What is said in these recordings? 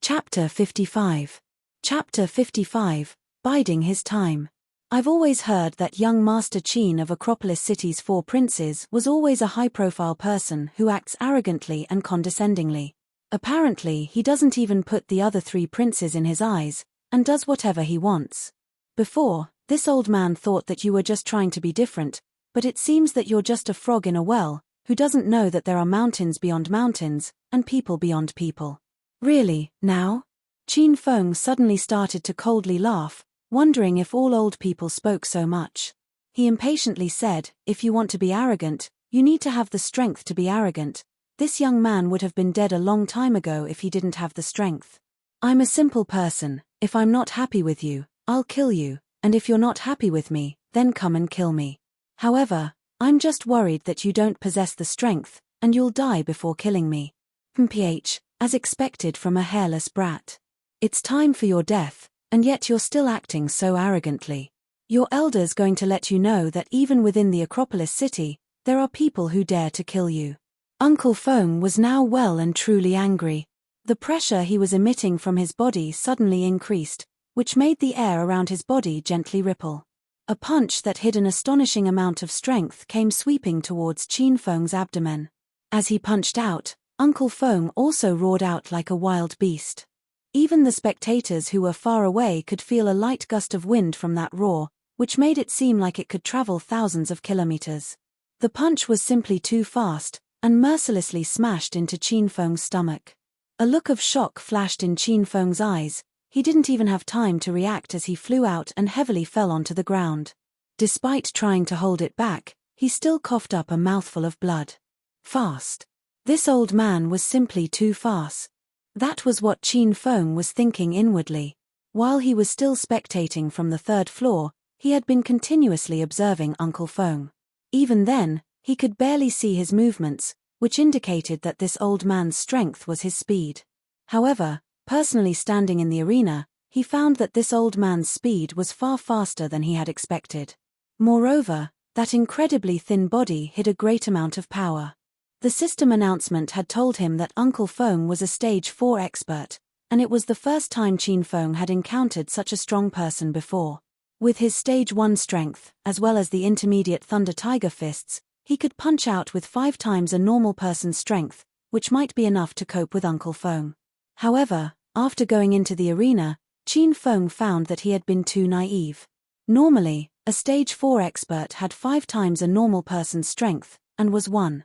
Chapter 55. Chapter 55, Biding His Time. I've always heard that young Master Qin of Acropolis City's 4 princes was always a high-profile person who acts arrogantly and condescendingly. Apparently he doesn't even put the other 3 princes in his eyes, and does whatever he wants. Before, this old man thought that you were just trying to be different, but it seems that you're just a frog in a well, who doesn't know that there are mountains beyond mountains, and people beyond people. Really, now? Qin Feng suddenly started to coldly laugh, wondering if all old people spoke so much. He impatiently said, "If you want to be arrogant, you need to have the strength to be arrogant." This young man would have been dead a long time ago if he didn't have the strength. "I'm a simple person. If I'm not happy with you, I'll kill you, and if you're not happy with me, then come and kill me. However, I'm just worried that you don't possess the strength, and you'll die before killing me." Mph, as expected from a hairless brat. "It's time for your death, and yet you're still acting so arrogantly. Your elder's going to let you know that even within the Acropolis City, there are people who dare to kill you." Uncle Feng was now well and truly angry. The pressure he was emitting from his body suddenly increased, which made the air around his body gently ripple. A punch that hid an astonishing amount of strength came sweeping towards Qin Feng's abdomen. As he punched out, Uncle Feng also roared out like a wild beast. Even the spectators who were far away could feel a light gust of wind from that roar, which made it seem like it could travel thousands of kilometers. The punch was simply too fast, and mercilessly smashed into Qin Feng's stomach. A look of shock flashed in Qin Feng's eyes. He didn't even have time to react as he flew out and heavily fell onto the ground. Despite trying to hold it back, he still coughed up a mouthful of blood. Fast. This old man was simply too fast. That was what Qin Feng was thinking inwardly. While he was still spectating from the 3rd floor, he had been continuously observing Uncle Feng. Even then, he could barely see his movements, which indicated that this old man's strength was his speed. However, personally standing in the arena, he found that this old man's speed was far faster than he had expected. Moreover, that incredibly thin body hid a great amount of power. The system announcement had told him that Uncle Feng was a Stage 4 expert, and it was the first time Qin Feng had encountered such a strong person before. With his Stage 1 strength, as well as the intermediate Thunder Tiger fists, he could punch out with 5 times a normal person's strength, which might be enough to cope with Uncle Feng. However, after going into the arena, Qin Feng found that he had been too naive. Normally, a Stage 4 expert had 5 times a normal person's strength, and was 1.4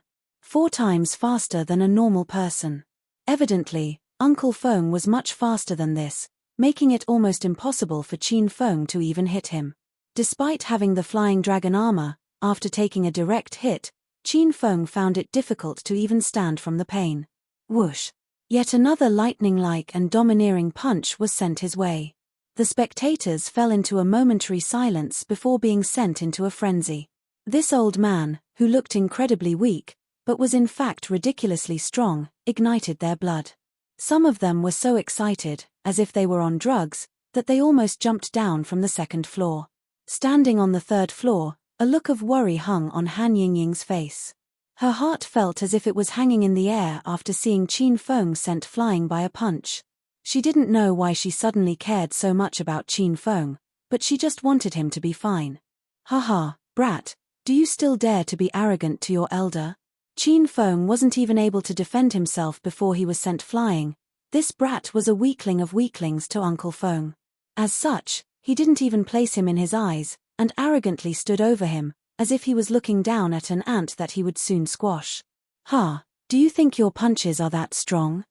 times faster than a normal person. Evidently, Uncle Feng was much faster than this, making it almost impossible for Qin Feng to even hit him. Despite having the flying dragon armor, after taking a direct hit, Qin Feng found it difficult to even stand from the pain. Whoosh! Yet another lightning-like and domineering punch was sent his way. The spectators fell into a momentary silence before being sent into a frenzy. This old man, who looked incredibly weak, but was in fact ridiculously strong, ignited their blood. Some of them were so excited, as if they were on drugs, that they almost jumped down from the 2nd floor. Standing on the 3rd floor, a look of worry hung on Han Yingying's face. Her heart felt as if it was hanging in the air after seeing Qin Feng sent flying by a punch. She didn't know why she suddenly cared so much about Qin Feng, but she just wanted him to be fine. "Haha, brat, do you still dare to be arrogant to your elder?" Qin Feng wasn't even able to defend himself before he was sent flying. This brat was a weakling of weaklings to Uncle Feng. As such, he didn't even place him in his eyes, and arrogantly stood over him, as if he was looking down at an ant that he would soon squash. "Ha, do you think your punches are that strong?"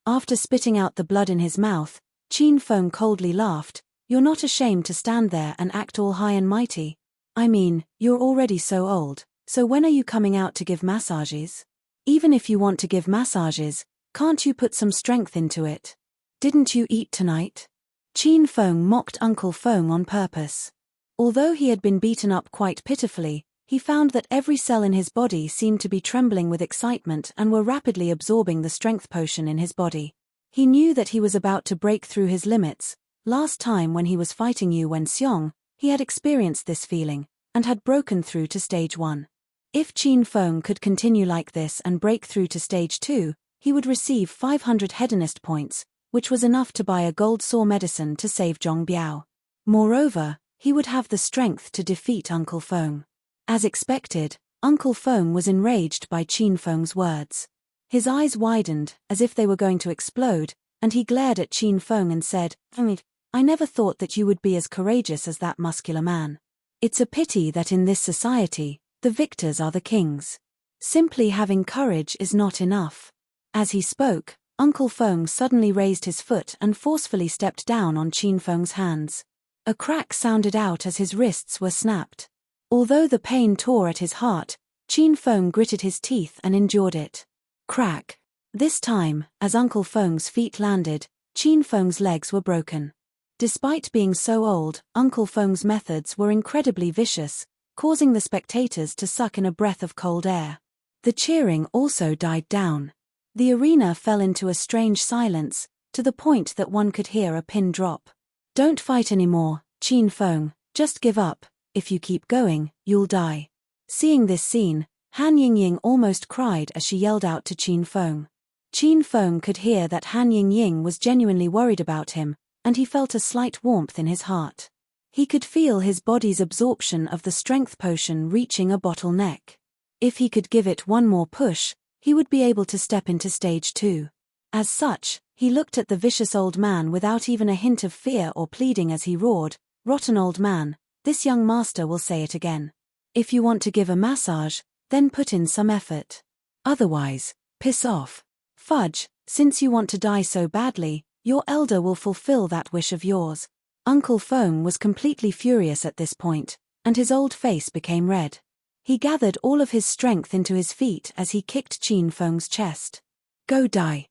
After spitting out the blood in his mouth, Qin Feng coldly laughed. "You're not ashamed to stand there and act all high and mighty? I mean, you're already so old. So when are you coming out to give massages? Even if you want to give massages, can't you put some strength into it? Didn't you eat tonight?" Qin Feng mocked Uncle Feng on purpose. Although he had been beaten up quite pitifully, he found that every cell in his body seemed to be trembling with excitement and were rapidly absorbing the strength potion in his body. He knew that he was about to break through his limits. Last time when he was fighting Yu Wenxiong, he had experienced this feeling, and had broken through to Stage 1. If Qin Feng could continue like this and break through to Stage 2, he would receive 500 Hedonist points, which was enough to buy a gold sore medicine to save Zhong Biao. Moreover, he would have the strength to defeat Uncle Feng. As expected, Uncle Feng was enraged by Qin Feng's words. His eyes widened, as if they were going to explode, and he glared at Qin Feng and said, I never thought that you would be as courageous as that muscular man. It's a pity that in this society, the victors are the kings. Simply having courage is not enough. As he spoke, Uncle Feng suddenly raised his foot and forcefully stepped down on Qin Feng's hands. A crack sounded out as his wrists were snapped. Although the pain tore at his heart, Qin Feng gritted his teeth and endured it. Crack. This time, as Uncle Feng's feet landed, Qin Feng's legs were broken. Despite being so old, Uncle Feng's methods were incredibly vicious, causing the spectators to suck in a breath of cold air. The cheering also died down. The arena fell into a strange silence, to the point that one could hear a pin drop. Don't fight anymore, Qin Feng, just give up. If you keep going, you'll die. Seeing this scene, Han Yingying almost cried as she yelled out to Qin Feng. Qin Feng could hear that Han Yingying was genuinely worried about him, and he felt a slight warmth in his heart. He could feel his body's absorption of the strength potion reaching a bottleneck. If he could give it one more push, he would be able to step into stage 2. As such, he looked at the vicious old man without even a hint of fear or pleading as he roared, "Rotten old man, this young master will say it again. If you want to give a massage, then put in some effort. Otherwise, piss off. Fudge, since you want to die so badly, your elder will fulfill that wish of yours." Uncle Feng was completely furious at this point, and his old face became red. He gathered all of his strength into his feet as he kicked Qin Feng's chest. Go die.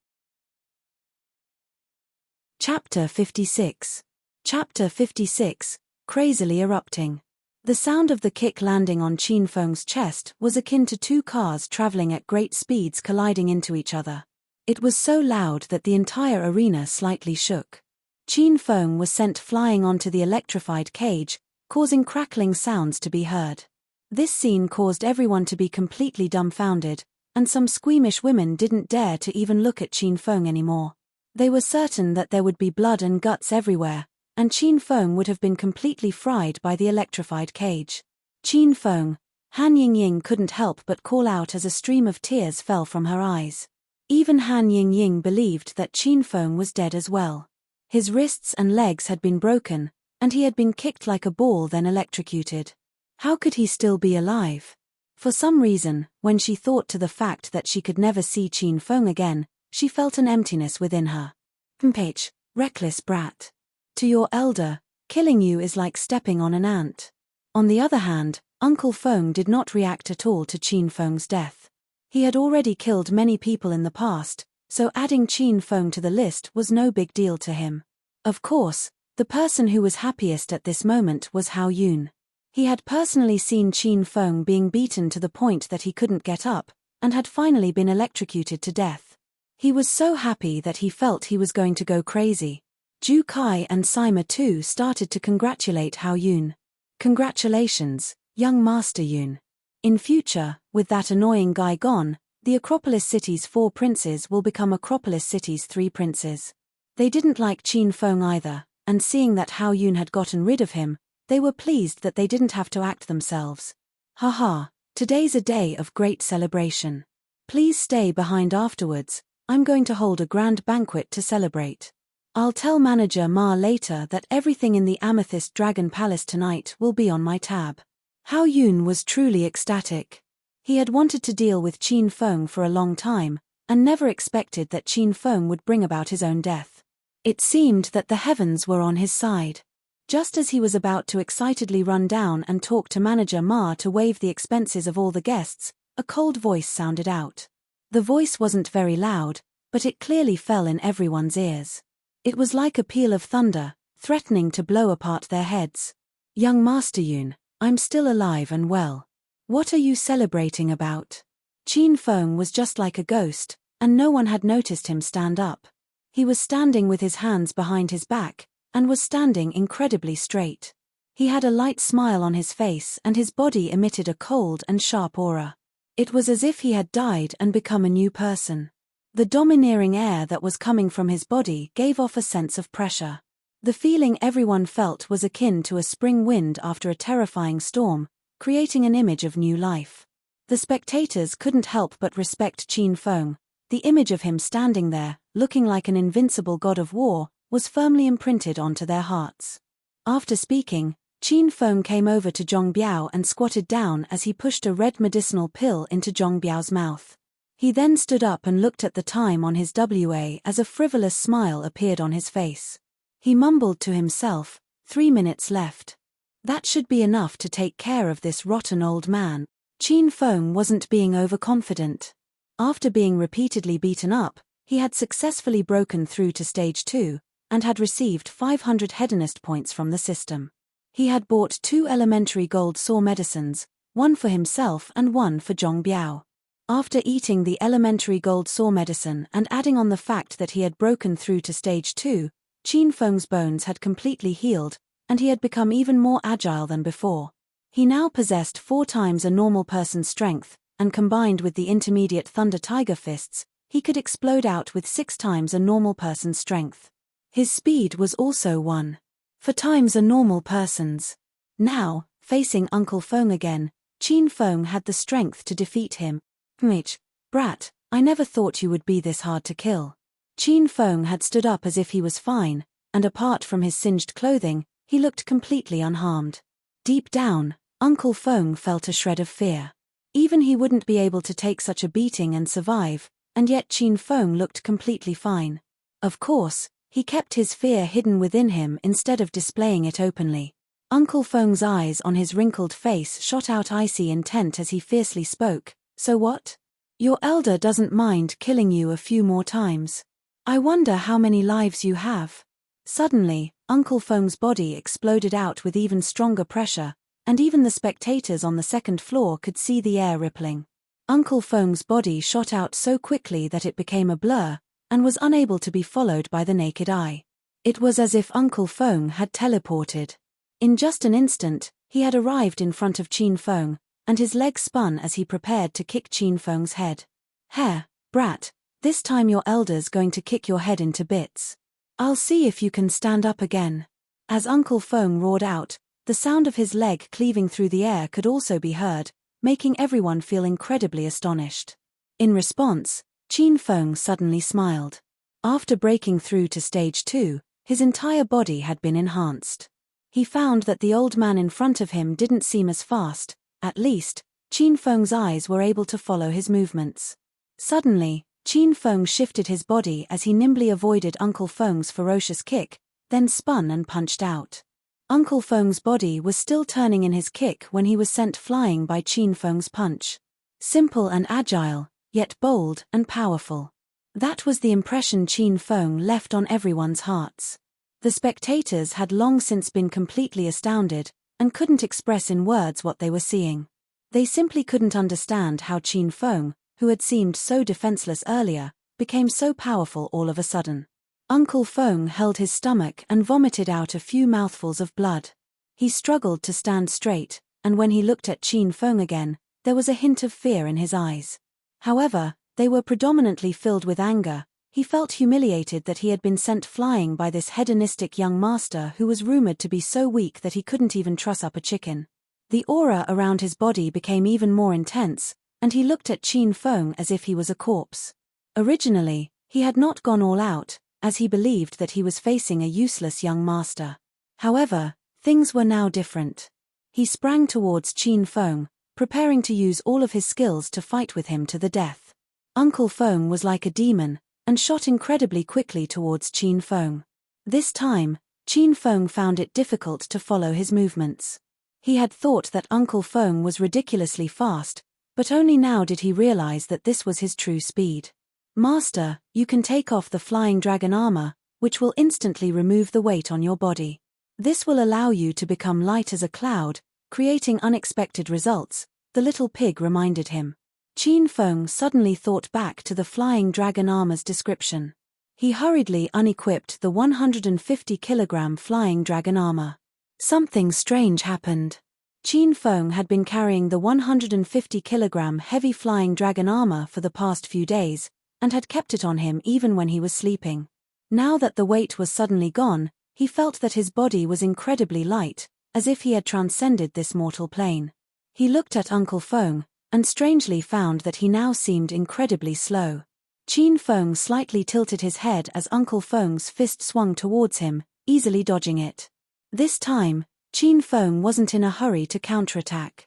Chapter 56. Chapter 56, Crazily Erupting. The sound of the kick landing on Qin Feng's chest was akin to two cars traveling at great speeds colliding into each other. It was so loud that the entire arena slightly shook. Qin Feng was sent flying onto the electrified cage, causing crackling sounds to be heard. This scene caused everyone to be completely dumbfounded, and some squeamish women didn't dare to even look at Qin Feng anymore. They were certain that there would be blood and guts everywhere, and Qin Feng would have been completely fried by the electrified cage. Qin Feng, Han Yingying couldn't help but call out as a stream of tears fell from her eyes. Even Han Yingying believed that Qin Feng was dead as well. His wrists and legs had been broken, and he had been kicked like a ball then electrocuted. How could he still be alive? For some reason, when she thought to the fact that she could never see Qin Feng again, she felt an emptiness within her. Mph, reckless brat. To your elder, killing you is like stepping on an ant. On the other hand, Uncle Feng did not react at all to Qin Feng's death. He had already killed many people in the past, so adding Qin Feng to the list was no big deal to him. Of course, the person who was happiest at this moment was Hao Yun. He had personally seen Qin Feng being beaten to the point that he couldn't get up, and had finally been electrocuted to death. He was so happy that he felt he was going to go crazy. Ju Kai and Sima too started to congratulate Hao Yun. Congratulations, young Master Yun. In future, with that annoying guy gone, the Acropolis City's 4 princes will become Acropolis City's 3 princes. They didn't like Qin Feng either, and seeing that Hao Yun had gotten rid of him, they were pleased that they didn't have to act themselves. Haha, today's a day of great celebration. Please stay behind afterwards, I'm going to hold a grand banquet to celebrate. I'll tell Manager Ma later that everything in the Amethyst Dragon Palace tonight will be on my tab. Hao Yun was truly ecstatic. He had wanted to deal with Qin Feng for a long time, and never expected that Qin Feng would bring about his own death. It seemed that the heavens were on his side. Just as he was about to excitedly run down and talk to Manager Ma to waive the expenses of all the guests, a cold voice sounded out. The voice wasn't very loud, but it clearly fell in everyone's ears. It was like a peal of thunder, threatening to blow apart their heads. Young Master Yun, I'm still alive and well. What are you celebrating about? Qin Feng was just like a ghost, and no one had noticed him stand up. He was standing with his hands behind his back, and was standing incredibly straight. He had a light smile on his face and his body emitted a cold and sharp aura. It was as if he had died and become a new person. The domineering air that was coming from his body gave off a sense of pressure. The feeling everyone felt was akin to a spring wind after a terrifying storm, creating an image of new life. The spectators couldn't help but respect Qin Feng. The image of him standing there, looking like an invincible god of war, was firmly imprinted onto their hearts. After speaking, Qin Feng came over to Zhong Biao and squatted down as he pushed a red medicinal pill into Zhong Biao's mouth. He then stood up and looked at the time on his WA as a frivolous smile appeared on his face. He mumbled to himself, 3 minutes left. That should be enough to take care of this rotten old man. Qin Feng wasn't being overconfident. After being repeatedly beaten up, he had successfully broken through to stage 2, and had received 500 Hedonist points from the system. He had bought 2 elementary gold saw medicines, one for himself and one for Zhong Biao. After eating the elementary gold saw medicine and adding on the fact that he had broken through to stage 2, Qin Feng's bones had completely healed, and he had become even more agile than before. He now possessed 4 times a normal person's strength, and combined with the intermediate Thunder Tiger fists, he could explode out with 6 times a normal person's strength. His speed was also 1.4 times a normal person's. Now, facing Uncle Feng again, Qin Feng had the strength to defeat him. Mitch, brat, I never thought you would be this hard to kill. Qin Feng had stood up as if he was fine, and apart from his singed clothing, he looked completely unharmed. Deep down, Uncle Feng felt a shred of fear. Even he wouldn't be able to take such a beating and survive, and yet Qin Feng looked completely fine. Of course, he kept his fear hidden within him instead of displaying it openly. Uncle Feng's eyes on his wrinkled face shot out icy intent as he fiercely spoke. So what? Your elder doesn't mind killing you a few more times. I wonder how many lives you have. Suddenly, Uncle Feng's body exploded out with even stronger pressure, and even the spectators on the second floor could see the air rippling. Uncle Feng's body shot out so quickly that it became a blur, and was unable to be followed by the naked eye. It was as if Uncle Feng had teleported. In just an instant, he had arrived in front of Qin Feng, and his leg spun as he prepared to kick Qin Feng's head. Here, brat, this time your elder's going to kick your head into bits. I'll see if you can stand up again. As Uncle Feng roared out, the sound of his leg cleaving through the air could also be heard, making everyone feel incredibly astonished. In response, Qin Feng suddenly smiled. After breaking through to stage 2, his entire body had been enhanced. He found that the old man in front of him didn't seem as fast. At least, Qin Feng's eyes were able to follow his movements. Suddenly, Qin Feng shifted his body as he nimbly avoided Uncle Feng's ferocious kick, then spun and punched out. Uncle Feng's body was still turning in his kick when he was sent flying by Qin Feng's punch. Simple and agile, yet bold and powerful. That was the impression Qin Feng left on everyone's hearts. The spectators had long since been completely astounded, and couldn't express in words what they were seeing. They simply couldn't understand how Qin Feng, who had seemed so defenseless earlier, became so powerful all of a sudden. Uncle Feng held his stomach and vomited out a few mouthfuls of blood. He struggled to stand straight, and when he looked at Qin Feng again, there was a hint of fear in his eyes. However, they were predominantly filled with anger. He felt humiliated that he had been sent flying by this hedonistic young master who was rumored to be so weak that he couldn't even truss up a chicken. The aura around his body became even more intense, and he looked at Qin Feng as if he was a corpse. Originally, he had not gone all out, as he believed that he was facing a useless young master. However, things were now different. He sprang towards Qin Feng, preparing to use all of his skills to fight with him to the death. Uncle Feng was like a demon, and shot incredibly quickly towards Qin Feng. This time, Qin Feng found it difficult to follow his movements. He had thought that Uncle Feng was ridiculously fast, but only now did he realize that this was his true speed. Master, you can take off the flying dragon armor, which will instantly remove the weight on your body. This will allow you to become light as a cloud, creating unexpected results, the little pig reminded him. Qin Feng suddenly thought back to the flying dragon armor's description. He hurriedly unequipped the 150-kilogram flying dragon armor. Something strange happened. Qin Feng had been carrying the 150-kilogram heavy flying dragon armor for the past few days, and had kept it on him even when he was sleeping. Now that the weight was suddenly gone, he felt that his body was incredibly light, as if he had transcended this mortal plane. He looked at Uncle Feng, and strangely found that he now seemed incredibly slow. Qin Feng slightly tilted his head as Uncle Feng's fist swung towards him, easily dodging it. This time, Qin Feng wasn't in a hurry to counterattack.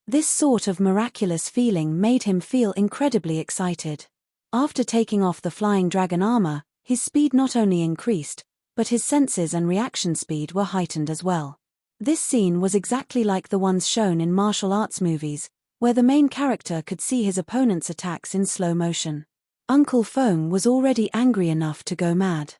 This sort of miraculous feeling made him feel incredibly excited. After taking off the flying dragon armor, his speed not only increased, but his senses and reaction speed were heightened as well. This scene was exactly like the ones shown in martial arts movies, where the main character could see his opponent's attacks in slow motion. Uncle Feng was already angry enough to go mad.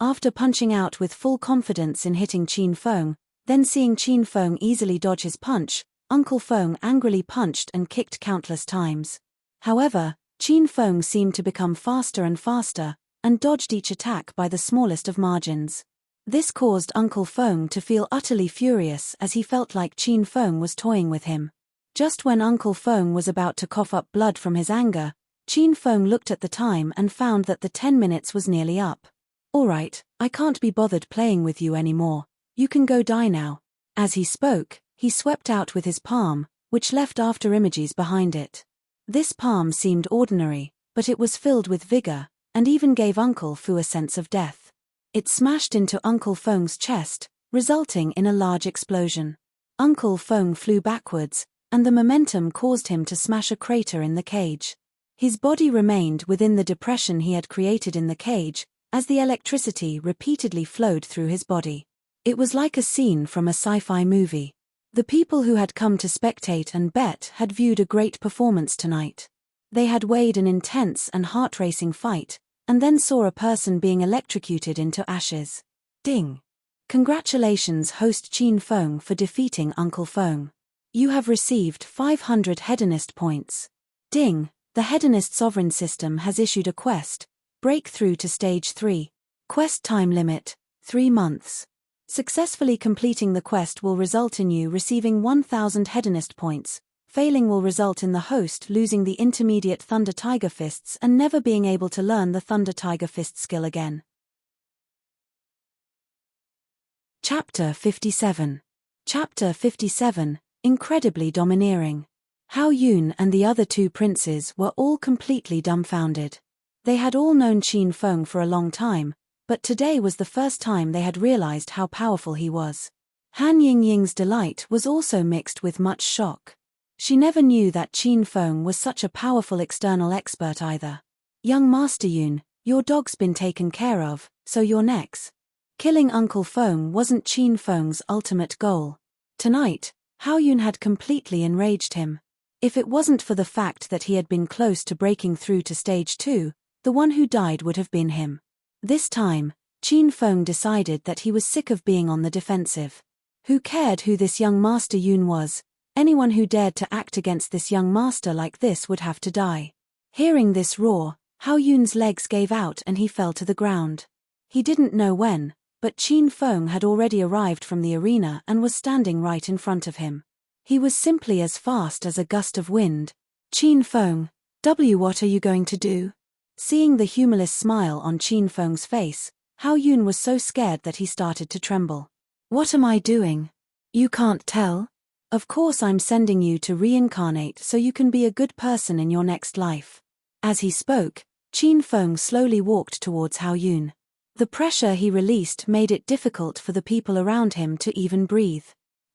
After punching out with full confidence in hitting Qin Feng, then seeing Qin Feng easily dodge his punch, Uncle Feng angrily punched and kicked countless times. However, Qin Feng seemed to become faster and faster, and dodged each attack by the smallest of margins. This caused Uncle Feng to feel utterly furious as he felt like Qin Feng was toying with him. Just when Uncle Feng was about to cough up blood from his anger, Qin Feng looked at the time and found that the 10 minutes was nearly up. "Alright, I can't be bothered playing with you anymore. You can go die now." As he spoke, he swept out with his palm, which left after images behind it. This palm seemed ordinary, but it was filled with vigor, and even gave Uncle Fu a sense of death. It smashed into Uncle Feng's chest, resulting in a large explosion. Uncle Feng flew backwards, and the momentum caused him to smash a crater in the cage. His body remained within the depression he had created in the cage, as the electricity repeatedly flowed through his body. It was like a scene from a sci-fi movie. The people who had come to spectate and bet had viewed a great performance tonight. They had weighed an intense and heart-racing fight, and then saw a person being electrocuted into ashes. Ding! Congratulations, host Qin Feng, for defeating Uncle Feng. You have received 500 Hedonist points. Ding! The Hedonist Sovereign System has issued a quest, Breakthrough to Stage 3. Quest time limit, 3 months. Successfully completing the quest will result in you receiving 1000 Hedonist points. Failing will result in the host losing the intermediate Thunder Tiger Fists and never being able to learn the Thunder Tiger Fist skill again. Chapter 57. Chapter 57, Incredibly Domineering. Hao Yun and the other 2 princes were all completely dumbfounded. They had all known Qin Feng for a long time, but today was the first time they had realized how powerful he was. Han Yingying's delight was also mixed with much shock. She never knew that Qin Feng was such a powerful external expert either. "Young Master Yun, your dog's been taken care of, so you're next." Killing Uncle Feng wasn't Qin Feng's ultimate goal. Tonight, Hao Yun had completely enraged him. If it wasn't for the fact that he had been close to breaking through to Stage 2, the one who died would have been him. This time, Qin Feng decided that he was sick of being on the defensive. Who cared who this young Master Yun was? Anyone who dared to act against this young master like this would have to die. Hearing this roar, Hao Yun's legs gave out and he fell to the ground. He didn't know when, but Qin Feng had already arrived from the arena and was standing right in front of him. He was simply as fast as a gust of wind. "Qin Feng, what are you going to do?" Seeing the humorless smile on Qin Feng's face, Hao Yun was so scared that he started to tremble. "What am I doing? You can't tell? Of course I'm sending you to reincarnate so you can be a good person in your next life." As he spoke, Qin Feng slowly walked towards Hao Yun. The pressure he released made it difficult for the people around him to even breathe.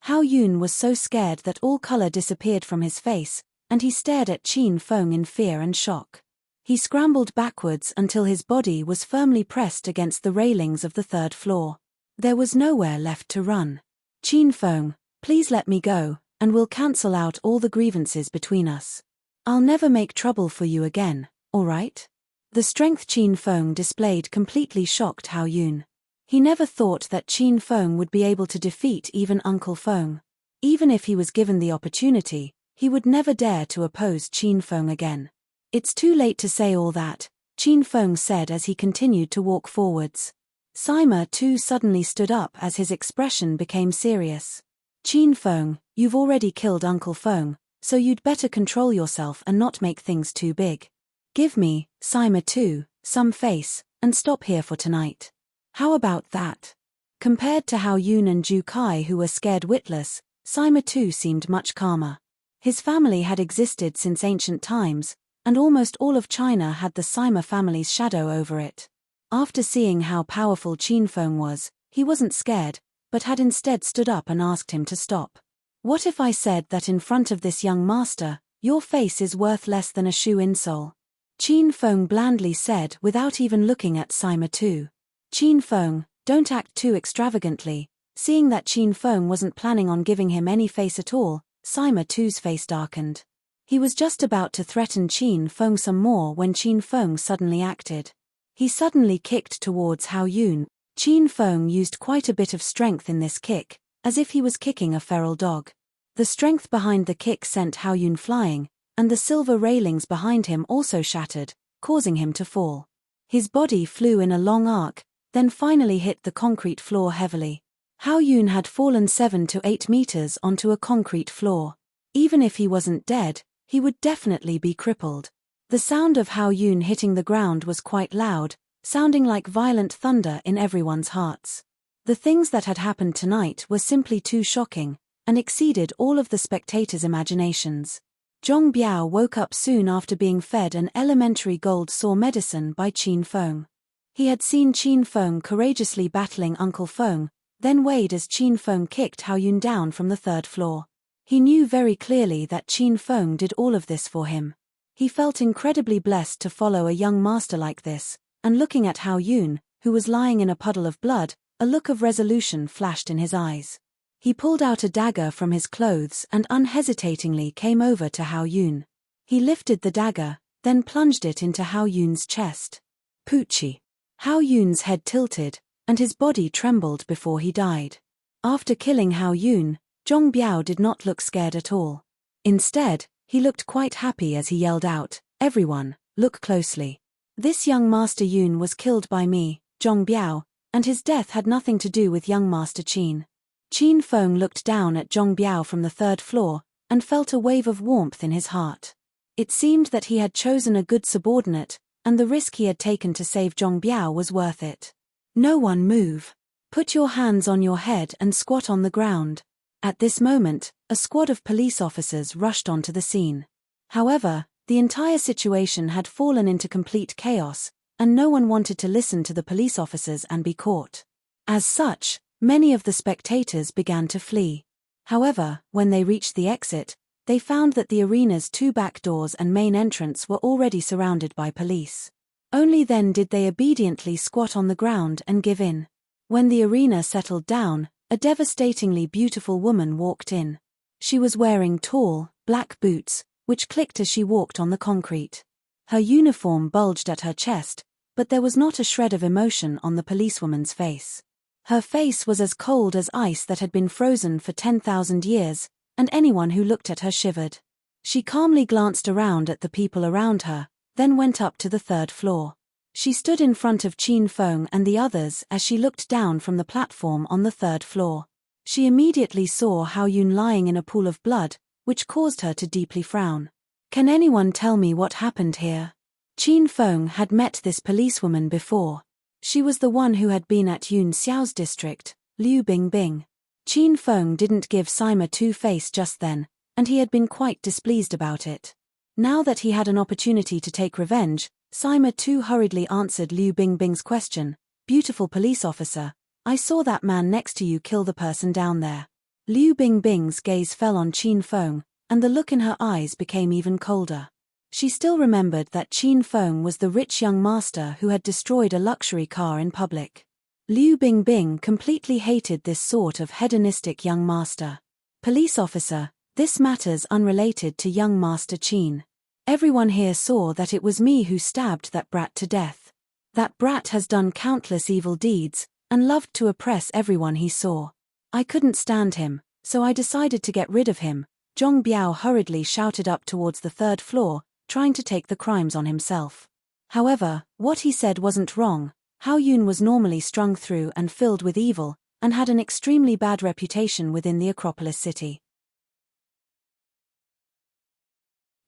Hao Yun was so scared that all color disappeared from his face, and he stared at Qin Feng in fear and shock. He scrambled backwards until his body was firmly pressed against the railings of the 3rd floor. There was nowhere left to run. "Qin Feng, please let me go, and we'll cancel out all the grievances between us. I'll never make trouble for you again, alright?" The strength Qin Feng displayed completely shocked Hao Yun. He never thought that Qin Feng would be able to defeat even Uncle Feng. Even if he was given the opportunity, he would never dare to oppose Qin Feng again. "It's too late to say all that," Qin Feng said as he continued to walk forwards. Sima too suddenly stood up as his expression became serious. "Qin Feng, you've already killed Uncle Feng, so you'd better control yourself and not make things too big." Give me, Sima too, some face, and stop here for tonight. How about that? Compared to Hao Yun and Ju Kai, who were scared witless, Sima too seemed much calmer. His family had existed since ancient times, and almost all of China had the Sima family's shadow over it. After seeing how powerful Qin Feng was, he wasn't scared, but had instead stood up and asked him to stop. What if I said that in front of this young master, your face is worth less than a shoe insole? Qin Feng blandly said without even looking at Sima Tu. Qin Feng, don't act too extravagantly. Seeing that Qin Feng wasn't planning on giving him any face at all, Sima Tu's face darkened. He was just about to threaten Qin Feng some more when Qin Feng suddenly acted. He suddenly kicked towards Hao Yun. Qin Feng used quite a bit of strength in this kick, as if he was kicking a feral dog. The strength behind the kick sent Hao Yun flying, and the silver railings behind him also shattered, causing him to fall. His body flew in a long arc, then finally hit the concrete floor heavily. Hao Yun had fallen 7 to 8 meters onto a concrete floor. Even if he wasn't dead, he would definitely be crippled. The sound of Hao Yun hitting the ground was quite loud, sounding like violent thunder in everyone's hearts. The things that had happened tonight were simply too shocking, and exceeded all of the spectators' imaginations. Zhong Biao woke up soon after being fed an elementary gold saw medicine by Qin Feng. He had seen Qin Feng courageously battling Uncle Feng, then weighed as Qin Feng kicked Hao Yun down from the 3rd floor. He knew very clearly that Qin Feng did all of this for him. He felt incredibly blessed to follow a young master like this, and looking at Hao Yun, who was lying in a puddle of blood, a look of resolution flashed in his eyes. He pulled out a dagger from his clothes and unhesitatingly came over to Hao Yun. He lifted the dagger, then plunged it into Hao Yun's chest. Poochie. Hao Yun's head tilted, and his body trembled before he died. After killing Hao Yun, Zhong Biao did not look scared at all. Instead, he looked quite happy as he yelled out, "Everyone, look closely. This young Master Yun was killed by me, Zhong Biao, and his death had nothing to do with young Master Qin." Qin Feng looked down at Zhong Biao from the 3rd floor, and felt a wave of warmth in his heart. It seemed that he had chosen a good subordinate, and the risk he had taken to save Zhong Biao was worth it. No one move. Put your hands on your head and squat on the ground. At this moment, a squad of police officers rushed onto the scene. However, the entire situation had fallen into complete chaos, and no one wanted to listen to the police officers and be caught. As such, many of the spectators began to flee. However, when they reached the exit, they found that the arena's 2 back doors and main entrance were already surrounded by police. Only then did they obediently squat on the ground and give in. When the arena settled down, a devastatingly beautiful woman walked in. She was wearing tall, black boots, which clicked as she walked on the concrete. Her uniform bulged at her chest, but there was not a shred of emotion on the policewoman's face. Her face was as cold as ice that had been frozen for 10,000 years, and anyone who looked at her shivered. She calmly glanced around at the people around her, then went up to the 3rd floor. She stood in front of Qin Feng and the others as she looked down from the platform on the 3rd floor. She immediately saw Hao Yun lying in a pool of blood, which caused her to deeply frown. "Can anyone tell me what happened here?" Qin Feng had met this policewoman before. She was the one who had been at Yun Xiao's district, Liu Bingbing. Qin Feng didn't give Sima Tu face just then, and he had been quite displeased about it. Now that he had an opportunity to take revenge, Sima Tu hurriedly answered Liu Bingbing's question. "Beautiful police officer, I saw that man next to you kill the person down there." Liu Bingbing's gaze fell on Qin Feng, and the look in her eyes became even colder. She still remembered that Qin Feng was the rich young master who had destroyed a luxury car in public. Liu Bingbing completely hated this sort of hedonistic young master. "Police officer, this matter's unrelated to young Master Qin. Everyone here saw that it was me who stabbed that brat to death. That brat has done countless evil deeds, and loved to oppress everyone he saw. I couldn't stand him, so I decided to get rid of him." Zhong Biao hurriedly shouted up towards the 3rd floor, trying to take the crimes on himself. However, what he said wasn't wrong. Hao Yun was normally strung through and filled with evil, and had an extremely bad reputation within the Acropolis city.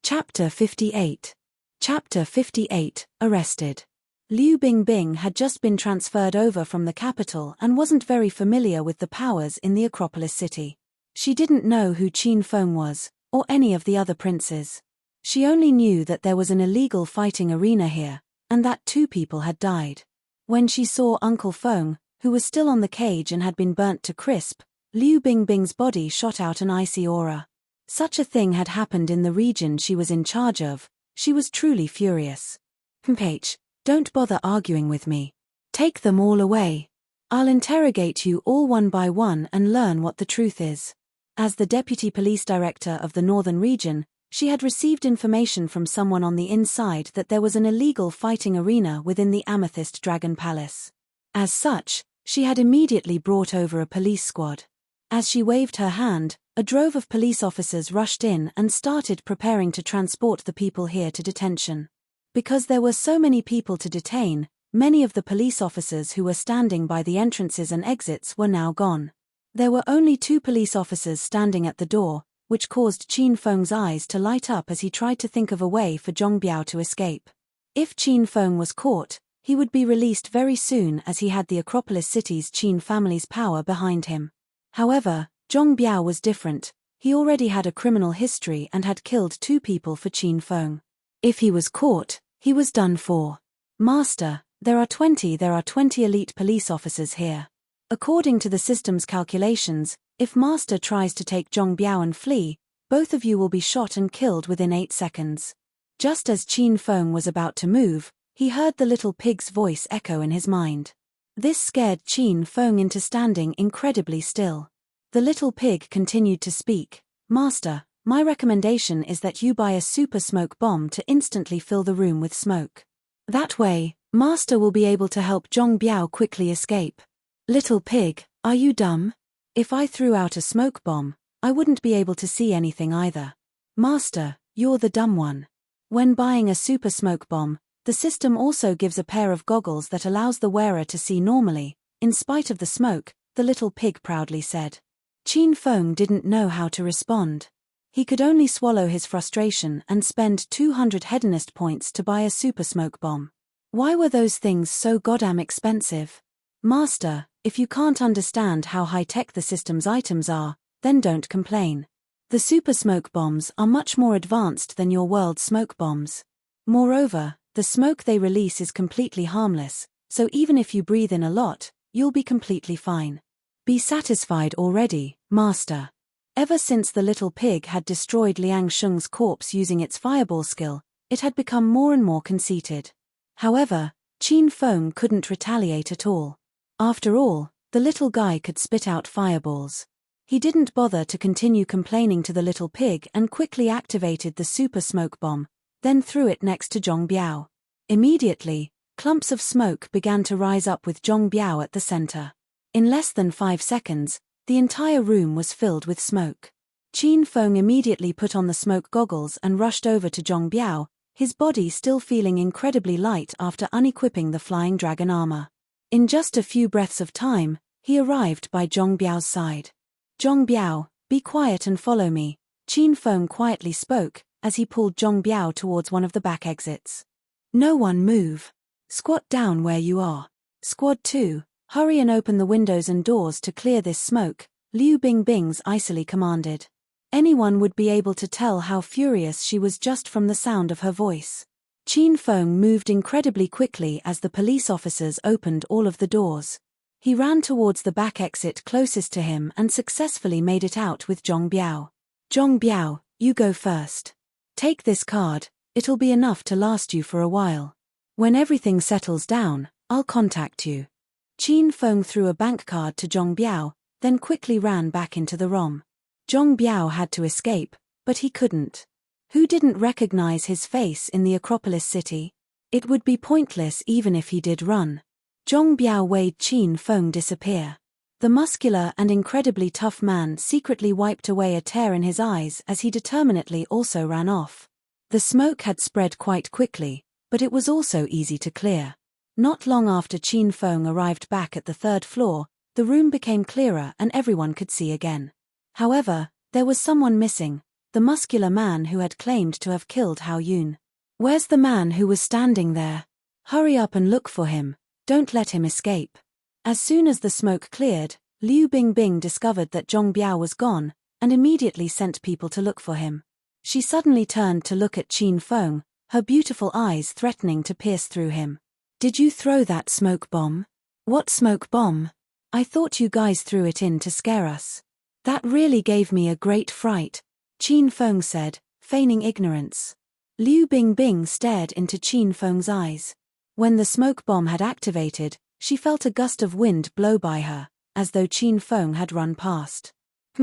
Chapter 58. Chapter 58, Arrested. Liu Bingbing had just been transferred over from the capital and wasn't very familiar with the powers in the Acropolis city. She didn't know who Qin Feng was, or any of the other princes. She only knew that there was an illegal fighting arena here, and that 2 people had died. When she saw Uncle Feng, who was still on the cage and had been burnt to crisp, Liu Bingbing's body shot out an icy aura. Such a thing had happened in the region she was in charge of. She was truly furious. "H, don't bother arguing with me. Take them all away. I'll interrogate you all one by one and learn what the truth is." As the deputy police director of the northern region, she had received information from someone on the inside that there was an illegal fighting arena within the Amethyst Dragon Palace. As such, she had immediately brought over a police squad. As she waved her hand, a drove of police officers rushed in and started preparing to transport the people here to detention. Because there were so many people to detain, many of the police officers who were standing by the entrances and exits were now gone. There were only 2 police officers standing at the door, which caused Qin Feng's eyes to light up as he tried to think of a way for Zhong Biao to escape. If Qin Feng was caught, he would be released very soon as he had the Acropolis city's Qin family's power behind him. However, Zhong Biao was different. He already had a criminal history and had killed 2 people for Qin Feng. If he was caught, he was done for. "Master, there are 20 elite police officers here. According to the system's calculations, if Master tries to take Zhong Biao and flee, both of you will be shot and killed within 8 seconds. Just as Qin Feng was about to move, he heard the little pig's voice echo in his mind. This scared Qin Feng into standing incredibly still. The little pig continued to speak. "Master, my recommendation is that you buy a super smoke bomb to instantly fill the room with smoke. That way, Master will be able to help Zhong Biao quickly escape." "Little pig, are you dumb? If I threw out a smoke bomb, I wouldn't be able to see anything either." "Master, you're the dumb one. When buying a super smoke bomb, the system also gives a pair of goggles that allows the wearer to see normally, in spite of the smoke," the little pig proudly said. Qin Feng didn't know how to respond. He could only swallow his frustration and spend 200 Hedonist points to buy a super smoke bomb. Why were those things so goddamn expensive? "Master, if you can't understand how high-tech the system's items are, then don't complain. The super smoke bombs are much more advanced than your world's smoke bombs. Moreover, the smoke they release is completely harmless, so even if you breathe in a lot, you'll be completely fine. Be satisfied already, Master." Ever since the little pig had destroyed Liang Sheng's corpse using its fireball skill, it had become more and more conceited. However, Qin Feng couldn't retaliate at all. After all, the little guy could spit out fireballs. He didn't bother to continue complaining to the little pig and quickly activated the super smoke bomb, then threw it next to Zhong Biao. Immediately, clumps of smoke began to rise up with Zhong Biao at the center. In less than 5 seconds, the entire room was filled with smoke. Qin Feng immediately put on the smoke goggles and rushed over to Zhong Biao, his body still feeling incredibly light after unequipping the flying dragon armor. In just a few breaths of time, he arrived by Zhong Biao's side. "Zhong Biao, be quiet and follow me," Qin Feng quietly spoke, as he pulled Zhong Biao towards one of the back exits. "No one move. Squat down where you are. Squad 2, hurry and open the windows and doors to clear this smoke," Liu Bingbing's icily commanded. Anyone would be able to tell how furious she was just from the sound of her voice. Qin Feng moved incredibly quickly as the police officers opened all of the doors. He ran towards the back exit closest to him and successfully made it out with Zhong Biao. "Zhong Biao, you go first. Take this card, it'll be enough to last you for a while. When everything settles down, I'll contact you." Qin Feng threw a bank card to Zhong Biao, then quickly ran back into the ROM. Zhong Biao had to escape, but he couldn't. Who didn't recognize his face in the Acropolis city? It would be pointless even if he did run. Zhong Biao watched Qin Feng disappear. The muscular and incredibly tough man secretly wiped away a tear in his eyes as he determinedly also ran off. The smoke had spread quite quickly, but it was also easy to clear. Not long after Qin Feng arrived back at the 3rd floor, the room became clearer and everyone could see again. However, there was someone missing, the muscular man who had claimed to have killed Hao Yun. Where's the man who was standing there? Hurry up and look for him. Don't let him escape. As soon as the smoke cleared, Liu Bingbing discovered that Zhong Biao was gone, and immediately sent people to look for him. She suddenly turned to look at Qin Feng, her beautiful eyes threatening to pierce through him. Did you throw that smoke bomb? What smoke bomb? I thought you guys threw it in to scare us. That really gave me a great fright, Qin Feng said, feigning ignorance. Liu Bingbing stared into Qin Feng's eyes. When the smoke bomb had activated, she felt a gust of wind blow by her, as though Qin Feng had run past.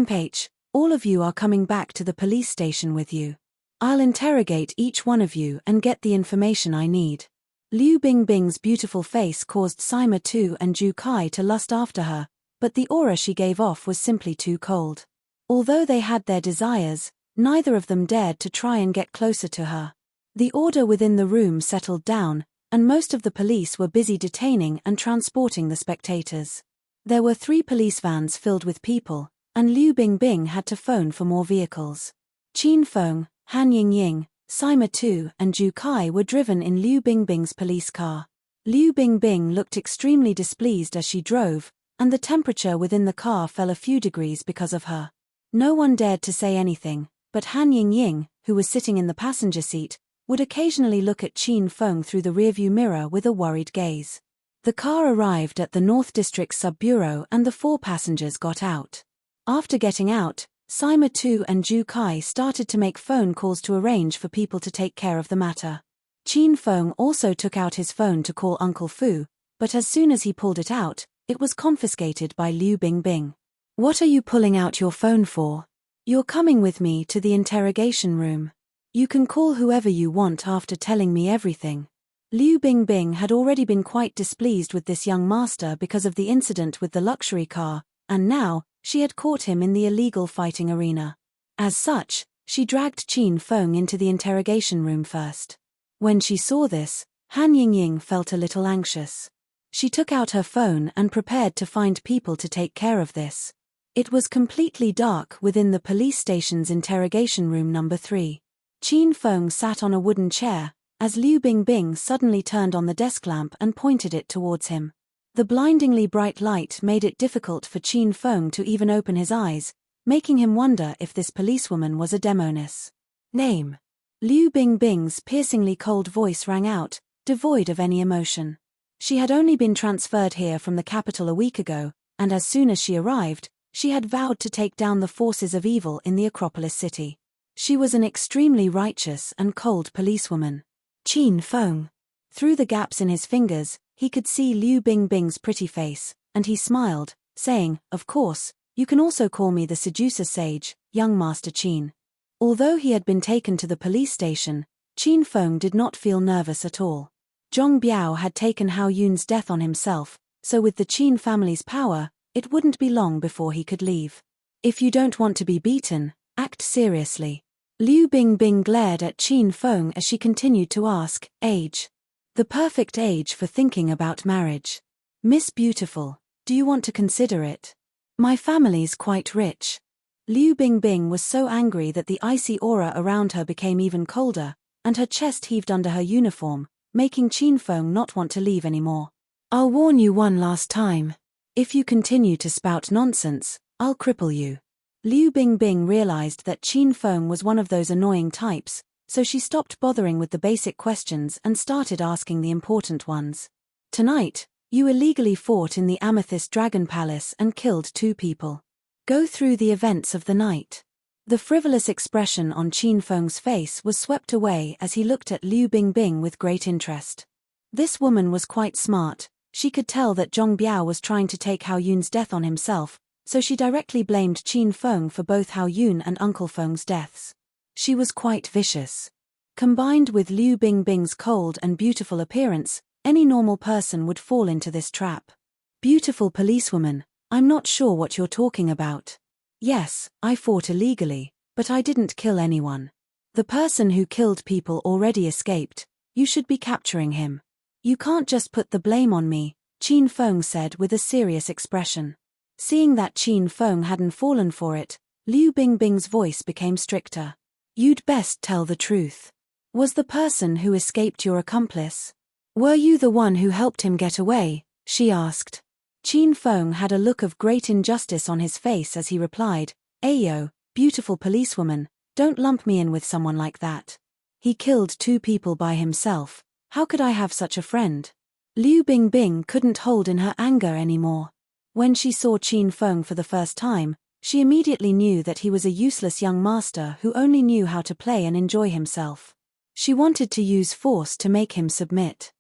H, all of you are coming back to the police station with you. I'll interrogate each one of you and get the information I need. Liu Bingbing's beautiful face caused Sima Tu and Ju Kai to lust after her, but the aura she gave off was simply too cold. Although they had their desires, neither of them dared to try and get closer to her. The order within the room settled down, and most of the police were busy detaining and transporting the spectators. There were 3 police vans filled with people, and Liu Bingbing had to phone for more vehicles. Qin Feng, Han Yingying, Sima Tu and Ju Kai were driven in Liu Bingbing's police car. Liu Bingbing looked extremely displeased as she drove, and the temperature within the car fell a few degrees because of her. No one dared to say anything, but Han Yingying, who was sitting in the passenger seat, would occasionally look at Qin Feng through the rearview mirror with a worried gaze. The car arrived at the North District Sub-Bureau and the 4 passengers got out. After getting out, Sima Tu and Ju Kai started to make phone calls to arrange for people to take care of the matter. Qin Feng also took out his phone to call Uncle Fu, but as soon as he pulled it out, it was confiscated by Liu Bingbing. What are you pulling out your phone for? You're coming with me to the interrogation room. You can call whoever you want after telling me everything. Liu Bingbing had already been quite displeased with this young master because of the incident with the luxury car, and now, she had caught him in the illegal fighting arena. As such, she dragged Qin Feng into the interrogation room first. When she saw this, Han Yingying felt a little anxious. She took out her phone and prepared to find people to take care of this. It was completely dark within the police station's interrogation room number 3. Qin Feng sat on a wooden chair, as Liu Bingbing suddenly turned on the desk lamp and pointed it towards him. The blindingly bright light made it difficult for Qin Feng to even open his eyes, making him wonder if this policewoman was a demoness. Name. Liu Bingbing's piercingly cold voice rang out, devoid of any emotion. She had only been transferred here from the capital a week ago, and as soon as she arrived, she had vowed to take down the forces of evil in the Acropolis city. She was an extremely righteous and cold policewoman. Qin Feng. Through the gaps in his fingers, he could see Liu Bingbing's pretty face, and he smiled, saying, "Of course, you can also call me the seducer sage, young Master Qin." Although he had been taken to the police station, Qin Feng did not feel nervous at all. Zhong Biao had taken Hao Yun's death on himself, so with the Qin family's power, it wouldn't be long before he could leave. If you don't want to be beaten, act seriously. Liu Bingbing glared at Qin Feng as she continued to ask, age. The perfect age for thinking about marriage. Miss Beautiful, do you want to consider it? My family's quite rich. Liu Bingbing was so angry that the icy aura around her became even colder, and her chest heaved under her uniform, making Qin Feng not want to leave anymore. I'll warn you one last time. If you continue to spout nonsense, I'll cripple you. Liu Bingbing realized that Qin Feng was one of those annoying types, so she stopped bothering with the basic questions and started asking the important ones. Tonight, you illegally fought in the Amethyst Dragon Palace and killed 2 people. Go through the events of the night. The frivolous expression on Qin Feng's face was swept away as he looked at Liu Bingbing with great interest. This woman was quite smart. She could tell that Zhong Biao was trying to take Hao Yun's death on himself, so she directly blamed Qin Feng for both Hao Yun and Uncle Feng's deaths. She was quite vicious. Combined with Liu Bingbing's cold and beautiful appearance, any normal person would fall into this trap. Beautiful policewoman, I'm not sure what you're talking about. Yes, I fought illegally, but I didn't kill anyone. The person who killed people already escaped. You should be capturing him. You can't just put the blame on me, Qin Feng said with a serious expression. Seeing that Qin Feng hadn't fallen for it, Liu Bingbing's voice became stricter. You'd best tell the truth. Was the person who escaped your accomplice? Were you the one who helped him get away? She asked. Qin Feng had a look of great injustice on his face as he replied, Ayo, beautiful policewoman, don't lump me in with someone like that. He killed 2 people by himself. How could I have such a friend? Liu Bingbing couldn't hold in her anger anymore. When she saw Qin Feng for the first time, she immediately knew that he was a useless young master who only knew how to play and enjoy himself. She wanted to use force to make him submit.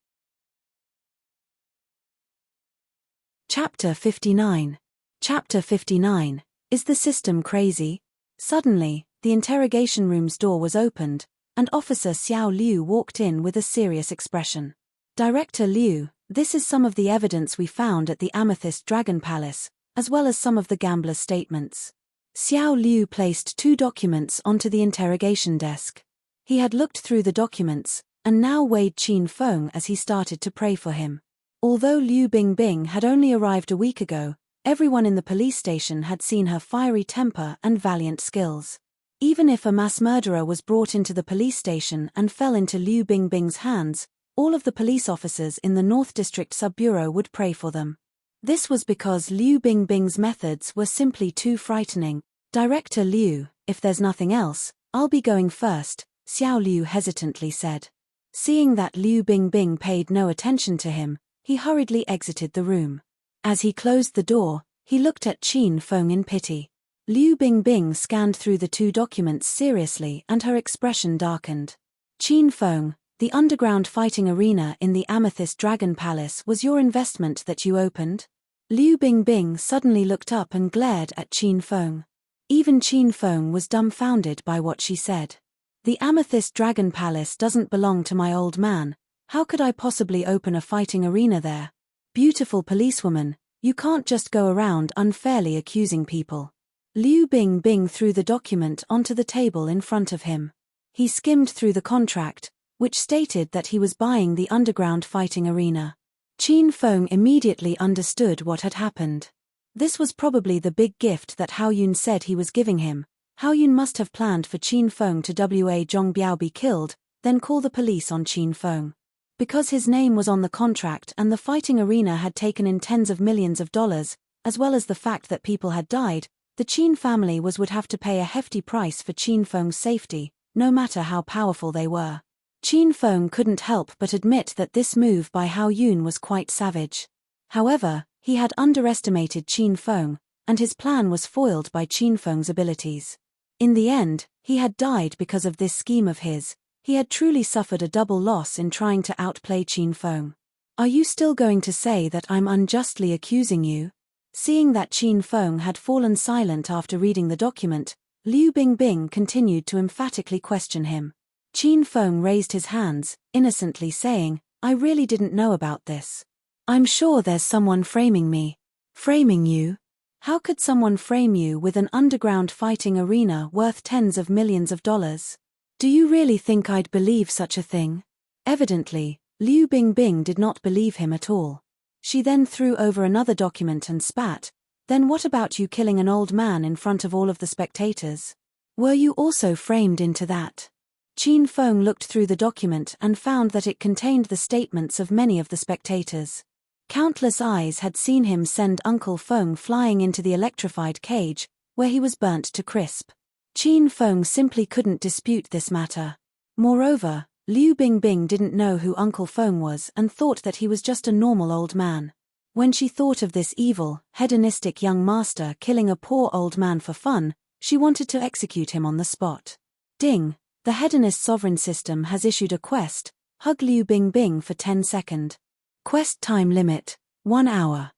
Chapter 59. Chapter 59. Is the system crazy? Suddenly, the interrogation room's door was opened, and Officer Xiao Liu walked in with a serious expression. Director Liu, this is some of the evidence we found at the Amethyst Dragon Palace, as well as some of the gambler's statements. Xiao Liu placed 2 documents onto the interrogation desk. He had looked through the documents, and now weighed Qin Feng as he started to pray for him. Although Liu Bingbing had only arrived a week ago, everyone in the police station had seen her fiery temper and valiant skills. Even if a mass murderer was brought into the police station and fell into Liu Bingbing's hands, all of the police officers in the North District Sub-Bureau would pray for them. This was because Liu Bingbing's methods were simply too frightening. Director Liu, if there's nothing else, I'll be going first, Xiao Liu hesitantly said. Seeing that Liu Bingbing paid no attention to him, he hurriedly exited the room. As he closed the door, he looked at Qin Feng in pity. Liu Bingbing scanned through the 2 documents seriously and her expression darkened. Qin Feng, the underground fighting arena in the Amethyst Dragon Palace was your investment that you opened? Liu Bingbing suddenly looked up and glared at Qin Feng. Even Qin Feng was dumbfounded by what she said. The Amethyst Dragon Palace doesn't belong to my old man. How could I possibly open a fighting arena there? Beautiful policewoman, you can't just go around unfairly accusing people. Liu Bingbing threw the document onto the table in front of him. He skimmed through the contract, which stated that he was buying the underground fighting arena. Qin Feng immediately understood what had happened. This was probably the big gift that Hao Yun said he was giving him. Hao Yun must have planned for Qin Feng to Zhong Biao be killed, then call the police on Qin Feng. Because his name was on the contract and the fighting arena had taken in tens of millions of dollars, as well as the fact that people had died, the Qin family would have to pay a hefty price for Qin Feng's safety, no matter how powerful they were. Qin Feng couldn't help but admit that this move by Hao Yun was quite savage. However, he had underestimated Qin Feng, and his plan was foiled by Qin Feng's abilities. In the end, he had died because of this scheme of his. He had truly suffered a double loss in trying to outplay Qin Feng. Are you still going to say that I'm unjustly accusing you? Seeing that Qin Feng had fallen silent after reading the document, Liu Bingbing continued to emphatically question him. Qin Feng raised his hands, innocently saying, I really didn't know about this. I'm sure there's someone framing me. Framing you? How could someone frame you with an underground fighting arena worth tens of millions of dollars? Do you really think I'd believe such a thing? Evidently, Liu Bingbing did not believe him at all. She then threw over another document and spat. Then what about you killing an old man in front of all of the spectators? Were you also framed into that? Qin Feng looked through the document and found that it contained the statements of many of the spectators. Countless eyes had seen him send Uncle Feng flying into the electrified cage, where he was burnt to crisp. Qin Feng simply couldn't dispute this matter. Moreover, Liu Bingbing didn't know who Uncle Feng was and thought that he was just a normal old man. When she thought of this evil, hedonistic young master killing a poor old man for fun, she wanted to execute him on the spot. Ding! The Hedonist sovereign system has issued a quest. Hug Liu Bingbing for 10 seconds. Quest time limit, 1 hour.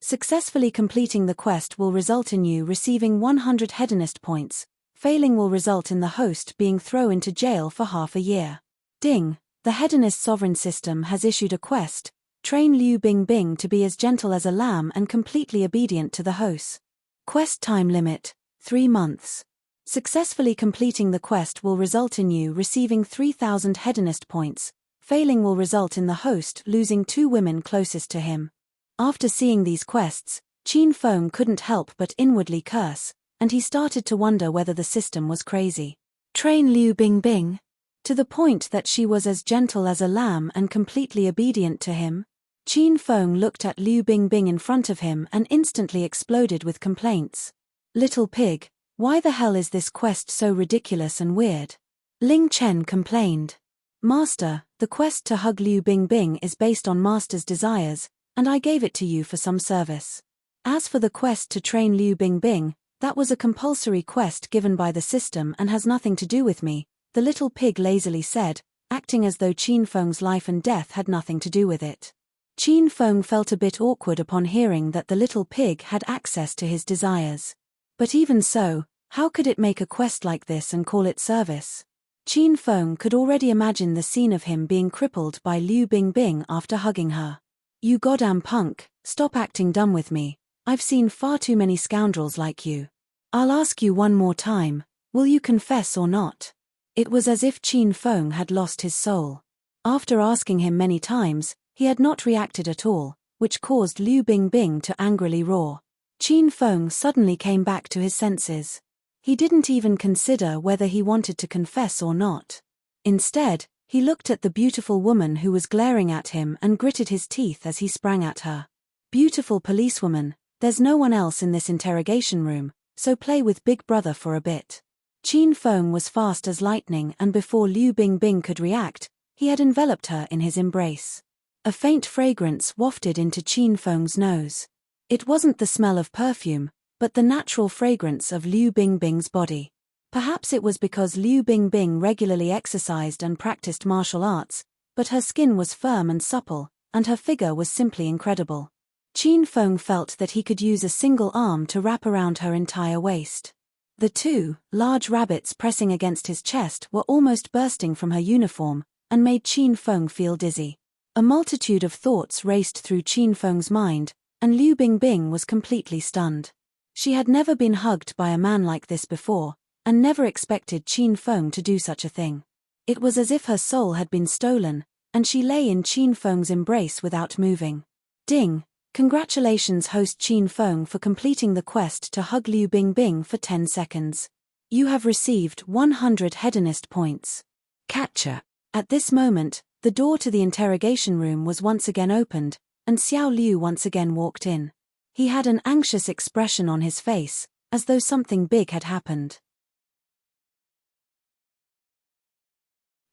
Successfully completing the quest will result in you receiving 100 Hedonist points. Failing will result in the host being thrown into jail for half a year. Ding! The Hedonist sovereign system has issued a quest. Train Liu Bingbing to be as gentle as a lamb and completely obedient to the host. Quest time limit, 3 months. Successfully completing the quest will result in you receiving 3,000 Hedonist points. Failing will result in the host losing 2 women closest to him. After seeing these quests, Qin Feng couldn't help but inwardly curse, and he started to wonder whether the system was crazy. Train Liu Bingbing? To the point that she was as gentle as a lamb and completely obedient to him? Qin Feng looked at Liu Bingbing in front of him and instantly exploded with complaints. Little pig, why the hell is this quest so ridiculous and weird? Ling Chen complained. Master, the quest to hug Liu Bingbing is based on Master's desires, and I gave it to you for some service. As for the quest to train Liu Bingbing, that was a compulsory quest given by the system and has nothing to do with me, the little pig lazily said, acting as though Qin Feng's life and death had nothing to do with it. Qin Feng felt a bit awkward upon hearing that the little pig had access to his desires. But even so, how could it make a quest like this and call it service? Qin Feng could already imagine the scene of him being crippled by Liu Bingbing after hugging her. You goddamn punk, stop acting dumb with me, I've seen far too many scoundrels like you. I'll ask you one more time, will you confess or not? It was as if Qin Feng had lost his soul. After asking him many times, he had not reacted at all, which caused Liu Bingbing to angrily roar. Qin Feng suddenly came back to his senses. He didn't even consider whether he wanted to confess or not. Instead, he looked at the beautiful woman who was glaring at him and gritted his teeth as he sprang at her. Beautiful policewoman, there's no one else in this interrogation room, so play with Big Brother for a bit. Qin Feng was fast as lightning, and before Liu Bingbing could react, he had enveloped her in his embrace. A faint fragrance wafted into Qin Feng's nose. It wasn't the smell of perfume, but the natural fragrance of Liu Bingbing's body. Perhaps it was because Liu Bingbing regularly exercised and practiced martial arts, but her skin was firm and supple, and her figure was simply incredible. Qin Feng felt that he could use a single arm to wrap around her entire waist. The two large rabbits pressing against his chest were almost bursting from her uniform, and made Qin Feng feel dizzy. A multitude of thoughts raced through Qin Feng's mind, and Liu Bingbing was completely stunned. She had never been hugged by a man like this before, and never expected Qin Feng to do such a thing. It was as if her soul had been stolen, and she lay in Qin Feng's embrace without moving. Ding! Congratulations host Qin Feng for completing the quest to hug Liu Bingbing for 10 seconds. You have received 100 Hedonist points. Catcher. At this moment, the door to the interrogation room was once again opened, and Xiao Liu once again walked in. He had an anxious expression on his face, as though something big had happened.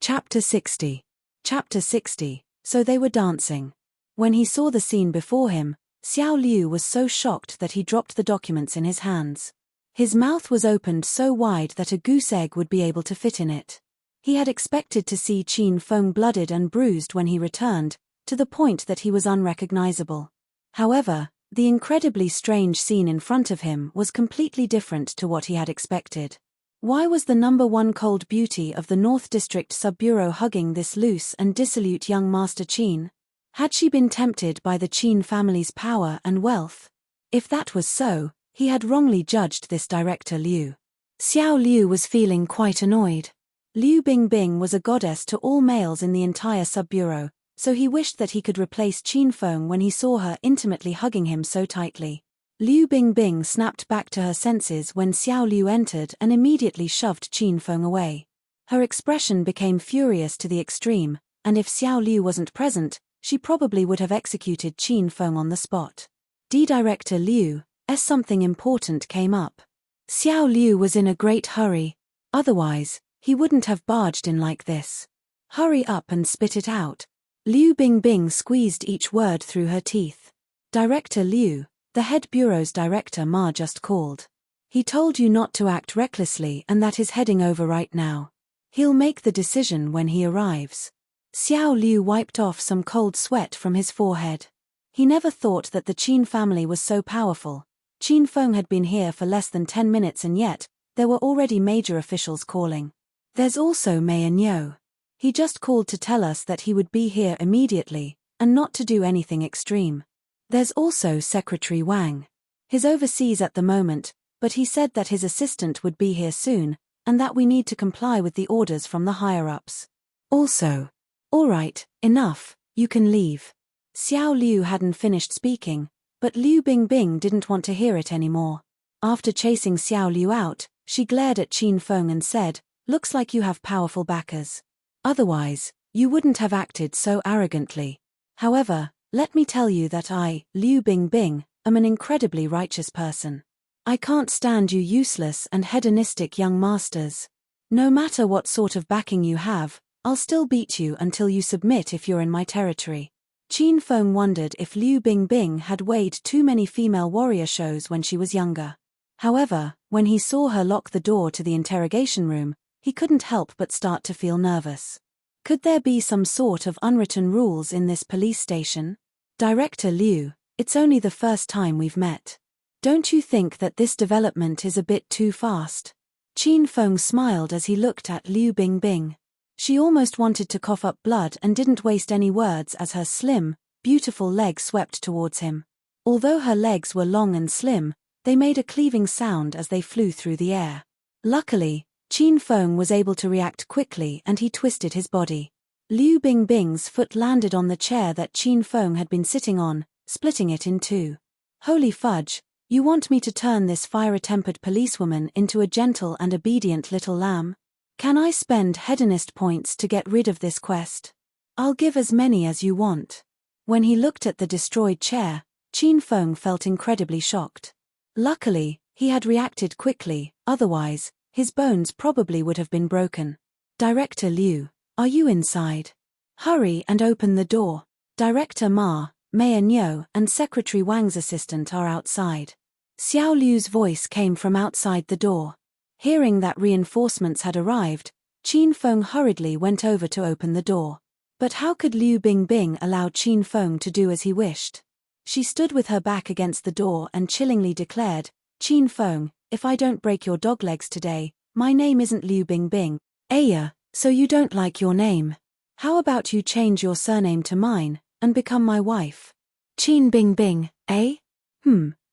Chapter 60. Chapter 60, So they were dancing. When he saw the scene before him, Xiao Liu was so shocked that he dropped the documents in his hands. His mouth was opened so wide that a goose egg would be able to fit in it. He had expected to see Qin Feng blooded and bruised when he returned, to the point that he was unrecognizable. However, the incredibly strange scene in front of him was completely different to what he had expected. Why was the #1 cold beauty of the North District Sub-Bureau hugging this loose and dissolute young Master Qin? Had she been tempted by the Qin family's power and wealth? If that was so, he had wrongly judged this director Liu. Xiao Liu was feeling quite annoyed. Liu Bingbing was a goddess to all males in the entire sub-bureau, so he wished that he could replace Qin Feng when he saw her intimately hugging him so tightly. Liu Bingbing snapped back to her senses when Xiao Liu entered and immediately shoved Qin Feng away. Her expression became furious to the extreme, and if Xiao Liu wasn't present, she probably would have executed Qin Feng on the spot. Director Liu, as something important came up. Xiao Liu was in a great hurry. Otherwise, he wouldn't have barged in like this. Hurry up and spit it out. Liu Bingbing squeezed each word through her teeth. Director Liu, the head bureau's director Ma just called. He told you not to act recklessly and that is heading over right now. He'll make the decision when he arrives. Xiao Liu wiped off some cold sweat from his forehead. He never thought that the Qin family was so powerful. Qin Feng had been here for less than 10 minutes and yet, there were already major officials calling. There's also Mayor Niu. He just called to tell us that he would be here immediately, and not to do anything extreme. There's also Secretary Wang. He's overseas at the moment, but he said that his assistant would be here soon, and that we need to comply with the orders from the higher-ups. Also, all right, enough, you can leave. Xiao Liu hadn't finished speaking, but Liu Bingbing didn't want to hear it anymore. After chasing Xiao Liu out, she glared at Qin Feng and said, "Looks like you have powerful backers. Otherwise, you wouldn't have acted so arrogantly. However, let me tell you that I, Liu Bingbing, am an incredibly righteous person. I can't stand you useless and hedonistic young masters. No matter what sort of backing you have, I'll still beat you until you submit if you're in my territory. Qin Feng wondered if Liu Bingbing had weighed too many female warrior shows when she was younger. However, when he saw her lock the door to the interrogation room, he couldn't help but start to feel nervous. Could there be some sort of unwritten rules in this police station? Director Liu, it's only the first time we've met. Don't you think that this development is a bit too fast? Qin Feng smiled as he looked at Liu Bingbing. She almost wanted to cough up blood and didn't waste any words as her slim, beautiful legs swept towards him. Although her legs were long and slim, they made a cleaving sound as they flew through the air. Luckily, Qin Feng was able to react quickly and he twisted his body. Liu Bingbing's foot landed on the chair that Qin Feng had been sitting on, splitting it in two. Holy fudge, you want me to turn this fire-tempered policewoman into a gentle and obedient little lamb? Can I spend hedonist points to get rid of this quest? I'll give as many as you want. When he looked at the destroyed chair, Qin Feng felt incredibly shocked. Luckily, he had reacted quickly, otherwise, his bones probably would have been broken. Director Liu, are you inside? Hurry and open the door. Director Ma, Mayor Niu, and Secretary Wang's assistant are outside. Xiao Liu's voice came from outside the door. Hearing that reinforcements had arrived, Qin Feng hurriedly went over to open the door. But how could Liu Bingbing allow Qin Feng to do as he wished? She stood with her back against the door and chillingly declared, Qin Feng, if I don't break your dog legs today, my name isn't Liu Bingbing. Aya, so you don't like your name? How about you change your surname to mine, and become my wife? Qin Bingbing, eh?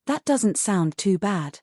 That doesn't sound too bad.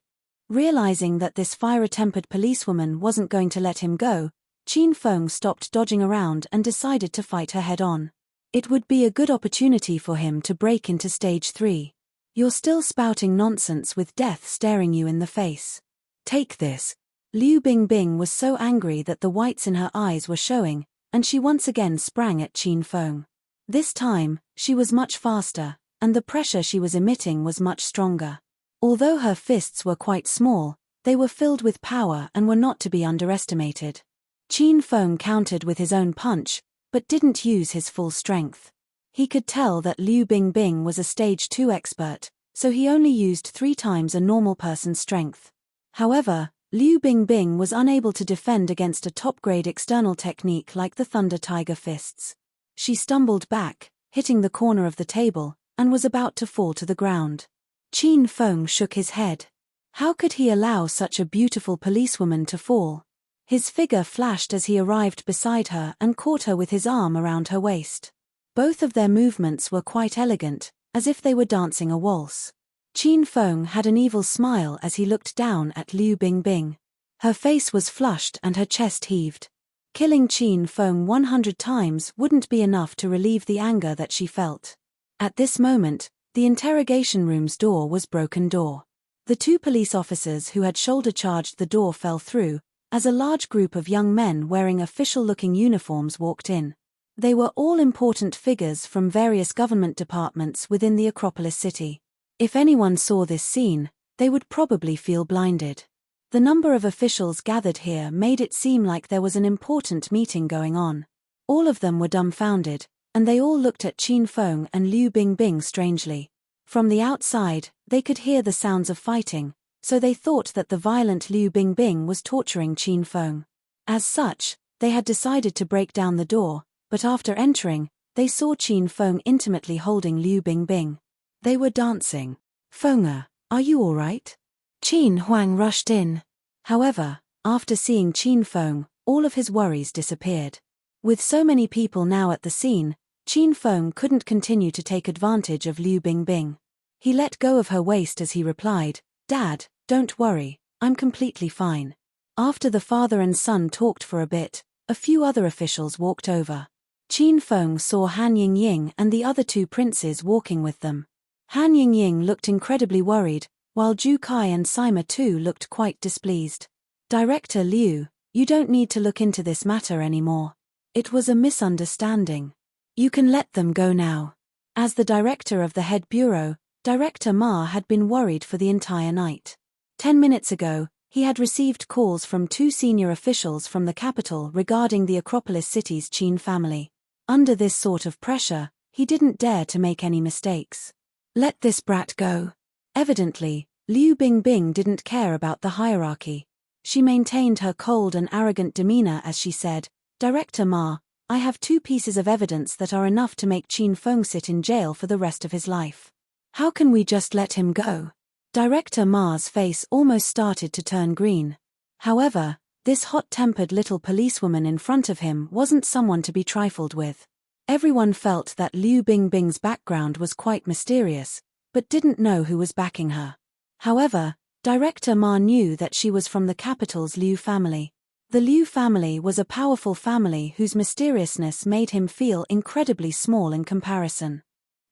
Realizing that this fire-tempered policewoman wasn't going to let him go, Qin Feng stopped dodging around and decided to fight her head-on. It would be a good opportunity for him to break into stage 3. You're still spouting nonsense with death staring you in the face. Take this. Liu Bingbing was so angry that the whites in her eyes were showing, and she once again sprang at Qin Feng. This time, she was much faster, and the pressure she was emitting was much stronger. Although her fists were quite small, they were filled with power and were not to be underestimated. Qin Feng countered with his own punch, but didn't use his full strength. He could tell that Liu Bingbing was a stage 2 expert, so he only used 3 times a normal person's strength. However, Liu Bingbing was unable to defend against a top-grade external technique like the Thunder Tiger fists. She stumbled back, hitting the corner of the table, and was about to fall to the ground. Qin Feng shook his head. How could he allow such a beautiful policewoman to fall? His figure flashed as he arrived beside her and caught her with his arm around her waist. Both of their movements were quite elegant, as if they were dancing a waltz. Qin Feng had an evil smile as he looked down at Liu Bingbing. Her face was flushed and her chest heaved. Killing Qin Feng 100 times wouldn't be enough to relieve the anger that she felt. At this moment, the interrogation room's door was broken door. The 2 police officers who had shoulder-charged the door fell through, as a large group of young men wearing official-looking uniforms walked in. They were all important figures from various government departments within the Acropolis city. If anyone saw this scene, they would probably feel blinded. The number of officials gathered here made it seem like there was an important meeting going on. All of them were dumbfounded, and they all looked at Qin Feng and Liu Bingbing strangely. From the outside, they could hear the sounds of fighting, so they thought that the violent Liu Bingbing was torturing Qin Feng. As such, they had decided to break down the door, but after entering, they saw Qin Feng intimately holding Liu Bingbing. They were dancing. Feng'er, are you all right? Qin Huang rushed in. However, after seeing Qin Feng, all of his worries disappeared. With so many people now at the scene, Qin Feng couldn't continue to take advantage of Liu Bingbing. He let go of her waist as he replied, Dad, don't worry, I'm completely fine. After the father and son talked for a bit, a few other officials walked over. Qin Feng saw Han Yingying and the other 2 princes walking with them. Han Yingying looked incredibly worried, while Ju Kai and Sima too looked quite displeased. Director Liu, you don't need to look into this matter anymore. It was a misunderstanding. You can let them go now. As the director of the head bureau, Director Ma had been worried for the entire night. 10 minutes ago, he had received calls from 2 senior officials from the capital regarding the Acropolis City's Qin family. Under this sort of pressure, he didn't dare to make any mistakes. Let this brat go. Evidently, Liu Bingbing didn't care about the hierarchy. She maintained her cold and arrogant demeanor as she said, Director Ma, I have 2 pieces of evidence that are enough to make Qin Feng sit in jail for the rest of his life. How can we just let him go? Director Ma's face almost started to turn green. However, this hot-tempered little policewoman in front of him wasn't someone to be trifled with. Everyone felt that Liu Bingbing's background was quite mysterious, but didn't know who was backing her. However, Director Ma knew that she was from the capital's Liu family. The Liu family was a powerful family whose mysteriousness made him feel incredibly small in comparison.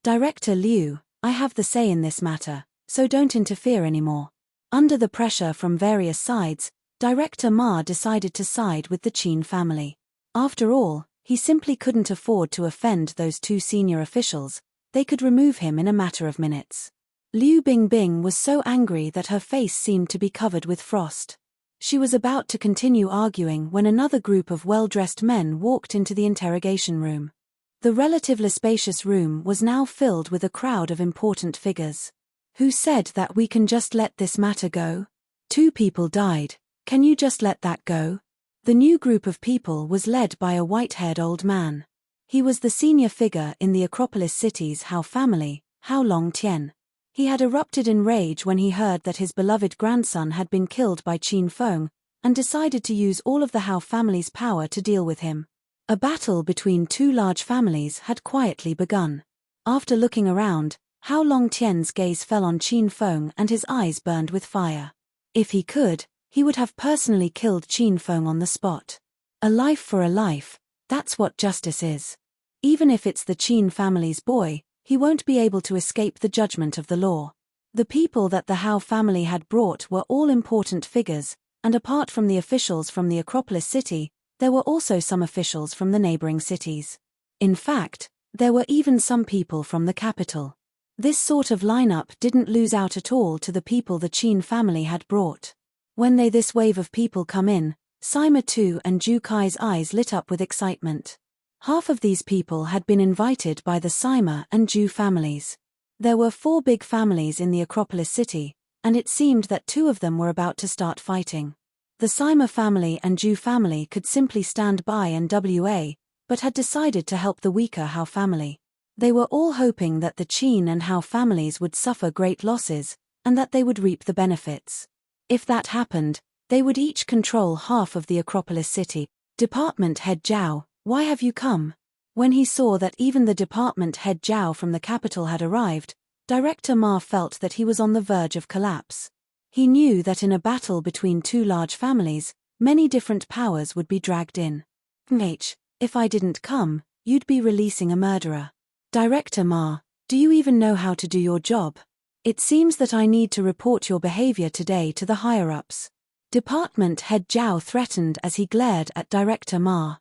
Director Liu, I have the say in this matter, so don't interfere anymore. Under the pressure from various sides, Director Ma decided to side with the Qin family. After all, he simply couldn't afford to offend those 2 senior officials. They could remove him in a matter of minutes. Liu Bingbing was so angry that her face seemed to be covered with frost. She was about to continue arguing when another group of well-dressed men walked into the interrogation room. The relatively spacious room was now filled with a crowd of important figures. Who said that we can just let this matter go? 2 people died. Can you just let that go? The new group of people was led by a white-haired old man. He was the senior figure in the Acropolis City's Hao family, Hao Longtian. He had erupted in rage when he heard that his beloved grandson had been killed by Qin Feng, and decided to use all of the Hao family's power to deal with him. A battle between 2 large families had quietly begun. After looking around, Hao Longtian's gaze fell on Qin Feng and his eyes burned with fire. If he could, he would have personally killed Qin Feng on the spot. A life for a life, that's what justice is. Even if it's the Qin family's boy, he won't be able to escape the judgment of the law. The people that the Hao family had brought were all important figures, and apart from the officials from the Acropolis city, there were also some officials from the neighboring cities. In fact, there were even some people from the capital. This sort of lineup didn't lose out at all to the people the Qin family had brought. When this wave of people come in, Sima Tu and Ju Kai's eyes lit up with excitement. Half of these people had been invited by the Sima and Ju families. There were 4 big families in the Acropolis city, and it seemed that 2 of them were about to start fighting. The Sima family and Ju family could simply stand by and but had decided to help the weaker Hao family. They were all hoping that the Qin and Hao families would suffer great losses, and that they would reap the benefits. If that happened, they would each control half of the Acropolis city. Department head Zhao, why have you come? When he saw that even the department head Zhao from the capital had arrived, Director Ma felt that he was on the verge of collapse. He knew that in a battle between 2 large families, many different powers would be dragged in. If I didn't come, you'd be releasing a murderer. Director Ma, do you even know how to do your job? It seems that I need to report your behavior today to the higher-ups. Department head Zhao threatened as he glared at Director Ma.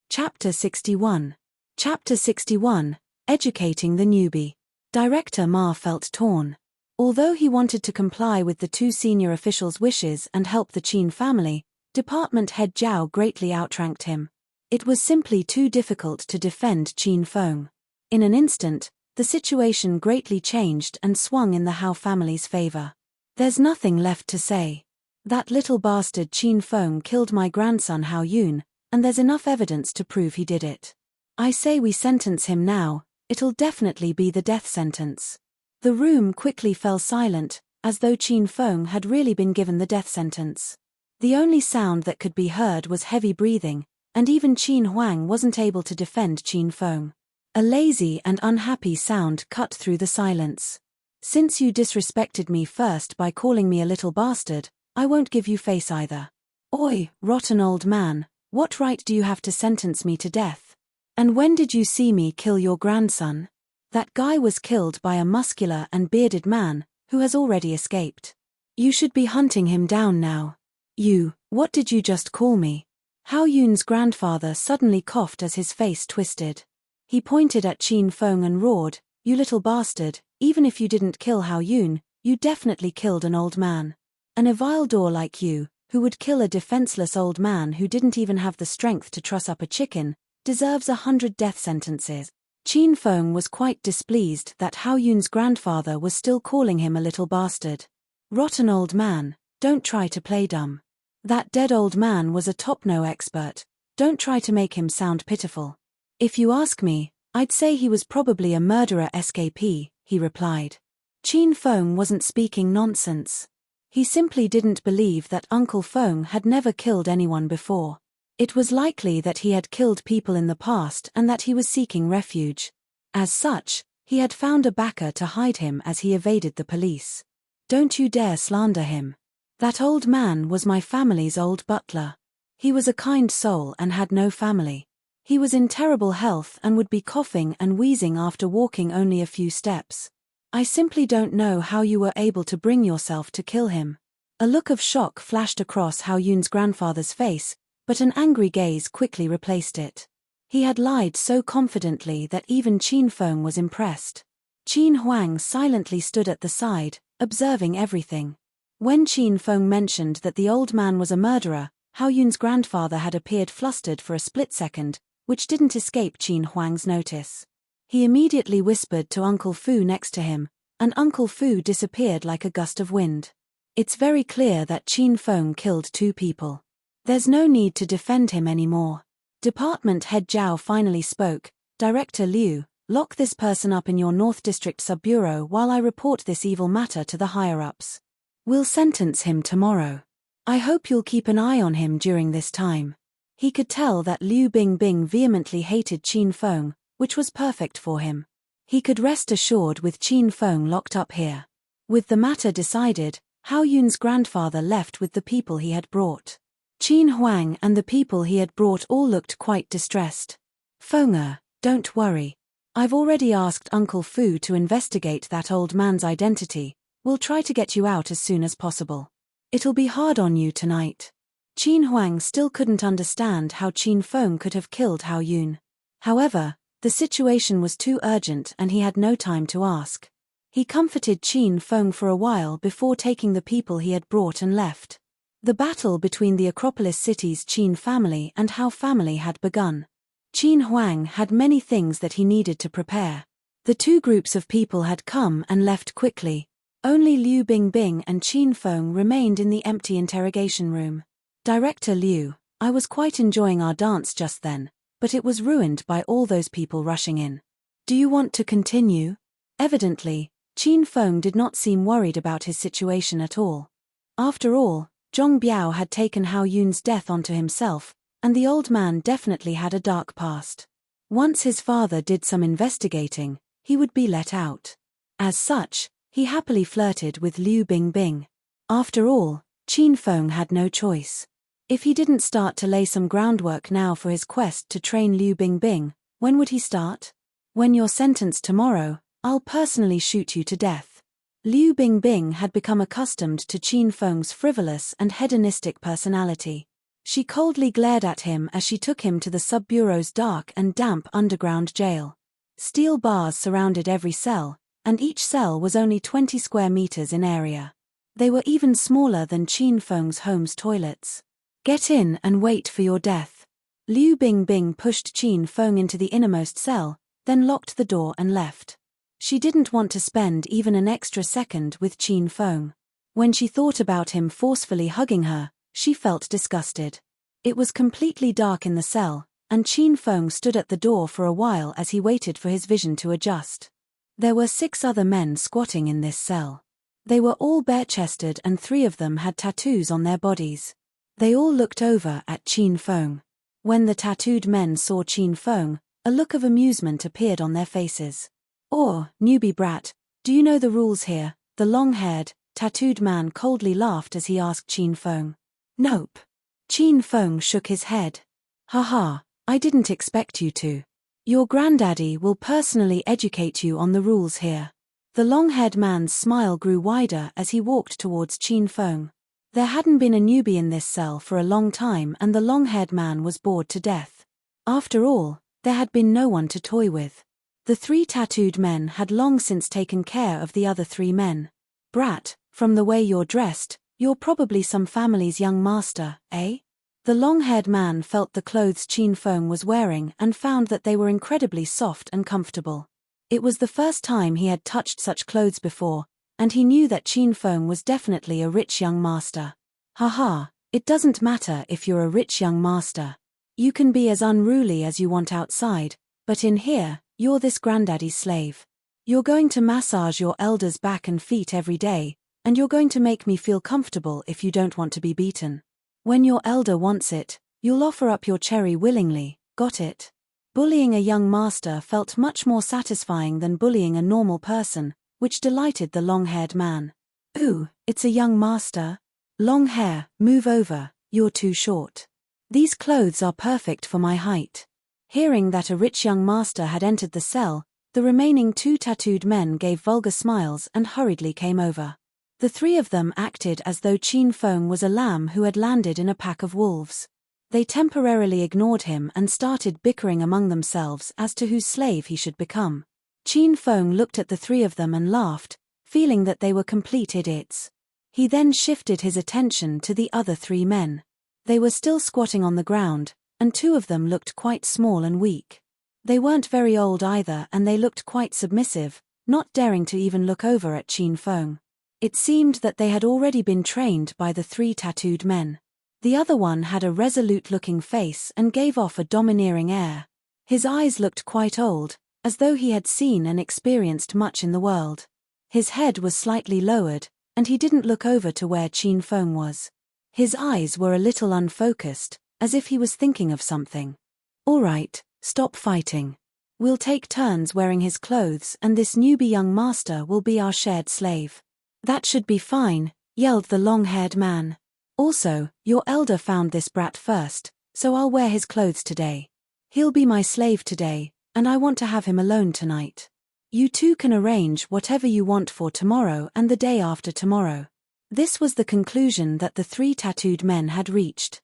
Chapter 61. Chapter 61, Educating the Newbie. Director Ma felt torn. Although he wanted to comply with the 2 senior officials' wishes and help the Qin family, Department head Zhao greatly outranked him. It was simply too difficult to defend Qin Feng. In an instant, the situation greatly changed and swung in the Hao family's favor. There's nothing left to say. That little bastard Qin Feng killed my grandson Hao Yun, and there's enough evidence to prove he did it. I say we sentence him now, it'll definitely be the death sentence. The room quickly fell silent, as though Qin Feng had really been given the death sentence. The only sound that could be heard was heavy breathing, and even Qin Huang wasn't able to defend Qin Feng. A lazy and unhappy sound cut through the silence. Since you disrespected me first by calling me a little bastard, I won't give you face either. Oi, rotten old man, what right do you have to sentence me to death? And when did you see me kill your grandson? That guy was killed by a muscular and bearded man, who has already escaped. You should be hunting him down now. What did you just call me? Hao Yun's grandfather suddenly coughed as his face twisted. He pointed at Qin Feng and roared, "You little bastard, even if you didn't kill Hao Yun, you definitely killed an old man. An evil like you, who would kill a defenseless old man who didn't even have the strength to truss up a chicken, deserves 100 death sentences." Qin Feng was quite displeased that Hao Yun's grandfather was still calling him a little bastard. "Rotten old man, don't try to play dumb. That dead old man was a top-no expert, don't try to make him sound pitiful." "If you ask me, I'd say he was probably a murderer escapee," he replied. Qin Feng wasn't speaking nonsense. He simply didn't believe that Uncle Feng had never killed anyone before. It was likely that he had killed people in the past and that he was seeking refuge. As such, he had found a backer to hide him as he evaded the police. "Don't you dare slander him. That old man was my family's old butler. He was a kind soul and had no family. He was in terrible health and would be coughing and wheezing after walking only a few steps. I simply don't know how you were able to bring yourself to kill him." A look of shock flashed across Hao Yun's grandfather's face, but an angry gaze quickly replaced it. He had lied so confidently that even Qin Feng was impressed. Qin Huang silently stood at the side, observing everything. When Qin Feng mentioned that the old man was a murderer, Hao Yun's grandfather had appeared flustered for a split second, which didn't escape Qin Huang's notice. He immediately whispered to Uncle Fu next to him, and Uncle Fu disappeared like a gust of wind. "It's very clear that Qin Feng killed 2 people. There's no need to defend him anymore." Department Head Zhao finally spoke. "Director Liu, lock this person up in your North District Sub-Bureau while I report this evil matter to the higher-ups. We'll sentence him tomorrow. I hope you'll keep an eye on him during this time." He could tell that Liu Bingbing vehemently hated Qin Feng, which was perfect for him. He could rest assured with Qin Feng locked up here. With the matter decided, Hao Yun's grandfather left with the people he had brought. Qin Huang and the people he had brought all looked quite distressed. "Fenger, don't worry. I've already asked Uncle Fu to investigate that old man's identity. We'll try to get you out as soon as possible. It'll be hard on you tonight." Qin Huang still couldn't understand how Qin Feng could have killed Hao Yun. However, the situation was too urgent and he had no time to ask. He comforted Qin Feng for a while before taking the people he had brought and left. The battle between the Acropolis City's Qin family and Hao family had begun. Qin Huang had many things that he needed to prepare. The 2 groups of people had come and left quickly. Only Liu Bingbing and Qin Feng remained in the empty interrogation room. "Director Liu, I was quite enjoying our dance just then, but it was ruined by all those people rushing in. Do you want to continue?" Evidently, Qin Feng did not seem worried about his situation at all. After all, Zhong Biao had taken Hao Yun's death onto himself, and the old man definitely had a dark past. Once his father did some investigating, he would be let out. As such, he happily flirted with Liu Bingbing. After all, Qin Feng had no choice. If he didn't start to lay some groundwork now for his quest to train Liu Bingbing, when would he start? "When you're sentenced tomorrow, I'll personally shoot you to death." Liu Bingbing had become accustomed to Qin Feng's frivolous and hedonistic personality. She coldly glared at him as she took him to the sub-bureau's dark and damp underground jail. Steel bars surrounded every cell, and each cell was only 20 square meters in area. They were even smaller than Qin Feng's home's toilets. "Get in and wait for your death." Liu Bingbing pushed Qin Feng into the innermost cell, then locked the door and left. She didn't want to spend even an extra second with Qin Feng. When she thought about him forcefully hugging her, she felt disgusted. It was completely dark in the cell, and Qin Feng stood at the door for a while as he waited for his vision to adjust. There were 6 other men squatting in this cell. They were all bare-chested and 3 of them had tattoos on their bodies. They all looked over at Qin Feng. When the tattooed men saw Qin Feng, a look of amusement appeared on their faces. "Oh, newbie brat, do you know the rules here?" The long-haired, tattooed man coldly laughed as he asked Qin Feng. "Nope." Qin Feng shook his head. "Haha, I didn't expect you to. Your granddaddy will personally educate you on the rules here." The long-haired man's smile grew wider as he walked towards Qin Feng. There hadn't been a newbie in this cell for a long time, and the long-haired man was bored to death. After all, there had been no one to toy with. The 3 tattooed men had long since taken care of the other 3 men. "Brat, from the way you're dressed, you're probably some family's young master, eh?" The long-haired man felt the clothes Qin Feng was wearing and found that they were incredibly soft and comfortable. It was the first time he had touched such clothes before, and he knew that Qin Feng was definitely a rich young master. Haha, it doesn't matter if you're a rich young master. You can be as unruly as you want outside, but in here, you're this granddaddy's slave. You're going to massage your elder's back and feet every day, and you're going to make me feel comfortable if you don't want to be beaten. When your elder wants it, you'll offer up your cherry willingly, got it? Bullying a young master felt much more satisfying than bullying a normal person, which delighted the long-haired man. "Ooh, it's a young master. Long hair, move over, you're too short. These clothes are perfect for my height." Hearing that a rich young master had entered the cell, the remaining 2 tattooed men gave vulgar smiles and hurriedly came over. The 3 of them acted as though Qin Feng was a lamb who had landed in a pack of wolves. They temporarily ignored him and started bickering among themselves as to whose slave he should become. Qin Feng looked at the 3 of them and laughed, feeling that they were complete idiots. He then shifted his attention to the other 3 men. They were still squatting on the ground, and 2 of them looked quite small and weak. They weren't very old either, and they looked quite submissive, not daring to even look over at Qin Feng. It seemed that they had already been trained by the 3 tattooed men. The other one had a resolute-looking face and gave off a domineering air. His eyes looked quite old, as though he had seen and experienced much in the world. His head was slightly lowered, and he didn't look over to where Qin Feng was. His eyes were a little unfocused, as if he was thinking of something. "All right, stop fighting. We'll take turns wearing his clothes, and this newbie young master will be our shared slave." "That should be fine," yelled the long-haired man. "Also, your elder found this brat first, so I'll wear his clothes today. He'll be my slave today, and I want to have him alone tonight. You 2 can arrange whatever you want for tomorrow and the day after tomorrow." This was the conclusion that the 3 tattooed men had reached.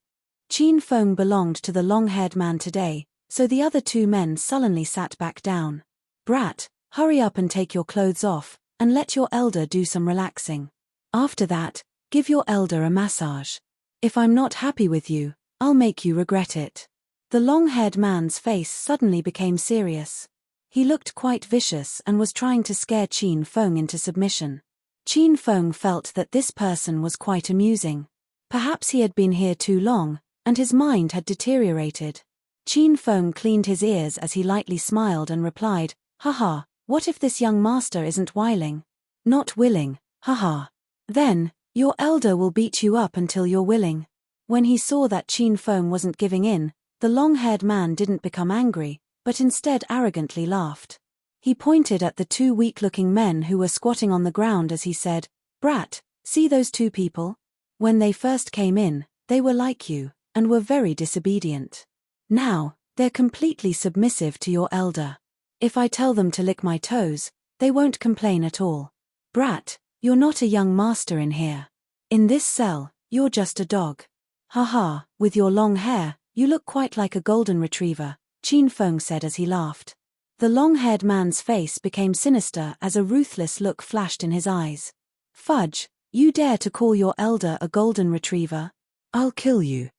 Qin Feng belonged to the long-haired man today, so the other 2 men sullenly sat back down. "Brat, hurry up and take your clothes off, and let your elder do some relaxing. After that, give your elder a massage. If I'm not happy with you, I'll make you regret it." The long-haired man's face suddenly became serious. He looked quite vicious and was trying to scare Qin Feng into submission. Qin Feng felt that this person was quite amusing. Perhaps he had been here too long, and his mind had deteriorated. Qin Feng cleaned his ears as he lightly smiled and replied, "Haha, what if this young master isn't willing?" "Not willing, haha. Then, your elder will beat you up until you're willing." When he saw that Qin Feng wasn't giving in, the long-haired man didn't become angry, but instead arrogantly laughed. He pointed at the 2 weak-looking men who were squatting on the ground as he said, "Brat, see those 2 people? When they first came in, they were like you, and were very disobedient. Now, they're completely submissive to your elder. If I tell them to lick my toes, they won't complain at all. Brat, you're not a young master in here. In this cell, you're just a dog. Haha, with your long hair, you look quite like a golden retriever," Qin Feng said as he laughed. The long-haired man's face became sinister as a ruthless look flashed in his eyes. "Fudge, you dare to call your elder a golden retriever? I'll kill you."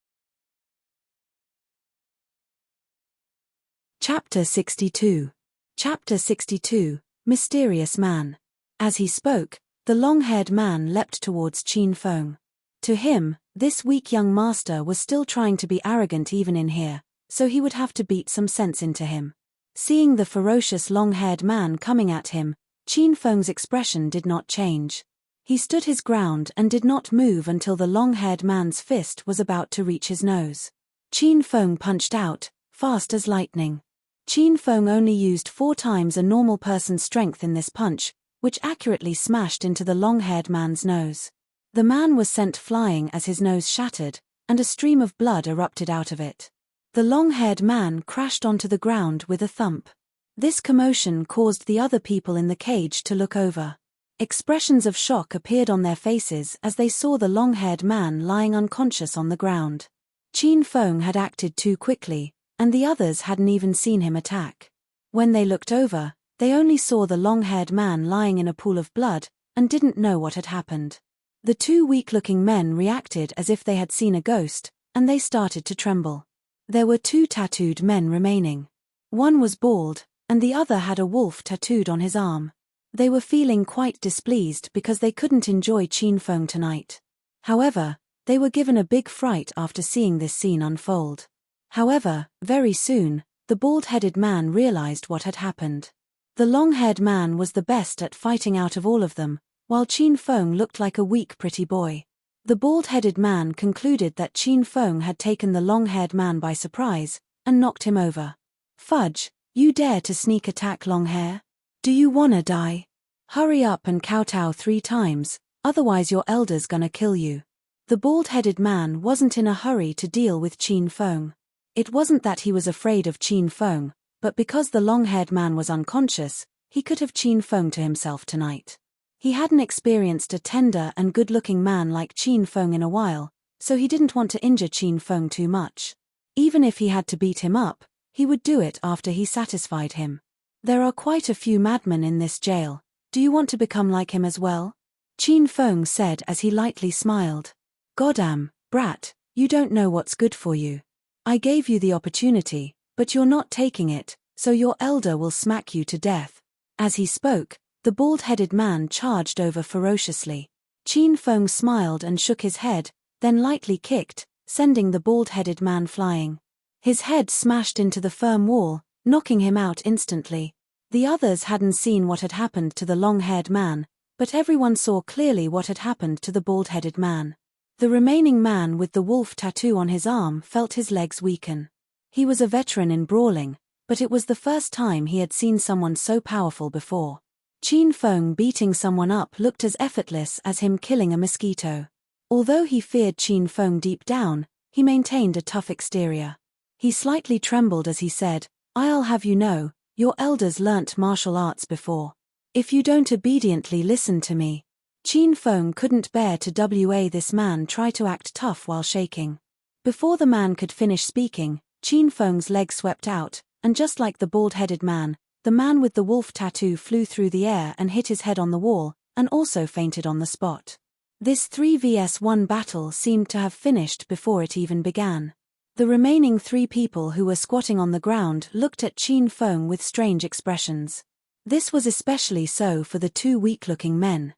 Chapter 62. Chapter 62, Mysterious Man. As he spoke, the long-haired man leapt towards Qin Feng. To him, this weak young master was still trying to be arrogant even in here, so he would have to beat some sense into him. Seeing the ferocious long-haired man coming at him, Qin Feng's expression did not change. He stood his ground and did not move until the long-haired man's fist was about to reach his nose. Qin Feng punched out, fast as lightning. Qin Feng only used 4 times a normal person's strength in this punch, which accurately smashed into the long-haired man's nose. The man was sent flying as his nose shattered, and a stream of blood erupted out of it. The long-haired man crashed onto the ground with a thump. This commotion caused the other people in the cage to look over. Expressions of shock appeared on their faces as they saw the long-haired man lying unconscious on the ground. Qin Feng had acted too quickly, and the others hadn't even seen him attack. When they looked over, they only saw the long-haired man lying in a pool of blood, and didn't know what had happened. The two weak-looking men reacted as if they had seen a ghost, and they started to tremble. There were two tattooed men remaining. One was bald, and the other had a wolf tattooed on his arm. They were feeling quite displeased because they couldn't enjoy Qin Feng tonight. However, they were given a big fright after seeing this scene unfold. However, very soon, the bald-headed man realized what had happened. The long-haired man was the best at fighting out of all of them, while Qin Feng looked like a weak pretty boy. The bald-headed man concluded that Qin Feng had taken the long-haired man by surprise, and knocked him over. "Fudge, you dare to sneak attack Longhair? Do you wanna die? Hurry up and kowtow 3 times, otherwise your elder's gonna kill you." The bald-headed man wasn't in a hurry to deal with Qin Feng. It wasn't that he was afraid of Qin Feng, but because the long-haired man was unconscious, he could have Qin Feng to himself tonight. He hadn't experienced a tender and good-looking man like Qin Feng in a while, so he didn't want to injure Qin Feng too much. Even if he had to beat him up, he would do it after he satisfied him. "There are quite a few madmen in this jail. Do you want to become like him as well?" Qin Feng said as he lightly smiled. "Goddamn, brat, you don't know what's good for you. I gave you the opportunity, but you're not taking it, so your elder will smack you to death." As he spoke, the bald-headed man charged over ferociously. Qin Feng smiled and shook his head, then lightly kicked, sending the bald-headed man flying. His head smashed into the firm wall, knocking him out instantly. The others hadn't seen what had happened to the long-haired man, but everyone saw clearly what had happened to the bald-headed man. The remaining man with the wolf tattoo on his arm felt his legs weaken. He was a veteran in brawling, but it was the first time he had seen someone so powerful before. Qin Feng beating someone up looked as effortless as him killing a mosquito. Although he feared Qin Feng deep down, he maintained a tough exterior. He slightly trembled as he said, "I'll have you know, your elders learnt martial arts before. If you don't obediently listen to me." Qin Feng couldn't bear to this man try to act tough while shaking. Before the man could finish speaking, Qin Feng's leg swept out, and just like the bald-headed man, the man with the wolf tattoo flew through the air and hit his head on the wall, and also fainted on the spot. This 3vs1 battle seemed to have finished before it even began. The remaining 3 people who were squatting on the ground looked at Qin Feng with strange expressions. This was especially so for the 2 weak-looking men.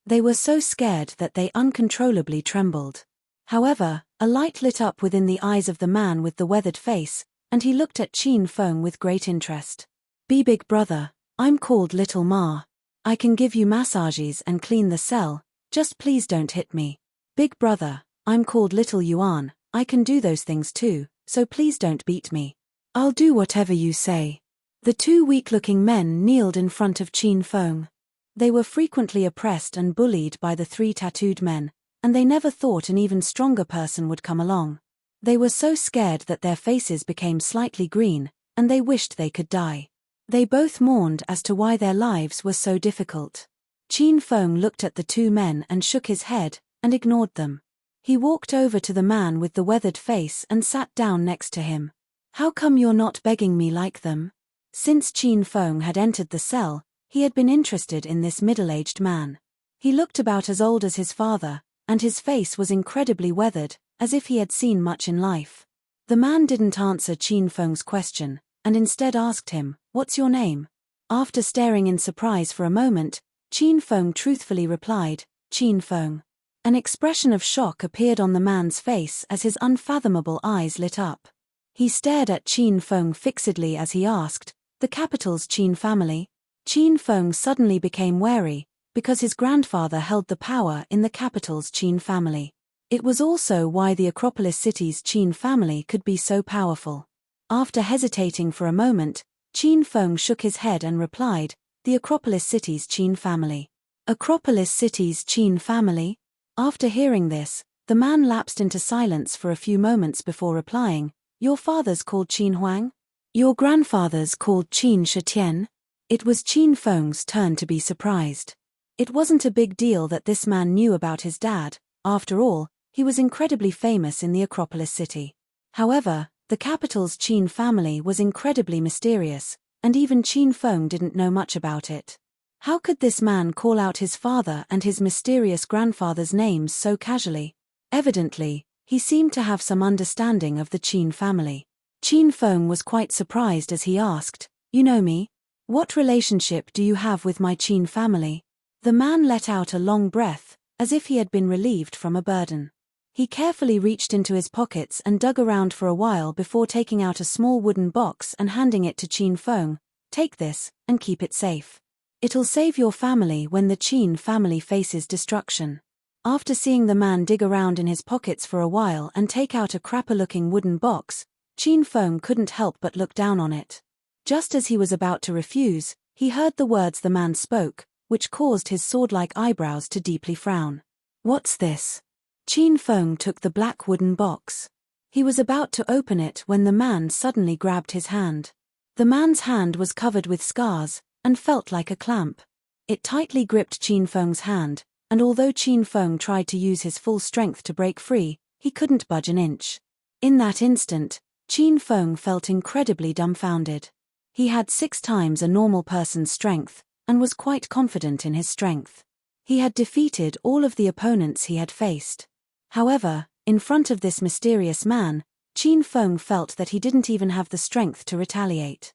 They were so scared that they uncontrollably trembled. However, a light lit up within the eyes of the man with the weathered face, and he looked at Qin Feng with great interest. "Be big brother, I'm called Little Ma. I can give you massages and clean the cell, just please don't hit me. Big brother, I'm called Little Yuan, I can do those things too, so please don't beat me. I'll do whatever you say." The 2 weak-looking men kneeled in front of Qin Feng. They were frequently oppressed and bullied by the 3 tattooed men, and they never thought an even stronger person would come along. They were so scared that their faces became slightly green, and they wished they could die. They both mourned as to why their lives were so difficult. Qin Feng looked at the 2 men and shook his head, and ignored them. He walked over to the man with the weathered face and sat down next to him. "How come you're not begging me like them?" Since Qin Feng had entered the cell, he had been interested in this middle-aged man. He looked about as old as his father, and his face was incredibly weathered, as if he had seen much in life. The man didn't answer Qin Feng's question, and instead asked him, "What's your name?" After staring in surprise for a moment, Qin Feng truthfully replied, "Qin Feng." An expression of shock appeared on the man's face as his unfathomable eyes lit up. He stared at Qin Feng fixedly as he asked, "The capital's Qin family?" Qin Feng suddenly became wary, because his grandfather held the power in the capital's Qin family. It was also why the Acropolis city's Qin family could be so powerful. After hesitating for a moment, Qin Feng shook his head and replied, "The Acropolis city's Qin family." Acropolis city's Qin family? After hearing this, the man lapsed into silence for a few moments before replying, "Your father's called Qin Huang? Your grandfather's called Qin Shitian?" It was Qin Feng's turn to be surprised. It wasn't a big deal that this man knew about his dad. After all, he was incredibly famous in the Acropolis city. However, the capital's Qin family was incredibly mysterious, and even Qin Feng didn't know much about it. How could this man call out his father and his mysterious grandfather's names so casually? Evidently, he seemed to have some understanding of the Qin family. Qin Feng was quite surprised as he asked, "You know me? What relationship do you have with my Qin family?" The man let out a long breath, as if he had been relieved from a burden. He carefully reached into his pockets and dug around for a while before taking out a small wooden box and handing it to Qin Feng. "Take this, and keep it safe. It'll save your family when the Qin family faces destruction." After seeing the man dig around in his pockets for a while and take out a crapper-looking wooden box, Qin Feng couldn't help but look down on it. Just as he was about to refuse, he heard the words the man spoke, which caused his sword-like eyebrows to deeply frown. "What's this?" Qin Feng took the black wooden box. He was about to open it when the man suddenly grabbed his hand. The man's hand was covered with scars, and felt like a clamp. It tightly gripped Qin Feng's hand, and although Qin Feng tried to use his full strength to break free, he couldn't budge an inch. In that instant, Qin Feng felt incredibly dumbfounded. He had 6 times a normal person's strength, and was quite confident in his strength. He had defeated all of the opponents he had faced. However, in front of this mysterious man, Qin Feng felt that he didn't even have the strength to retaliate.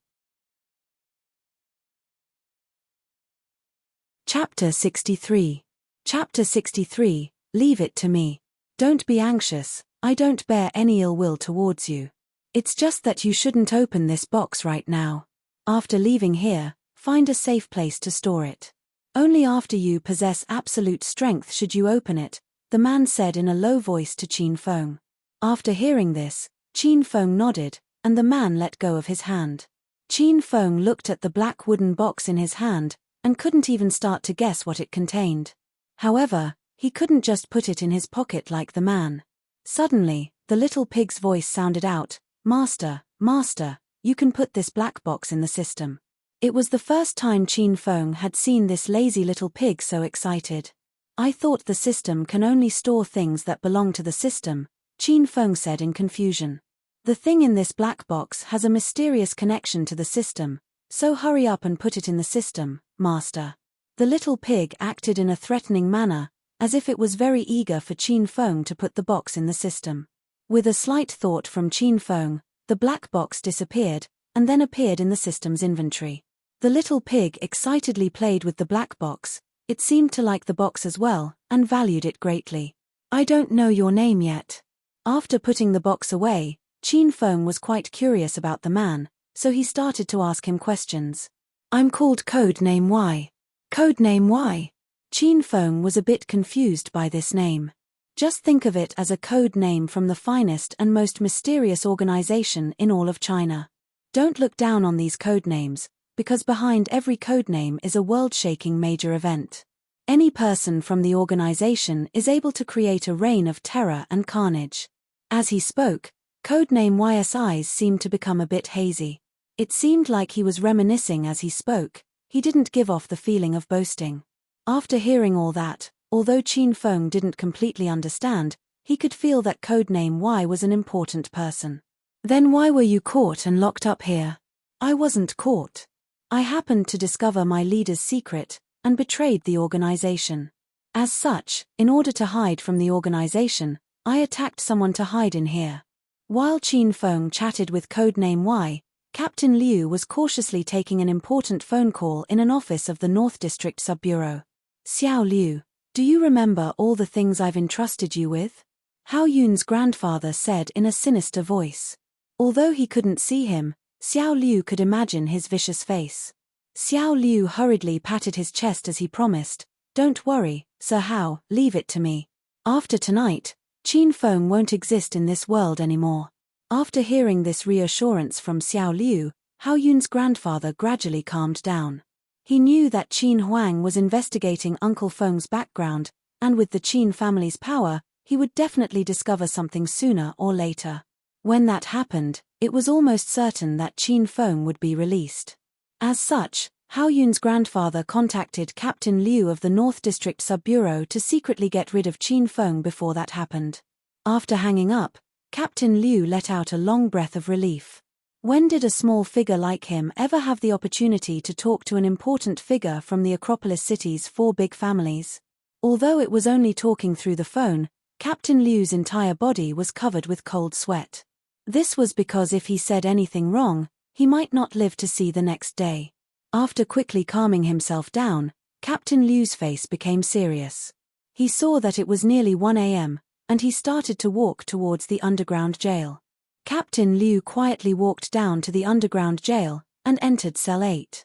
Chapter 63. Chapter 63, Leave it to me. Don't be anxious, I don't bear any ill will towards you. It's just that you shouldn't open this box right now. After leaving here, find a safe place to store it. Only after you possess absolute strength should you open it, the man said in a low voice to Qin Feng. After hearing this, Qin Feng nodded, and the man let go of his hand. Qin Feng looked at the black wooden box in his hand, and couldn't even start to guess what it contained. However, he couldn't just put it in his pocket like the man. Suddenly, the little pig's voice sounded out, "Master, Master, you can put this black box in the system." It was the first time Qin Feng had seen this lazy little pig so excited. "I thought the system can only store things that belong to the system," Qin Feng said in confusion. "The thing in this black box has a mysterious connection to the system, so hurry up and put it in the system, Master." The little pig acted in a threatening manner, as if it was very eager for Qin Feng to put the box in the system. With a slight thought from Qin Feng, the black box disappeared, and then appeared in the system's inventory. The little pig excitedly played with the black box. It seemed to like the box as well, and valued it greatly. "I don't know your name yet." After putting the box away, Qin Feng was quite curious about the man, so he started to ask him questions. "I'm called Codename Y." Codename Y? Qin Feng was a bit confused by this name. Just think of it as a code name from the finest and most mysterious organization in all of China. Don't look down on these code names, because behind every code name is a world-shaking major event. Any person from the organization is able to create a reign of terror and carnage. As he spoke, Codename Y's eyes seemed to become a bit hazy. It seemed like he was reminiscing as he spoke. He didn't give off the feeling of boasting. After hearing all that, although Qin Feng didn't completely understand, he could feel that Codename Y was an important person. "Then why were you caught and locked up here?" "I wasn't caught. I happened to discover my leader's secret, and betrayed the organization. As such, in order to hide from the organization, I attacked someone to hide in here." While Qin Feng chatted with Codename Y, Captain Liu was cautiously taking an important phone call in an office of the North District Sub-Bureau. "Xiao Liu, do you remember all the things I've entrusted you with?" Hao Yun's grandfather said in a sinister voice. Although he couldn't see him, Xiao Liu could imagine his vicious face. Xiao Liu hurriedly patted his chest as he promised, "Don't worry, Sir Hao, leave it to me. After tonight, Qin Feng won't exist in this world anymore." After hearing this reassurance from Xiao Liu, Hao Yun's grandfather gradually calmed down. He knew that Qin Huang was investigating Uncle Feng's background, and with the Qin family's power, he would definitely discover something sooner or later. When that happened, it was almost certain that Qin Feng would be released. As such, Hao Yun's grandfather contacted Captain Liu of the North District Sub-Bureau to secretly get rid of Qin Feng before that happened. After hanging up, Captain Liu let out a long breath of relief. When did a small figure like him ever have the opportunity to talk to an important figure from the Acropolis city's 4 big families? Although it was only talking through the phone, Captain Liu's entire body was covered with cold sweat. This was because if he said anything wrong, he might not live to see the next day. After quickly calming himself down, Captain Liu's face became serious. He saw that it was nearly 1 a.m., and he started to walk towards the underground jail. Captain Liu quietly walked down to the underground jail and entered cell 8.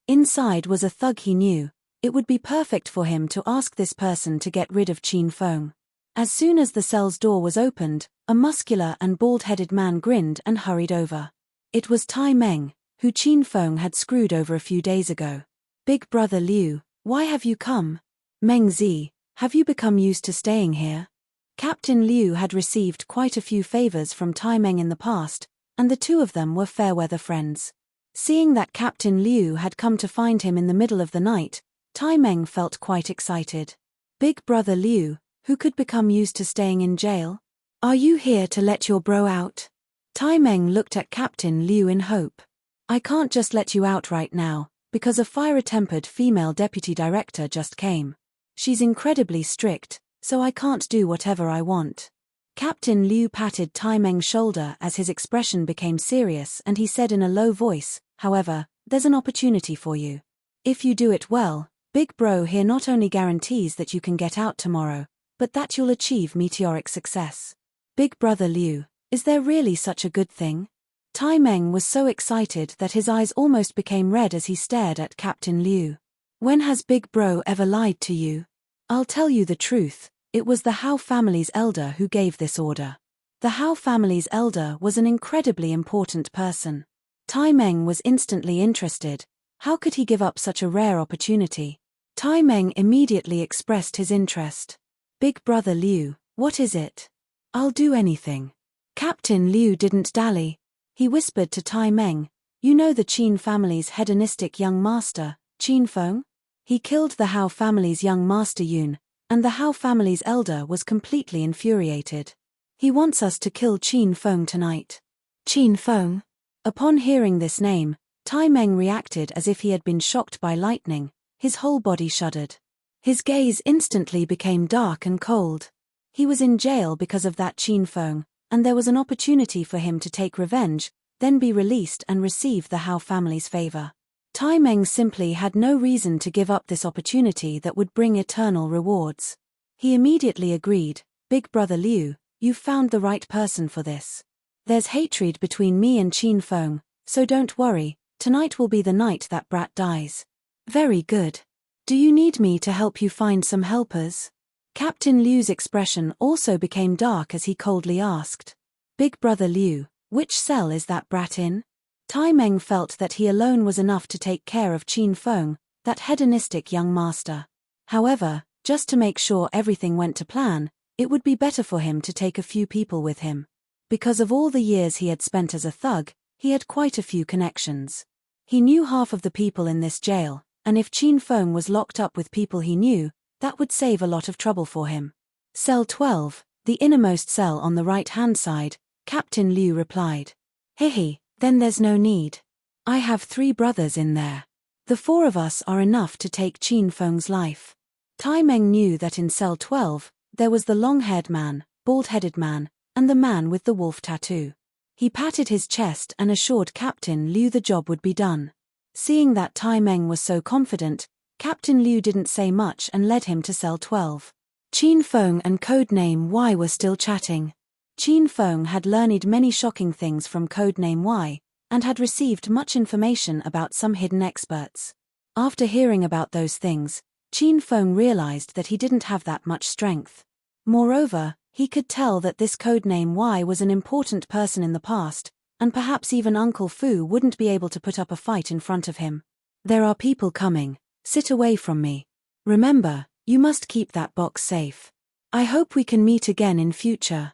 Inside was a thug he knew. It would be perfect for him to ask this person to get rid of Qin Feng. As soon as the cell's door was opened, a muscular and bald-headed man grinned and hurried over. It was Tai Meng, who Qin Feng had screwed over a few days ago. "Big brother Liu, why have you come? Meng Zi, have you become used to staying here?" Captain Liu had received quite a few favors from Tai Meng in the past, and the two of them were fair-weather friends. Seeing that Captain Liu had come to find him in the middle of the night, Tai Meng felt quite excited. "Big brother Liu, who could become used to staying in jail? Are you here to let your bro out?" Tai Meng looked at Captain Liu in hope. "I can't just let you out right now, because a fiery-tempered female deputy director just came. She's incredibly strict, so I can't do whatever I want." Captain Liu patted Tai Meng's shoulder as his expression became serious, and he said in a low voice, "However, there's an opportunity for you. If you do it well, Big Bro here not only guarantees that you can get out tomorrow, but that you'll achieve meteoric success." "Big brother Liu, is there really such a good thing?" Tai Meng was so excited that his eyes almost became red as he stared at Captain Liu. "When has Big Bro ever lied to you? I'll tell you the truth, it was the Hao family's elder who gave this order." The Hao family's elder was an incredibly important person. Tai Meng was instantly interested. How could he give up such a rare opportunity? Tai Meng immediately expressed his interest. "Big brother Liu, what is it?" "I'll do anything." Captain Liu didn't dally. He whispered to Tai Meng, "You know the Qin family's hedonistic young master, Qin Feng? He killed the Hao family's young master Yun, and the Hao family's elder was completely infuriated. He wants us to kill Qin Feng tonight." "Qin Feng?" Upon hearing this name, Tai Meng reacted as if he had been shocked by lightning. His whole body shuddered. His gaze instantly became dark and cold. He was in jail because of that Qin Feng, and there was an opportunity for him to take revenge, then be released and receive the Hao family's favor. Tai Meng simply had no reason to give up this opportunity that would bring eternal rewards. He immediately agreed, "Big brother Liu, you've found the right person for this. There's hatred between me and Qin Feng, so don't worry, tonight will be the night that brat dies." "Very good. Do you need me to help you find some helpers?" Captain Liu's expression also became dark as he coldly asked. "Big brother Liu, which cell is that brat in?" Tai Meng felt that he alone was enough to take care of Qin Feng, that hedonistic young master. However, just to make sure everything went to plan, it would be better for him to take a few people with him. Because of all the years he had spent as a thug, he had quite a few connections. He knew half of the people in this jail, and if Qin Feng was locked up with people he knew, that would save a lot of trouble for him. "Cell 12, the innermost cell on the right-hand side," Captain Liu replied. "Hehe, then there's no need. I have 3 brothers in there. The 4 of us are enough to take Qin Feng's life." Tai Meng knew that in cell 12, there was the long-haired man, bald-headed man, and the man with the wolf tattoo. He patted his chest and assured Captain Liu the job would be done. Seeing that Tai Meng was so confident, Captain Liu didn't say much and led him to cell 12. Qin Feng and Codename Y were still chatting. Qin Feng had learned many shocking things from Codename Y, and had received much information about some hidden experts. After hearing about those things, Qin Feng realized that he didn't have that much strength. Moreover, he could tell that this Codename Y was an important person in the past, and perhaps even Uncle Fu wouldn't be able to put up a fight in front of him. "There are people coming. Sit away from me. Remember, you must keep that box safe. I hope we can meet again in future."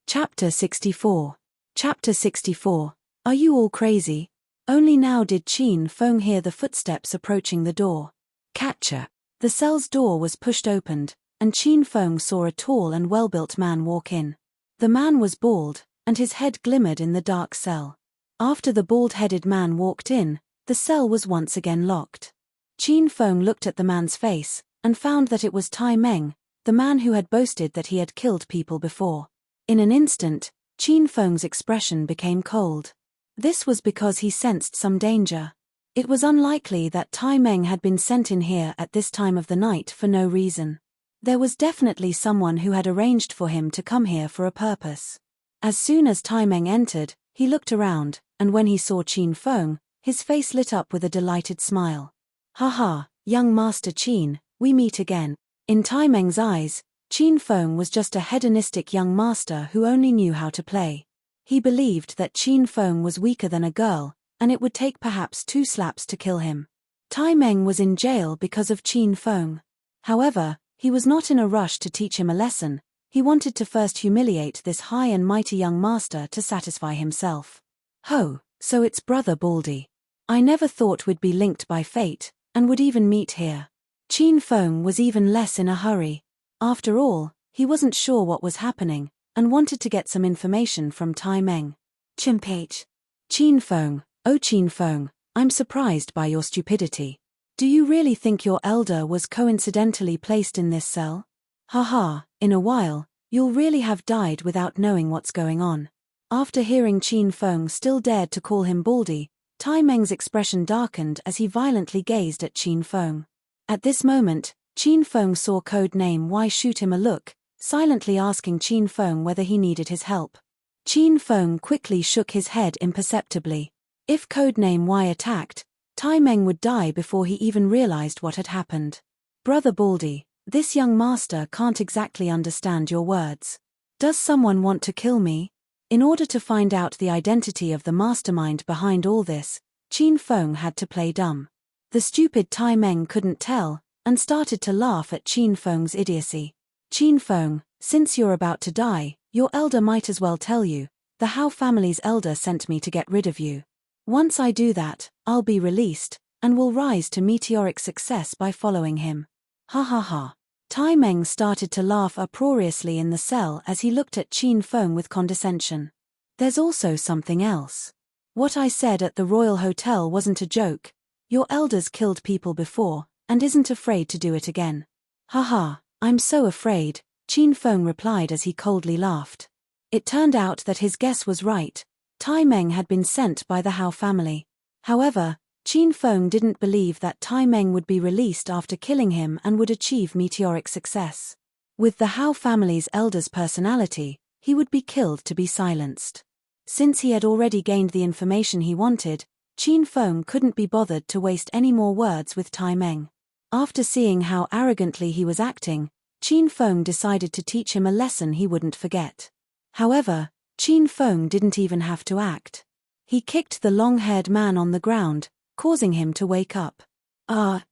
Chapter 64. Chapter 64. Are you all crazy? Only now did Qin Feng hear the footsteps approaching the door. Catcher. The cell's door was pushed open, and Qin Feng saw a tall and well-built man walk in. The man was bald, and his head glimmered in the dark cell. After the bald-headed man walked in, the cell was once again locked. Qin Feng looked at the man's face, and found that it was Tai Meng, the man who had boasted that he had killed people before. In an instant, Qin Feng's expression became cold. This was because he sensed some danger. It was unlikely that Tai Meng had been sent in here at this time of the night for no reason. There was definitely someone who had arranged for him to come here for a purpose. As soon as Tai Meng entered, he looked around, and when he saw Qin Feng, his face lit up with a delighted smile. Haha, young Master Qin, we meet again. In Tai Meng's eyes, Qin Feng was just a hedonistic young master who only knew how to play. He believed that Qin Feng was weaker than a girl, and it would take perhaps 2 slaps to kill him. Tai Meng was in jail because of Qin Feng. However, he was not in a rush to teach him a lesson. He wanted to first humiliate this high and mighty young master to satisfy himself. Ho, so it's Brother Baldy. I never thought we'd be linked by fate, and would even meet here. Qin Feng was even less in a hurry. After all, he wasn't sure what was happening, and wanted to get some information from Tai Meng. Chimpage. Qin Feng, oh Qin Feng, I'm surprised by your stupidity. Do you really think your elder was coincidentally placed in this cell? Haha, in a while, you'll really have died without knowing what's going on. After hearing Qin Feng still dared to call him Baldy, Tai Meng's expression darkened as he violently gazed at Qin Feng. At this moment, Qin Feng saw codename Y shoot him a look, silently asking Qin Feng whether he needed his help. Qin Feng quickly shook his head imperceptibly. If codename Y attacked, Tai Meng would die before he even realized what had happened. Brother Baldy, this young master can't exactly understand your words. Does someone want to kill me? In order to find out the identity of the mastermind behind all this, Qin Feng had to play dumb. The stupid Tai Meng couldn't tell, and started to laugh at Qin Feng's idiocy. Qin Feng, since you're about to die, your elder might as well tell you, the Hao family's elder sent me to get rid of you. Once I do that, I'll be released, and will rise to meteoric success by following him. Ha ha ha. Tai Meng started to laugh uproariously in the cell as he looked at Qin Feng with condescension. There's also something else. What I said at the Royal Hotel wasn't a joke. Your elders killed people before, and isn't afraid to do it again. Haha, I'm so afraid, Qin Feng replied as he coldly laughed. It turned out that his guess was right. Tai Meng had been sent by the Hao family. However, Qin Feng didn't believe that Tai Meng would be released after killing him and would achieve meteoric success. With the Hao family's elder's personality, he would be killed to be silenced. Since he had already gained the information he wanted, Qin Feng couldn't be bothered to waste any more words with Tai Meng. After seeing how arrogantly he was acting, Qin Feng decided to teach him a lesson he wouldn't forget. However, Qin Feng didn't even have to act. He kicked the long-haired man on the ground, causing him to wake up.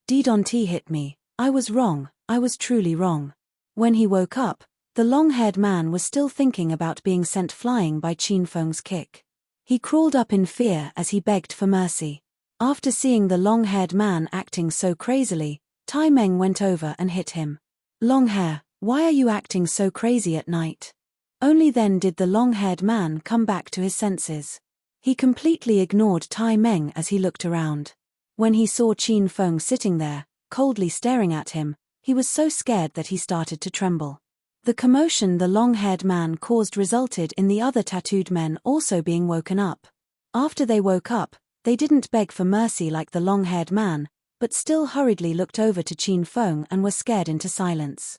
Didon't hit me. I was wrong, I was truly wrong. When he woke up, the long-haired man was still thinking about being sent flying by Qin Feng's kick. He crawled up in fear as he begged for mercy. After seeing the long-haired man acting so crazily, Tai Meng went over and hit him. Long-hair, why are you acting so crazy at night? Only then did the long-haired man come back to his senses. He completely ignored Tai Meng as he looked around. When he saw Qin Feng sitting there, coldly staring at him, he was so scared that he started to tremble. The commotion the long-haired man caused resulted in the other tattooed men also being woken up. After they woke up, they didn't beg for mercy like the long-haired man, but still hurriedly looked over to Qin Feng and were scared into silence.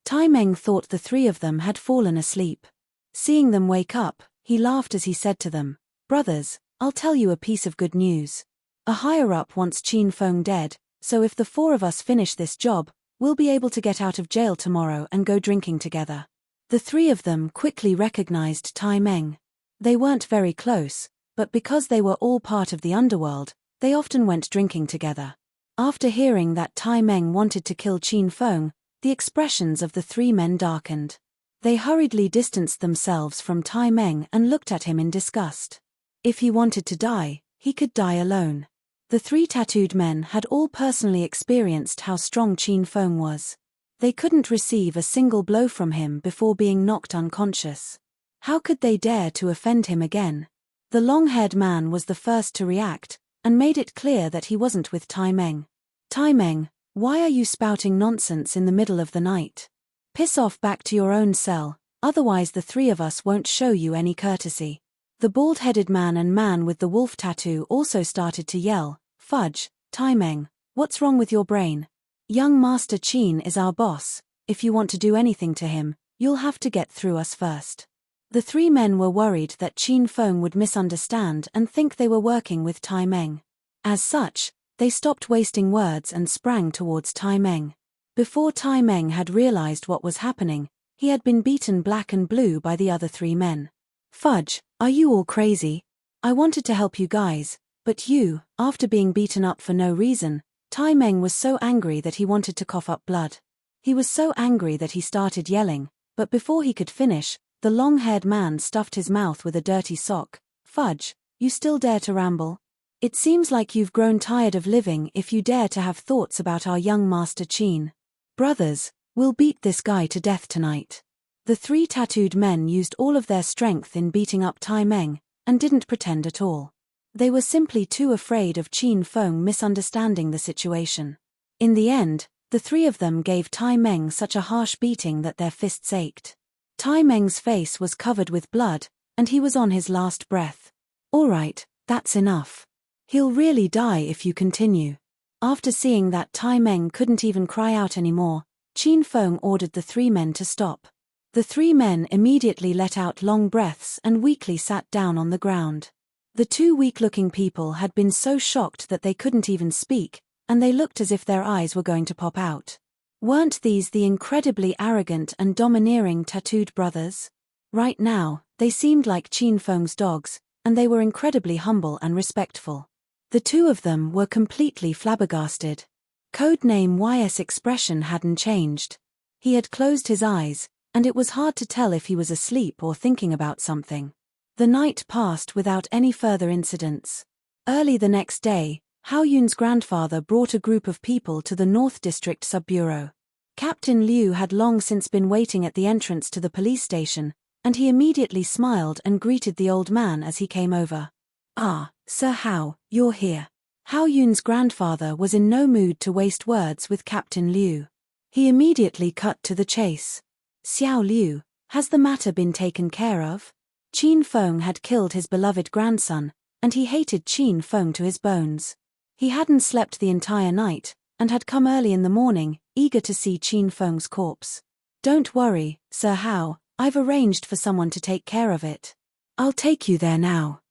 Tai Meng thought the 3 of them had fallen asleep. Seeing them wake up, he laughed as he said to them, "Brothers, I'll tell you a piece of good news. A higher-up wants Qin Feng dead, so if the 4 of us finish this job, we'll be able to get out of jail tomorrow and go drinking together." The 3 of them quickly recognized Tai Meng. They weren't very close, but because they were all part of the underworld, they often went drinking together. After hearing that Tai Meng wanted to kill Qin Feng, the expressions of the 3 men darkened. They hurriedly distanced themselves from Tai Meng and looked at him in disgust. If he wanted to die, he could die alone. The three tattooed men had all personally experienced how strong Qin Feng was. They couldn't receive a single blow from him before being knocked unconscious. How could they dare to offend him again? The long-haired man was the first to react, and made it clear that he wasn't with Tai Meng. Tai Meng, why are you spouting nonsense in the middle of the night? Piss off back to your own cell, otherwise the three of us won't show you any courtesy. The bald-headed man and man with the wolf tattoo also started to yell, "Fudge, Tai Meng, what's wrong with your brain? Young Master Qin is our boss. If you want to do anything to him, you'll have to get through us first." The three men were worried that Qin Feng would misunderstand and think they were working with Tai Meng. As such, they stopped wasting words and sprang towards Tai Meng. Before Tai Meng had realized what was happening, he had been beaten black and blue by the other three men. "Fudge, are you all crazy? I wanted to help you guys, but you," after being beaten up for no reason, Tai Meng was so angry that he wanted to cough up blood. He was so angry that he started yelling, but before he could finish, the long-haired man stuffed his mouth with a dirty sock. "Fudge, you still dare to ramble? It seems like you've grown tired of living if you dare to have thoughts about our young Master Qin. Brothers, we'll beat this guy to death tonight." The three tattooed men used all of their strength in beating up Tai Meng, and didn't pretend at all. They were simply too afraid of Qin Feng misunderstanding the situation. In the end, the three of them gave Tai Meng such a harsh beating that their fists ached. Tai Meng's face was covered with blood, and he was on his last breath. "All right, that's enough. He'll really die if you continue." After seeing that Tai Meng couldn't even cry out anymore, Qin Feng ordered the three men to stop. The three men immediately let out long breaths and weakly sat down on the ground. The two weak-looking people had been so shocked that they couldn't even speak, and they looked as if their eyes were going to pop out. Weren't these the incredibly arrogant and domineering tattooed brothers? Right now, they seemed like Qin Feng's dogs, and they were incredibly humble and respectful. The two of them were completely flabbergasted. Codename YS expression hadn't changed. He had closed his eyes, and it was hard to tell if he was asleep or thinking about something. The night passed without any further incidents. Early the next day, Hao Yun's grandfather brought a group of people to the North District Sub-Bureau. Captain Liu had long since been waiting at the entrance to the police station, and he immediately smiled and greeted the old man as he came over. "Ah, Sir Hao, you're here." Hao Yun's grandfather was in no mood to waste words with Captain Liu. He immediately cut to the chase. "Xiao Liu, has the matter been taken care of?" Qin Feng had killed his beloved grandson, and he hated Qin Feng to his bones. He hadn't slept the entire night, and had come early in the morning, eager to see Qin Feng's corpse. "Don't worry, Sir Hao, I've arranged for someone to take care of it. I'll take you there now."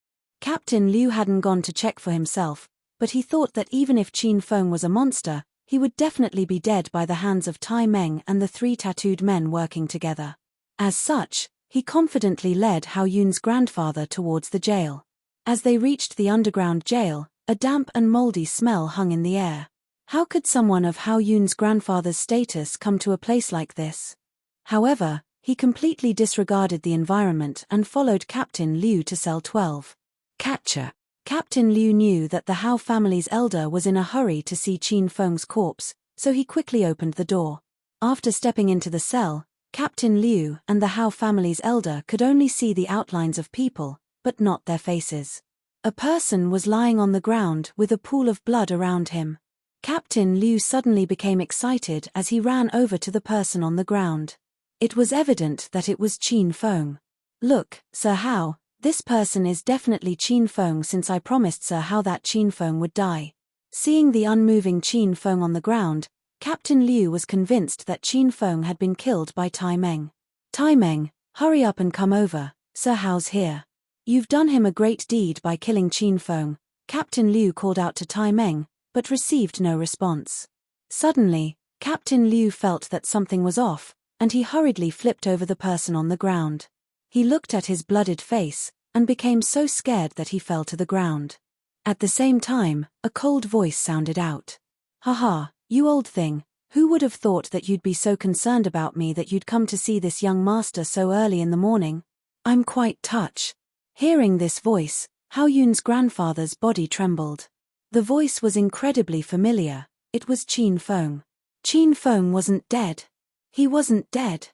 Captain Liu hadn't gone to check for himself, but he thought that even if Qin Feng was a monster, he would definitely be dead by the hands of Tai Meng and the three tattooed men working together. As such, he confidently led Hao Yun's grandfather towards the jail. As they reached the underground jail, a damp and moldy smell hung in the air. How could someone of Hao Yun's grandfather's status come to a place like this? However, he completely disregarded the environment and followed Captain Liu to cell 12. Catcher. Captain Liu knew that the Hao family's elder was in a hurry to see Qin Feng's corpse, so he quickly opened the door. After stepping into the cell, Captain Liu and the Hao family's elder could only see the outlines of people, but not their faces. A person was lying on the ground with a pool of blood around him. Captain Liu suddenly became excited as he ran over to the person on the ground. It was evident that it was Qin Feng. "Look, Sir Hao, this person is definitely Qin Feng, since I promised Sir Hao that Qin Feng would die." Seeing the unmoving Qin Feng on the ground, Captain Liu was convinced that Qin Feng had been killed by Tai Meng. "Tai Meng, hurry up and come over, Sir Hao's here. You've done him a great deed by killing Qin Feng," Captain Liu called out to Tai Meng, but received no response. Suddenly, Captain Liu felt that something was off, and he hurriedly flipped over the person on the ground. He looked at his blooded face, and became so scared that he fell to the ground. At the same time, a cold voice sounded out. "Haha, you old thing, who would have thought that you'd be so concerned about me that you'd come to see this young master so early in the morning? I'm quite touched." Hearing this voice, Hao Yun's grandfather's body trembled. The voice was incredibly familiar. It was Qin Feng. Qin Feng wasn't dead. He wasn't dead.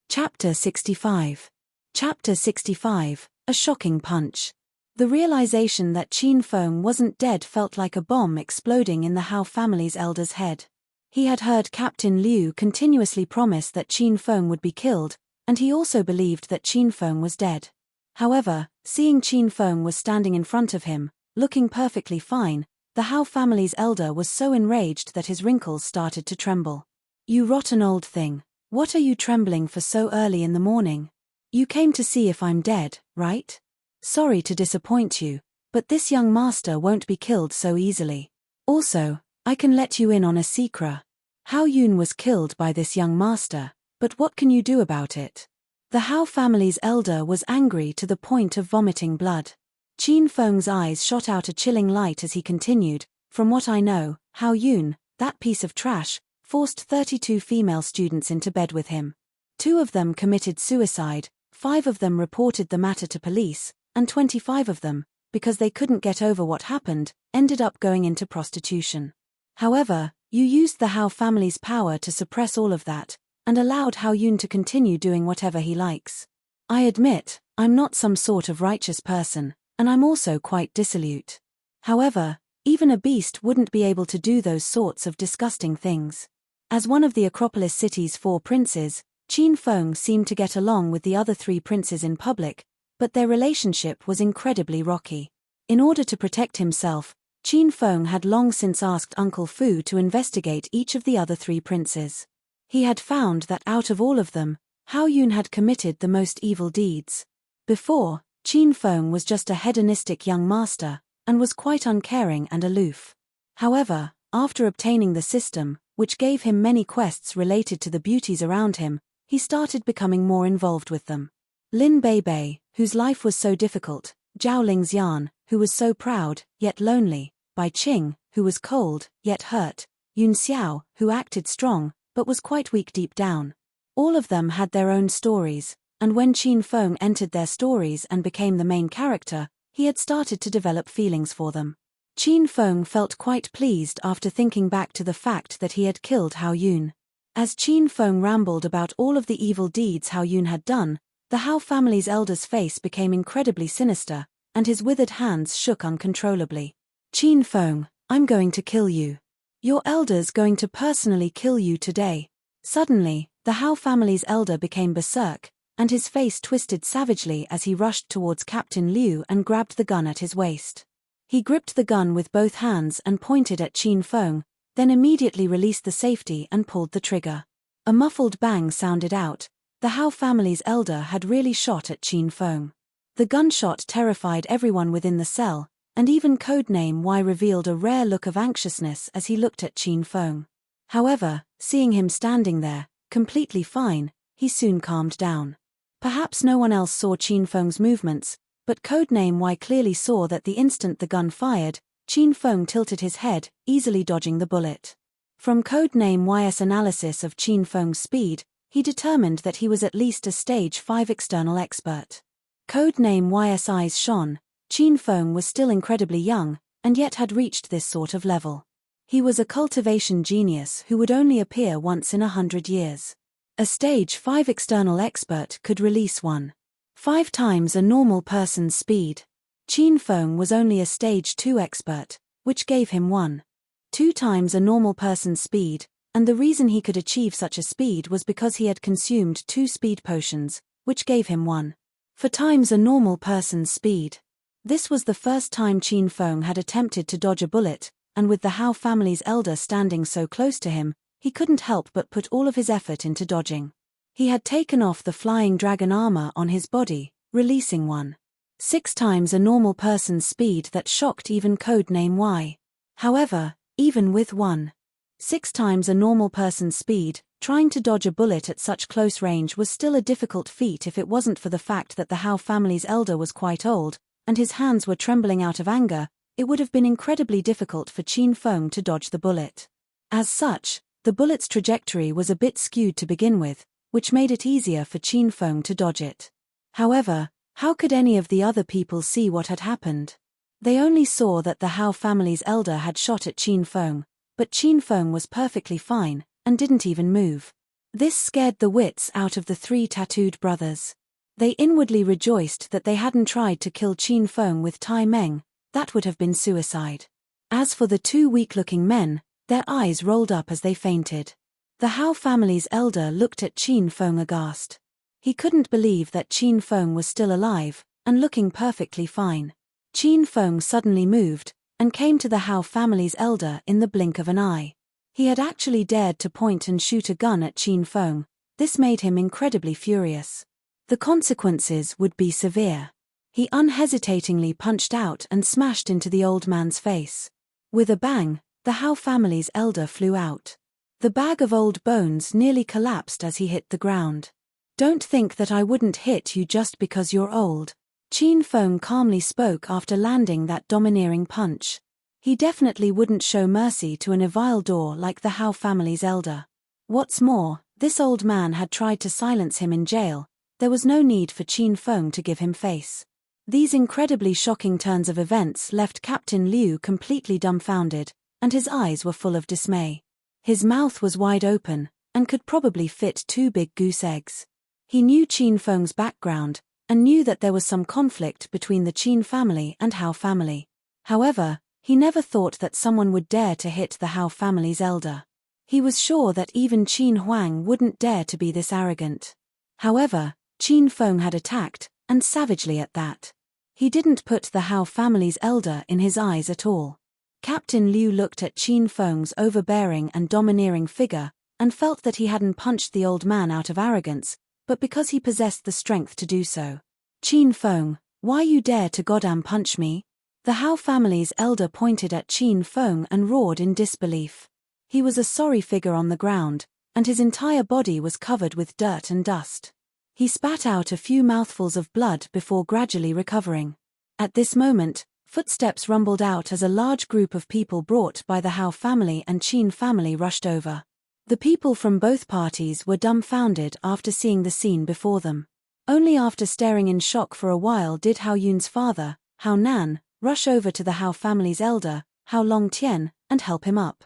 Chapter 65. Chapter 65, A Shocking Punch. The realization that Qin Feng wasn't dead felt like a bomb exploding in the Hao family's elder's head. He had heard Captain Liu continuously promise that Qin Feng would be killed, and he also believed that Qin Feng was dead. However, seeing Qin Feng was standing in front of him, looking perfectly fine, the Hao family's elder was so enraged that his wrinkles started to tremble. "You rotten old thing, what are you trembling for so early in the morning? You came to see if I'm dead, right? Sorry to disappoint you, but this young master won't be killed so easily. Also, I can let you in on a secret. Hao Yun was killed by this young master, but what can you do about it?" The Hao family's elder was angry to the point of vomiting blood. Qin Feng's eyes shot out a chilling light as he continued, "From what I know, Hao Yun, that piece of trash, forced 32 female students into bed with him. 2 of them committed suicide, 5 of them reported the matter to police, and 25 of them, because they couldn't get over what happened, ended up going into prostitution. However, you used the Hao family's power to suppress all of that, and allowed Hao Yun to continue doing whatever he likes. I admit, I'm not some sort of righteous person, and I'm also quite dissolute. However, even a beast wouldn't be able to do those sorts of disgusting things." As one of the Acropolis city's 4 princes, Qin Feng seemed to get along with the other 3 princes in public, but their relationship was incredibly rocky. In order to protect himself, Qin Feng had long since asked Uncle Fu to investigate each of the other 3 princes. He had found that out of all of them, Hao Yun had committed the most evil deeds. Before, Qin Feng was just a hedonistic young master, and was quite uncaring and aloof. However, after obtaining the system, which gave him many quests related to the beauties around him, he started becoming more involved with them. Lin Beibei, whose life was so difficult, Zhao Lingxian, who was so proud, yet lonely, Bai Qing, who was cold, yet hurt, Yun Xiao, who acted strong, but was quite weak deep down. All of them had their own stories, and when Qin Feng entered their stories and became the main character, he had started to develop feelings for them. Qin Feng felt quite pleased after thinking back to the fact that he had killed Hao Yun. As Qin Feng rambled about all of the evil deeds Hao Yun had done, the Hao family's elder's face became incredibly sinister, and his withered hands shook uncontrollably. "Qin Feng, I'm going to kill you. Your elder's going to personally kill you today." Suddenly, the Hao family's elder became berserk, and his face twisted savagely as he rushed towards Captain Liu and grabbed the gun at his waist. He gripped the gun with both hands and pointed at Qin Feng, then immediately released the safety and pulled the trigger. A muffled bang sounded out. The Hao family's elder had really shot at Qin Feng. The gunshot terrified everyone within the cell, and even Codename Y revealed a rare look of anxiousness as he looked at Qin Feng. However, seeing him standing there, completely fine, he soon calmed down. Perhaps no one else saw Qin Feng's movements, but Codename Y clearly saw that the instant the gun fired, Qin Feng tilted his head, easily dodging the bullet. From Codename Y's analysis of Qin Feng's speed, he determined that he was at least a Stage 5 external expert. Codename Y's eyes shone. Qin Feng was still incredibly young, and yet had reached this sort of level. He was a cultivation genius who would only appear once in 100 years. A Stage 5 external expert could release 1.5 times a normal person's speed. Qin Feng was only a Stage 2 expert, which gave him 1.2 times a normal person's speed, and the reason he could achieve such a speed was because he had consumed 2 speed potions, which gave him 1.4 times a normal person's speed. This was the first time Qin Feng had attempted to dodge a bullet, and with the Hao family's elder standing so close to him, he couldn't help but put all of his effort into dodging. He had taken off the flying dragon armor on his body, releasing 1.6 times a normal person's speed that shocked even Codename Y. However, even with 1.6 times a normal person's speed, trying to dodge a bullet at such close range was still a difficult feat if it wasn't for the fact that the Hao family's elder was quite old, and his hands were trembling out of anger. It would have been incredibly difficult for Qin Feng to dodge the bullet. As such, the bullet's trajectory was a bit skewed to begin with, which made it easier for Qin Feng to dodge it. However, how could any of the other people see what had happened? They only saw that the Hao family's elder had shot at Qin Feng, but Qin Feng was perfectly fine, and didn't even move. This scared the wits out of the three tattooed brothers. They inwardly rejoiced that they hadn't tried to kill Qin Feng with Tai Meng. That would have been suicide. As for the two weak-looking men, their eyes rolled up as they fainted. The Hao family's elder looked at Qin Feng aghast. He couldn't believe that Qin Feng was still alive, and looking perfectly fine. Qin Feng suddenly moved, and came to the Hao family's elder in the blink of an eye. He had actually dared to point and shoot a gun at Qin Feng. This made him incredibly furious. The consequences would be severe. He unhesitatingly punched out and smashed into the old man's face. With a bang, the Hao family's elder flew out. The bag of old bones nearly collapsed as he hit the ground. "Don't think that I wouldn't hit you just because you're old," Qin Feng calmly spoke after landing that domineering punch. He definitely wouldn't show mercy to an evildoer like the Hao family's elder. What's more, this old man had tried to silence him in jail. There was no need for Qin Feng to give him face. These incredibly shocking turns of events left Captain Liu completely dumbfounded, and his eyes were full of dismay. His mouth was wide open, and could probably fit 2 big goose eggs. He knew Qin Feng's background, and knew that there was some conflict between the Qin family and Hao family. However, he never thought that someone would dare to hit the Hao family's elder. He was sure that even Qin Huang wouldn't dare to be this arrogant. However, Qin Feng had attacked, and savagely at that. He didn't put the Hao family's elder in his eyes at all. Captain Liu looked at Qin Feng's overbearing and domineering figure, and felt that he hadn't punched the old man out of arrogance, but because he possessed the strength to do so. "Qin Feng, why you dare to goddamn punch me?" The Hao family's elder pointed at Qin Feng and roared in disbelief. He was a sorry figure on the ground, and his entire body was covered with dirt and dust. He spat out a few mouthfuls of blood before gradually recovering. At this moment, footsteps rumbled out as a large group of people brought by the Hao family and Qin family rushed over. The people from both parties were dumbfounded after seeing the scene before them. Only after staring in shock for a while did Hao Yun's father, Hao Nan, rush over to the Hao family's elder, Hao Longtian, and help him up.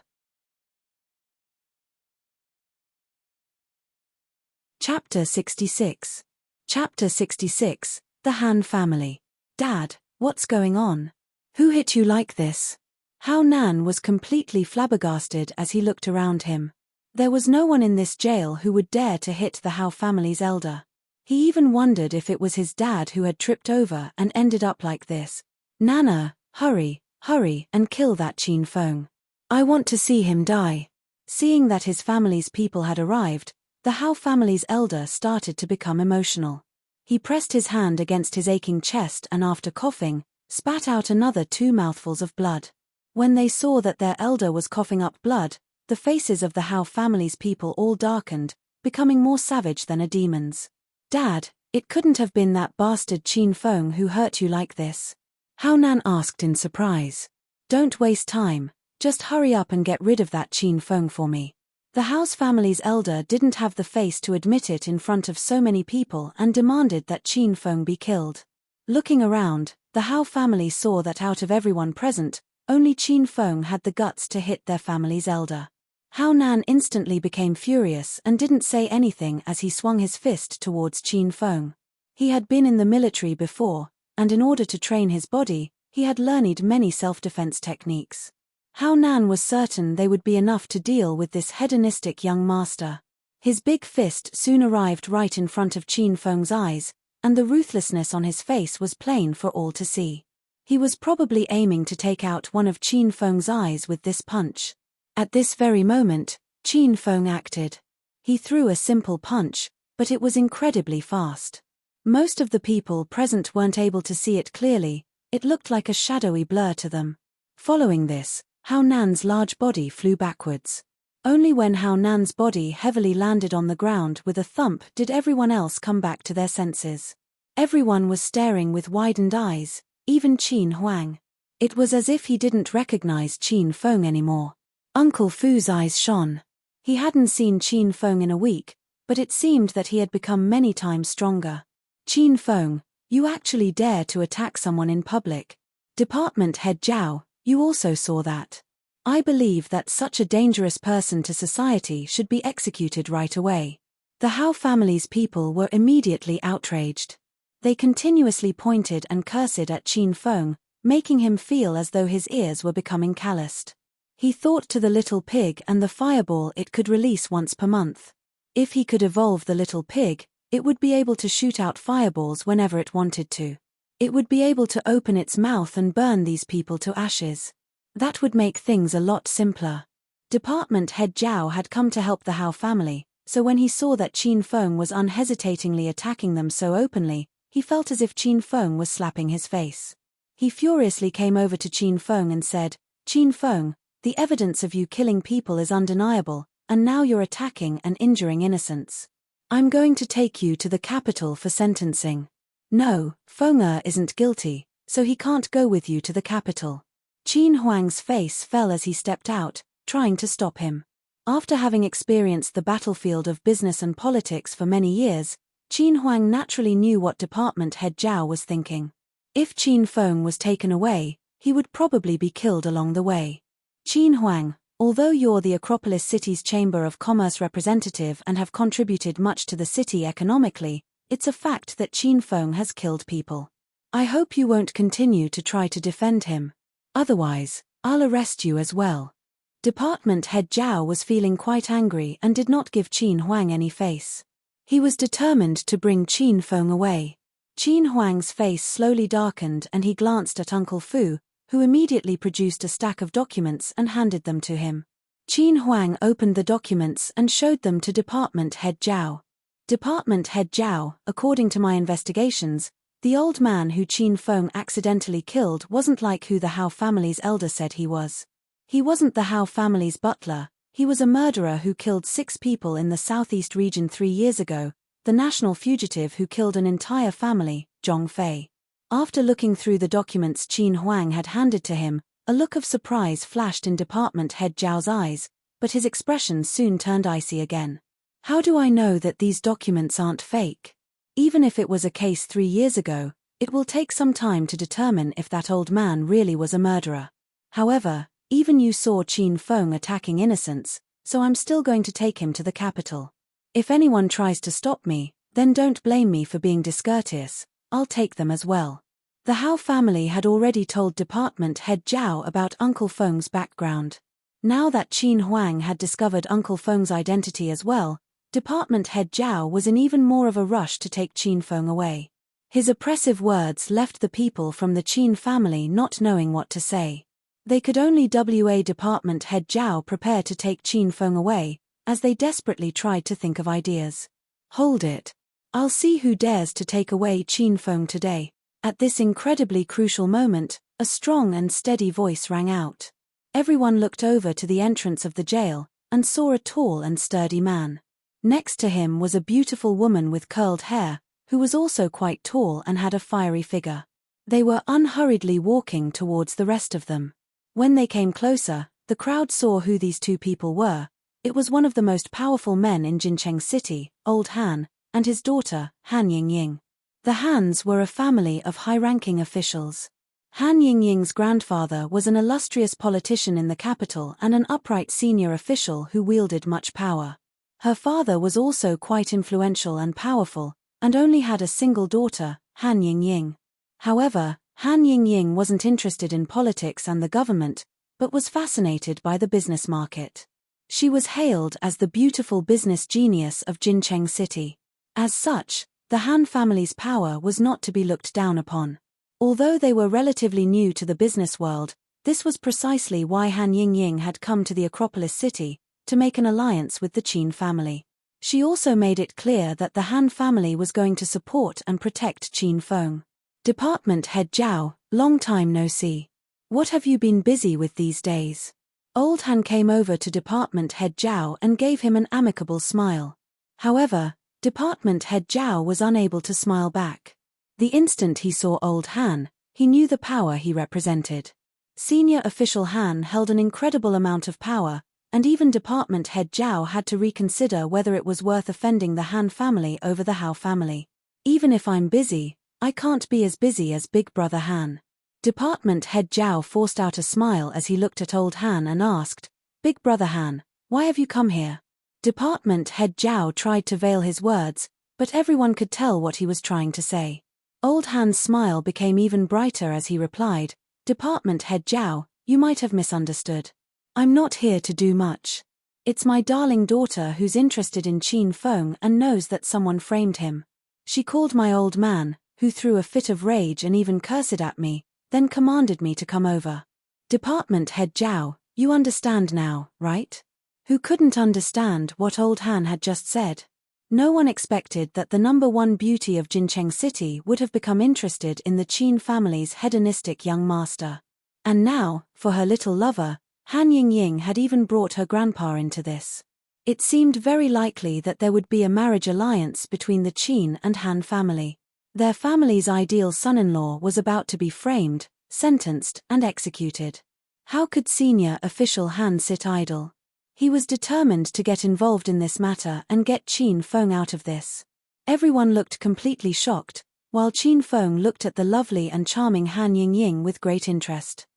Chapter 66. Chapter 66, The Han Family. "Dad, what's going on? Who hit you like this?" Hao Nan was completely flabbergasted as he looked around him. There was no one in this jail who would dare to hit the Hao family's elder. He even wondered if it was his dad who had tripped over and ended up like this. "Nana, hurry, hurry and kill that Qin Feng. I want to see him die." Seeing that his family's people had arrived, the Hao family's elder started to become emotional. He pressed his hand against his aching chest and after coughing, spat out another 2 mouthfuls of blood. When they saw that their elder was coughing up blood, the faces of the Hao family's people all darkened, becoming more savage than a demon's. "Dad, it couldn't have been that bastard Qin Feng who hurt you like this?" Hao Nan asked in surprise. "Don't waste time, just hurry up and get rid of that Qin Feng for me." The Hao family's elder didn't have the face to admit it in front of so many people and demanded that Qin Feng be killed. Looking around, the Hao family saw that out of everyone present, only Qin Feng had the guts to hit their family's elder. Hao Nan instantly became furious and didn't say anything as he swung his fist towards Qin Feng. He had been in the military before, and in order to train his body, he had learned many self-defense techniques. Hao Nan was certain they would be enough to deal with this hedonistic young master. His big fist soon arrived right in front of Qin Feng's eyes, and the ruthlessness on his face was plain for all to see. He was probably aiming to take out one of Qin Feng's eyes with this punch. At this very moment, Qin Feng acted. He threw a simple punch, but it was incredibly fast. Most of the people present weren't able to see it clearly, it looked like a shadowy blur to them. Following this, Hao Nan's large body flew backwards. Only when Hao Nan's body heavily landed on the ground with a thump did everyone else come back to their senses. Everyone was staring with widened eyes, even Qin Huang. It was as if he didn't recognize Qin Feng anymore. Uncle Fu's eyes shone. He hadn't seen Qin Feng in a week, but it seemed that he had become many times stronger. Qin Feng, you actually dare to attack someone in public. Department Head Zhao, you also saw that. I believe that such a dangerous person to society should be executed right away. The Hao family's people were immediately outraged. They continuously pointed and cursed at Qin Feng, making him feel as though his ears were becoming calloused. He thought to the little pig and the fireball it could release once per month. If he could evolve the little pig, it would be able to shoot out fireballs whenever it wanted to. It would be able to open its mouth and burn these people to ashes. That would make things a lot simpler. Department Head Zhao had come to help the Hao family, so when he saw that Qin Feng was unhesitatingly attacking them so openly, he felt as if Qin Feng was slapping his face. He furiously came over to Qin Feng and said, "Qin Feng, the evidence of you killing people is undeniable, and now you're attacking and injuring innocents. I'm going to take you to the capital for sentencing." "No, Feng isn't guilty, so he can't go with you to the capital." Qin Huang's face fell as he stepped out, trying to stop him. After having experienced the battlefield of business and politics for many years, Qin Huang naturally knew what Department Head Zhao was thinking. If Qin Feng was taken away, he would probably be killed along the way. "Qin Huang, although you're the Acropolis City's Chamber of Commerce representative and have contributed much to the city economically, it's a fact that Qin Feng has killed people. I hope you won't continue to try to defend him. Otherwise, I'll arrest you as well." Department Head Zhao was feeling quite angry and did not give Qin Huang any face. He was determined to bring Qin Feng away. Qin Huang's face slowly darkened and he glanced at Uncle Fu, who immediately produced a stack of documents and handed them to him. Qin Huang opened the documents and showed them to Department Head Zhao. "Department Head Zhao, according to my investigations, the old man who Qin Feng accidentally killed wasn't like who the Hao family's elder said he was. He wasn't the Hao family's butler, he was a murderer who killed 6 people in the southeast region 3 years ago, the national fugitive who killed an entire family, Zhong Fei." After looking through the documents Qin Huang had handed to him, a look of surprise flashed in Department Head Zhao's eyes, but his expression soon turned icy again. "How do I know that these documents aren't fake? Even if it was a case 3 years ago, it will take some time to determine if that old man really was a murderer. However, even you saw Qin Feng attacking innocents, so I'm still going to take him to the capital. If anyone tries to stop me, then don't blame me for being discourteous, I'll take them as well." The Hao family had already told Department Head Zhao about Uncle Feng's background. Now that Qin Huang had discovered Uncle Feng's identity as well, Department Head Zhao was in even more of a rush to take Qin Feng away. His oppressive words left the people from the Qin family not knowing what to say. They could only Department Head Zhao prepare to take Qin Feng away, as they desperately tried to think of ideas. "Hold it. I'll see who dares to take away Qin Feng today." At this incredibly crucial moment, a strong and steady voice rang out. Everyone looked over to the entrance of the jail, and saw a tall and sturdy man. Next to him was a beautiful woman with curled hair, who was also quite tall and had a fiery figure. They were unhurriedly walking towards the rest of them. When they came closer, the crowd saw who these 2 people were. It was one of the most powerful men in Jincheng City, Old Han, and his daughter, Han Yingying. The Hans were a family of high-ranking officials. Han Yingying's grandfather was an illustrious politician in the capital and an upright senior official who wielded much power. Her father was also quite influential and powerful, and only had a single daughter, Han Yingying. However, Han Yingying wasn't interested in politics and the government, but was fascinated by the business market. She was hailed as the beautiful business genius of Jincheng City. As such, the Han family's power was not to be looked down upon. Although they were relatively new to the business world, this was precisely why Han Yingying had come to the Acropolis City, to make an alliance with the Qin family. She also made it clear that the Han family was going to support and protect Qin Feng. "Department Head Zhao, long time no see. What have you been busy with these days?" Old Han came over to Department Head Zhao and gave him an amicable smile. However, Department Head Zhao was unable to smile back. The instant he saw Old Han, he knew the power he represented. Senior official Han held an incredible amount of power, and even department head Zhao had to reconsider whether it was worth offending the Han family over the Hao family. Even if I'm busy, I can't be as busy as Big Brother Han. Department head Zhao forced out a smile as he looked at old Han and asked, Big Brother Han, why have you come here? Department head Zhao tried to veil his words, but everyone could tell what he was trying to say. Old Han's smile became even brighter as he replied, Department head Zhao, you might have misunderstood. I'm not here to do much. It's my darling daughter who's interested in Qin Feng and knows that someone framed him. She called my old man, who threw a fit of rage and even cursed at me, then commanded me to come over. Department head Zhao, you understand now, right? Who couldn't understand what old Han had just said? No one expected that the #1 beauty of Jincheng City would have become interested in the Qin family's hedonistic young master. And now, for her little lover, Han Yingying had even brought her grandpa into this. It seemed very likely that there would be a marriage alliance between the Qin and Han family. Their family's ideal son-in-law was about to be framed, sentenced, and executed. How could senior official Han sit idle? He was determined to get involved in this matter and get Qin Feng out of this. Everyone looked completely shocked, while Qin Feng looked at the lovely and charming Han Yingying with great interest.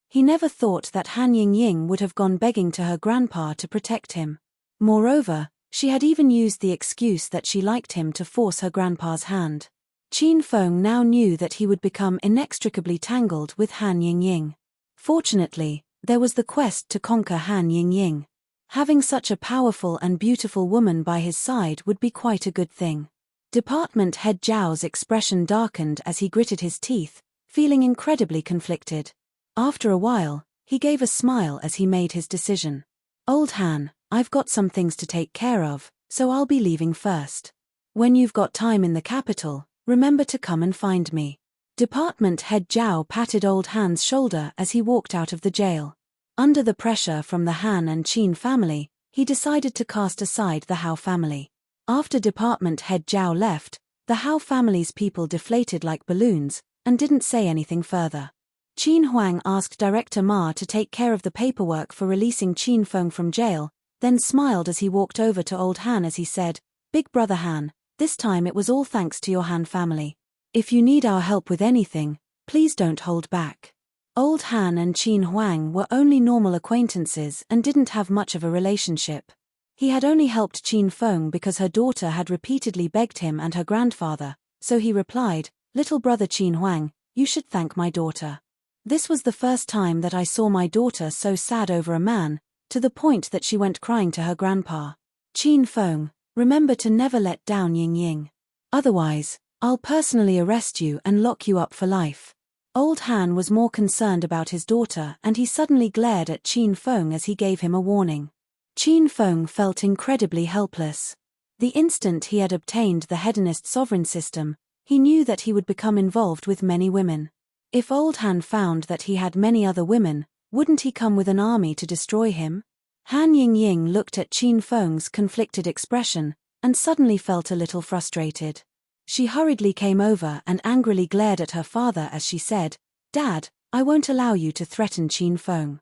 He never thought that Han Yingying would have gone begging to her grandpa to protect him. Moreover, she had even used the excuse that she liked him to force her grandpa's hand. Qin Feng now knew that he would become inextricably tangled with Han Yingying. Fortunately, there was the quest to conquer Han Yingying. Having such a powerful and beautiful woman by his side would be quite a good thing. Department head Zhao's expression darkened as he gritted his teeth, feeling incredibly conflicted. After a while, he gave a smile as he made his decision. Old Han, I've got some things to take care of, so I'll be leaving first. When you've got time in the capital, remember to come and find me. Department head Zhao patted old Han's shoulder as he walked out of the jail. Under the pressure from the Han and Qin family, he decided to cast aside the Hao family. After department head Zhao left, the Hao family's people deflated like balloons, and didn't say anything further. Qin Huang asked Director Ma to take care of the paperwork for releasing Qin Feng from jail, then smiled as he walked over to old Han as he said, Big Brother Han, this time it was all thanks to your Han family. If you need our help with anything, please don't hold back. Old Han and Qin Huang were only normal acquaintances and didn't have much of a relationship. He had only helped Qin Feng because her daughter had repeatedly begged him and her grandfather, so he replied, Little brother Qin Huang, you should thank my daughter. This was the first time that I saw my daughter so sad over a man, to the point that she went crying to her grandpa. Qin Feng, remember to never let down Yingying. Otherwise, I'll personally arrest you and lock you up for life. Old Han was more concerned about his daughter and he suddenly glared at Qin Feng as he gave him a warning. Qin Feng felt incredibly helpless. The instant he had obtained the hedonist sovereign system, he knew that he would become involved with many women. If old Han found that he had many other women, wouldn't he come with an army to destroy him? Han Yingying looked at Qin Feng's conflicted expression, and suddenly felt a little frustrated. She hurriedly came over and angrily glared at her father as she said, Dad, I won't allow you to threaten Qin Feng.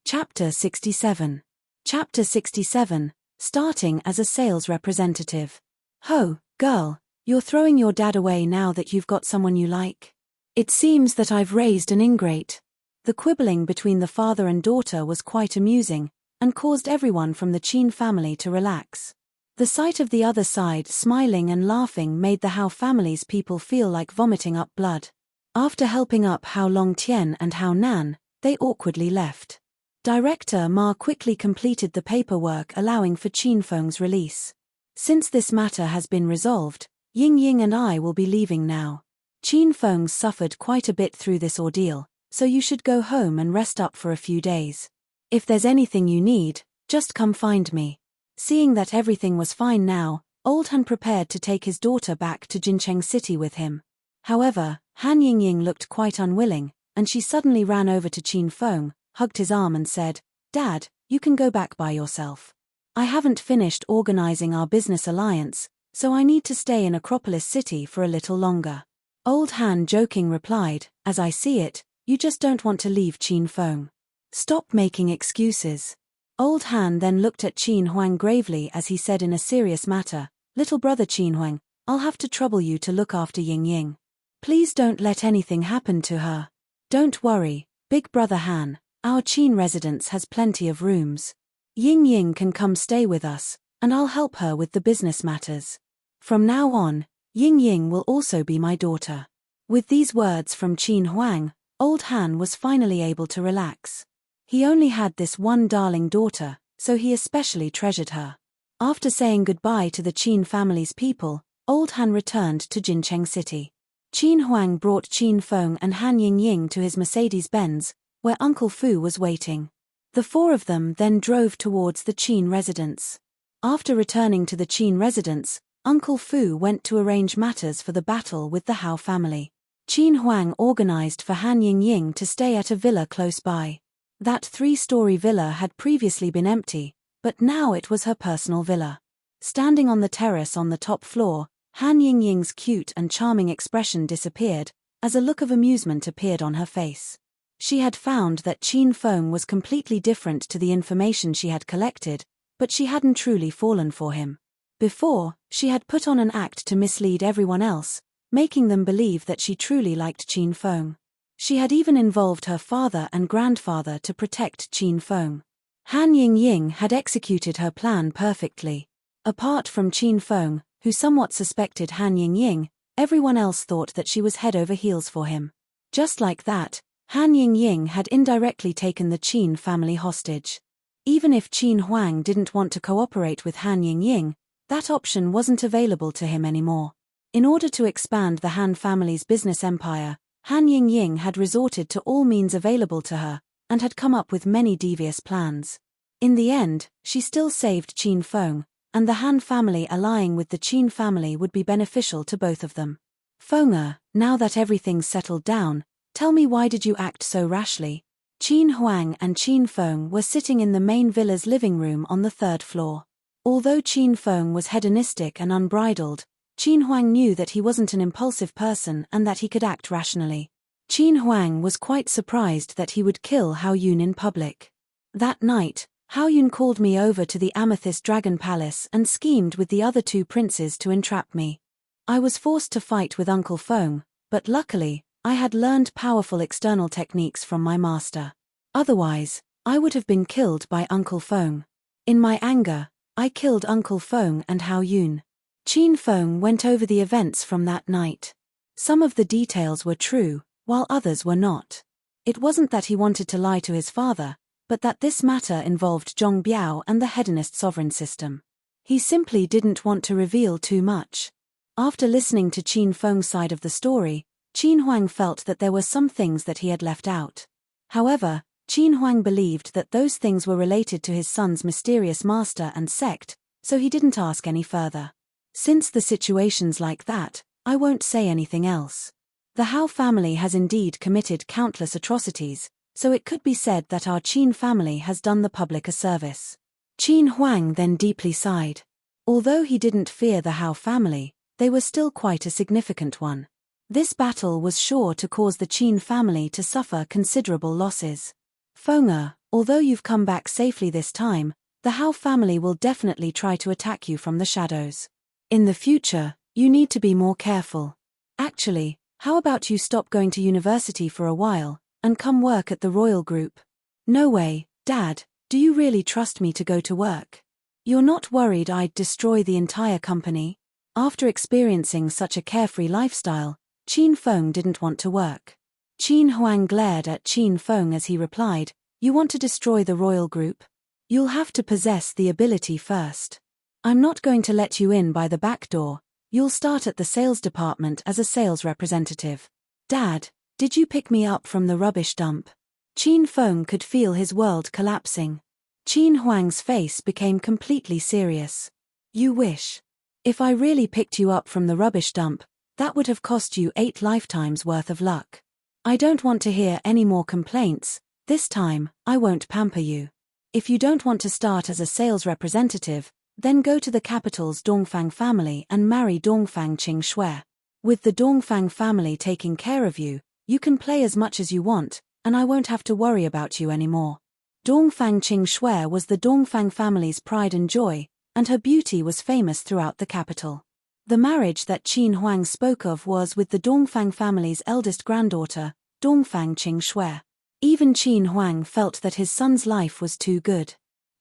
Chapter 67. Chapter 67, Starting as a Sales Representative. Ho, girl, you're throwing your dad away now that you've got someone you like? It seems that I've raised an ingrate. The quibbling between the father and daughter was quite amusing, and caused everyone from the Qin family to relax. The sight of the other side smiling and laughing made the Hao family's people feel like vomiting up blood. After helping up Hao Longtian and Hao Nan, they awkwardly left. Director Ma quickly completed the paperwork allowing for Qin Feng's release. Since this matter has been resolved, Yingying and I will be leaving now. Qin Feng suffered quite a bit through this ordeal, so you should go home and rest up for a few days. If there's anything you need, just come find me. Seeing that everything was fine now, old Han prepared to take his daughter back to Jincheng City with him. However, Han Yingying looked quite unwilling, and she suddenly ran over to Qin Feng, hugged his arm and said, Dad, you can go back by yourself. I haven't finished organizing our business alliance, so I need to stay in Acropolis City for a little longer. Old Han joking replied, As I see it, You just don't want to leave Qin Feng. Stop making excuses. Old Han then looked at Qin Huang gravely as he said in a serious matter, "Little brother Qin Huang, I'll have to trouble you to look after Ying Ying. Please don't let anything happen to her." "Don't worry, big brother Han, our Qin residence has plenty of rooms. Ying Ying can come stay with us, and I'll help her with the business matters. From now on, Ying Ying will also be my daughter." With these words from Qin Huang, old Han was finally able to relax. He only had this one darling daughter, so he especially treasured her. After saying goodbye to the Qin family's people, old Han returned to Jincheng City. Qin Huang brought Qin Feng and Han Yingying to his Mercedes-Benz, where Uncle Fu was waiting. The four of them then drove towards the Qin residence. After returning to the Qin residence, Uncle Fu went to arrange matters for the battle with the Hao family. Qin Huang organized for Han Yingying to stay at a villa close by. That 3-story villa had previously been empty, but now it was her personal villa. Standing on the terrace on the top floor, Han Yingying's cute and charming expression disappeared, as a look of amusement appeared on her face. She had found that Qin Feng was completely different to the information she had collected, but she hadn't truly fallen for him. Before, she had put on an act to mislead everyone else, making them believe that she truly liked Qin Feng. She had even involved her father and grandfather to protect Qin Feng. Han Yingying had executed her plan perfectly. Apart from Qin Feng, who somewhat suspected Han Yingying, everyone else thought that she was head over heels for him. Just like that, Han Yingying had indirectly taken the Qin family hostage. Even if Qin Huang didn't want to cooperate with Han Yingying, that option wasn't available to him anymore. In order to expand the Han family's business empire, Han Yingying had resorted to all means available to her, and had come up with many devious plans. In the end, she still saved Qin Feng, and the Han family allying with the Qin family would be beneficial to both of them. "Fenger, now that everything's settled down, tell me, why did you act so rashly?" Qin Huang and Qin Feng were sitting in the main villa's living room on the 3rd floor. Although Qin Feng was hedonistic and unbridled, Qin Huang knew that he wasn't an impulsive person and that he could act rationally. Qin Huang was quite surprised that he would kill Hao Yun in public. That night, Hao Yun called me over to the Amethyst Dragon Palace and schemed with the other 2 princes to entrap me. I was forced to fight with Uncle Feng, but luckily, I had learned powerful external techniques from my master. Otherwise, I would have been killed by Uncle Feng. In my anger, I killed Uncle Feng and Hao Yun. Qin Feng went over the events from that night. Some of the details were true, while others were not. It wasn't that he wanted to lie to his father, but that this matter involved Zhong Biao and the Hedonist sovereign system. He simply didn't want to reveal too much. After listening to Qin Feng's side of the story, Qin Huang felt that there were some things that he had left out. However, Qin Huang believed that those things were related to his son's mysterious master and sect, so he didn't ask any further. "Since the situation's like that, I won't say anything else. The Hao family has indeed committed countless atrocities, so it could be said that our Qin family has done the public a service." Qin Huang then deeply sighed. Although he didn't fear the Hao family, they were still quite a significant one. This battle was sure to cause the Qin family to suffer considerable losses. "Fenger, although you've come back safely this time, the Hao family will definitely try to attack you from the shadows. In the future, you need to be more careful. Actually, how about you stop going to university for a while, and come work at the royal group?" "No way, Dad, do you really trust me to go to work? You're not worried I'd destroy the entire company?" After experiencing such a carefree lifestyle, Qin Feng didn't want to work. Qin Huang glared at Qin Feng as he replied, "You want to destroy the royal group? You'll have to possess the ability first. I'm not going to let you in by the back door. You'll start at the sales department as a sales representative." "Dad, did you pick me up from the rubbish dump?" Qin Feng could feel his world collapsing. Qin Huang's face became completely serious. "You wish. If I really picked you up from the rubbish dump, that would have cost you 8 lifetimes worth of luck. I don't want to hear any more complaints. This time, I won't pamper you. If you don't want to start as a sales representative, then go to the capital's Dongfang family and marry Dongfang Qing Shui. With the Dongfang family taking care of you, You can play as much as you want, and I won't have to worry about you anymore. Dongfang Qingxue was the Dongfang family's pride and joy, and her beauty was famous throughout the capital. The marriage that Qin Huang spoke of was with the Dongfang family's eldest granddaughter, Dongfang Qingxue. Even Qin Huang felt that his son's life was too good.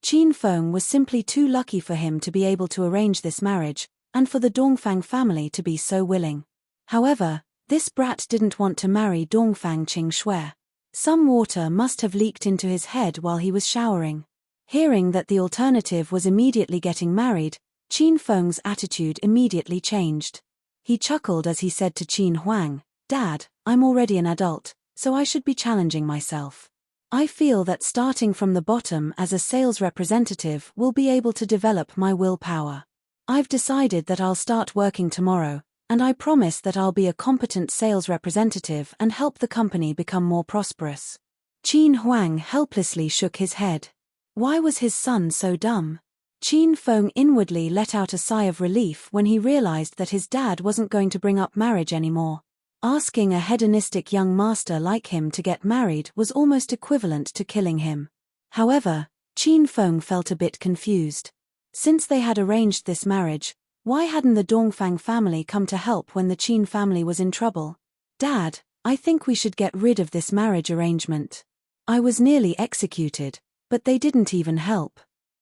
Qin Feng was simply too lucky for him to be able to arrange this marriage, and for the Dongfang family to be so willing. However, this brat didn't want to marry Dongfang Qingxue. Some water must have leaked into his head while he was showering. Hearing that the alternative was immediately getting married, Qin Feng's attitude immediately changed. He chuckled as he said to Qin Huang, "Dad, I'm already an adult, so I should be challenging myself. I feel that starting from the bottom as a sales representative will be able to develop my willpower. I've decided that I'll start working tomorrow, and I promise that I'll be a competent sales representative and help the company become more prosperous." Qin Huang helplessly shook his head. Why was his son so dumb? Qin Feng inwardly let out a sigh of relief when he realized that his dad wasn't going to bring up marriage anymore. Asking a hedonistic young master like him to get married was almost equivalent to killing him. However, Qin Feng felt a bit confused. Since they had arranged this marriage, why hadn't the Dongfang family come to help when the Qin family was in trouble? "Dad, I think we should get rid of this marriage arrangement. I was nearly executed, but they didn't even help."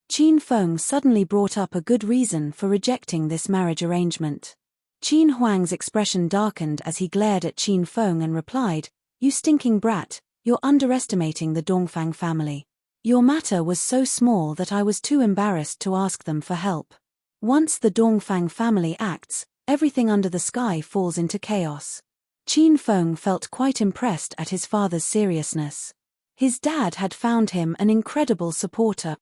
Qin Feng suddenly brought up a good reason for rejecting this marriage arrangement. Qin Huang's expression darkened as he glared at Qin Feng and replied, "You stinking brat, you're underestimating the Dongfang family. Your matter was so small that I was too embarrassed to ask them for help. Once the Dongfang family acts, everything under the sky falls into chaos." Qin Feng felt quite impressed at his father's seriousness. His dad had found him an incredible supporter.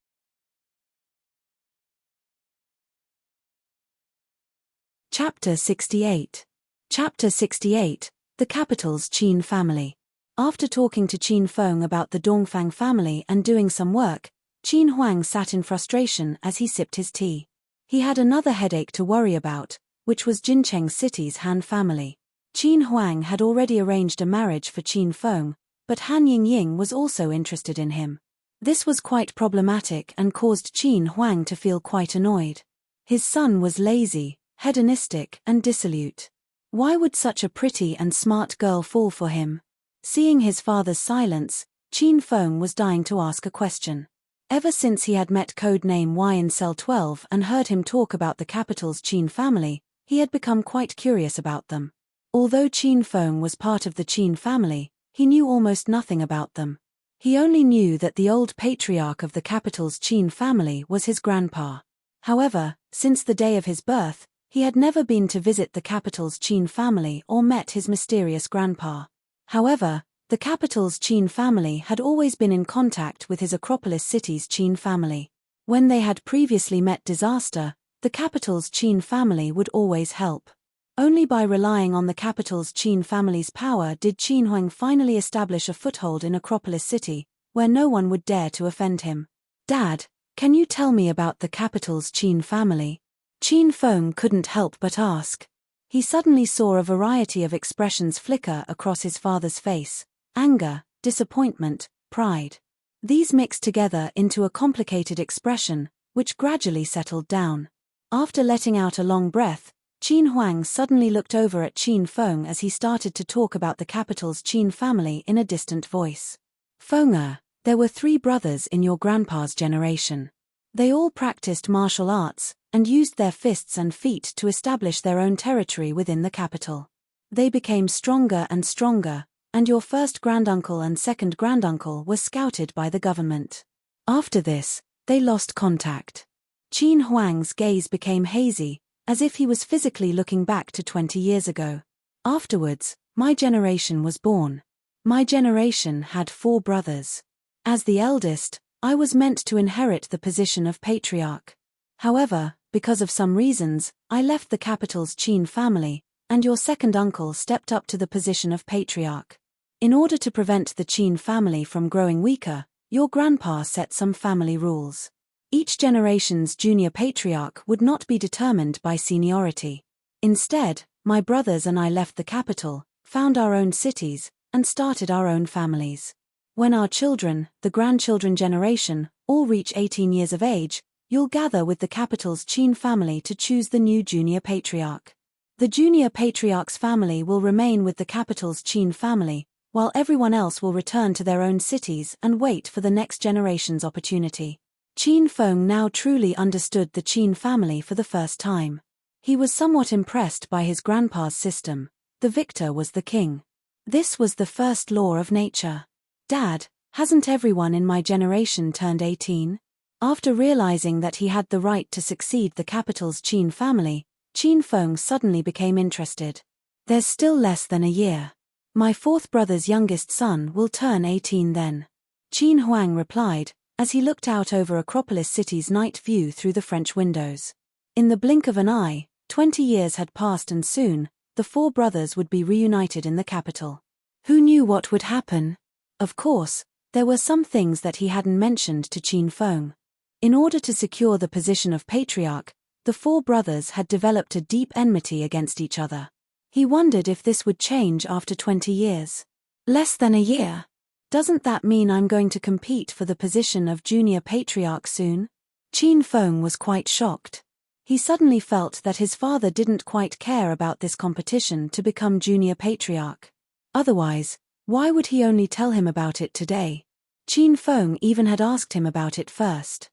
Chapter 68. Chapter 68, The Capital's Qin Family. After talking to Qin Feng about the Dongfang family and doing some work, Qin Huang sat in frustration as he sipped his tea. He had another headache to worry about, which was Jincheng City's Han family. Qin Huang had already arranged a marriage for Qin Feng, but Han Yingying was also interested in him. This was quite problematic and caused Qin Huang to feel quite annoyed. His son was lazy, hedonistic, and dissolute. Why would such a pretty and smart girl fall for him? Seeing his father's silence, Qin Feng was dying to ask a question. Ever since he had met codename Y in Cell 12 and heard him talk about the capital's Qin family, he had become quite curious about them. Although Qin Feng was part of the Qin family, he knew almost nothing about them. He only knew that the old patriarch of the capital's Qin family was his grandpa. However, since the day of his birth, he had never been to visit the capital's Qin family or met his mysterious grandpa. However, the capital's Qin family had always been in contact with his Acropolis city's Qin family. When they had previously met disaster, the capital's Qin family would always help. Only by relying on the capital's Qin family's power did Qin Huang finally establish a foothold in Acropolis city, where no one would dare to offend him. "Dad, can you tell me about the capital's Qin family?" Qin Feng couldn't help but ask. He suddenly saw a variety of expressions flicker across his father's face: anger, disappointment, pride. These mixed together into a complicated expression, which gradually settled down. After letting out a long breath, Qin Huang suddenly looked over at Qin Feng as he started to talk about the capital's Qin family in a distant voice. "Feng, there were 3 brothers in your grandpa's generation. They all practiced martial arts, and used their fists and feet to establish their own territory within the capital. They became stronger and stronger, and your first granduncle and second granduncle were scouted by the government. After this, they lost contact." Qin Huang's gaze became hazy, as if he was physically looking back to 20 years ago. "Afterwards, my generation was born. My generation had 4 brothers. As the eldest, I was meant to inherit the position of patriarch. However, because of some reasons, I left the capital's Qin family, and your second uncle stepped up to the position of patriarch. In order to prevent the Qin family from growing weaker, your grandpa set some family rules. Each generation's junior patriarch would not be determined by seniority. Instead, my brothers and I left the capital, found our own cities, and started our own families. When our children, the grandchildren generation, all reach 18 years of age, you'll gather with the capital's Qin family to choose the new junior patriarch. The junior patriarch's family will remain with the capital's Qin family, while everyone else will return to their own cities and wait for the next generation's opportunity. Qin Feng now truly understood the Qin family for the first time. He was somewhat impressed by his grandpa's system. The victor was the king. This was the first law of nature. Dad, hasn't everyone in my generation turned 18? After realizing that he had the right to succeed the capital's Qin family, Qin Feng suddenly became interested. There's still less than a year. My fourth brother's youngest son will turn 18 then. Qin Huang replied, as he looked out over Acropolis City's night view through the French windows. In the blink of an eye, 20 years had passed and soon, the four brothers would be reunited in the capital. Who knew what would happen? Of course, there were some things that he hadn't mentioned to Qin Feng. In order to secure the position of patriarch, the four brothers had developed a deep enmity against each other. He wondered if this would change after 20 years. Less than a year? Doesn't that mean I'm going to compete for the position of junior patriarch soon? Qin Feng was quite shocked. He suddenly felt that his father didn't quite care about this competition to become junior patriarch. Otherwise, why would he only tell him about it today? Qin Feng even had asked him about it first.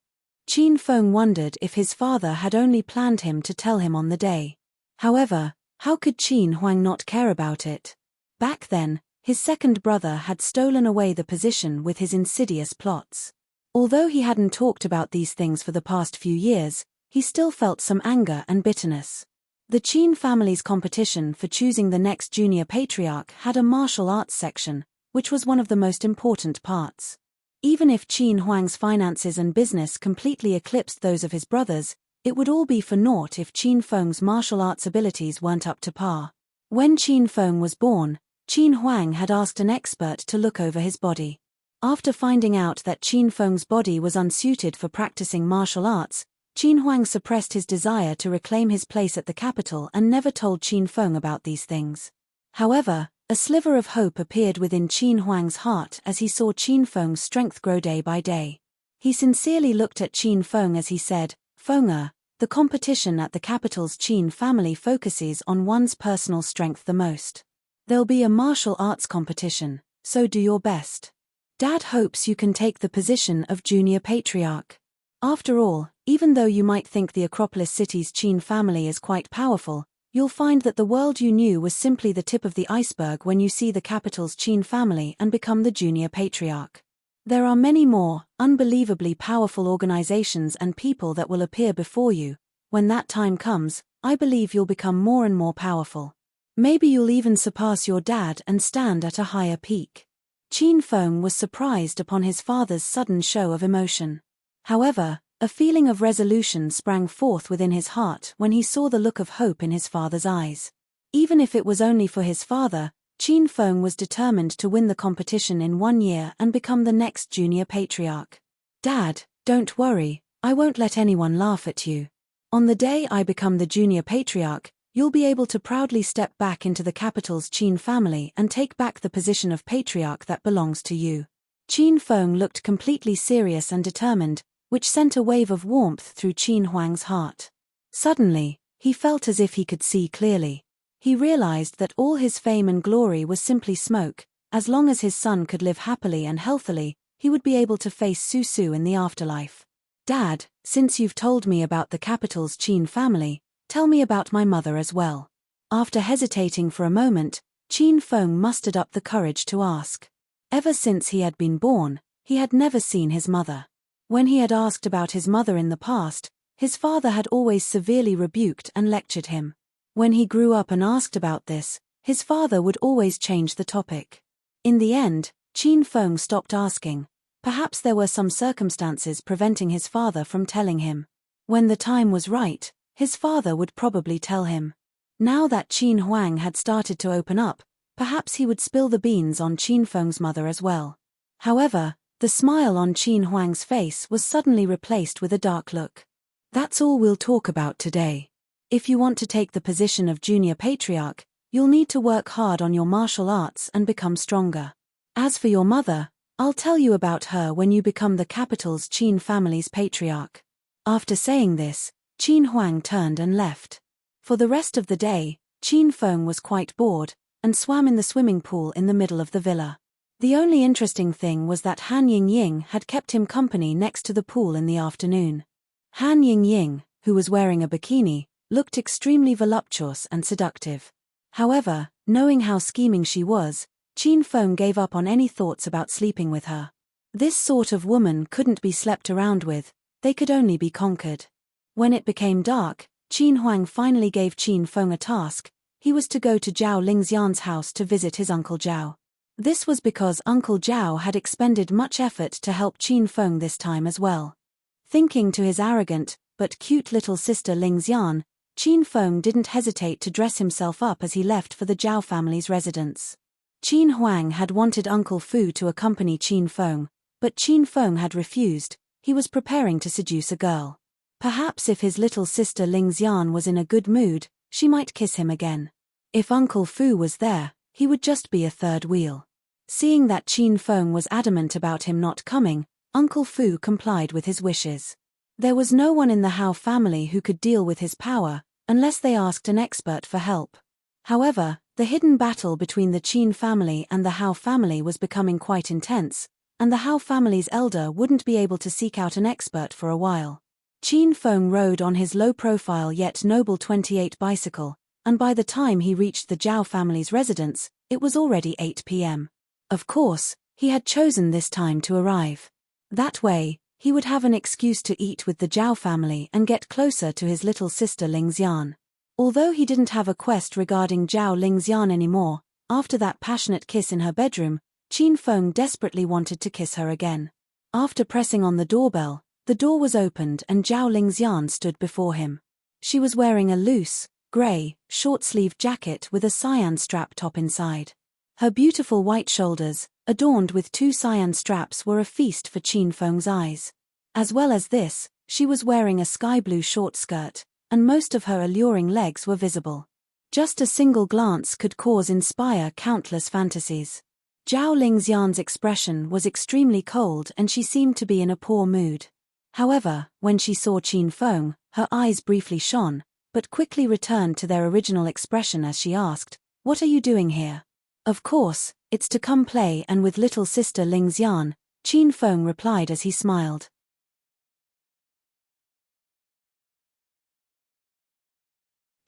Qin Feng wondered if his father had only planned him to tell him on the day. However, how could Qin Huang not care about it? Back then, his second brother had stolen away the position with his insidious plots. Although he hadn't talked about these things for the past few years, he still felt some anger and bitterness. The Qin family's competition for choosing the next junior patriarch had a martial arts section, which was one of the most important parts. Even if Qin Huang's finances and business completely eclipsed those of his brothers, it would all be for naught if Qin Feng's martial arts abilities weren't up to par. When Qin Feng was born, Qin Huang had asked an expert to look over his body. After finding out that Qin Feng's body was unsuited for practicing martial arts, Qin Huang suppressed his desire to reclaim his place at the capital and never told Qin Feng about these things. However, a sliver of hope appeared within Qin Huang's heart as he saw Qin Feng's strength grow day by day. He sincerely looked at Qin Feng as he said, "Feng, the competition at the capital's Qin family focuses on one's personal strength the most. There'll be a martial arts competition, so do your best. Dad hopes you can take the position of junior patriarch. After all, even though you might think the Acropolis City's Qin family is quite powerful, you'll find that the world you knew was simply the tip of the iceberg when you see the capital's Qin family and become the junior patriarch. There are many more, unbelievably powerful organizations and people that will appear before you. When that time comes, I believe you'll become more and more powerful. Maybe you'll even surpass your dad and stand at a higher peak." Qin Feng was surprised upon his father's sudden show of emotion. However, a feeling of resolution sprang forth within his heart when he saw the look of hope in his father's eyes. Even if it was only for his father, Qin Feng was determined to win the competition in 1 year and become the next junior patriarch. "Dad, don't worry, I won't let anyone laugh at you. On the day I become the junior patriarch, you'll be able to proudly step back into the capital's Qin family and take back the position of patriarch that belongs to you." Qin Feng looked completely serious and determined, which sent a wave of warmth through Qin Huang's heart. Suddenly, he felt as if he could see clearly. He realized that all his fame and glory was simply smoke. As long as his son could live happily and healthily, he would be able to face Su in the afterlife. "Dad, since you've told me about the capital's Qin family, tell me about my mother as well." After hesitating for a moment, Qin Feng mustered up the courage to ask. Ever since he had been born, he had never seen his mother. When he had asked about his mother in the past, his father had always severely rebuked and lectured him. When he grew up and asked about this, his father would always change the topic. In the end, Qin Feng stopped asking. Perhaps there were some circumstances preventing his father from telling him. When the time was right, his father would probably tell him. Now that Qin Huang had started to open up, perhaps he would spill the beans on Qin Feng's mother as well. However, the smile on Qin Huang's face was suddenly replaced with a dark look. "That's all we'll talk about today. If you want to take the position of junior patriarch, You'll need to work hard on your martial arts and become stronger. As for your mother, I'll tell you about her when you become the capital's Qin family's patriarch." After saying this, Qin Huang turned and left. For the rest of the day, Qin Feng was quite bored, and swam in the swimming pool in the middle of the villa. The only interesting thing was that Han Ying had kept him company next to the pool in the afternoon. Han Ying, who was wearing a bikini, looked extremely voluptuous and seductive. However, knowing how scheming she was, Qin Feng gave up on any thoughts about sleeping with her. This sort of woman couldn't be slept around with, they could only be conquered. When it became dark, Qin Huang finally gave Qin Feng a task. He was to go to Zhao Lingxian's house to visit his uncle Zhao. This was because Uncle Zhao had expended much effort to help Qin Feng this time as well. Thinking to his arrogant, but cute little sister Lingxian, Qin Feng didn't hesitate to dress himself up as he left for the Zhao family's residence. Qin Huang had wanted Uncle Fu to accompany Qin Feng, but Qin Feng had refused. He was preparing to seduce a girl. Perhaps if his little sister Lingxian was in a good mood, she might kiss him again. If Uncle Fu was there, he would just be a third wheel. Seeing that Qin Feng was adamant about him not coming, Uncle Fu complied with his wishes. There was no one in the Hao family who could deal with his power, unless they asked an expert for help. However, the hidden battle between the Qin family and the Hao family was becoming quite intense, and the Hao family's elder wouldn't be able to seek out an expert for a while. Qin Feng rode on his low-profile yet noble 28 bicycle, and by the time he reached the Zhao family's residence, it was already 8 p.m. Of course, he had chosen this time to arrive. That way, he would have an excuse to eat with the Zhao family and get closer to his little sister Lingxian. Although he didn't have a quest regarding Zhao Lingxian anymore, after that passionate kiss in her bedroom, Qin Feng desperately wanted to kiss her again. After pressing on the doorbell, the door was opened and Zhao Lingxian stood before him. She was wearing a loose, grey, short-sleeved jacket with a cyan strap top inside. Her beautiful white shoulders, adorned with 2 cyan straps, were a feast for Qin Feng's eyes. As well as this, she was wearing a sky-blue short skirt, and most of her alluring legs were visible. Just a single glance could inspire countless fantasies. Zhao Lingxian's expression was extremely cold and she seemed to be in a poor mood. However, when she saw Qin Feng, her eyes briefly shone, but quickly returned to their original expression as she asked, "What are you doing here?" "Of course, it's to come play and with little sister Lingxian," Qin Feng replied as he smiled.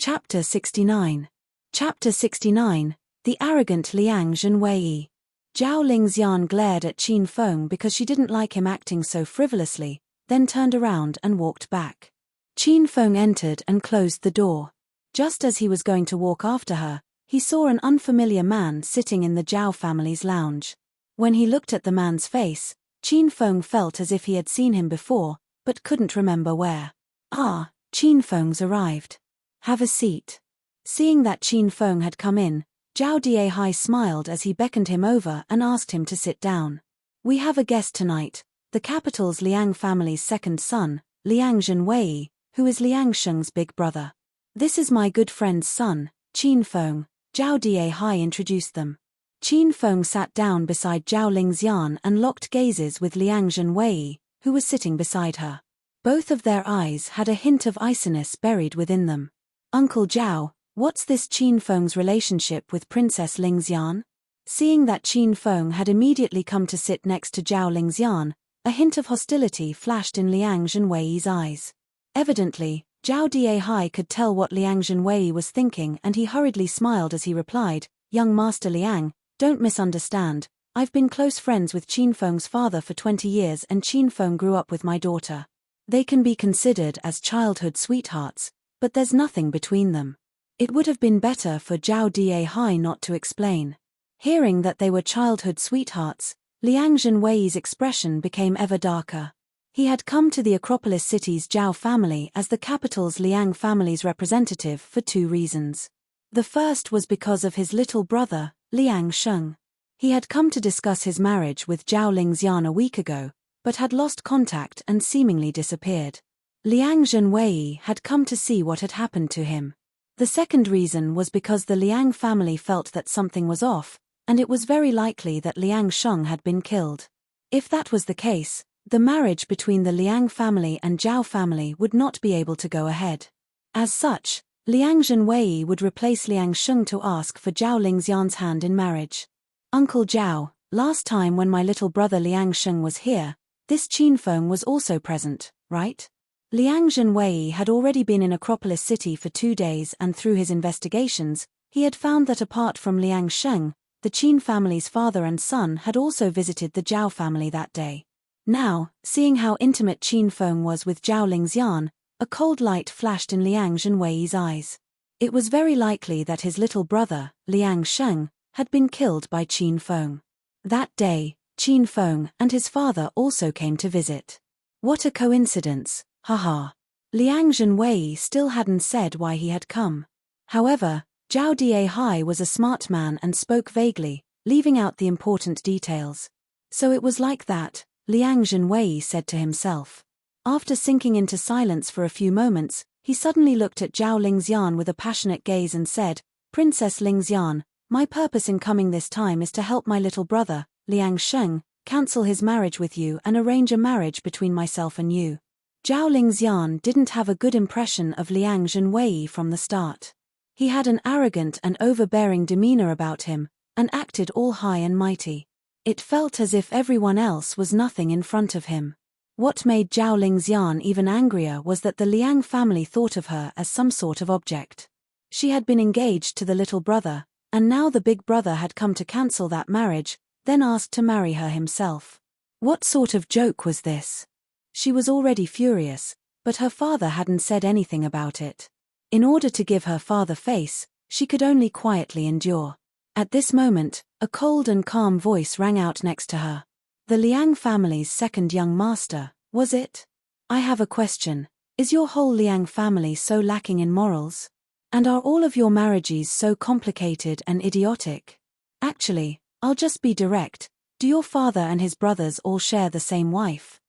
Chapter 69. Chapter 69, The Arrogant Liang Zhenwei. Zhao Lingxian glared at Qin Feng because she didn't like him acting so frivolously, then turned around and walked back. Qin Feng entered and closed the door. Just as he was going to walk after her, he saw an unfamiliar man sitting in the Zhao family's lounge. When he looked at the man's face, Qin Feng felt as if he had seen him before, but couldn't remember where. "Ah, Qin Feng's arrived. Have a seat." Seeing that Qin Feng had come in, Zhao Diehai smiled as he beckoned him over and asked him to sit down. "We have a guest tonight, the capital's Liang family's second son, Liang Zhenwei, who is Liang Sheng's big brother. This is my good friend's son, Qin Feng." Zhao Diehai introduced them. Qin Feng sat down beside Zhao Lingxian and locked gazes with Liang Zhenwei, who was sitting beside her. Both of their eyes had a hint of iciness buried within them. "Uncle Zhao, what's this Qin Feng's relationship with Princess Lingxian?" Seeing that Qin Feng had immediately come to sit next to Zhao Lingxian, a hint of hostility flashed in Liang Zhenwei's eyes. Evidently, Zhao Diehai could tell what Liang Zhenwei was thinking and he hurriedly smiled as he replied, "Young Master Liang, don't misunderstand, I've been close friends with Qin Feng's father for 20 years and Qin Feng grew up with my daughter. They can be considered as childhood sweethearts, but there's nothing between them." It would have been better for Zhao Diehai not to explain. Hearing that they were childhood sweethearts, Liang Zhenwei's expression became ever darker. He had come to the Acropolis city's Zhao family as the capital's Liang family's representative for 2 reasons. The first was because of his little brother, Liang Sheng. He had come to discuss his marriage with Zhao Lingxian a week ago, but had lost contact and seemingly disappeared. Liang Zhenwei had come to see what had happened to him. The second reason was because the Liang family felt that something was off, and it was very likely that Liang Sheng had been killed. If that was the case, the marriage between the Liang family and Zhao family would not be able to go ahead. As such, Liang Zhenwei would replace Liang Sheng to ask for Zhao Lingxian's hand in marriage. Uncle Zhao, last time when my little brother Liang Sheng was here, this Qin Feng was also present, right? Liang Zhenwei had already been in Acropolis City for 2 days, and through his investigations, he had found that apart from Liang Sheng, the Qin family's father and son had also visited the Zhao family that day. Now, seeing how intimate Qin Feng was with Zhao Lingxian, a cold light flashed in Liang Zhenwei's eyes. It was very likely that his little brother, Liang Sheng, had been killed by Qin Feng. That day, Qin Feng and his father also came to visit. What a coincidence, haha. Liang Zhenwei still hadn't said why he had come. However, Zhao Diehai was a smart man and spoke vaguely, leaving out the important details. So it was like that, Liang Zhenwei said to himself. After sinking into silence for a few moments, he suddenly looked at Zhao Lingxian with a passionate gaze and said, "Princess Lingxian, my purpose in coming this time is to help my little brother, Liang Sheng, cancel his marriage with you and arrange a marriage between myself and you." Zhao Lingxian didn't have a good impression of Liang Zhenwei from the start. He had an arrogant and overbearing demeanor about him, and acted all high and mighty. It felt as if everyone else was nothing in front of him. What made Zhao Lingxian even angrier was that the Liang family thought of her as some sort of object. She had been engaged to the little brother, and now the big brother had come to cancel that marriage, then asked to marry her himself. What sort of joke was this? She was already furious, but her father hadn't said anything about it. In order to give her father face, she could only quietly endure. At this moment, a cold and calm voice rang out next to her. The Liang family's second young master, was it? I have a question. Is your whole Liang family so lacking in morals? And are all of your marriages so complicated and idiotic? Actually, I'll just be direct. Do your father and his brothers all share the same wife?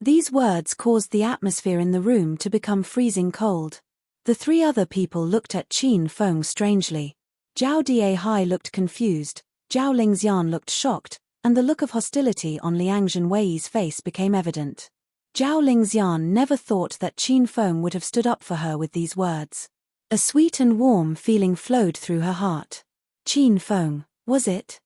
These words caused the atmosphere in the room to become freezing cold. The 3 other people looked at Qin Feng strangely. Zhao Diehai looked confused, Zhao Lingxian looked shocked, and the look of hostility on Liang Zhenwei's face became evident. Zhao Lingxian never thought that Qin Feng would have stood up for her with these words. A sweet and warm feeling flowed through her heart. Qin Feng, was it?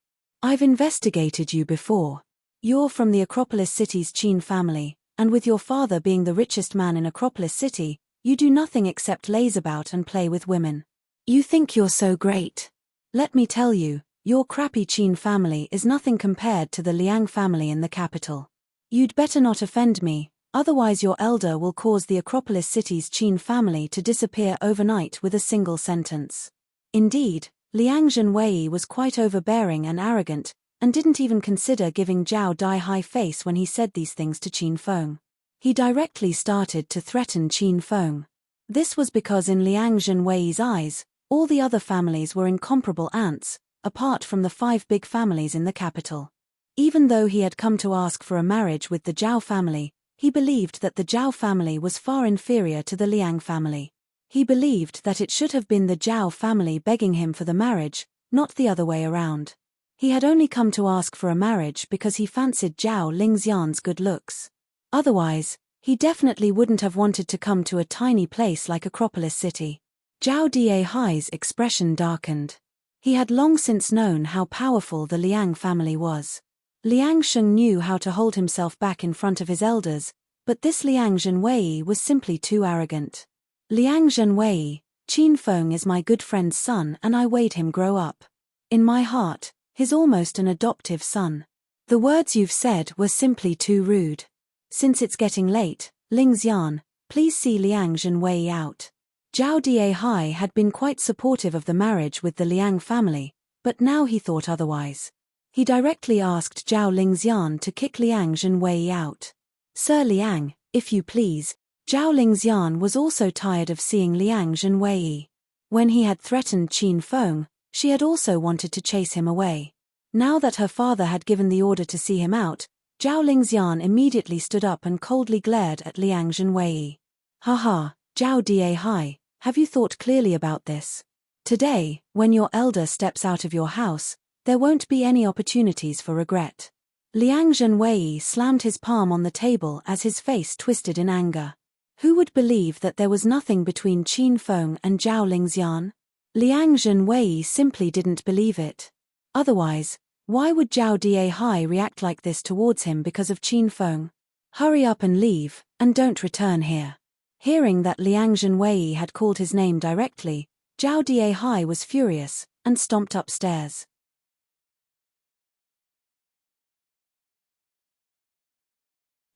I've investigated you before. You're from the Acropolis City's Qin family, and with your father being the richest man in Acropolis City, you do nothing except laze about and play with women. You think you're so great. Let me tell you, your crappy Qin family is nothing compared to the Liang family in the capital. You'd better not offend me, otherwise your elder will cause the Acropolis City's Qin family to disappear overnight with a single sentence. Indeed, Liang Zhenwei was quite overbearing and arrogant, and didn't even consider giving Zhao Diehai face when he said these things to Qin Feng. He directly started to threaten Qin Feng. This was because in Liang Zhenwei's eyes, all the other families were incomparable ants, apart from the 5 big families in the capital. Even though he had come to ask for a marriage with the Zhao family, he believed that the Zhao family was far inferior to the Liang family. He believed that it should have been the Zhao family begging him for the marriage, not the other way around. He had only come to ask for a marriage because he fancied Zhao Lingxian's good looks. Otherwise, he definitely wouldn't have wanted to come to a tiny place like Acropolis City. Zhao Diehai's expression darkened. He had long since known how powerful the Liang family was. Liang Sheng knew how to hold himself back in front of his elders, but this Liang Zhenwei was simply too arrogant. Liang Zhenwei, Qin Feng is my good friend's son and I weighed him grow up. In my heart, he's almost an adoptive son. The words you've said were simply too rude. Since it's getting late, Lingxian, please see Liang Zhenwei out. Zhao Diehai had been quite supportive of the marriage with the Liang family, but now he thought otherwise. He directly asked Zhao Lingxian to kick Liang Zhenwei out. Sir Liang, if you please. Zhao Lingxian was also tired of seeing Liang Zhenwei. When he had threatened Qin Feng, she had also wanted to chase him away. Now that her father had given the order to see him out, Zhao Lingxian immediately stood up and coldly glared at Liang Zhenwei. Haha, Zhao Diehai, Have you thought clearly about this? Today, when your elder steps out of your house, there won't be any opportunities for regret. Liang Zhenwei slammed his palm on the table as his face twisted in anger. Who would believe that there was nothing between Qin Feng and Zhao Lingxian? Liang Zhenwei simply didn't believe it. Otherwise, why would Zhao Diehai react like this towards him because of Qin Feng? Hurry up and leave, and don't return here. Hearing that Liang Zhenwei had called his name directly, Zhao Diehai was furious, and stomped upstairs.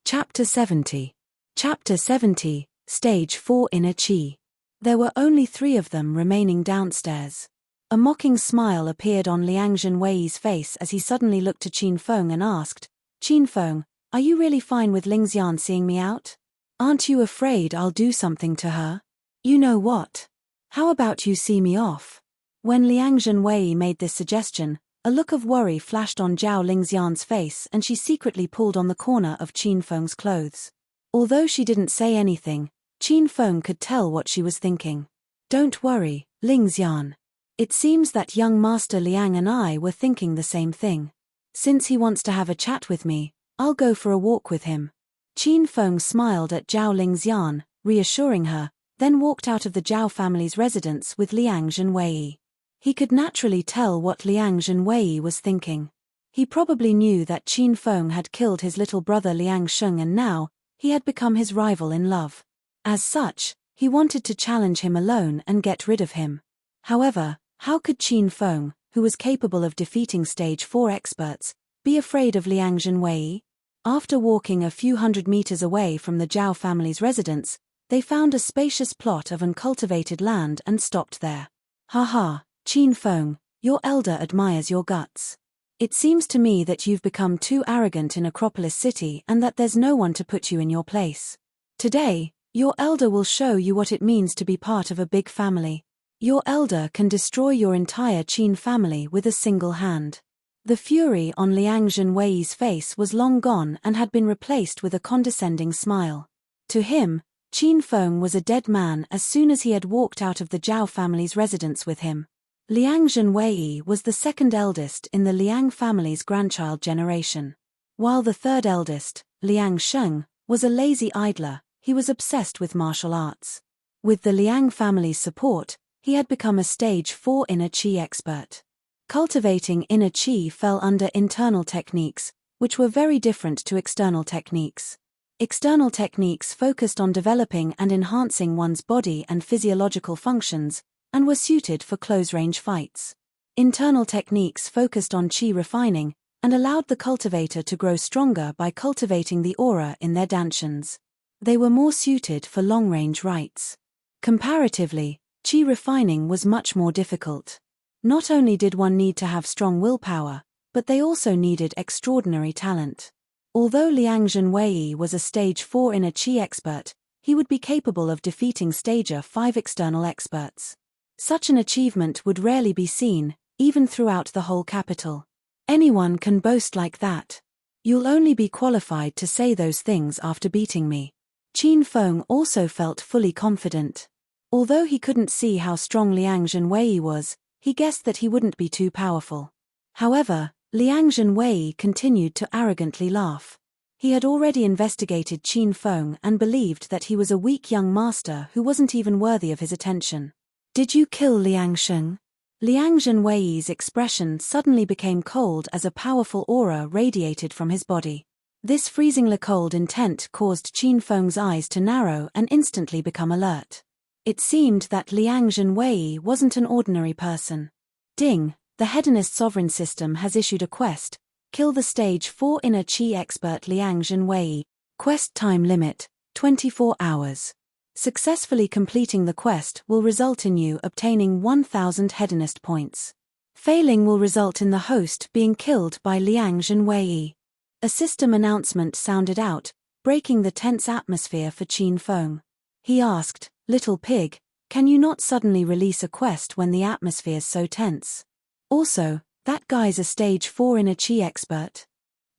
Chapter 70. Chapter 70, Stage 4 Inner Qi. There were only 3 of them remaining downstairs. A mocking smile appeared on Liang Zhenwei's face as he suddenly looked to Qin Feng and asked, "Qin Feng, are you really fine with Lingxian seeing me out? Aren't you afraid I'll do something to her? You know what? How about you see me off?" When Liang Zhenwei made this suggestion, a look of worry flashed on Zhao Lingxian's face and she secretly pulled on the corner of Qin Feng's clothes. Although she didn't say anything, Qin Feng could tell what she was thinking. "Don't worry, Lingxian. It seems that young Master Liang and I were thinking the same thing. Since he wants to have a chat with me, I'll go for a walk with him." Qin Feng smiled at Zhao Lingxian, reassuring her, then walked out of the Zhao family's residence with Liang Zhenwei. He could naturally tell what Liang Zhenwei was thinking. He probably knew that Qin Feng had killed his little brother Liang Sheng and now, he had become his rival in love. As such, he wanted to challenge him alone and get rid of him. However, how could Qin Feng, who was capable of defeating Stage 4 experts, be afraid of Liang Zhenwei? After walking a few hundred meters away from the Zhao family's residence, they found a spacious plot of uncultivated land and stopped there. "Haha, Qin Feng, your elder admires your guts. It seems to me that you've become too arrogant in Acropolis City and that there's no one to put you in your place. Today, your elder will show you what it means to be part of a big family. Your elder can destroy your entire Qin family with a single hand." The fury on Liang Zhenwei's face was long gone and had been replaced with a condescending smile. To him, Qin Feng was a dead man as soon as he had walked out of the Zhao family's residence with him. Liang Zhenwei was the second eldest in the Liang family's grandchild generation. While the third eldest, Liang Sheng, was a lazy idler, he was obsessed with martial arts. With the Liang family's support, he had become a Stage 4 Inner Qi expert. Cultivating inner qi fell under internal techniques, which were very different to external techniques. External techniques focused on developing and enhancing one's body and physiological functions, and were suited for close-range fights. Internal techniques focused on qi refining, and allowed the cultivator to grow stronger by cultivating the aura in their dantians. They were more suited for long-range rites. Comparatively, qi refining was much more difficult. Not only did one need to have strong willpower, but they also needed extraordinary talent. Although Liang Zhenwei was a Stage 4 Inner Qi expert, he would be capable of defeating Stage 5 external experts. Such an achievement would rarely be seen, even throughout the whole capital. Anyone can boast like that. You'll only be qualified to say those things after beating me. Qin Feng also felt fully confident. Although he couldn't see how strong Liang Zhenwei was, he guessed that he wouldn't be too powerful. However, Liang Zhenwei continued to arrogantly laugh. He had already investigated Qin Feng and believed that he was a weak young master who wasn't even worthy of his attention. "Did you kill Liang Sheng?" Liang Zhenwei's expression suddenly became cold as a powerful aura radiated from his body. This freezingly cold intent caused Qin Feng's eyes to narrow and instantly become alert. It seemed that Liang Zhenwei wasn't an ordinary person. Ding, the Hedonist sovereign system has issued a quest. Kill the Stage 4 Inner Qi expert Liang Zhenwei. Quest time limit, 24 hours. Successfully completing the quest will result in you obtaining 1,000 Hedonist points. Failing will result in the host being killed by Liang Zhenwei. A system announcement sounded out, breaking the tense atmosphere for Qin Feng. He asked, "Little pig, can you not suddenly release a quest when the atmosphere's so tense? Also, that guy's a Stage 4 Inner Qi expert."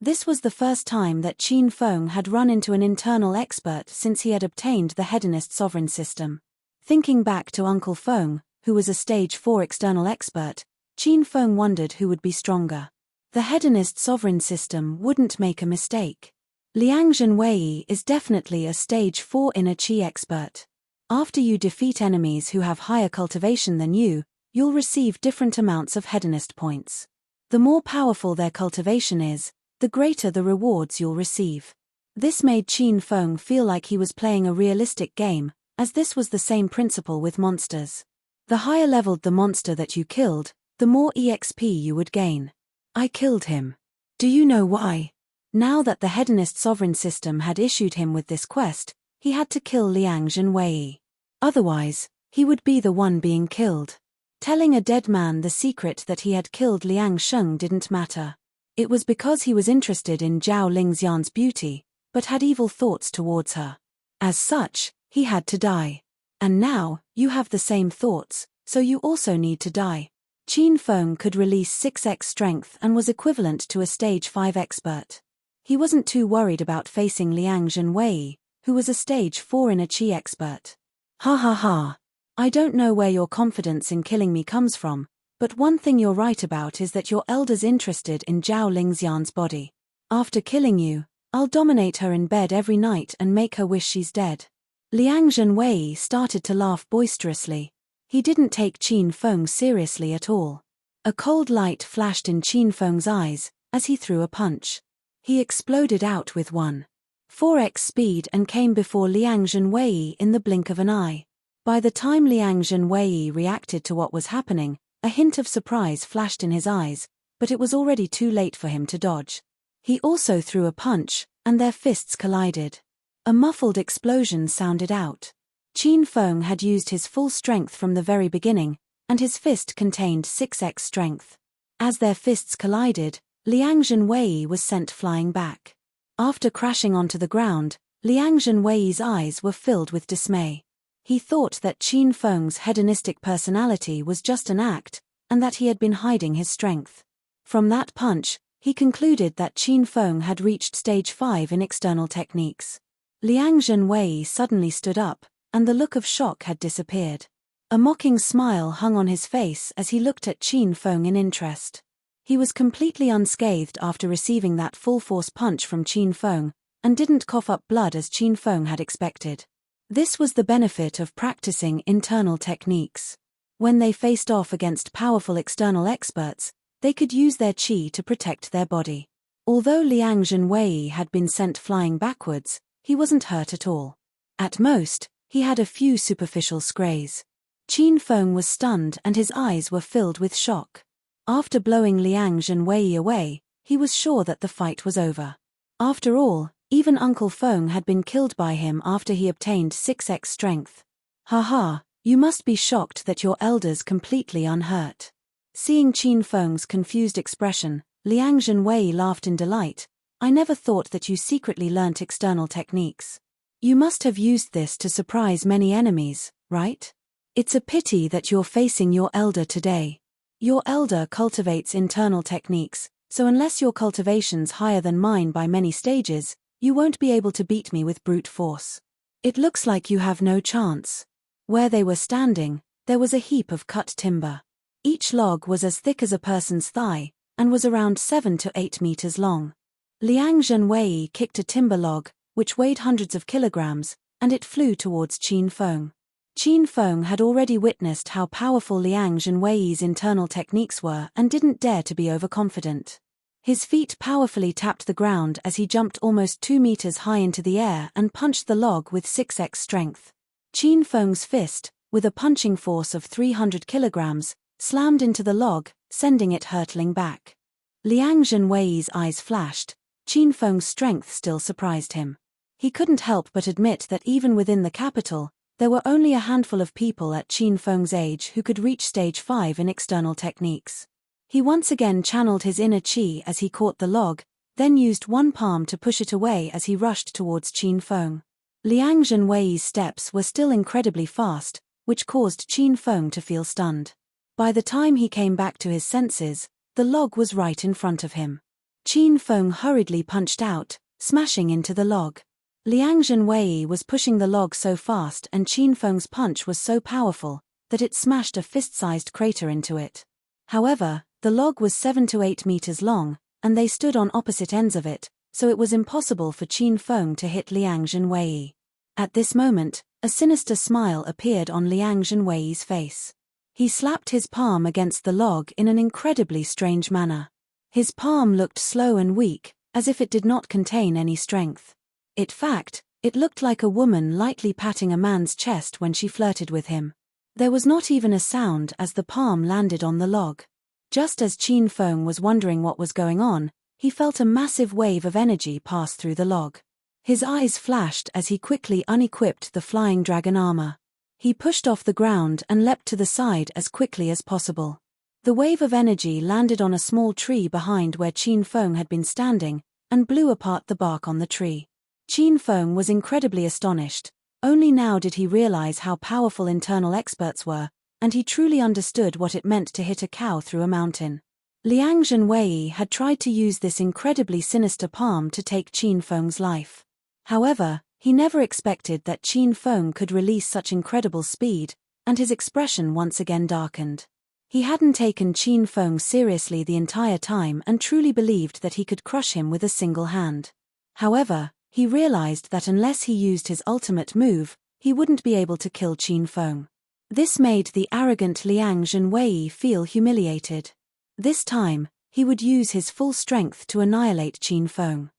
This was the first time that Qin Feng had run into an internal expert since he had obtained the Hedonist sovereign system. Thinking back to Uncle Feng, who was a stage 4 external expert, Qin Feng wondered who would be stronger. The Hedonist sovereign system wouldn't make a mistake. Liang Zhenwei is definitely a stage 4 inner qi expert. After you defeat enemies who have higher cultivation than you, you'll receive different amounts of Hedonist points. The more powerful their cultivation is, the greater the rewards you'll receive. This made Qin Feng feel like he was playing a realistic game, as this was the same principle with monsters. The higher leveled the monster that you killed, the more EXP you would gain. I killed him. Do you know why? Now that the Hedonist sovereign system had issued him with this quest, he had to kill Liang Zhenwei. Otherwise, he would be the one being killed. Telling a dead man the secret that he had killed Liang Sheng didn't matter. It was because he was interested in Zhao Lingxian's beauty, but had evil thoughts towards her. As such, he had to die. And now, you have the same thoughts, so you also need to die. Qin Feng could release 6x strength and was equivalent to a stage 5 expert. He wasn't too worried about facing Liang Zhenwei, who was a stage 4 inner qi expert. Ha ha ha. I don't know where your confidence in killing me comes from, but one thing you're right about is that your elder's interested in Zhao Lingxian's body. After killing you, I'll dominate her in bed every night and make her wish she's dead. Liang Zhenwei started to laugh boisterously. He didn't take Qin Feng seriously at all. A cold light flashed in Qin Feng's eyes as he threw a punch. He exploded out with 1.4x speed and came before Liang Zhenwei in the blink of an eye. By the time Liang Zhenwei reacted to what was happening, a hint of surprise flashed in his eyes, but it was already too late for him to dodge. He also threw a punch, and their fists collided. A muffled explosion sounded out. Qin Feng had used his full strength from the very beginning, and his fist contained 6x strength. As their fists collided, Liang Zhenwei was sent flying back. After crashing onto the ground, Liang Zhenwei's eyes were filled with dismay. He thought that Qin Feng's hedonistic personality was just an act, and that he had been hiding his strength. From that punch, he concluded that Qin Feng had reached stage 5 in external techniques. Liang Zhenwei suddenly stood up, and the look of shock had disappeared. A mocking smile hung on his face as he looked at Qin Feng in interest. He was completely unscathed after receiving that full-force punch from Qin Feng, and didn't cough up blood as Qin Feng had expected. This was the benefit of practicing internal techniques. When they faced off against powerful external experts, they could use their qi to protect their body. Although Liang Zhenwei had been sent flying backwards, he wasn't hurt at all. At most, he had a few superficial scrapes. Qin Feng was stunned and his eyes were filled with shock. After blowing Liang Zhenwei away, he was sure that the fight was over. After all, even Uncle Feng had been killed by him after he obtained 6x strength. Haha, you must be shocked that your elder's completely unhurt. Seeing Qin Feng's confused expression, Liang Zhenwei laughed in delight. I never thought that you secretly learnt external techniques. You must have used this to surprise many enemies, right? It's a pity that you're facing your elder today. Your elder cultivates internal techniques, so unless your cultivation's higher than mine by many stages, you won't be able to beat me with brute force. It looks like you have no chance. Where they were standing, there was a heap of cut timber. Each log was as thick as a person's thigh, and was around 7 to 8 meters long. Liang Zhenwei kicked a timber log, which weighed hundreds of kilograms, and it flew towards Qin Feng. Qin Feng had already witnessed how powerful Liang Zhenwei's internal techniques were and didn't dare to be overconfident. His feet powerfully tapped the ground as he jumped almost 2 meters high into the air and punched the log with 6x strength. Qin Feng's fist, with a punching force of 300 kilograms, slammed into the log, sending it hurtling back. Liang Zhenwei's eyes flashed. Qin Feng's strength still surprised him. He couldn't help but admit that even within the capital, there were only a handful of people at Qin Feng's age who could reach stage 5 in external techniques. He once again channeled his inner qi as he caught the log, then used one palm to push it away as he rushed towards Qin Feng. Liang Zhenwei's steps were still incredibly fast, which caused Qin Feng to feel stunned. By the time he came back to his senses, the log was right in front of him. Qin Feng hurriedly punched out, smashing into the log. Liang Zhenwei was pushing the log so fast and Qin Feng's punch was so powerful that it smashed a fist-sized crater into it. However, the log was 7 to 8 meters long, and they stood on opposite ends of it, so it was impossible for Qin Feng to hit Liang Zhenwei. At this moment, a sinister smile appeared on Liang Zhenwei's face. He slapped his palm against the log in an incredibly strange manner. His palm looked slow and weak, as if it did not contain any strength. In fact, it looked like a woman lightly patting a man's chest when she flirted with him. There was not even a sound as the palm landed on the log. Just as Qin Feng was wondering what was going on, he felt a massive wave of energy pass through the log. His eyes flashed as he quickly unequipped the flying dragon armor. He pushed off the ground and leapt to the side as quickly as possible. The wave of energy landed on a small tree behind where Qin Feng had been standing, and blew apart the bark on the tree. Qin Feng was incredibly astonished. Only now did he realize how powerful internal experts were, and he truly understood what it meant to hit a cow through a mountain. Liang Zhenwei had tried to use this incredibly sinister palm to take Qin Feng's life. However, he never expected that Qin Feng could release such incredible speed, and his expression once again darkened. He hadn't taken Qin Feng seriously the entire time and truly believed that he could crush him with a single hand. However, he realized that unless he used his ultimate move, he wouldn't be able to kill Qin Feng. This made the arrogant Liang Zhenwei feel humiliated. This time, he would use his full strength to annihilate Qin Feng.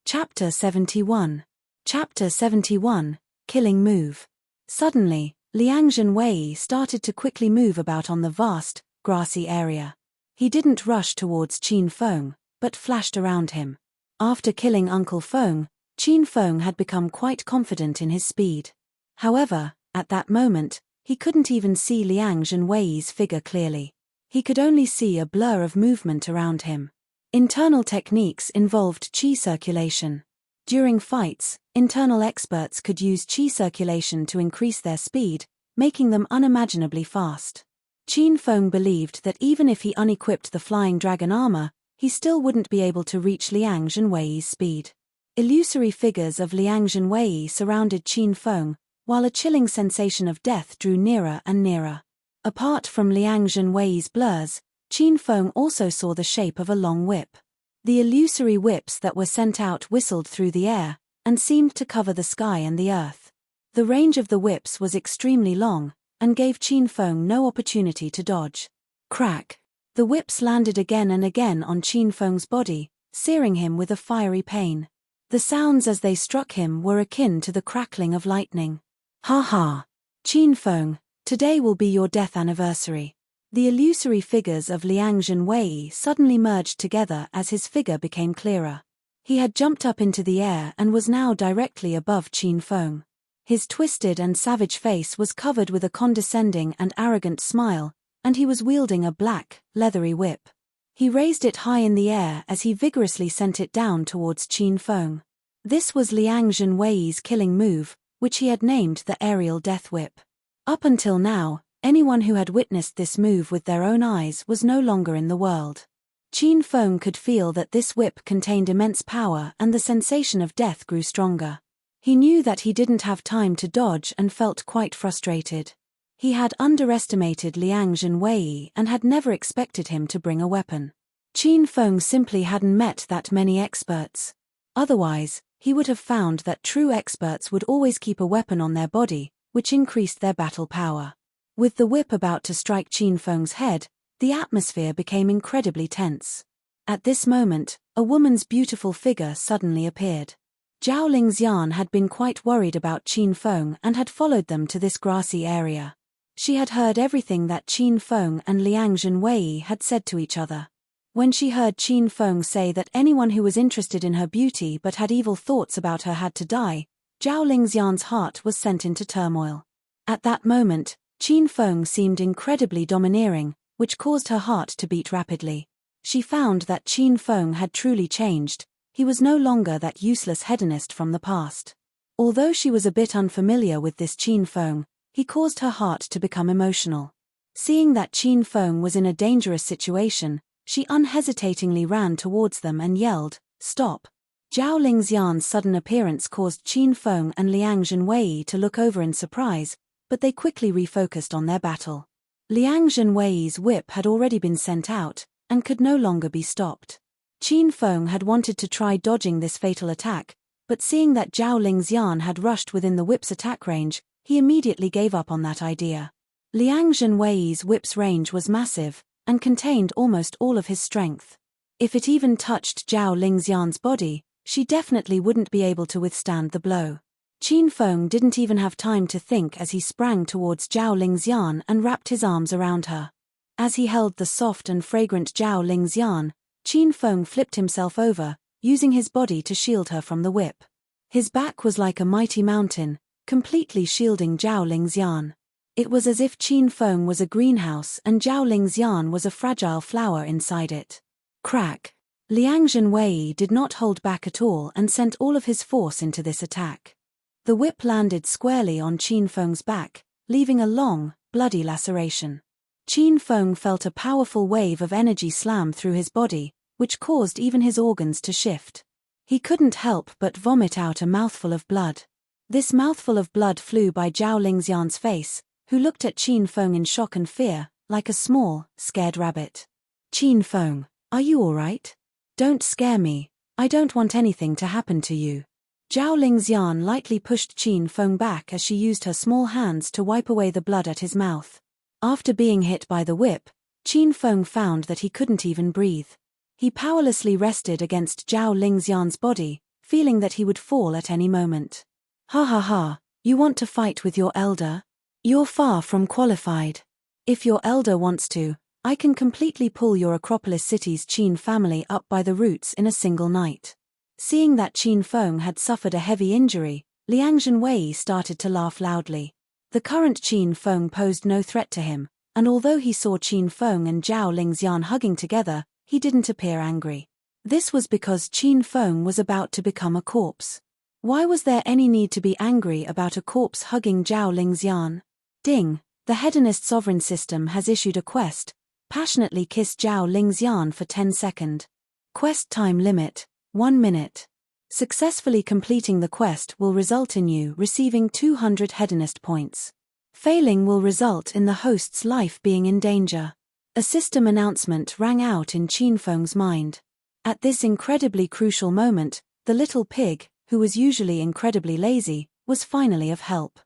Chapter 71. Chapter 71, Killing Move. Suddenly, Liang Zhenwei started to quickly move about on the vast, grassy area. He didn't rush towards Qin Feng, but flashed around him. After killing Uncle Feng, Qin Feng had become quite confident in his speed. However, at that moment, he couldn't even see Liang Zhenwei's figure clearly. He could only see a blur of movement around him. Internal techniques involved qi circulation. During fights, internal experts could use qi circulation to increase their speed, making them unimaginably fast. Qin Feng believed that even if he unequipped the flying dragon armor, he still wouldn't be able to reach Liang Zhenwei's speed. Illusory figures of Liang Zhenwei surrounded Qin Feng, while a chilling sensation of death drew nearer and nearer. Apart from Liang Zhenwei's blurs, Qin Feng also saw the shape of a long whip. The illusory whips that were sent out whistled through the air, and seemed to cover the sky and the earth. The range of the whips was extremely long, and gave Qin Feng no opportunity to dodge. Crack! The whips landed again and again on Qin Feng's body, searing him with a fiery pain. The sounds as they struck him were akin to the crackling of lightning. Ha ha! Qin Feng, today will be your death anniversary. The illusory figures of Liang Zhenwei suddenly merged together as his figure became clearer. He had jumped up into the air and was now directly above Qin Feng. His twisted and savage face was covered with a condescending and arrogant smile, and he was wielding a black, leathery whip. He raised it high in the air as he vigorously sent it down towards Qin Feng. This was Liang Zhenwei's killing move, which he had named the aerial death whip. Up until now, anyone who had witnessed this move with their own eyes was no longer in the world. Qin Feng could feel that this whip contained immense power and the sensation of death grew stronger. He knew that he didn't have time to dodge and felt quite frustrated. He had underestimated Liang Zhenwei and had never expected him to bring a weapon. Qin Feng simply hadn't met that many experts. Otherwise, he would have found that true experts would always keep a weapon on their body, which increased their battle power. With the whip about to strike Qin Feng's head, the atmosphere became incredibly tense. At this moment, a woman's beautiful figure suddenly appeared. Zhao Lingxian had been quite worried about Qin Feng and had followed them to this grassy area. She had heard everything that Qin Feng and Liang Zhenwei had said to each other. When she heard Qin Feng say that anyone who was interested in her beauty but had evil thoughts about her had to die, Zhao Lingxian's heart was sent into turmoil. At that moment, Qin Feng seemed incredibly domineering, which caused her heart to beat rapidly. She found that Qin Feng had truly changed. He was no longer that useless hedonist from the past. Although she was a bit unfamiliar with this Qin Feng, he caused her heart to become emotional. Seeing that Qin Feng was in a dangerous situation, She unhesitatingly ran towards them and yelled, "Stop!" Zhao Lingxian's sudden appearance caused Qin Feng and Liang Zhenwei to look over in surprise, but they quickly refocused on their battle. Liang Zhenwei's whip had already been sent out, and could no longer be stopped. Qin Feng had wanted to try dodging this fatal attack, but seeing that Zhao Lingxian had rushed within the whip's attack range, he immediately gave up on that idea. Liang Zhenwei's whip's range was massive, and contained almost all of his strength. If it even touched Zhao Lingxian's body, she definitely wouldn't be able to withstand the blow. Qin Feng didn't even have time to think as he sprang towards Zhao Lingxian and wrapped his arms around her. As he held the soft and fragrant Zhao Lingxian, Qin Feng flipped himself over, using his body to shield her from the whip. His back was like a mighty mountain, completely shielding Zhao Lingxian. It was as if Qin Feng was a greenhouse and Zhao Lingxian was a fragile flower inside it. Crack! Liang Zhenwei did not hold back at all and sent all of his force into this attack. The whip landed squarely on Qin Feng's back, leaving a long, bloody laceration. Qin Feng felt a powerful wave of energy slam through his body, which caused even his organs to shift. He couldn't help but vomit out a mouthful of blood. This mouthful of blood flew by Zhao Lingxian's face, who looked at Qin Feng in shock and fear, like a small, scared rabbit. "Qin Feng, are you all right? Don't scare me, I don't want anything to happen to you." Zhao Lingxian lightly pushed Qin Feng back as she used her small hands to wipe away the blood at his mouth. After being hit by the whip, Qin Feng found that he couldn't even breathe. He powerlessly rested against Zhao Lingxian's body, feeling that he would fall at any moment. "Ha ha ha, you want to fight with your elder? You're far from qualified. If your elder wants to, I can completely pull your Acropolis City's Qin family up by the roots in a single night." Seeing that Qin Feng had suffered a heavy injury, Liang Zhenwei started to laugh loudly. The current Qin Feng posed no threat to him, and although he saw Qin Feng and Zhao Lingxian hugging together, he didn't appear angry. This was because Qin Feng was about to become a corpse. Why was there any need to be angry about a corpse hugging Zhao Lingxian? Ding, the Hedonist sovereign system has issued a quest. Passionately kiss Zhao Lingxian for 10 seconds. Quest time limit, 1 minute. Successfully completing the quest will result in you receiving 200 Hedonist points. Failing will result in the host's life being in danger. A system announcement rang out in Qin Feng's mind. At this incredibly crucial moment, the little pig, who was usually incredibly lazy, was finally of help.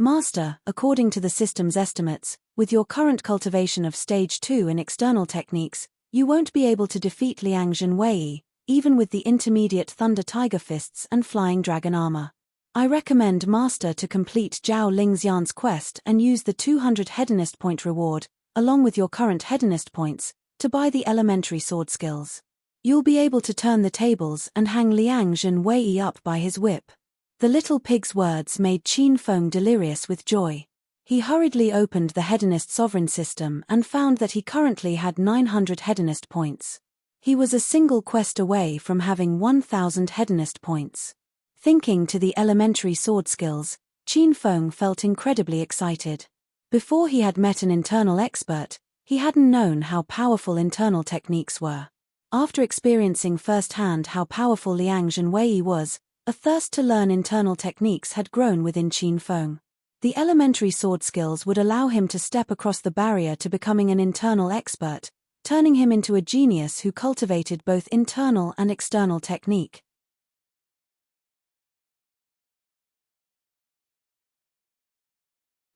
"Master, according to the system's estimates, with your current cultivation of Stage 2 in external techniques, you won't be able to defeat Liang Zhenwei, even with the intermediate Thunder Tiger Fists and Flying Dragon Armor. I recommend Master to complete Zhao Lingxian's quest and use the 200 Hedonist point reward, along with your current Hedonist points, to buy the elementary sword skills. You'll be able to turn the tables and hang Liang Zhenwei up by his whip." The little pig's words made Qin Feng delirious with joy. He hurriedly opened the Hedonist sovereign system and found that he currently had 900 Hedonist points. He was a single quest away from having 1000 Hedonist points. Thinking to the elementary sword skills, Qin Feng felt incredibly excited. Before he had met an internal expert, he hadn't known how powerful internal techniques were. After experiencing firsthand how powerful Liang Zhenwei was, a thirst to learn internal techniques had grown within Qin Feng. The elementary sword skills would allow him to step across the barrier to becoming an internal expert, turning him into a genius who cultivated both internal and external technique.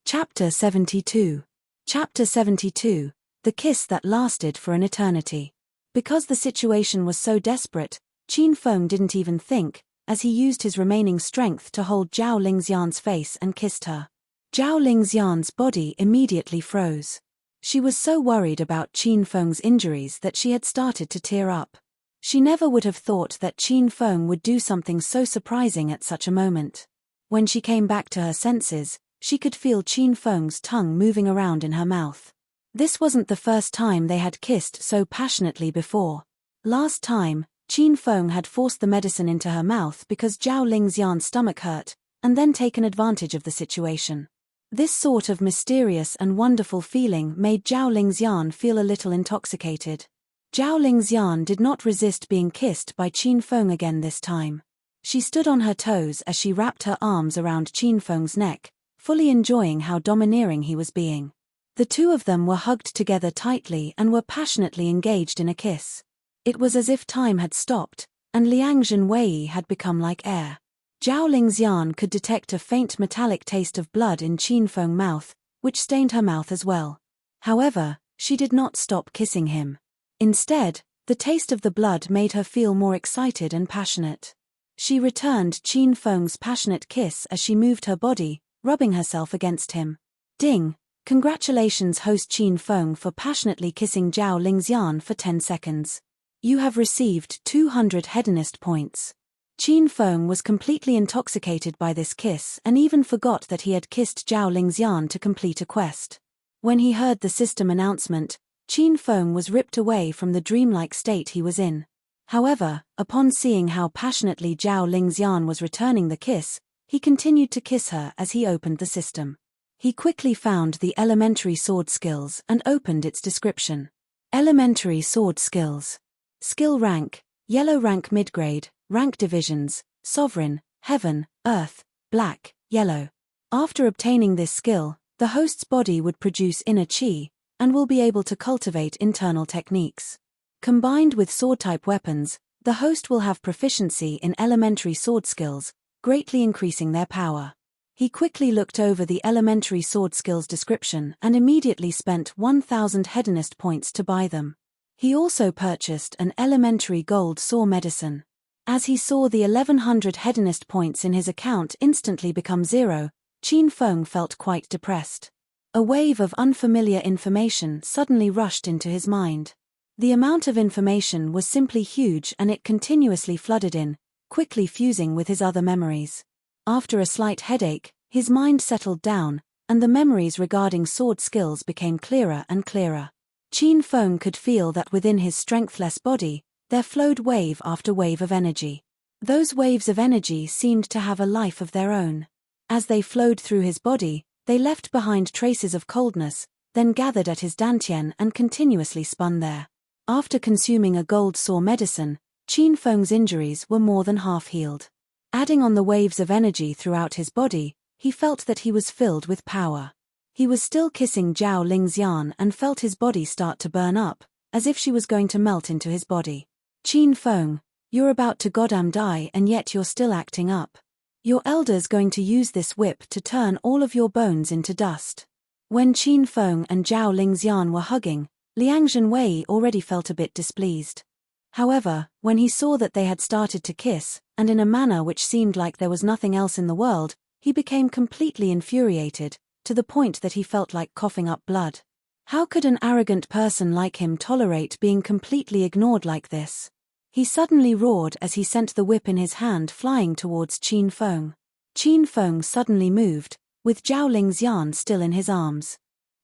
Chapter 72. Chapter 72, The Kiss That Lasted for an Eternity. Because the situation was so desperate, Qin Feng didn't even think, as he used his remaining strength to hold Zhao Lingxian's face and kissed her. Zhao Lingxian's body immediately froze. She was so worried about Qin Feng's injuries that she had started to tear up. She never would have thought that Qin Feng would do something so surprising at such a moment. When she came back to her senses, she could feel Qin Feng's tongue moving around in her mouth. This wasn't the first time they had kissed so passionately before. Last time, Qin Feng had forced the medicine into her mouth because Zhao Lingxian's stomach hurt, and then taken advantage of the situation. This sort of mysterious and wonderful feeling made Zhao Lingxian feel a little intoxicated. Zhao Lingxian did not resist being kissed by Qin Feng again this time. She stood on her toes as she wrapped her arms around Qin Feng's neck, fully enjoying how domineering he was being. The two of them were hugged together tightly and were passionately engaged in a kiss. It was as if time had stopped, and Liang Zhenwei had become like air. Zhao Lingxian could detect a faint metallic taste of blood in Qin Feng's mouth, which stained her mouth as well. However, she did not stop kissing him. Instead, the taste of the blood made her feel more excited and passionate. She returned Qin Feng's passionate kiss as she moved her body, rubbing herself against him. Ding! Congratulations host Qin Feng for passionately kissing Zhao Lingxian for 10 seconds. You have received 200 hedonist points. Qin Feng was completely intoxicated by this kiss and even forgot that he had kissed Zhao Lingxian to complete a quest. When he heard the system announcement, Qin Feng was ripped away from the dreamlike state he was in. However, upon seeing how passionately Zhao Lingxian was returning the kiss, he continued to kiss her as he opened the system. He quickly found the elementary sword skills and opened its description. Elementary sword skills. Skill rank, yellow rank midgrade, rank divisions, sovereign, heaven, earth, black, yellow. After obtaining this skill, the host's body would produce inner chi, and will be able to cultivate internal techniques. Combined with sword-type weapons, the host will have proficiency in elementary sword skills, greatly increasing their power. He quickly looked over the elementary sword skills description and immediately spent 1,000 hedonist points to buy them. He also purchased an elementary gold saw medicine. As he saw the 1,100 hedonist points in his account instantly become zero, Qin Feng felt quite depressed. A wave of unfamiliar information suddenly rushed into his mind. The amount of information was simply huge and it continuously flooded in, quickly fusing with his other memories. After a slight headache, his mind settled down, and the memories regarding sword skills became clearer and clearer. Qin Feng could feel that within his strengthless body, there flowed wave after wave of energy. Those waves of energy seemed to have a life of their own. As they flowed through his body, they left behind traces of coldness, then gathered at his dantian and continuously spun there. After consuming a gold saw medicine, Qin Feng's injuries were more than half healed. Adding on the waves of energy throughout his body, he felt that he was filled with power. He was still kissing Zhao Lingxian and felt his body start to burn up, as if she was going to melt into his body. Qin Feng, you're about to goddamn die and yet you're still acting up. Your elder's going to use this whip to turn all of your bones into dust. When Qin Feng and Zhao Lingxian were hugging, Liang Zhenwei already felt a bit displeased. However, when he saw that they had started to kiss, and in a manner which seemed like there was nothing else in the world, he became completely infuriated, to the point that he felt like coughing up blood. How could an arrogant person like him tolerate being completely ignored like this? He suddenly roared as he sent the whip in his hand flying towards Qin Feng. Qin Feng suddenly moved, with Zhao Lingxian still in his arms.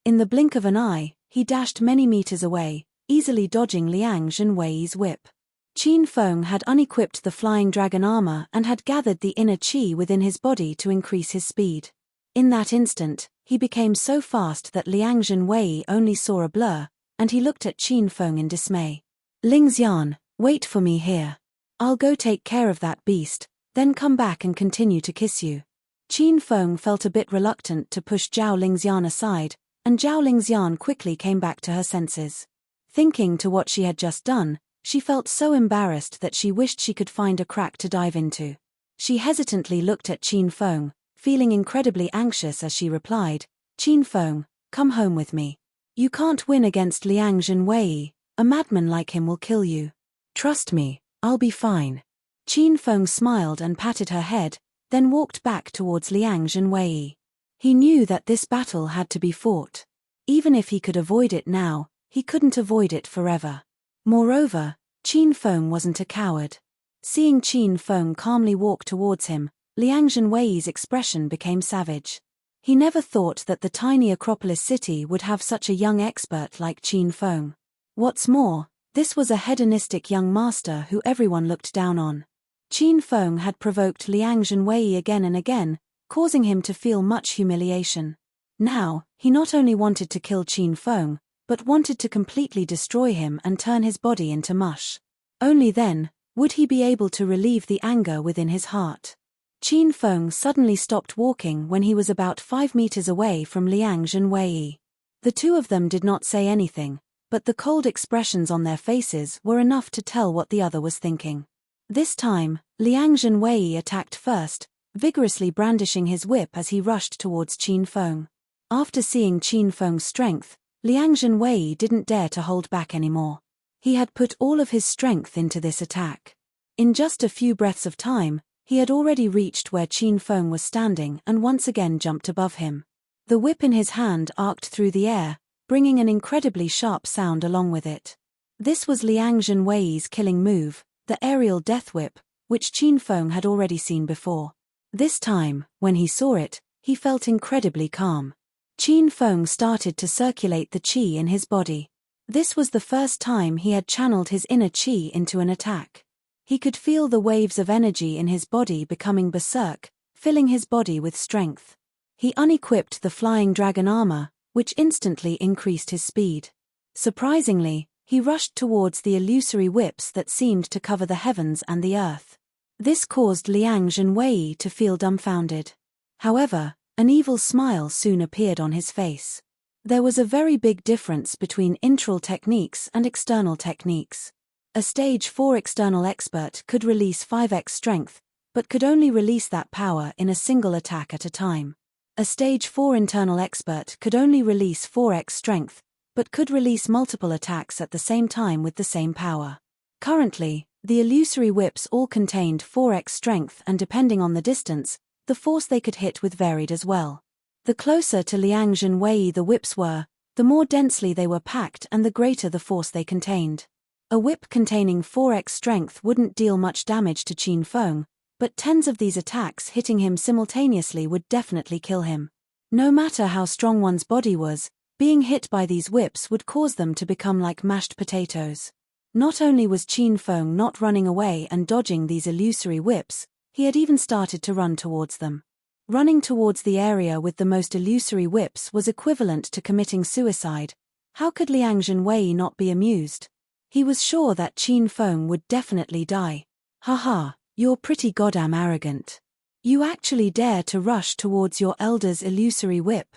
In the blink of an eye, he dashed many meters away, easily dodging Liang Zhenwei's whip. Qin Feng had unequipped the flying dragon armor and had gathered the inner chi within his body to increase his speed. In that instant, he became so fast that Liang Zhenwei only saw a blur, and he looked at Qin Feng in dismay. Lingxian, wait for me here. I'll go take care of that beast, then come back and continue to kiss you. Qin Feng felt a bit reluctant to push Zhao Lingxian aside, and Zhao Lingxian quickly came back to her senses. Thinking to what she had just done, she felt so embarrassed that she wished she could find a crack to dive into. She hesitantly looked at Qin Feng, feeling incredibly anxious as she replied, Qin Feng, come home with me. You can't win against Liang Zhenwei, a madman like him will kill you. Trust me, I'll be fine. Qin Feng smiled and patted her head, then walked back towards Liang Zhenwei. He knew that this battle had to be fought. Even if he could avoid it now, he couldn't avoid it forever. Moreover, Qin Feng wasn't a coward. Seeing Qin Feng calmly walk towards him, Liang Zhenwei's expression became savage. He never thought that the tiny Acropolis city would have such a young expert like Qin Feng. What's more, this was a hedonistic young master who everyone looked down on. Qin Feng had provoked Liang Zhenwei again and again, causing him to feel much humiliation. Now, he not only wanted to kill Qin Feng, but wanted to completely destroy him and turn his body into mush. Only then would he be able to relieve the anger within his heart. Qin Feng suddenly stopped walking when he was about 5 meters away from Liang Zhenwei. The two of them did not say anything, but the cold expressions on their faces were enough to tell what the other was thinking. This time, Liang Zhenwei attacked first, vigorously brandishing his whip as he rushed towards Qin Feng. After seeing Qin Feng's strength, Liang Zhenwei didn't dare to hold back anymore. He had put all of his strength into this attack. In just a few breaths of time, he had already reached where Qin Feng was standing and once again jumped above him. The whip in his hand arced through the air, bringing an incredibly sharp sound along with it. This was Liang Zhenwei's killing move, the aerial death whip, which Qin Feng had already seen before. This time, when he saw it, he felt incredibly calm. Qin Feng started to circulate the qi in his body. This was the first time he had channeled his inner qi into an attack. He could feel the waves of energy in his body becoming berserk, filling his body with strength. He unequipped the flying dragon armor, which instantly increased his speed. Surprisingly, he rushed towards the illusory whips that seemed to cover the heavens and the earth. This caused Liang Zhenwei to feel dumbfounded. However, an evil smile soon appeared on his face. There was a very big difference between internal techniques and external techniques. A stage 4 external expert could release 5x strength, but could only release that power in a single attack at a time. A stage 4 internal expert could only release 4x strength, but could release multiple attacks at the same time with the same power. Currently, the illusory whips all contained 4x strength, and depending on the distance, the force they could hit with varied as well. The closer to Liang Zhenwei the whips were, the more densely they were packed and the greater the force they contained. A whip containing 4x strength wouldn't deal much damage to Qin Feng, but tens of these attacks hitting him simultaneously would definitely kill him. No matter how strong one's body was, being hit by these whips would cause them to become like mashed potatoes. Not only was Qin Feng not running away and dodging these illusory whips, he had even started to run towards them. Running towards the area with the most illusory whips was equivalent to committing suicide. How could Liang Zhenwei not be amused? He was sure that Qin Feng would definitely die. Haha, you're pretty goddamn arrogant. You actually dare to rush towards your elder's illusory whip.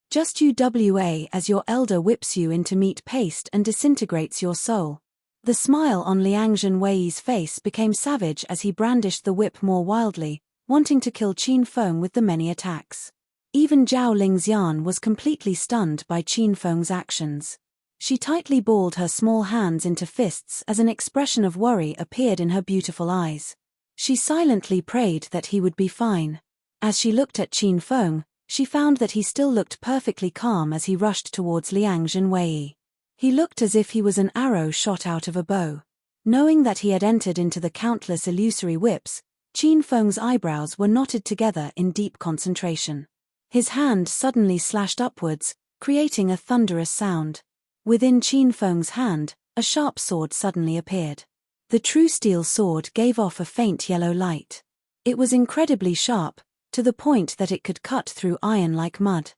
Just UWA as your elder whips you into meat paste and disintegrates your soul. The smile on Liang Zhenwei's face became savage as he brandished the whip more wildly, wanting to kill Qin Feng with the many attacks. Even Zhao Lingxian was completely stunned by Qin Feng's actions. She tightly balled her small hands into fists as an expression of worry appeared in her beautiful eyes. She silently prayed that he would be fine. As she looked at Qin Feng, she found that he still looked perfectly calm as he rushed towards Liang Zhenwei. He looked as if he was an arrow shot out of a bow. Knowing that he had entered into the countless illusory whips, Qin Feng's eyebrows were knotted together in deep concentration. His hand suddenly slashed upwards, creating a thunderous sound. Within Qin Feng's hand, a sharp sword suddenly appeared. The true steel sword gave off a faint yellow light. It was incredibly sharp, to the point that it could cut through iron like mud.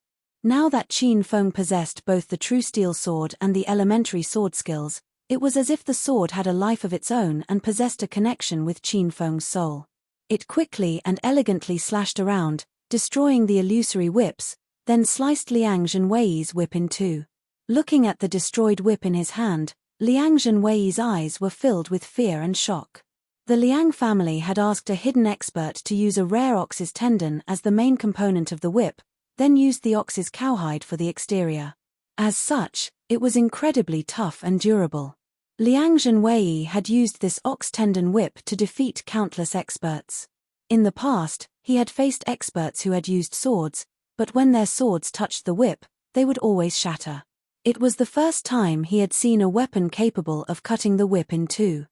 Now that Qin Feng possessed both the true steel sword and the elementary sword skills, it was as if the sword had a life of its own and possessed a connection with Qin Feng's soul. It quickly and elegantly slashed around, destroying the illusory whips, then sliced Liang Zhenwei's whip in two. Looking at the destroyed whip in his hand, Liang Zhenwei's eyes were filled with fear and shock. The Liang family had asked a hidden expert to use a rare ox's tendon as the main component of the whip, then used the ox's cowhide for the exterior. As such, it was incredibly tough and durable. Liang Zhenwei had used this ox tendon whip to defeat countless experts. In the past, he had faced experts who had used swords, but when their swords touched the whip, they would always shatter. It was the first time he had seen a weapon capable of cutting the whip in two.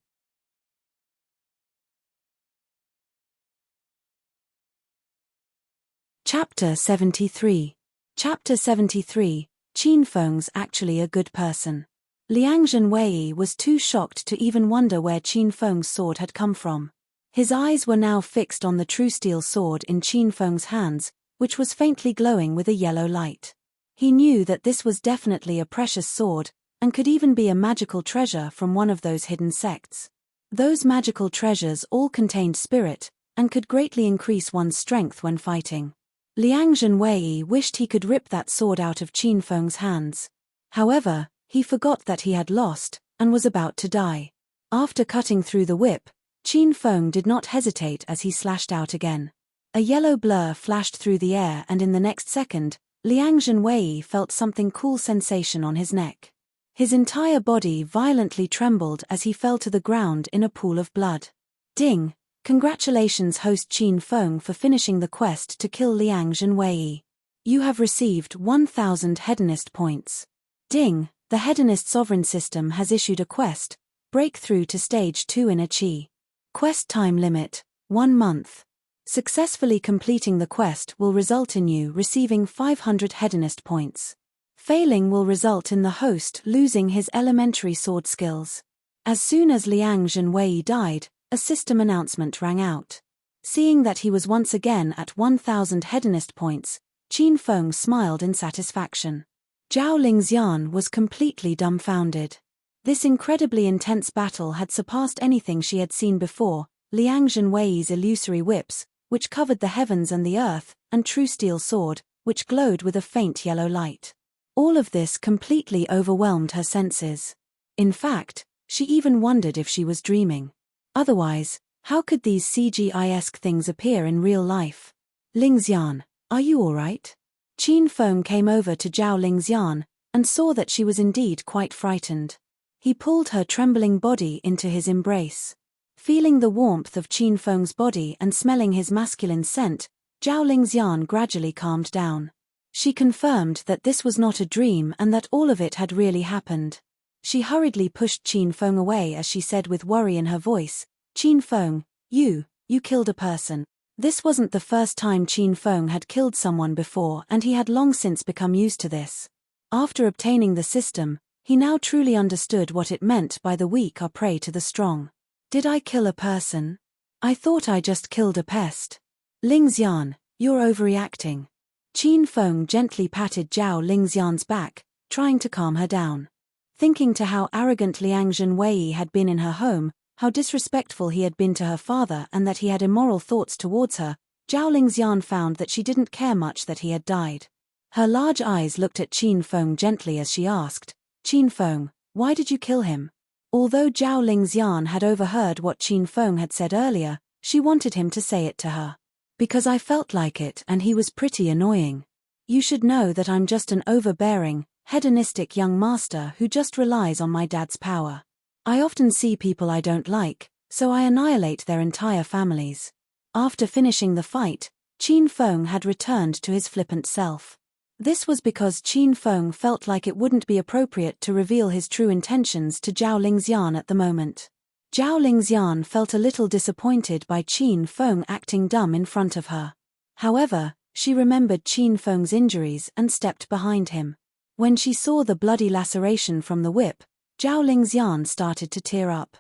Chapter 73. Chapter 73, Qin Feng's actually a good person. Liang Zhenwei was too shocked to even wonder where Qin Feng's sword had come from. His eyes were now fixed on the true steel sword in Qin Feng's hands, which was faintly glowing with a yellow light. He knew that this was definitely a precious sword, and could even be a magical treasure from one of those hidden sects. Those magical treasures all contained spirit, and could greatly increase one's strength when fighting. Liang Zhenwei wished he could rip that sword out of Qin Feng's hands. However, he forgot that he had lost, and was about to die. After cutting through the whip, Qin Feng did not hesitate as he slashed out again. A yellow blur flashed through the air, and in the next second, Liang Zhenwei felt something cool sensation on his neck. His entire body violently trembled as he fell to the ground in a pool of blood. Ding! Congratulations host Qin Feng for finishing the quest to kill Liang Zhenwei. You have received 1000 Hedonist points. Ding! The Hedonist sovereign system has issued a quest, breakthrough to stage 2 in a Qi. Quest time limit, 1 month. Successfully completing the quest will result in you receiving 500 Hedonist points. Failing will result in the host losing his elementary sword skills. As soon as Liang Zhenwei died, a system announcement rang out. Seeing that he was once again at 1000 Hedonist points, Qin Feng smiled in satisfaction. Zhao Lingxian was completely dumbfounded. This incredibly intense battle had surpassed anything she had seen before. Liang Zhenwei's illusory whips, which covered the heavens and the earth, and true steel sword, which glowed with a faint yellow light. All of this completely overwhelmed her senses. In fact, she even wondered if she was dreaming. Otherwise, how could these CGI-esque things appear in real life? Lingxian, are you all right? Qin Feng came over to Zhao Lingxian, and saw that she was indeed quite frightened. He pulled her trembling body into his embrace. Feeling the warmth of Qin Feng's body and smelling his masculine scent, Zhao Lingxian gradually calmed down. She confirmed that this was not a dream and that all of it had really happened. She hurriedly pushed Qin Feng away as she said with worry in her voice, "Qin Feng, you killed a person." This wasn't the first time Qin Feng had killed someone before, and he had long since become used to this. After obtaining the system, he now truly understood what it meant by the weak are prey to the strong. Did I kill a person? I thought I just killed a pest. Lingxian, you're overreacting. Qin Feng gently patted Zhao Lingxian's back, trying to calm her down. Thinking to how arrogant Liang Zhenwei had been in her home, how disrespectful he had been to her father, and that he had immoral thoughts towards her, Zhao Lingxian found that she didn't care much that he had died. Her large eyes looked at Qin Feng gently as she asked, "Qin Feng, why did you kill him?" Although Zhao Lingxian had overheard what Qin Feng had said earlier, she wanted him to say it to her. "Because I felt like it and he was pretty annoying. You should know that I'm just an overbearing, hedonistic young master who just relies on my dad's power. I often see people I don't like, so I annihilate their entire families." After finishing the fight, Qin Feng had returned to his flippant self. This was because Qin Feng felt like it wouldn't be appropriate to reveal his true intentions to Zhao Lingxian at the moment. Zhao Lingxian felt a little disappointed by Qin Feng acting dumb in front of her. However, she remembered Qin Feng's injuries and stepped behind him. When she saw the bloody laceration from the whip, Zhao Lingxian started to tear up.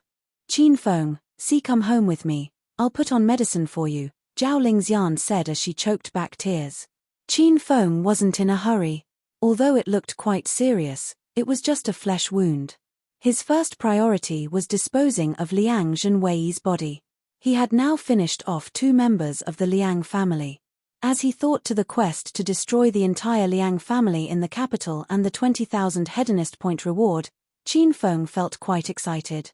"Qin Feng, come home with me, I'll put on medicine for you," Zhao Lingxian said as she choked back tears. Qin Feng wasn't in a hurry. Although it looked quite serious, it was just a flesh wound. His first priority was disposing of Liang Zhenwei's body. He had now finished off 2 members of the Liang family. As he thought to the quest to destroy the entire Liang family in the capital and the 20,000 Hedonist point reward, Qin Feng felt quite excited.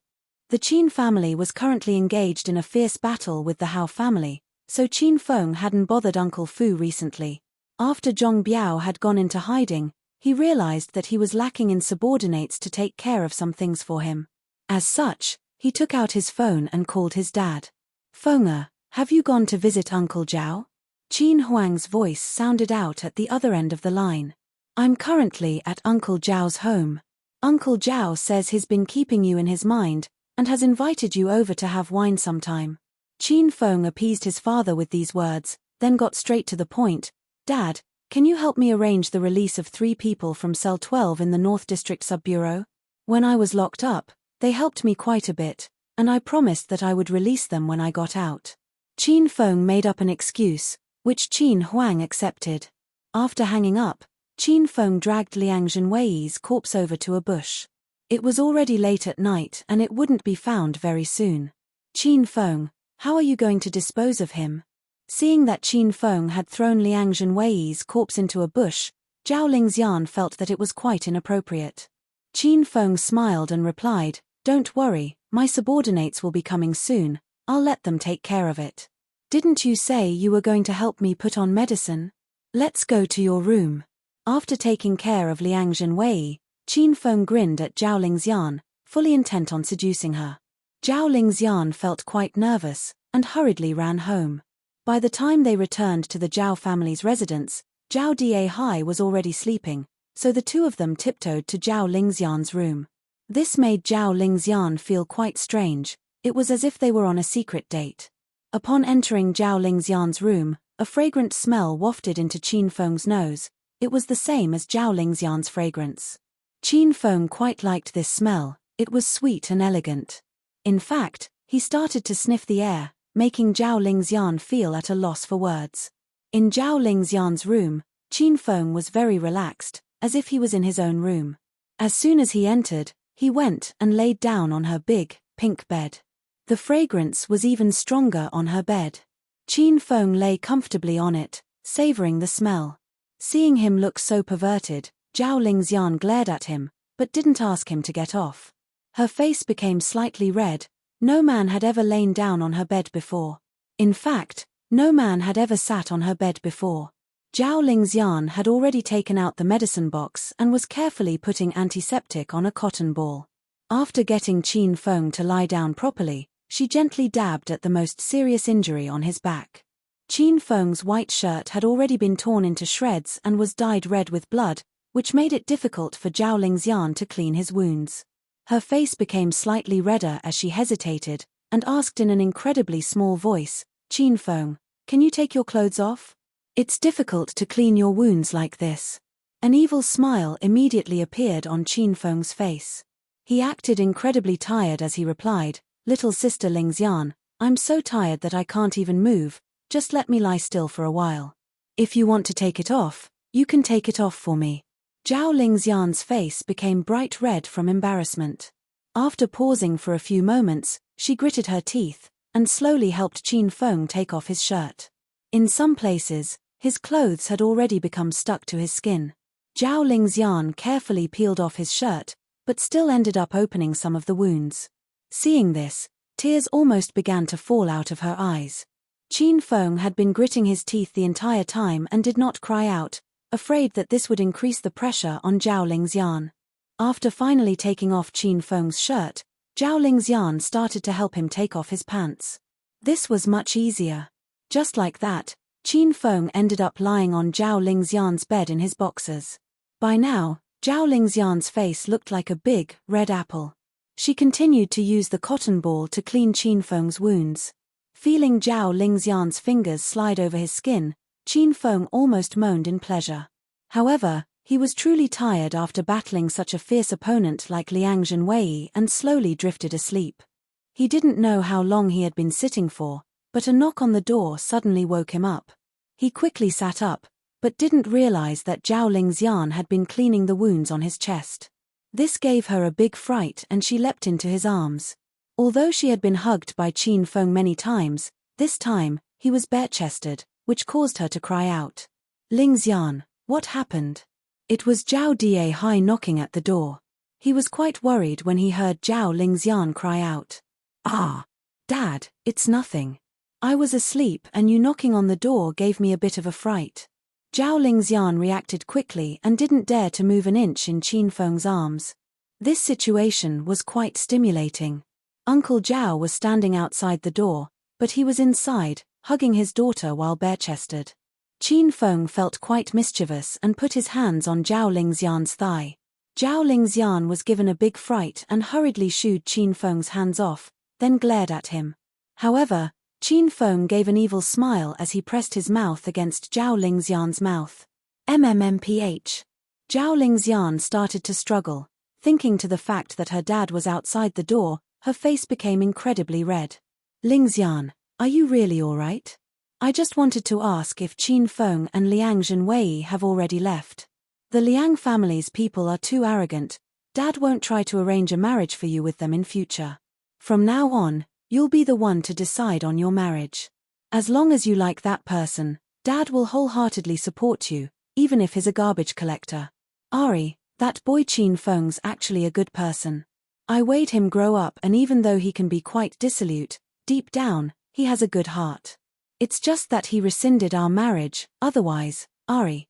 The Qin family was currently engaged in a fierce battle with the Hao family, so Qin Feng hadn't bothered Uncle Fu recently. After Zhong Biao had gone into hiding, he realized that he was lacking in subordinates to take care of some things for him. As such, he took out his phone and called his dad. "Feng'er, have you gone to visit Uncle Zhao?" Qin Huang's voice sounded out at the other end of the line. "I'm currently at Uncle Zhao's home. Uncle Zhao says he's been keeping you in his mind, and has invited you over to have wine sometime." Qin Feng appeased his father with these words, then got straight to the point. "Dad, can you help me arrange the release of 3 people from Cell 12 in the North District Sub-Bureau? When I was locked up, they helped me quite a bit, and I promised that I would release them when I got out." Qin Feng made up an excuse, which Qin Huang accepted. After hanging up, Qin Feng dragged Liang Zhenwei's corpse over to a bush. It was already late at night and it wouldn't be found very soon. Qin Feng, how are you going to dispose of him? Seeing that Qin Feng had thrown Liang Zhenwei's corpse into a bush, Zhao Lingxian felt that it was quite inappropriate. Qin Feng smiled and replied, "Don't worry, my subordinates will be coming soon, I'll let them take care of it. Didn't you say you were going to help me put on medicine? Let's go to your room." After taking care of Liang Zhenwei, Qin Feng grinned at Zhao Lingxian, fully intent on seducing her. Zhao Lingxian felt quite nervous, and hurriedly ran home. By the time they returned to the Zhao family's residence, Zhao Dihai was already sleeping, so the two of them tiptoed to Zhao Lingxian's room. This made Zhao Lingxian feel quite strange, it was as if they were on a secret date. Upon entering Zhao Lingxian's room, a fragrant smell wafted into Qin Feng's nose. It was the same as Zhao Lingxian's fragrance. Qin Feng quite liked this smell, it was sweet and elegant. In fact, he started to sniff the air, making Zhao Lingxian feel at a loss for words. In Zhao Lingxian's room, Qin Feng was very relaxed, as if he was in his own room. As soon as he entered, he went and laid down on her big, pink bed. The fragrance was even stronger on her bed. Qin Feng lay comfortably on it, savoring the smell. Seeing him look so perverted, Zhao Lingxian glared at him, but didn't ask him to get off. Her face became slightly red. No man had ever lain down on her bed before. In fact, no man had ever sat on her bed before. Zhao Lingxian had already taken out the medicine box and was carefully putting antiseptic on a cotton ball. After getting Qin Feng to lie down properly, she gently dabbed at the most serious injury on his back. Qin Feng's white shirt had already been torn into shreds and was dyed red with blood, which made it difficult for Zhao Lingxian to clean his wounds. Her face became slightly redder as she hesitated, and asked in an incredibly small voice, "Qin Feng, can you take your clothes off? It's difficult to clean your wounds like this." An evil smile immediately appeared on Qin Feng's face. He acted incredibly tired as he replied, "Little sister Lingxian, I'm so tired that I can't even move, just let me lie still for a while. If you want to take it off, you can take it off for me." Zhao Lingxian's face became bright red from embarrassment. After pausing for a few moments, she gritted her teeth, and slowly helped Qin Feng take off his shirt. In some places, his clothes had already become stuck to his skin. Zhao Lingxian carefully peeled off his shirt, but still ended up opening some of the wounds. Seeing this, tears almost began to fall out of her eyes. Qin Feng had been gritting his teeth the entire time and did not cry out, afraid that this would increase the pressure on Zhao Lingxian. After finally taking off Qin Feng's shirt, Zhao Lingxian started to help him take off his pants. This was much easier. Just like that, Qin Feng ended up lying on Zhao Lingxian's bed in his boxers. By now, Zhao Lingxian's face looked like a big, red apple. She continued to use the cotton ball to clean Qin Feng's wounds. Feeling Zhao Lingxian's fingers slide over his skin, Qin Feng almost moaned in pleasure. However, he was truly tired after battling such a fierce opponent like Liang Zhenwei and slowly drifted asleep. He didn't know how long he had been sitting for, but a knock on the door suddenly woke him up. He quickly sat up, but didn't realize that Zhao Lingxian had been cleaning the wounds on his chest. This gave her a big fright and she leapt into his arms. Although she had been hugged by Qin Feng many times, this time, he was bare-chested, which caused her to cry out. "Lingxian, what happened?" It was Zhao Dihai knocking at the door. He was quite worried when he heard Zhao Lingxian cry out. "Ah, Dad, it's nothing. I was asleep and you knocking on the door gave me a bit of a fright." Zhao Lingxian reacted quickly and didn't dare to move an inch in Qin Feng's arms. This situation was quite stimulating. Uncle Zhao was standing outside the door, but he was inside, hugging his daughter while bare-chested. Qin Feng felt quite mischievous and put his hands on Zhao Lingxian's thigh. Zhao Lingxian was given a big fright and hurriedly shooed Qin Feng's hands off, then glared at him. However, Qin Feng gave an evil smile as he pressed his mouth against Zhao Lingxian's mouth. MMMPH. Zhao Lingxian started to struggle. Thinking to the fact that her dad was outside the door, her face became incredibly red. "Lingxian, are you really alright? I just wanted to ask if Qin Feng and Liang Zhenwei have already left." The Liang family's people are too arrogant. Dad won't try to arrange a marriage for you with them in future. From now on, you'll be the one to decide on your marriage. As long as you like that person, Dad will wholeheartedly support you, even if he's a garbage collector. Ari, that boy Qin Feng's actually a good person. I weighed him grow up, and even though he can be quite dissolute, deep down, he has a good heart. It's just that he rescinded our marriage, otherwise, Ari.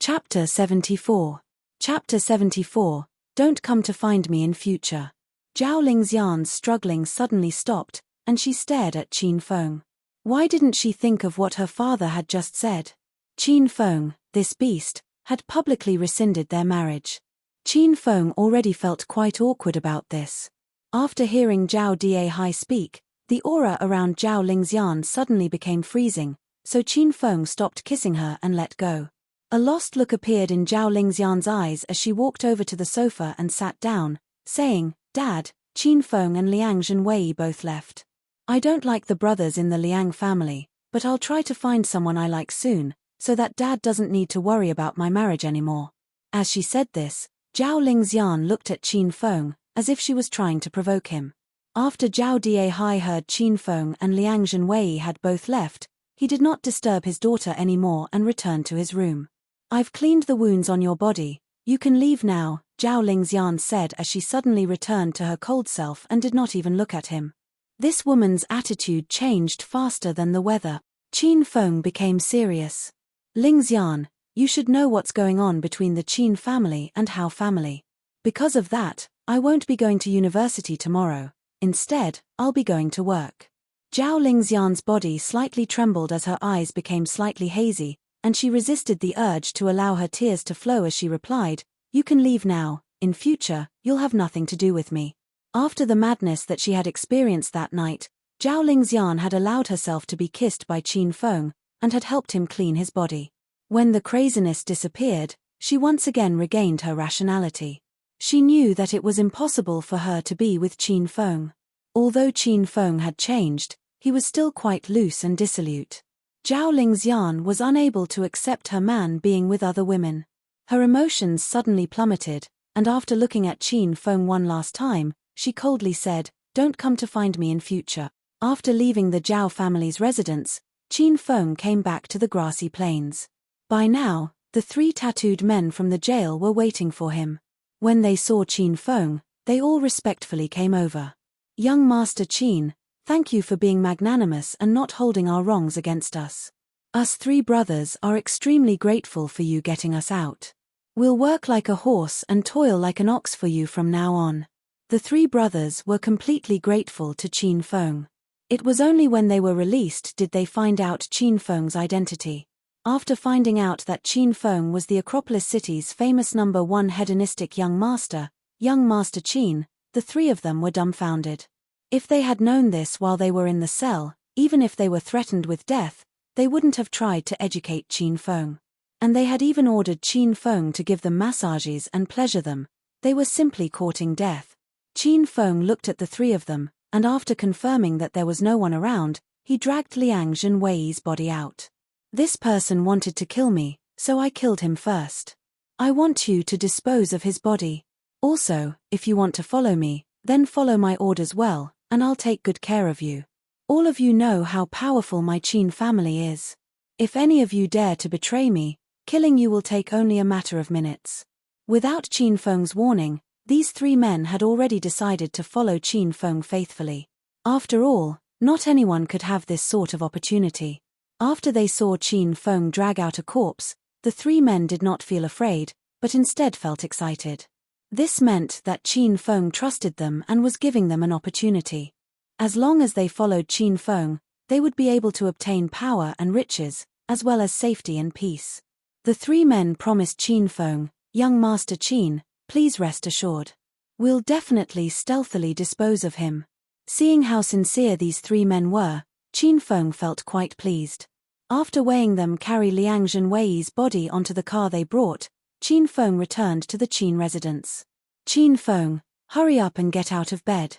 Chapter 74. Chapter 74, Don't come to find me in future. Zhao Lingxian's struggling suddenly stopped, and she stared at Qin Feng. Why didn't she think of what her father had just said? Qin Feng, this beast, had publicly rescinded their marriage. Qin Feng already felt quite awkward about this. After hearing Zhao Dihai speak, the aura around Zhao Lingxian suddenly became freezing, so Qin Feng stopped kissing her and let go. A lost look appeared in Zhao Lingxian's eyes as she walked over to the sofa and sat down, saying, "Dad, Qin Feng and Liang Zhenwei both left. I don't like the brothers in the Liang family, but I'll try to find someone I like soon, so that Dad doesn't need to worry about my marriage anymore." As she said this, Zhao Lingxian looked at Qin Feng, as if she was trying to provoke him. After Zhao Dihai heard Qin Feng and Liang Zhenwei had both left, he did not disturb his daughter anymore and returned to his room. "I've cleaned the wounds on your body. You can leave now," Zhao Lingxian said as she suddenly returned to her cold self and did not even look at him. This woman's attitude changed faster than the weather. Qin Feng became serious. "Lingxian, you should know what's going on between the Qin family and Hao family. Because of that, I won't be going to university tomorrow. Instead, I'll be going to work." Zhao Lingxian's body slightly trembled as her eyes became slightly hazy, and she resisted the urge to allow her tears to flow as she replied, "You can leave now. In future, you'll have nothing to do with me." After the madness that she had experienced that night, Zhao Lingxian had allowed herself to be kissed by Qin Feng, and had helped him clean his body. When the craziness disappeared, she once again regained her rationality. She knew that it was impossible for her to be with Qin Feng. Although Qin Feng had changed, he was still quite loose and dissolute. Zhao Lingxian was unable to accept her man being with other women. Her emotions suddenly plummeted, and after looking at Qin Feng one last time, she coldly said, "Don't come to find me in future." After leaving the Zhao family's residence, Qin Feng came back to the grassy plains. By now, the 3 tattooed men from the jail were waiting for him. When they saw Qin Feng, they all respectfully came over. "Young Master Qin, thank you for being magnanimous and not holding our wrongs against us. Us 3 brothers are extremely grateful for you getting us out. We'll work like a horse and toil like an ox for you from now on." The 3 brothers were completely grateful to Qin Feng. It was only when they were released did they find out Qin Feng's identity. After finding out that Qin Feng was the Acropolis city's famous #1 hedonistic young master Qin, the 3 of them were dumbfounded. If they had known this while they were in the cell, even if they were threatened with death, they wouldn't have tried to educate Qin Feng. And they had even ordered Qin Feng to give them massages and pleasure them. They were simply courting death. Qin Feng looked at the 3 of them, and after confirming that there was no one around, he dragged Liang Zhenwei's body out. "This person wanted to kill me, so I killed him first. I want you to dispose of his body. Also, if you want to follow me, then follow my orders well, and I'll take good care of you. All of you know how powerful my Qin family is. If any of you dare to betray me, killing you will take only a matter of minutes." Without Qin Feng's warning, these 3 men had already decided to follow Qin Feng faithfully. After all, not anyone could have this sort of opportunity. After they saw Qin Feng drag out a corpse, the 3 men did not feel afraid, but instead felt excited. This meant that Qin Feng trusted them and was giving them an opportunity. As long as they followed Qin Feng, they would be able to obtain power and riches, as well as safety and peace. The 3 men promised Qin Feng, "Young Master Qin, please rest assured. We'll definitely stealthily dispose of him." Seeing how sincere these 3 men were, Qin Feng felt quite pleased. After weighing them carry Liang Zhenwei's body onto the car they brought, Qin Feng returned to the Qin residence. "Qin Feng, hurry up and get out of bed.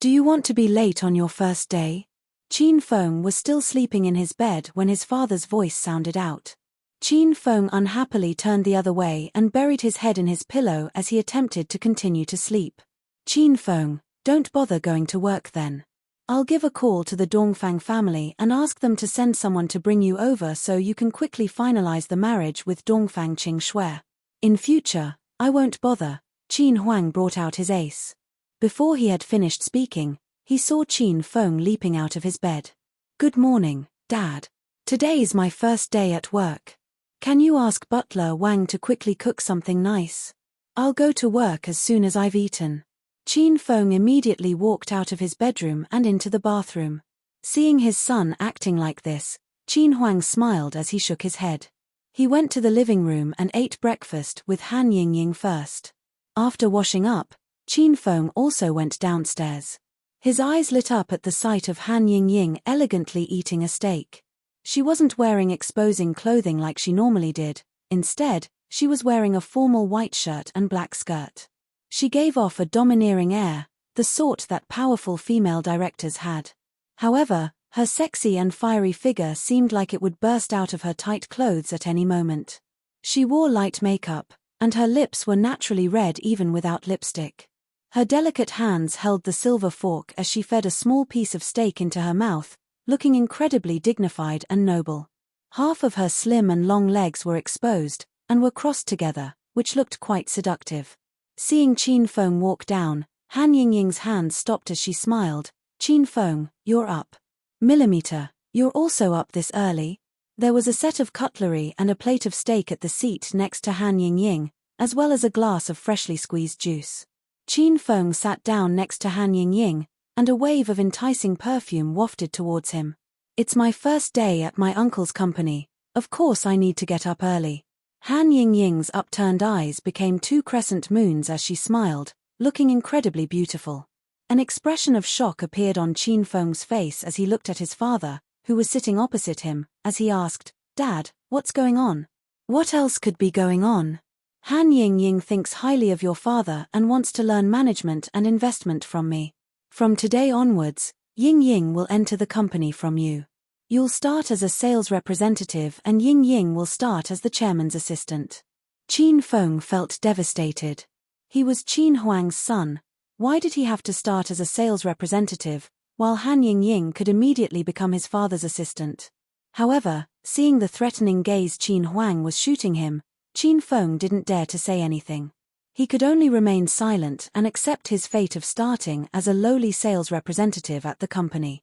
Do you want to be late on your first day?" Qin Feng was still sleeping in his bed when his father's voice sounded out. Qin Feng unhappily turned the other way and buried his head in his pillow as he attempted to continue to sleep. Qin Feng, don't bother going to work then. I'll give a call to the Dongfang family and ask them to send someone to bring you over so you can quickly finalize the marriage with Dongfang Qingxue. In future, I won't bother. Qin Huang brought out his ace. Before he had finished speaking, he saw Qin Feng leaping out of his bed. Good morning, Dad. Today's my first day at work. Can you ask Butler Wang to quickly cook something nice? I'll go to work as soon as I've eaten. Qin Feng immediately walked out of his bedroom and into the bathroom. Seeing his son acting like this, Qin Huang smiled as he shook his head. He went to the living room and ate breakfast with Han Yingying first. After washing up, Qin Feng also went downstairs. His eyes lit up at the sight of Han Yingying elegantly eating a steak. She wasn't wearing exposing clothing like she normally did. Instead, she was wearing a formal white shirt and black skirt. She gave off a domineering air, the sort that powerful female directors had. However, her sexy and fiery figure seemed like it would burst out of her tight clothes at any moment. She wore light makeup, and her lips were naturally red even without lipstick. Her delicate hands held the silver fork as she fed a small piece of steak into her mouth, looking incredibly dignified and noble. Half of her slim and long legs were exposed, and were crossed together, which looked quite seductive. Seeing Qin Feng walk down, Han Yingying's hand stopped as she smiled. Qin Feng, you're up. Millimeter, you're also up this early? There was a set of cutlery and a plate of steak at the seat next to Han Yingying, as well as a glass of freshly squeezed juice. Qin Feng sat down next to Han Yingying, and a wave of enticing perfume wafted towards him. It's my first day at my uncle's company, of course I need to get up early. Han Yingying's upturned eyes became two crescent moons as she smiled, looking incredibly beautiful. An expression of shock appeared on Qin Feng's face as he looked at his father, who was sitting opposite him, as he asked, Dad, what's going on? What else could be going on? Han Yingying thinks highly of your father and wants to learn management and investment from me. From today onwards, Yingying will enter the company from you. You'll start as a sales representative and Yingying will start as the chairman's assistant. Qin Feng felt devastated. He was Qin Huang's son. Why did he have to start as a sales representative, while Han Yingying could immediately become his father's assistant? However, seeing the threatening gaze Qin Huang was shooting him, Qin Feng didn't dare to say anything. He could only remain silent and accept his fate of starting as a lowly sales representative at the company.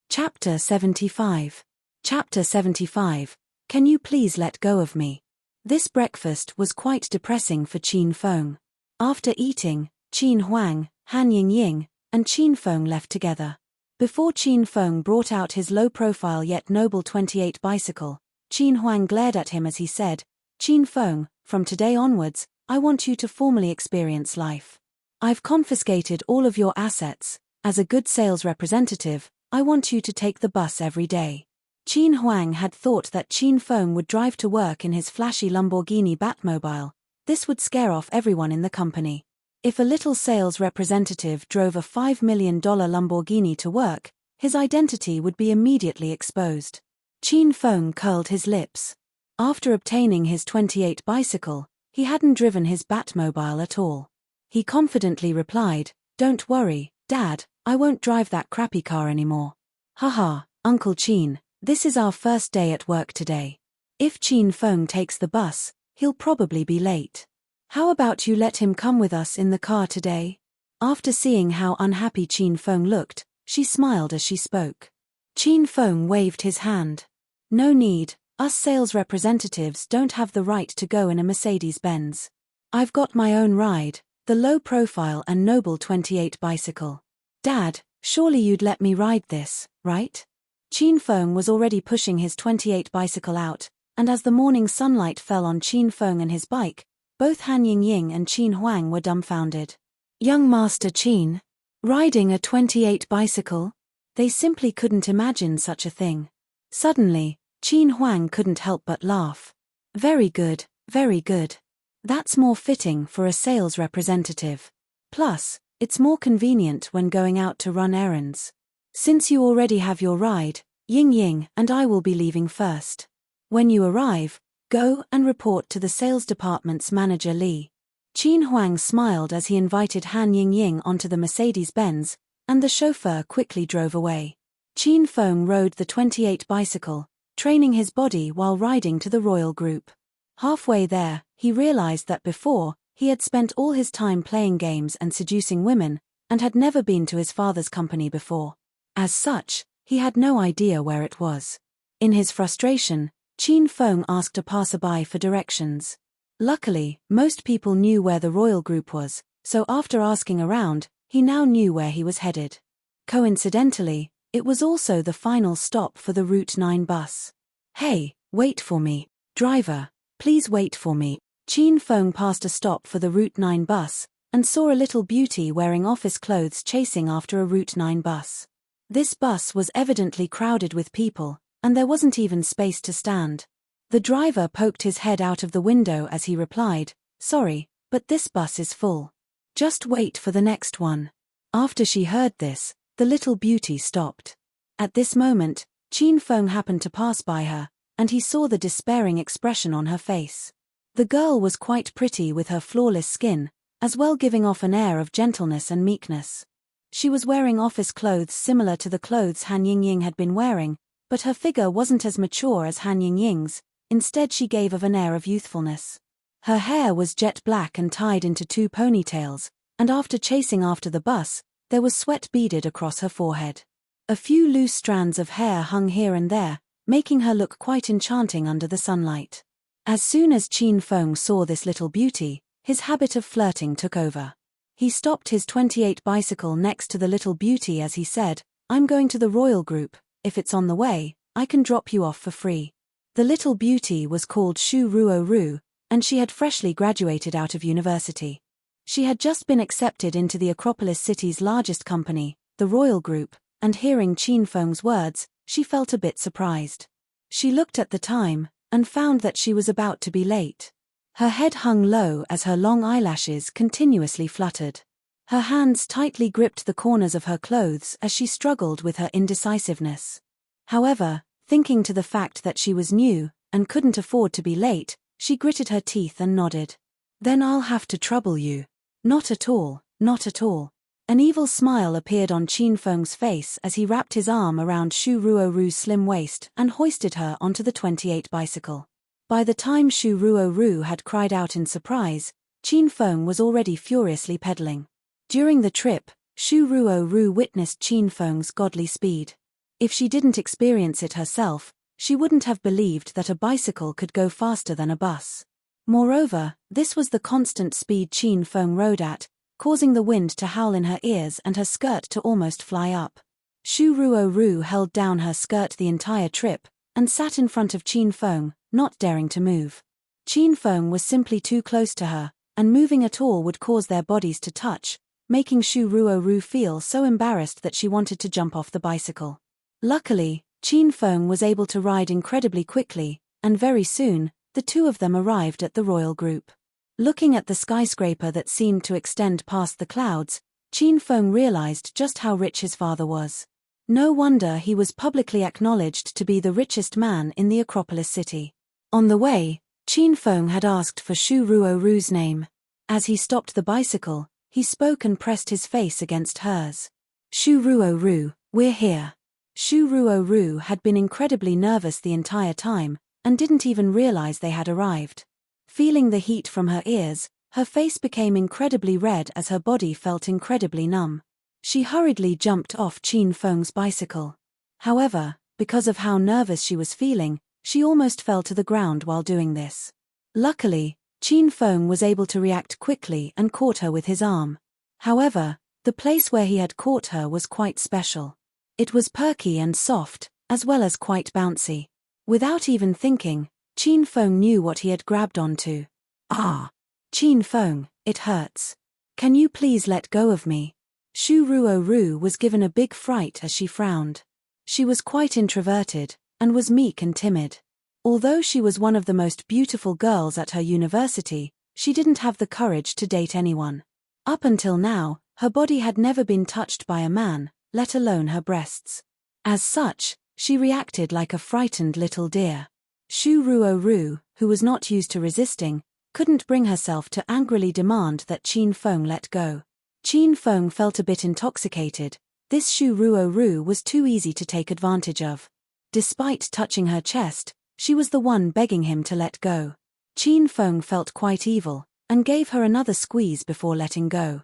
Chapter 75. Chapter 75. Can you please let go of me? This breakfast was quite depressing for Qin Feng. After eating, Qin Huang, Han Yingying, and Qin Feng left together. Before Qin Feng brought out his low-profile yet noble 28 bicycle, Qin Huang glared at him as he said, Qin Feng, from today onwards, I want you to formally experience life. I've confiscated all of your assets. As a good sales representative, I want you to take the bus every day. Qin Huang had thought that Qin Feng would drive to work in his flashy Lamborghini Batmobile. This would scare off everyone in the company. If a little sales representative drove a $5 million Lamborghini to work, his identity would be immediately exposed. Qin Feng curled his lips. After obtaining his 28 bicycle, he hadn't driven his Batmobile at all. He confidently replied, Don't worry, Dad, I won't drive that crappy car anymore. Haha, Uncle Qin, this is our first day at work today. If Qin Feng takes the bus, he'll probably be late. How about you let him come with us in the car today? After seeing how unhappy Qin Feng looked, she smiled as she spoke. Qin Feng waved his hand. No need, us sales representatives don't have the right to go in a Mercedes-Benz. I've got my own ride, the low-profile and noble 28 bicycle. Dad, surely you'd let me ride this, right? Qin Feng was already pushing his 28 bicycle out, and as the morning sunlight fell on Qin Feng and his bike, both Han Yingying and Qin Huang were dumbfounded. Young Master Qin? Riding a 28 bicycle? They simply couldn't imagine such a thing. Suddenly, Qin Huang couldn't help but laugh. Very good, very good. That's more fitting for a sales representative. Plus, it's more convenient when going out to run errands. Since you already have your ride, Ying Ying and I will be leaving first. When you arrive, go and report to the sales department's manager Li. Qin Huang smiled as he invited Han Ying Ying onto the Mercedes-Benz, and the chauffeur quickly drove away. Qin Feng rode the 28 bicycle, training his body while riding to the royal group. Halfway there, he realized that before, he had spent all his time playing games and seducing women, and had never been to his father's company before. As such, he had no idea where it was. In his frustration, Qin Feng asked a passerby for directions. Luckily, most people knew where the royal group was, so after asking around, he now knew where he was headed. Coincidentally, it was also the final stop for the Route 9 bus. Hey, wait for me. Driver, please wait for me. Qin Feng passed a stop for the Route 9 bus, and saw a little beauty wearing office clothes chasing after a Route 9 bus. This bus was evidently crowded with people, and there wasn't even space to stand. The driver poked his head out of the window as he replied, "Sorry, but this bus is full. Just wait for the next one." After she heard this, the little beauty stopped. At this moment, Qin Feng happened to pass by her, and he saw the despairing expression on her face. The girl was quite pretty with her flawless skin, as well giving off an air of gentleness and meekness. She was wearing office clothes similar to the clothes Han Ying Ying had been wearing, but her figure wasn't as mature as Han Ying Ying's, instead she gave of an air of youthfulness. Her hair was jet black and tied into 2 ponytails, and after chasing after the bus, there was sweat beaded across her forehead. A few loose strands of hair hung here and there, making her look quite enchanting under the sunlight. As soon as Qin Feng saw this little beauty, his habit of flirting took over. He stopped his 28 bicycle next to the little beauty as he said, "I'm going to the royal group. If it's on the way, I can drop you off for free." The little beauty was called Shu Ruo Ru, and she had freshly graduated out of university. She had just been accepted into the Acropolis city's largest company, the royal group, and hearing Qin Feng's words, she felt a bit surprised. She looked at the time, and found that she was about to be late. Her head hung low as her long eyelashes continuously fluttered. Her hands tightly gripped the corners of her clothes as she struggled with her indecisiveness. However, thinking to the fact that she was new, and couldn't afford to be late, she gritted her teeth and nodded. "Then I'll have to trouble you." "Not at all, not at all." An evil smile appeared on Qin Feng's face as he wrapped his arm around Shu Ruo Ru's slim waist and hoisted her onto the 28 bicycle. By the time Shu Ruo Ru had cried out in surprise, Qin Feng was already furiously pedaling. During the trip, Shu Ruo Ru witnessed Qin Feng's godly speed. If she didn't experience it herself, she wouldn't have believed that a bicycle could go faster than a bus. Moreover, this was the constant speed Qin Feng rode at, causing the wind to howl in her ears and her skirt to almost fly up. Shu Ruo Ru held down her skirt the entire trip, and sat in front of Qin Feng, not daring to move. Qin Feng was simply too close to her, and moving at all would cause their bodies to touch, making Shu Ruo Ru feel so embarrassed that she wanted to jump off the bicycle. Luckily, Qin Feng was able to ride incredibly quickly, and very soon, the two of them arrived at the royal group. Looking at the skyscraper that seemed to extend past the clouds, Qin Feng realized just how rich his father was. No wonder he was publicly acknowledged to be the richest man in the Acropolis city. On the way, Qin Feng had asked for Shu Ruo Ru's name. As he stopped the bicycle, he spoke and pressed his face against hers. "Shu Ruo Ru, we're here." Shu Ruo Ru had been incredibly nervous the entire time, and didn't even realize they had arrived. Feeling the heat from her ears, her face became incredibly red as her body felt incredibly numb. She hurriedly jumped off Qin Feng's bicycle. However, because of how nervous she was feeling, she almost fell to the ground while doing this. Luckily, Qin Feng was able to react quickly and caught her with his arm. However, the place where he had caught her was quite special. It was perky and soft, as well as quite bouncy. Without even thinking, Qin Feng knew what he had grabbed onto. "Ah! Qin Feng, it hurts. Can you please let go of me?" Shu Ruo Ru was given a big fright as she frowned. She was quite introverted, and was meek and timid. Although she was one of the most beautiful girls at her university, she didn't have the courage to date anyone. Up until now, her body had never been touched by a man, let alone her breasts. As such, she reacted like a frightened little deer. Shu Ruo-ru, who was not used to resisting, couldn't bring herself to angrily demand that Qin Feng let go. Qin Feng felt a bit intoxicated. This Shu Ruo-ru was too easy to take advantage of. Despite touching her chest, she was the one begging him to let go. Qin Feng felt quite evil, and gave her another squeeze before letting go.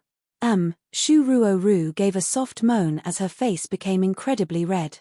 Shu Ruo-ru gave a soft moan as her face became incredibly red.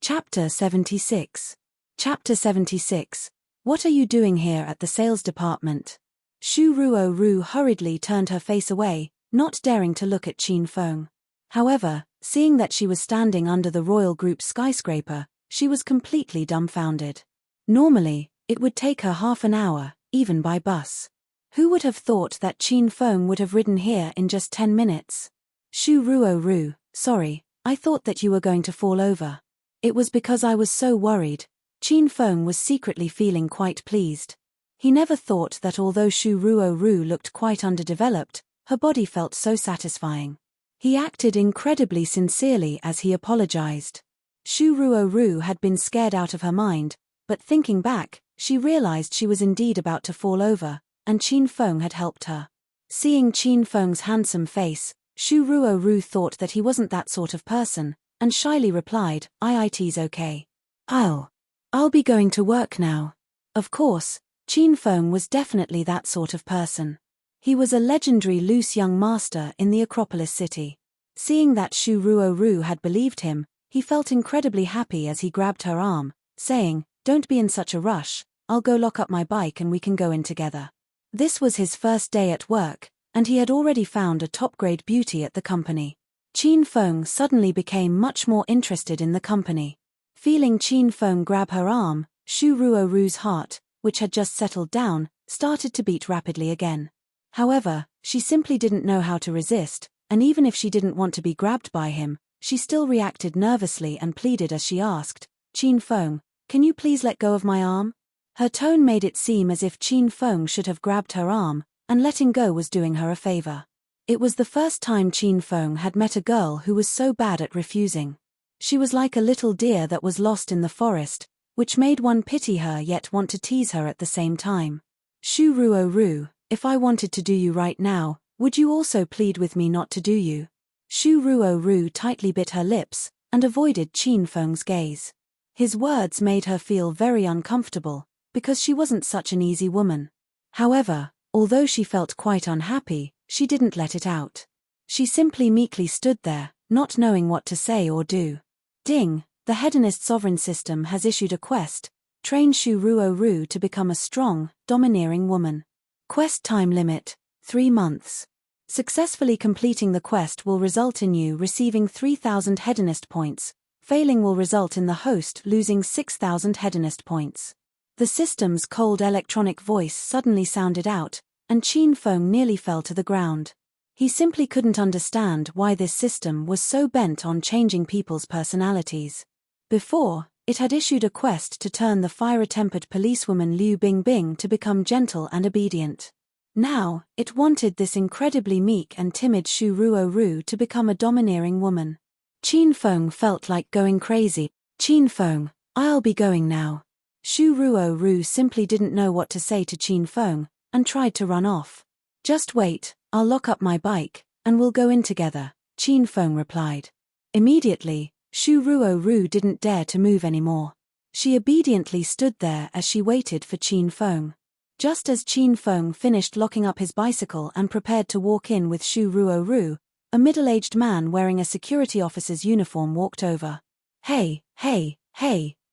Chapter 76. Chapter 76. What are you doing here at the sales department? Shu Ruo-ru hurriedly turned her face away, not daring to look at Qin Feng. However, seeing that she was standing under the Royal Group's skyscraper, she was completely dumbfounded. Normally, it would take her half an hour, even by bus. Who would have thought that Qin Feng would have ridden here in just 10 minutes? Shu Ruo-ru, sorry, I thought that you were going to fall over. It was because I was so worried. Qin Feng was secretly feeling quite pleased. He never thought that although Shu Ruo-ru looked quite underdeveloped, her body felt so satisfying. He acted incredibly sincerely as he apologized. Shu Ruo-ru had been scared out of her mind, but thinking back, she realized she was indeed about to fall over, and Qin Feng had helped her. Seeing Qin Feng's handsome face, Shu Ruo-ru thought that he wasn't that sort of person, and shyly replied, "It's okay. I'll be going to work now." Of course, Qin Feng was definitely that sort of person. He was a legendary loose young master in the Acropolis city. Seeing that Shu Ruo-ru had believed him, he felt incredibly happy as he grabbed her arm, saying, "Don't be in such a rush, I'll go lock up my bike and we can go in together." This was his first day at work, and he had already found a top-grade beauty at the company. Qin Feng suddenly became much more interested in the company. Feeling Qin Feng grab her arm, Shu Ruo-ru's heart, which had just settled down, started to beat rapidly again. However, she simply didn't know how to resist, and even if she didn't want to be grabbed by him, she still reacted nervously and pleaded as she asked, "Qin Feng, can you please let go of my arm?" Her tone made it seem as if Qin Feng should have grabbed her arm, and letting go was doing her a favor. It was the first time Qin Feng had met a girl who was so bad at refusing. She was like a little deer that was lost in the forest, which made one pity her yet want to tease her at the same time. "Shu Ruo-ru, if I wanted to do you right now, would you also plead with me not to do you?" Shu Ruo-ru tightly bit her lips, and avoided Qin Feng's gaze. His words made her feel very uncomfortable, because she wasn't such an easy woman. However, although she felt quite unhappy, she didn't let it out. She simply meekly stood there, not knowing what to say or do. Ding, the Hedonist sovereign system has issued a quest, train Shu Ruo-ru to become a strong, domineering woman. Quest time limit, 3 months. Successfully completing the quest will result in you receiving 3,000 Hedonist points, failing will result in the host losing 6,000 Hedonist points. The system's cold electronic voice suddenly sounded out, and Qin Feng nearly fell to the ground. He simply couldn't understand why this system was so bent on changing people's personalities. Before, it had issued a quest to turn the fire-tempered policewoman Liu Bingbing to become gentle and obedient. Now, it wanted this incredibly meek and timid Shu Ruo-ru to become a domineering woman. Qin Feng felt like going crazy. "Qin Feng, I'll be going now." Shu Ruo-ru simply didn't know what to say to Qin Feng, and tried to run off. "Just wait, I'll lock up my bike, and we'll go in together," Qin Feng replied. Immediately, Shu Ruo-ru didn't dare to move anymore. She obediently stood there as she waited for Qin Feng. Just as Qin Feng finished locking up his bicycle and prepared to walk in with Shu Ruo-ru, a middle-aged man wearing a security officer's uniform walked over. Hey,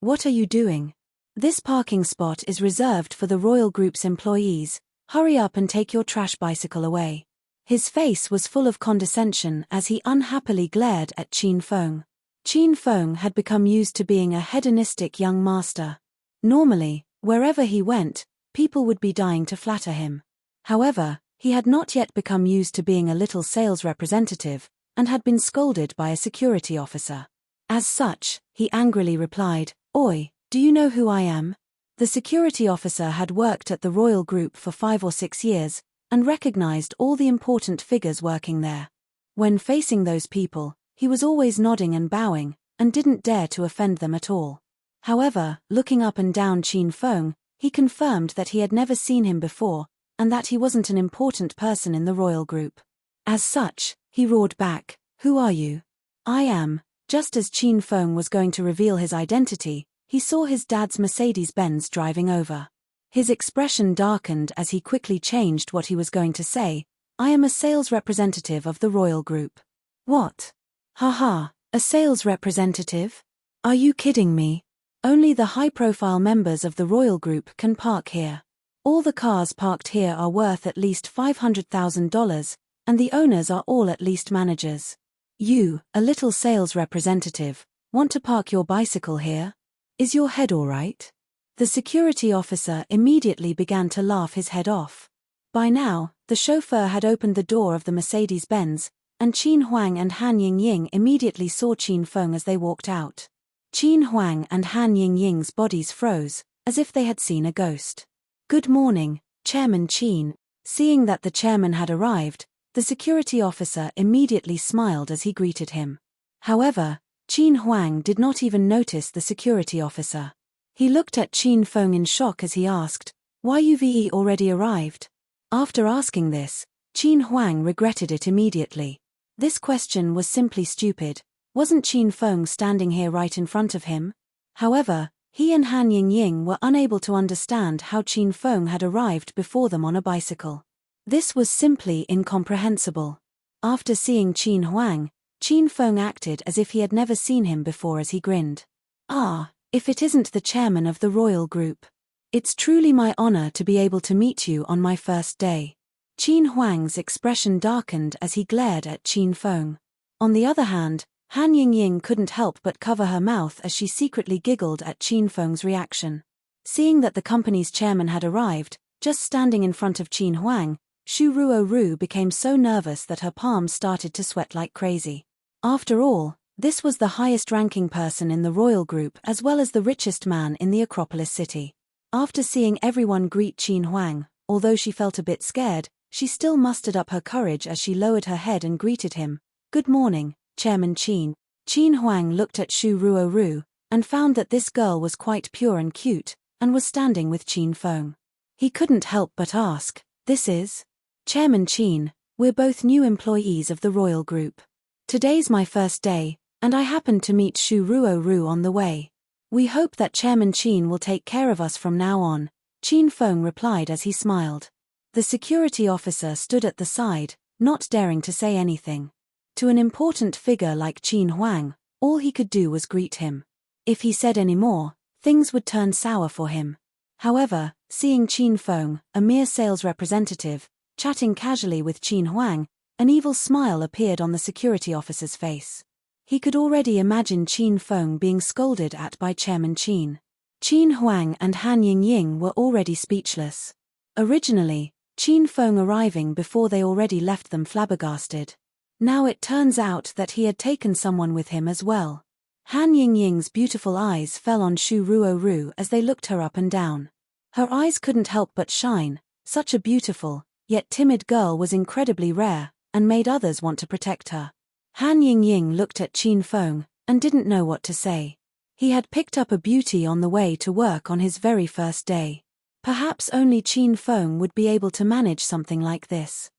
what are you doing? This parking spot is reserved for the Royal Group's employees. Hurry up and take your trash bicycle away." His face was full of condescension as he unhappily glared at Qin Feng. Qin Feng had become used to being a hedonistic young master. Normally, wherever he went, people would be dying to flatter him. However, he had not yet become used to being a little sales representative, and had been scolded by a security officer. As such, he angrily replied, "Oi, do you know who I am?" The security officer had worked at the royal group for 5 or 6 years, and recognized all the important figures working there. When facing those people, he was always nodding and bowing, and didn't dare to offend them at all. However, looking up and down Qin Feng, he confirmed that he had never seen him before, and that he wasn't an important person in the royal group. As such, he roared back, "Who are you?" "I am." Just as Qin Feng was going to reveal his identity, he saw his dad's Mercedes-Benz driving over. His expression darkened as he quickly changed what he was going to say. "I am a sales representative of the royal group." "What? Haha, a sales representative? Are you kidding me? Only the high-profile members of the royal group can park here. All the cars parked here are worth at least $500,000, and the owners are all at least managers. You, a little sales representative, want to park your bicycle here? Is your head all right?" The security officer immediately began to laugh his head off. By now, the chauffeur had opened the door of the Mercedes-Benz, and Qin Huang and Han Yingying immediately saw Qin Feng as they walked out. Qin Huang and Han Yingying's bodies froze, as if they had seen a ghost. "Good morning, Chairman Qin." Seeing that the chairman had arrived, the security officer immediately smiled as he greeted him. However, Qin Huang did not even notice the security officer. He looked at Qin Feng in shock as he asked, "Why you've already arrived?" After asking this, Qin Huang regretted it immediately. This question was simply stupid. Wasn't Qin Feng standing here right in front of him? However, he and Han Yingying were unable to understand how Qin Feng had arrived before them on a bicycle. This was simply incomprehensible. After seeing Qin Huang, Qin Feng acted as if he had never seen him before as he grinned. "Ah, if it isn't the chairman of the royal group. It's truly my honor to be able to meet you on my first day." Qin Huang's expression darkened as he glared at Qin Feng. On the other hand, Han Yingying couldn't help but cover her mouth as she secretly giggled at Qin Feng's reaction. Seeing that the company's chairman had arrived, just standing in front of Qin Huang, Shu Ruoru became so nervous that her palms started to sweat like crazy. After all, this was the highest-ranking person in the royal group as well as the richest man in the Acropolis city. After seeing everyone greet Qin Huang, although she felt a bit scared, she still mustered up her courage as she lowered her head and greeted him. "Good morning, Chairman Qin." Qin Huang looked at Shu Ruoru, and found that this girl was quite pure and cute, and was standing with Qin Feng. He couldn't help but ask, "This is?" "Chairman Qin, we're both new employees of the royal group. Today's my first day, and I happened to meet Shu Ruoru on the way. We hope that Chairman Qin will take care of us from now on," Qin Feng replied as he smiled. The security officer stood at the side, not daring to say anything. To an important figure like Qin Huang, all he could do was greet him. If he said any more, things would turn sour for him. However, seeing Qin Feng, a mere sales representative, chatting casually with Qin Huang, an evil smile appeared on the security officer's face. He could already imagine Qin Feng being scolded at by Chairman Qin. Qin Huang and Han Yingying were already speechless. Originally, Qin Feng arriving before they already left them flabbergasted. Now it turns out that he had taken someone with him as well. Han Yingying's beautiful eyes fell on Shu Ruoru as they looked her up and down. Her eyes couldn't help but shine. Such a beautiful, yet timid girl was incredibly rare, and made others want to protect her. Han Yingying looked at Qin Feng, and didn't know what to say. He had picked up a beauty on the way to work on his very first day. Perhaps only Qin Feng would be able to manage something like this.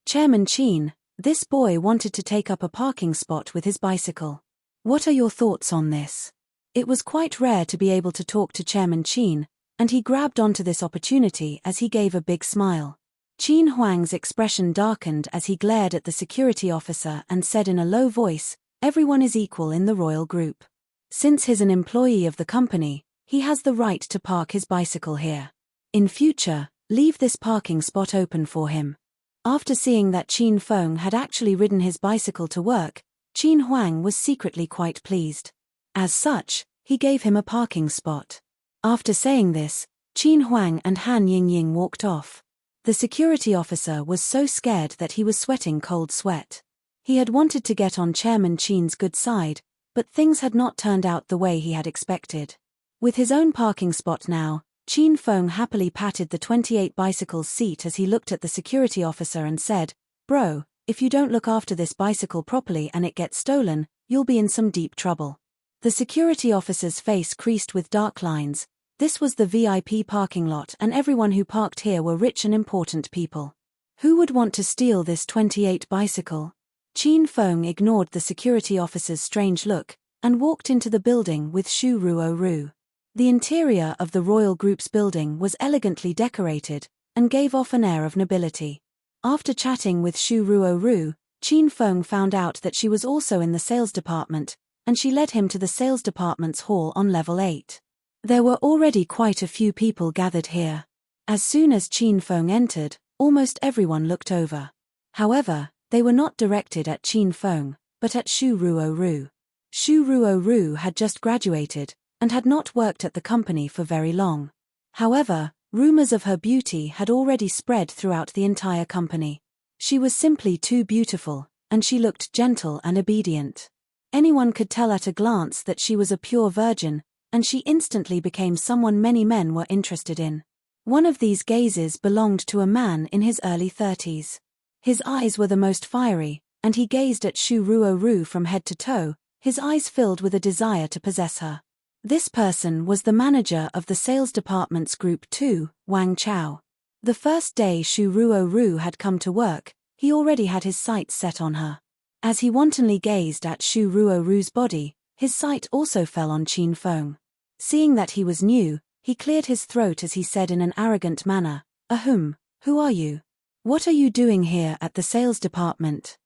"Chairman Qin, this boy wanted to take up a parking spot with his bicycle. What are your thoughts on this?" It was quite rare to be able to talk to Chairman Qin, and he grabbed onto this opportunity as he gave a big smile. Qin Huang's expression darkened as he glared at the security officer and said in a low voice, "Everyone is equal in the royal group. Since he's an employee of the company, he has the right to park his bicycle here. In future, leave this parking spot open for him." After seeing that Qin Feng had actually ridden his bicycle to work, Qin Huang was secretly quite pleased. As such, he gave him a parking spot. After saying this, Qin Huang and Han Yingying walked off. The security officer was so scared that he was sweating cold sweat. He had wanted to get on Chairman Qin's good side, But things had not turned out the way he had expected. With his own parking spot now, Qin Feng happily patted the 28 bicycle's seat as he looked at the security officer and said, "Bro, if you don't look after this bicycle properly and it gets stolen, you'll be in some deep trouble." The security officer's face creased with dark lines. This was the VIP parking lot and everyone who parked here were rich and important people. Who would want to steal this 28 bicycle? Qin Feng ignored the security officer's strange look and walked into the building with Shu Ruo. The interior of the royal group's building was elegantly decorated and gave off an air of nobility. After chatting with Shu Ruo, Qin Feng found out that she was also in the sales department, and she led him to the sales department's hall on level 8. There were already quite a few people gathered here. As soon as Qin Feng entered, almost everyone looked over. However, they were not directed at Qin Feng, but at Shu Ruo. Shu Ruo had just graduated and had not worked at the company for very long. However, rumors of her beauty had already spread throughout the entire company. She was simply too beautiful, and she looked gentle and obedient. Anyone could tell at a glance that she was a pure virgin, and she instantly became someone many men were interested in. One of these gazes belonged to a man in his early 30s. His eyes were the most fiery, and he gazed at Shu Ruo from head to toe, his eyes filled with a desire to possess her. This person was the manager of the sales department's Group 2, Wang Chao. The first day Shu Ruo had come to work, he already had his sights set on her. As he wantonly gazed at Shu Ruo's body, his sight also fell on Qin Feng. Seeing that he was new, he cleared his throat as he said in an arrogant manner, "Ahem, who are you? What are you doing here at the sales department?"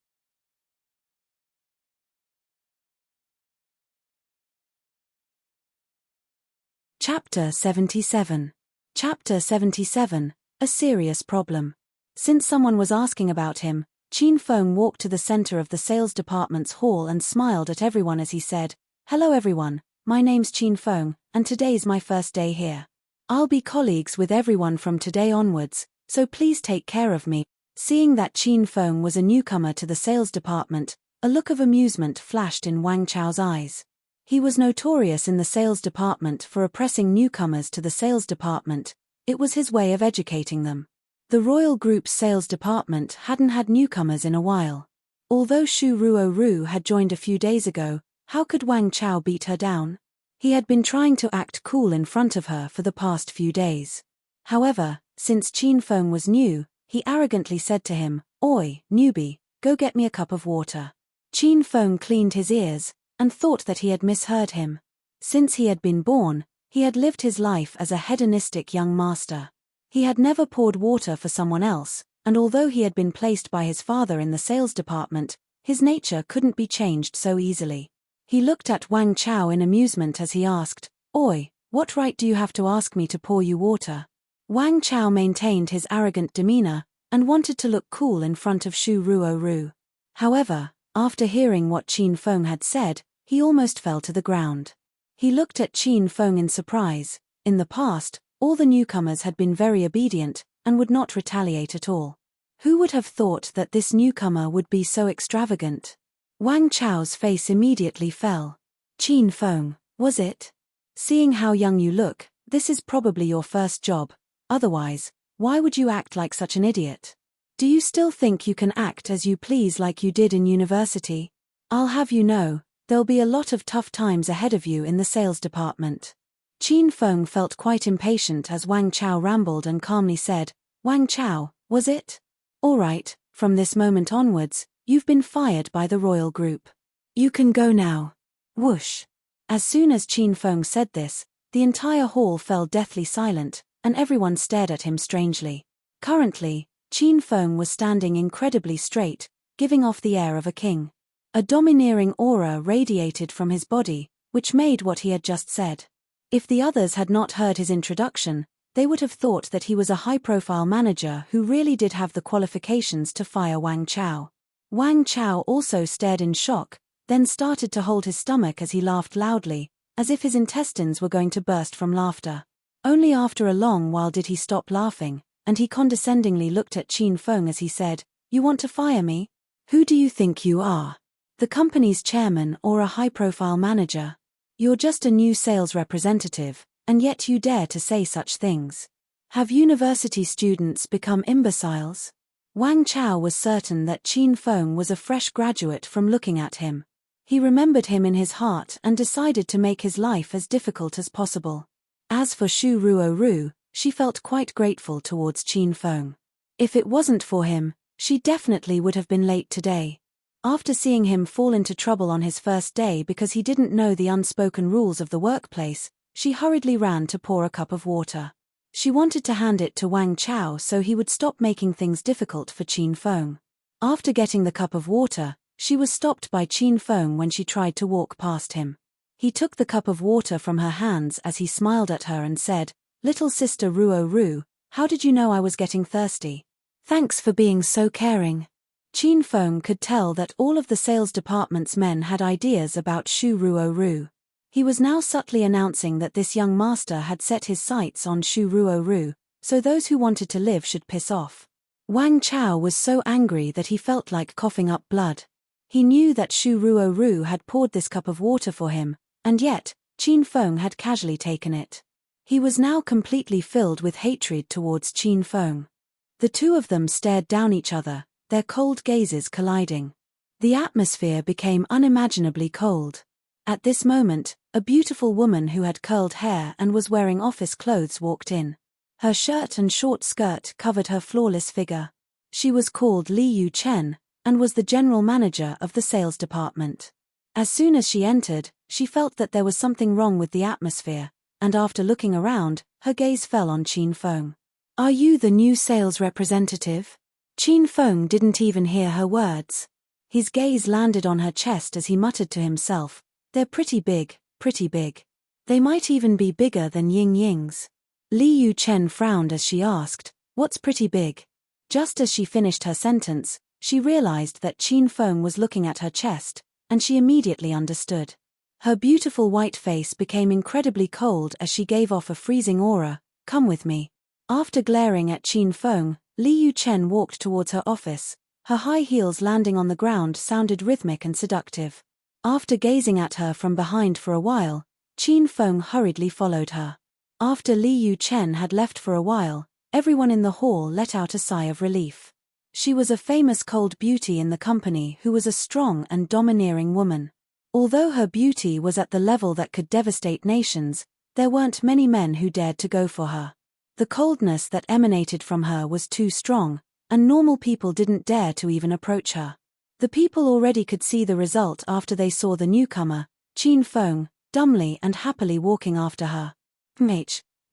Chapter 77. Chapter 77, A Serious Problem. Since someone was asking about him, Qin Feng walked to the center of the sales department's hall and smiled at everyone as he said, "Hello everyone, my name's Qin Feng, and today's my first day here. I'll be colleagues with everyone from today onwards, so please take care of me." Seeing that Qin Feng was a newcomer to the sales department, a look of amusement flashed in Wang Chao's eyes. He was notorious in the sales department for oppressing newcomers to the sales department. It was his way of educating them. The royal group's sales department hadn't had newcomers in a while. Although Shu Ruo had joined a few days ago, how could Wang Chao beat her down? He had been trying to act cool in front of her for the past few days. However, since Qin Feng was new, he arrogantly said to him, "Oi, newbie, go get me a cup of water." Qin Feng cleaned his ears and thought that he had misheard him. Since he had been born, he had lived his life as a hedonistic young master. He had never poured water for someone else, and although he had been placed by his father in the sales department, his nature couldn't be changed so easily. He looked at Wang Chao in amusement as he asked, "Oi, what right do you have to ask me to pour you water?" Wang Chao maintained his arrogant demeanor and wanted to look cool in front of Shu Ruo. However, after hearing what Qin Feng had said, he almost fell to the ground. He looked at Qin Feng in surprise. In the past, all the newcomers had been very obedient and would not retaliate at all. Who would have thought that this newcomer would be so extravagant? Wang Chao's face immediately fell. "Qin Feng, was it? Seeing how young you look, this is probably your first job. Otherwise, why would you act like such an idiot? Do you still think you can act as you please like you did in university? I'll have you know, there'll be a lot of tough times ahead of you in the sales department." Qin Feng felt quite impatient as Wang Chao rambled and calmly said, "Wang Chao, was it? All right, from this moment onwards, you've been fired by the royal group. You can go now." Whoosh. As soon as Qin Feng said this, the entire hall fell deathly silent, and everyone stared at him strangely. Currently, Qin Feng was standing incredibly straight, giving off the air of a king. A domineering aura radiated from his body, which made what he had just said. If the others had not heard his introduction, they would have thought that he was a high-profile manager who really did have the qualifications to fire Wang Chao. Wang Chao also stared in shock, then started to hold his stomach as he laughed loudly, as if his intestines were going to burst from laughter. Only after a long while did he stop laughing, and he condescendingly looked at Qin Feng as he said, "You want to fire me? Who do you think you are? The company's chairman or a high-profile manager. You're just a new sales representative, and yet you dare to say such things. Have university students become imbeciles? Wang Chao was certain that Qin Feng was a fresh graduate from looking at him. He remembered him in his heart and decided to make his life as difficult as possible. As for Shu Ruoru, she felt quite grateful towards Qin Feng. If it wasn't for him, she definitely would have been late today. After seeing him fall into trouble on his first day because he didn't know the unspoken rules of the workplace, she hurriedly ran to pour a cup of water. She wanted to hand it to Wang Chao so he would stop making things difficult for Qin Feng. After getting the cup of water, she was stopped by Qin Feng when she tried to walk past him. He took the cup of water from her hands as he smiled at her and said, "Little sister Ruo, how did you know I was getting thirsty? Thanks for being so caring." Qin Feng could tell that all of the sales department's men had ideas about Shu Ruo. He was now subtly announcing that this young master had set his sights on Shu Ruo, so those who wanted to live should piss off. Wang Chao was so angry that he felt like coughing up blood. He knew that Shu Ruo had poured this cup of water for him, and yet, Qin Feng had casually taken it. He was now completely filled with hatred towards Qin Feng. The two of them stared down each other, their cold gazes colliding. The atmosphere became unimaginably cold. At this moment, a beautiful woman who had curled hair and was wearing office clothes walked in. Her shirt and short skirt covered her flawless figure. She was called Li Yu Chen, and was the general manager of the sales department. As soon as she entered, she felt that there was something wrong with the atmosphere, and after looking around, her gaze fell on Qin Feng. "Are you the new sales representative?" Qin Feng didn't even hear her words. His gaze landed on her chest as he muttered to himself, "They're pretty big, pretty big. They might even be bigger than Ying Ying's." Li Yu Chen frowned as she asked, "What's pretty big?" Just as she finished her sentence, she realized that Qin Feng was looking at her chest, and she immediately understood. Her beautiful white face became incredibly cold as she gave off a freezing aura, "Come with me." After glaring at Qin Feng, Li Yu Chen walked towards her office. Her high heels landing on the ground sounded rhythmic and seductive. After gazing at her from behind for a while, Qin Feng hurriedly followed her. After Li Yu Chen had left for a while, everyone in the hall let out a sigh of relief. She was a famous cold beauty in the company who was a strong and domineering woman. Although her beauty was at the level that could devastate nations, there weren't many men who dared to go for her. The coldness that emanated from her was too strong, and normal people didn't dare to even approach her. The people already could see the result after they saw the newcomer, Qin Feng, dumbly and happily walking after her.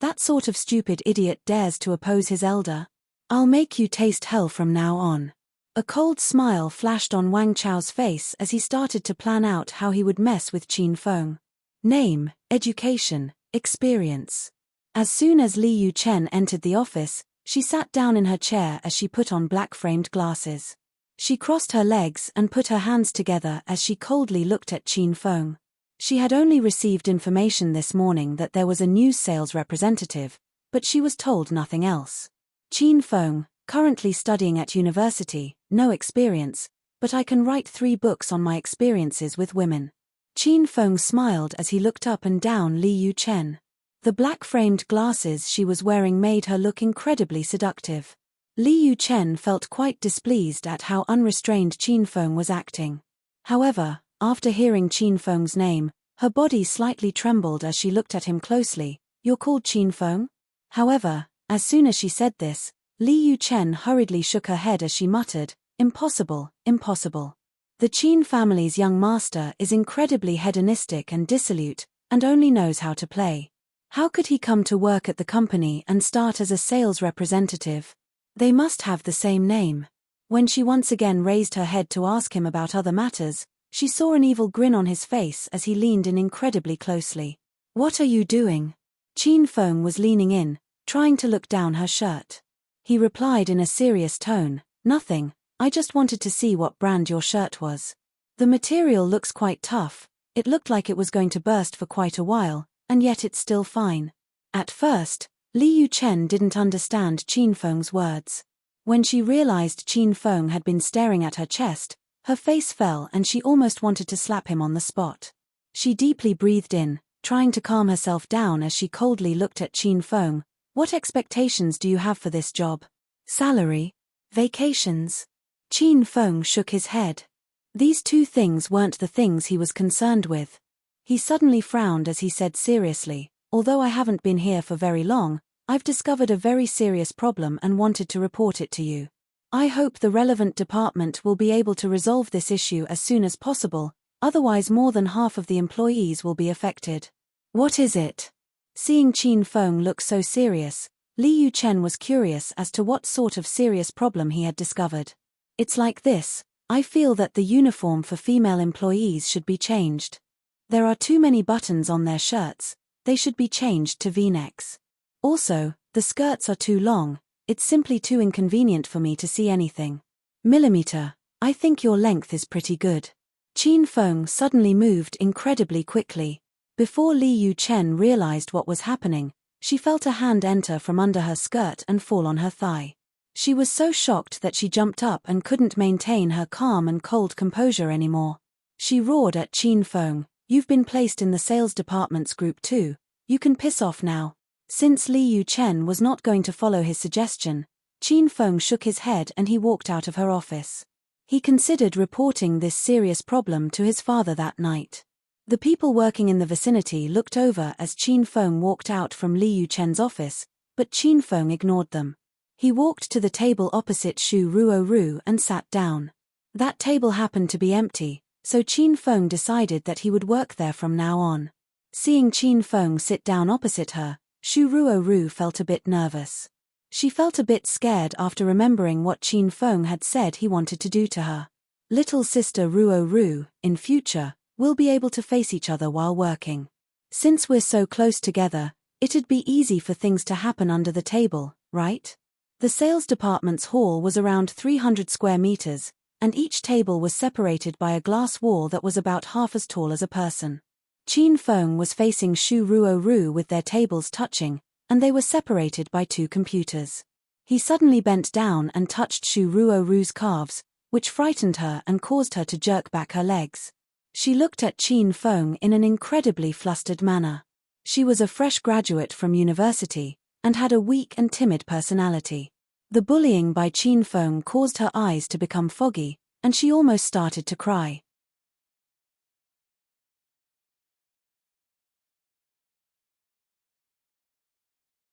That sort of stupid idiot dares to oppose his elder. I'll make you taste hell from now on." A cold smile flashed on Wang Chao's face as he started to plan out how he would mess with Qin Feng. Name, education, experience. As soon as Li Yu Chen entered the office, she sat down in her chair as she put on black-framed glasses. She crossed her legs and put her hands together as she coldly looked at Qin Feng. She had only received information this morning that there was a new sales representative, but she was told nothing else. "Qin Feng, currently studying at university, no experience, but I can write 3 books on my experiences with women." Qin Feng smiled as he looked up and down Li Yu Chen. The black-framed glasses she was wearing made her look incredibly seductive. Li Yu Chen felt quite displeased at how unrestrained Qin Feng was acting. However, after hearing Qin Feng's name, her body slightly trembled as she looked at him closely. "You're called Qin Feng?" However, as soon as she said this, Li Yu Chen hurriedly shook her head as she muttered, "Impossible, impossible. The Qin family's young master is incredibly hedonistic and dissolute, and only knows how to play. How could he come to work at the company and start as a sales representative? They must have the same name." When she once again raised her head to ask him about other matters, she saw an evil grin on his face as he leaned in incredibly closely. "What are you doing?" Qin Feng was leaning in, trying to look down her shirt. He replied in a serious tone, "Nothing, I just wanted to see what brand your shirt was. The material looks quite tough, it looked like it was going to burst for quite a while, and yet it's still fine." At first, Li Yu Chen didn't understand Qin Feng's words. When she realized Qin Feng had been staring at her chest, Her face fell and she almost wanted to slap him on the spot. She deeply breathed in, trying to calm herself down as she coldly looked at Qin Feng. What expectations do you have for this job? Salary? Vacations? Qin Feng shook his head. These two things weren't the things he was concerned with. He suddenly frowned as he said seriously, although I haven't been here for very long, I've discovered a very serious problem and wanted to report it to you. I hope the relevant department will be able to resolve this issue as soon as possible, otherwise more than half of the employees will be affected. What is it? Seeing Qin Feng look so serious, Li Yuchen was curious as to what sort of serious problem he had discovered. It's like this, I feel that the uniform for female employees should be changed. There are too many buttons on their shirts, they should be changed to V-necks. Also, the skirts are too long, it's simply too inconvenient for me to see anything. Millimeter, I think your length is pretty good. Qin Feng suddenly moved incredibly quickly. Before Li Yuchen realized what was happening, she felt a hand enter from under her skirt and fall on her thigh. She was so shocked that she jumped up and couldn't maintain her calm and cold composure anymore. She roared at Qin Feng, "You've been placed in the sales department's group 2, you can piss off now." Since Li Yuchen was not going to follow his suggestion, Qin Feng shook his head and he walked out of her office. He considered reporting this serious problem to his father that night. The people working in the vicinity looked over as Qin Feng walked out from Li Yuchen's office, but Qin Feng ignored them. He walked to the table opposite Shu Ruoru and sat down. That table happened to be empty, so Qin Feng decided that he would work there from now on. Seeing Qin Feng sit down opposite her, Shu Ruoru felt a bit nervous. She felt a bit scared after remembering what Qin Feng had said he wanted to do to her. Little sister Ruoru, in future, we'll be able to face each other while working. Since we're so close together, it'd be easy for things to happen under the table, right? The sales department's hall was around 300 square meters, and each table was separated by a glass wall that was about half as tall as a person. Qin Feng was facing Shu Ruoru with their tables touching, and they were separated by two computers. He suddenly bent down and touched Shu Ruoru's calves, which frightened her and caused her to jerk back her legs. She looked at Qin Feng in an incredibly flustered manner. She was a fresh graduate from university, and had a weak and timid personality. The bullying by Qin Feng caused her eyes to become foggy, and she almost started to cry.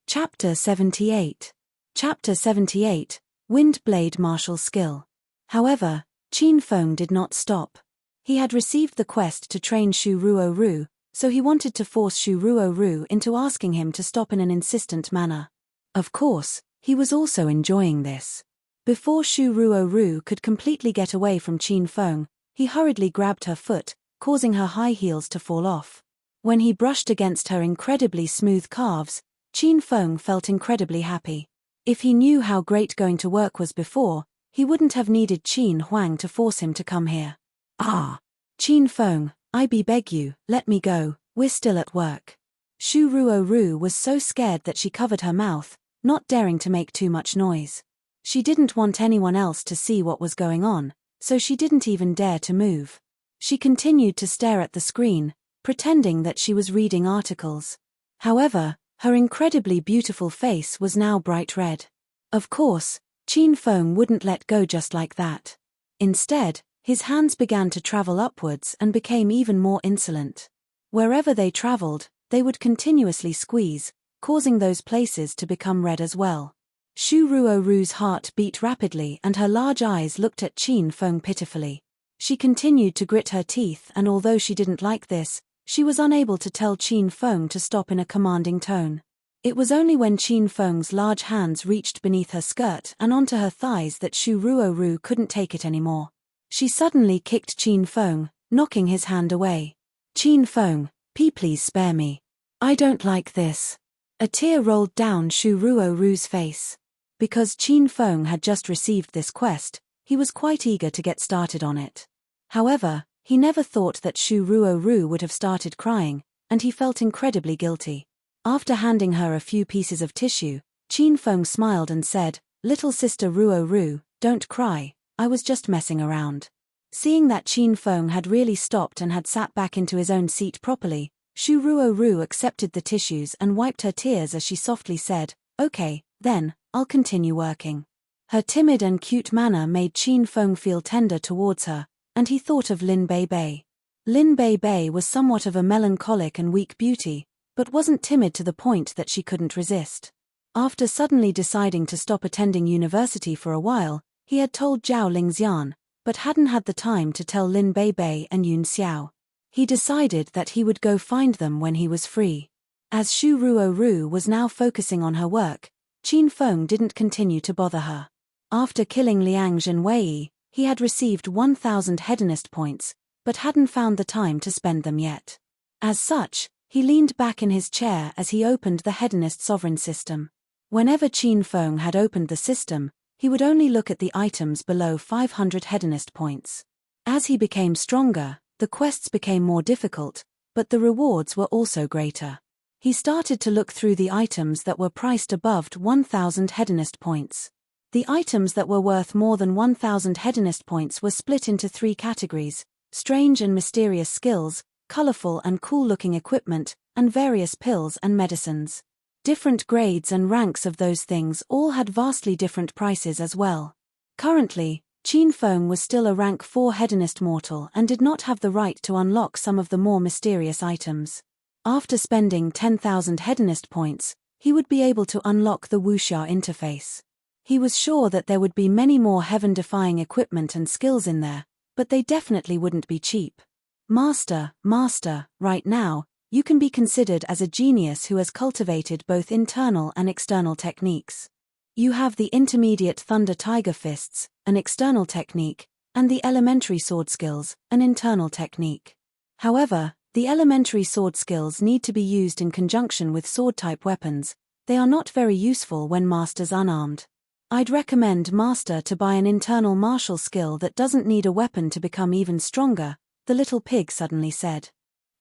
Chapter 78. Chapter 78, Wind Blade Martial Skill. However, Qin Feng did not stop. He had received the quest to train Shu Ruoru, so he wanted to force Shu Ruoru into asking him to stop in an insistent manner. Of course, he was also enjoying this. Before Shu Ruoru could completely get away from Qin Feng, he hurriedly grabbed her foot, causing her high heels to fall off. When he brushed against her incredibly smooth calves, Qin Feng felt incredibly happy. If he knew how great going to work was before, he wouldn't have needed Qin Huang to force him to come here. Ah! Qin Feng, I beg you, let me go, we're still at work. Shu Ruoru was so scared that she covered her mouth, not daring to make too much noise. She didn't want anyone else to see what was going on, so she didn't even dare to move. She continued to stare at the screen, pretending that she was reading articles. However, her incredibly beautiful face was now bright red. Of course, Qin Feng wouldn't let go just like that. Instead, his hands began to travel upwards and became even more insolent. Wherever they traveled, they would continuously squeeze, causing those places to become red as well. Shu Ruoru's heart beat rapidly and her large eyes looked at Qin Feng pitifully. She continued to grit her teeth, and although she didn't like this, she was unable to tell Qin Feng to stop in a commanding tone. It was only when Qin Feng's large hands reached beneath her skirt and onto her thighs that Shu Ruoru couldn't take it anymore. She suddenly kicked Qin Feng, knocking his hand away. "Qin Feng, please spare me. I don't like this." A tear rolled down Shu Ruoru's face. Because Qin Feng had just received this quest, he was quite eager to get started on it. However, he never thought that Shu Ruoru would have started crying, and he felt incredibly guilty. After handing her a few pieces of tissue, Qin Feng smiled and said, "Little sister Ruoru, don't cry, I was just messing around." Seeing that Qin Feng had really stopped and had sat back into his own seat properly, Shu Ruoru accepted the tissues and wiped her tears as she softly said, "Okay, then, I'll continue working." Her timid and cute manner made Qin Feng feel tender towards her, and he thought of Lin Bei Bei. Lin Bei Bei was somewhat of a melancholic and weak beauty, but wasn't timid to the point that she couldn't resist. After suddenly deciding to stop attending university for a while, he had told Zhao Lingxian, but hadn't had the time to tell Lin Bei Bei and Yun Xiao. He decided that he would go find them when he was free. As Shu Ruoru was now focusing on her work, Qin Feng didn't continue to bother her. After killing Liang Zhenwei, he had received 1,000 hedonist points, but hadn't found the time to spend them yet. As such, he leaned back in his chair as he opened the hedonist sovereign system. Whenever Qin Feng had opened the system, he would only look at the items below 500 hedonist points. As he became stronger, the quests became more difficult, but the rewards were also greater. He started to look through the items that were priced above 1,000 hedonist points. The items that were worth more than 1,000 hedonist points were split into 3 categories: strange and mysterious skills, colorful and cool-looking equipment, and various pills and medicines. Different grades and ranks of those things all had vastly different prices as well. Currently, Qin Feng was still a rank 4 hedonist mortal and did not have the right to unlock some of the more mysterious items. After spending 10,000 hedonist points, he would be able to unlock the wuxia interface. He was sure that there would be many more heaven-defying equipment and skills in there, but they definitely wouldn't be cheap. Master, right now, you can be considered as a genius who has cultivated both internal and external techniques. You have the intermediate Thunder Tiger Fists, an external technique, and the elementary sword skills, an internal technique. However, the elementary sword skills need to be used in conjunction with sword-type weapons. They are not very useful when Master's unarmed. I'd recommend Master to buy an internal martial skill that doesn't need a weapon to become even stronger, the little pig suddenly said.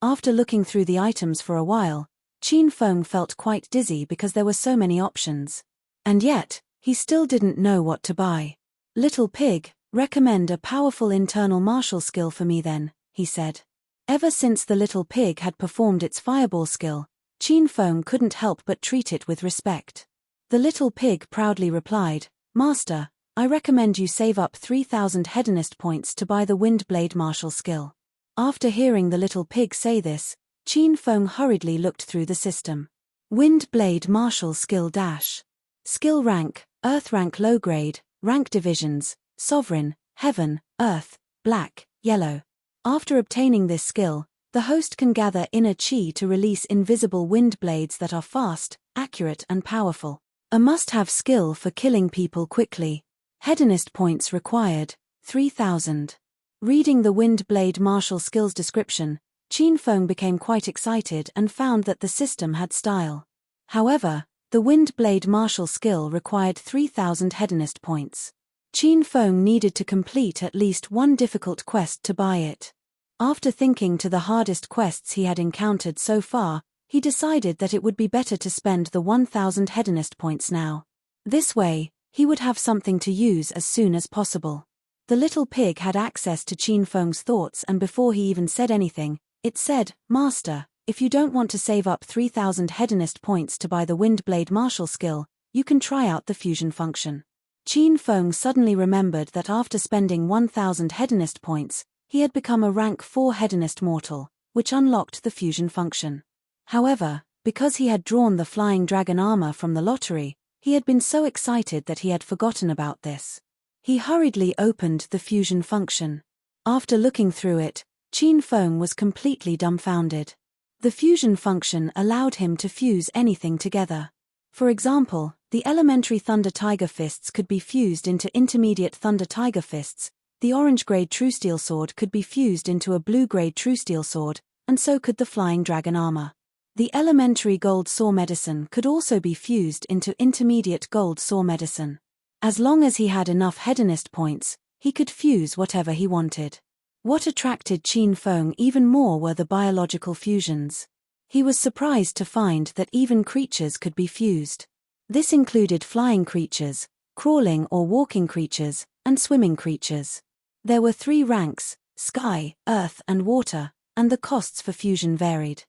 After looking through the items for a while, Qin Feng felt quite dizzy because there were so many options. And yet, he still didn't know what to buy. "Little pig, recommend a powerful internal martial skill for me then," he said. Ever since the little pig had performed its fireball skill, Qin Feng couldn't help but treat it with respect. The little pig proudly replied, "Master, I recommend you save up 3,000 hedonist points to buy the wind blade martial skill." After hearing the little pig say this, Qin Feng hurriedly looked through the system. Wind blade martial skill dash. Skill rank, earth rank low grade, rank divisions, sovereign, heaven, earth, black, yellow. After obtaining this skill, the host can gather inner chi to release invisible wind blades that are fast, accurate and powerful. A must-have skill for killing people quickly. Hedonist points required, 3,000. Reading the wind blade martial skills description, Qin Feng became quite excited and found that the system had style. However, the wind blade martial skill required 3,000 hedonist points. Qin Feng needed to complete at least one difficult quest to buy it. After thinking to the hardest quests he had encountered so far, he decided that it would be better to spend the 1,000 hedonist points now. This way, he would have something to use as soon as possible. The little pig had access to Qin Feng's thoughts, and before he even said anything, it said, "Master, if you don't want to save up 3,000 hedonist points to buy the wind blade martial skill, you can try out the fusion function." Qin Feng suddenly remembered that after spending 1,000 hedonist points, he had become a rank 4 hedonist mortal, which unlocked the fusion function. However, because he had drawn the flying dragon armor from the lottery, he had been so excited that he had forgotten about this. He hurriedly opened the fusion function. After looking through it, Qin Feng was completely dumbfounded. The fusion function allowed him to fuse anything together. For example, the elementary Thunder Tiger Fists could be fused into intermediate Thunder Tiger Fists, the orange-grade True Steel Sword could be fused into a blue-grade True Steel Sword, and so could the Flying Dragon Armor. The elementary Gold Saw Medicine could also be fused into intermediate Gold Saw Medicine. As long as he had enough hedonist points, he could fuse whatever he wanted. What attracted Qin Feng even more were the biological fusions. He was surprised to find that even creatures could be fused. This included flying creatures, crawling or walking creatures, and swimming creatures. There were 3 ranks: sky, earth, and water, and the costs for fusion varied.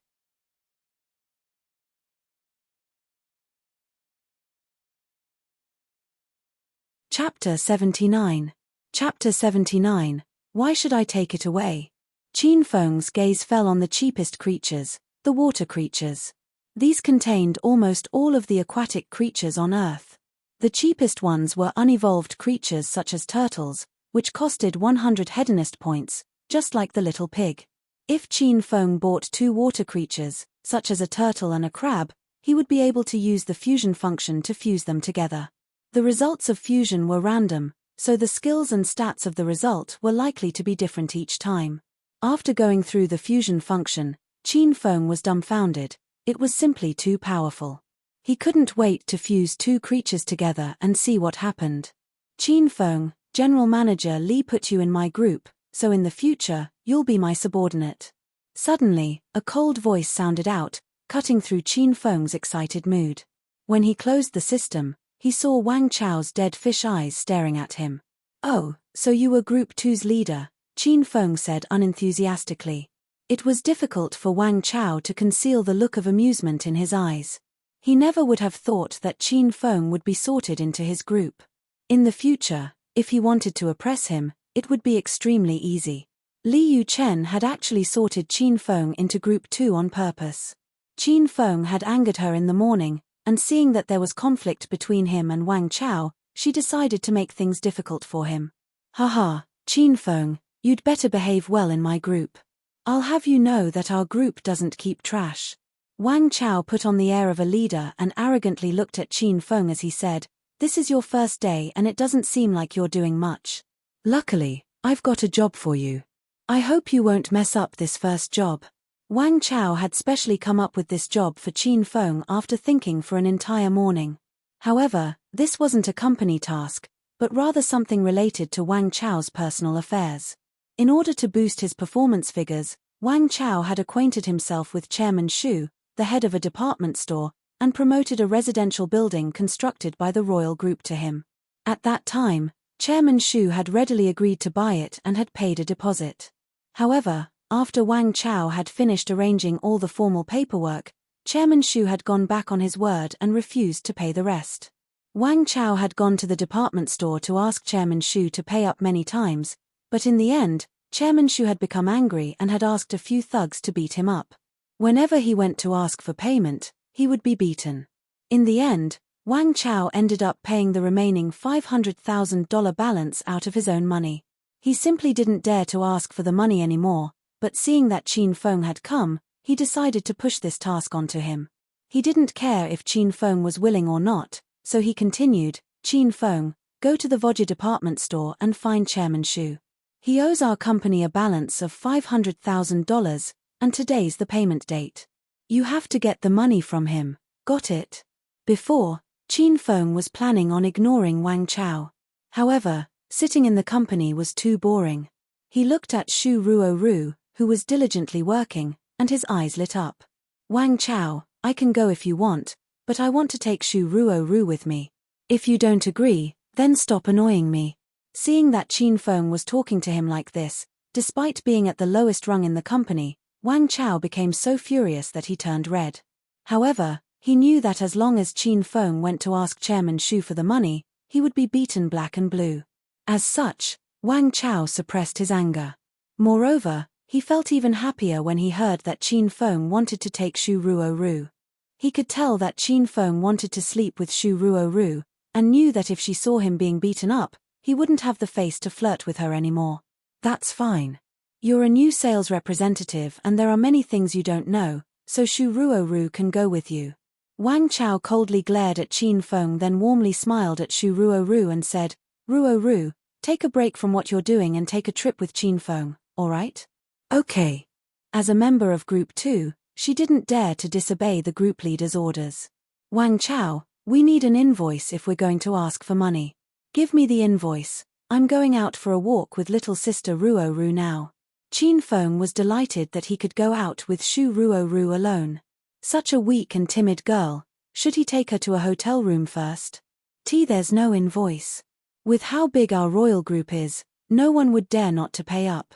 Chapter 79. Chapter 79. Why should I take it away? Qin Feng's gaze fell on the cheapest creatures, the water creatures. These contained almost all of the aquatic creatures on Earth. The cheapest ones were unevolved creatures such as turtles, which costed 100 hedonist points, just like the little pig. If Qin Feng bought 2 water creatures, such as a turtle and a crab, he would be able to use the fusion function to fuse them together. The results of fusion were random, so the skills and stats of the result were likely to be different each time. After going through the fusion function, Qin Feng was dumbfounded. It was simply too powerful. He couldn't wait to fuse 2 creatures together and see what happened. Qin Feng, General Manager Li put you in my group, so in the future, you'll be my subordinate. Suddenly, a cold voice sounded out, cutting through Qin Feng's excited mood. When he closed the system, he saw Wang Chao's dead fish eyes staring at him. "Oh, so you were Group 2's leader," Qin Feng said unenthusiastically. It was difficult for Wang Chao to conceal the look of amusement in his eyes. He never would have thought that Qin Feng would be sorted into his group. In the future, if he wanted to oppress him, it would be extremely easy. Li Yuchen had actually sorted Qin Feng into Group 2 on purpose. Qin Feng had angered her in the morning, and seeing that there was conflict between him and Wang Chao, she decided to make things difficult for him. "Haha, Qin Feng, you'd better behave well in my group. I'll have you know that our group doesn't keep trash." Wang Chao put on the air of a leader and arrogantly looked at Qin Feng as he said, "This is your first day and it doesn't seem like you're doing much. Luckily, I've got a job for you. I hope you won't mess up this first job." Wang Chao had specially come up with this job for Qin Feng after thinking for an entire morning. However, this wasn't a company task, but rather something related to Wang Chao's personal affairs. In order to boost his performance figures, Wang Chao had acquainted himself with Chairman Shu, the head of a department store, and promoted a residential building constructed by the royal group to him. At that time, Chairman Shu had readily agreed to buy it and had paid a deposit. However, after Wang Chao had finished arranging all the formal paperwork, Chairman Shu had gone back on his word and refused to pay the rest. Wang Chao had gone to the department store to ask Chairman Shu to pay up many times, but in the end, Chairman Shu had become angry and had asked a few thugs to beat him up. Whenever he went to ask for payment, he would be beaten. In the end, Wang Chao ended up paying the remaining $500,000 balance out of his own money. He simply didn't dare to ask for the money anymore, but seeing that Qin Feng had come, he decided to push this task onto him. He didn't care if Qin Feng was willing or not, so he continued, "Qin Feng, go to the Vodja department store and find Chairman Shu. He owes our company a balance of $500,000, and today's the payment date. You have to get the money from him, got it?" Before, Qin Feng was planning on ignoring Wang Chao. However, sitting in the company was too boring. He looked at Shu Ruoru, who was diligently working, and his eyes lit up. "Wang Chao, I can go if you want, but I want to take Shu Ruoru with me. If you don't agree, then stop annoying me." Seeing that Qin Feng was talking to him like this, despite being at the lowest rung in the company, Wang Chao became so furious that he turned red. However, he knew that as long as Qin Feng went to ask Chairman Shu for the money, he would be beaten black and blue. As such, Wang Chao suppressed his anger. Moreover, he felt even happier when he heard that Qin Feng wanted to take Shu Ruoru. He could tell that Qin Feng wanted to sleep with Shu Ruoru, and knew that if she saw him being beaten up, he wouldn't have the face to flirt with her anymore. "That's fine. You're a new sales representative and there are many things you don't know, so Shu Ruoru can go with you." Wang Chao coldly glared at Qin Feng, then warmly smiled at Shu Ruoru and said, "Ruoru, take a break from what you're doing and take a trip with Qin Feng, alright?" "Okay." As a member of Group 2, she didn't dare to disobey the group leader's orders. "Wang Chao, we need an invoice if we're going to ask for money. Give me the invoice. I'm going out for a walk with little sister Ruoru now." Qin Feng was delighted that he could go out with Shu Ruoru alone. Such a weak and timid girl, should he take her to a hotel room first? There's no invoice. With how big our royal group is, No one would dare not to pay up.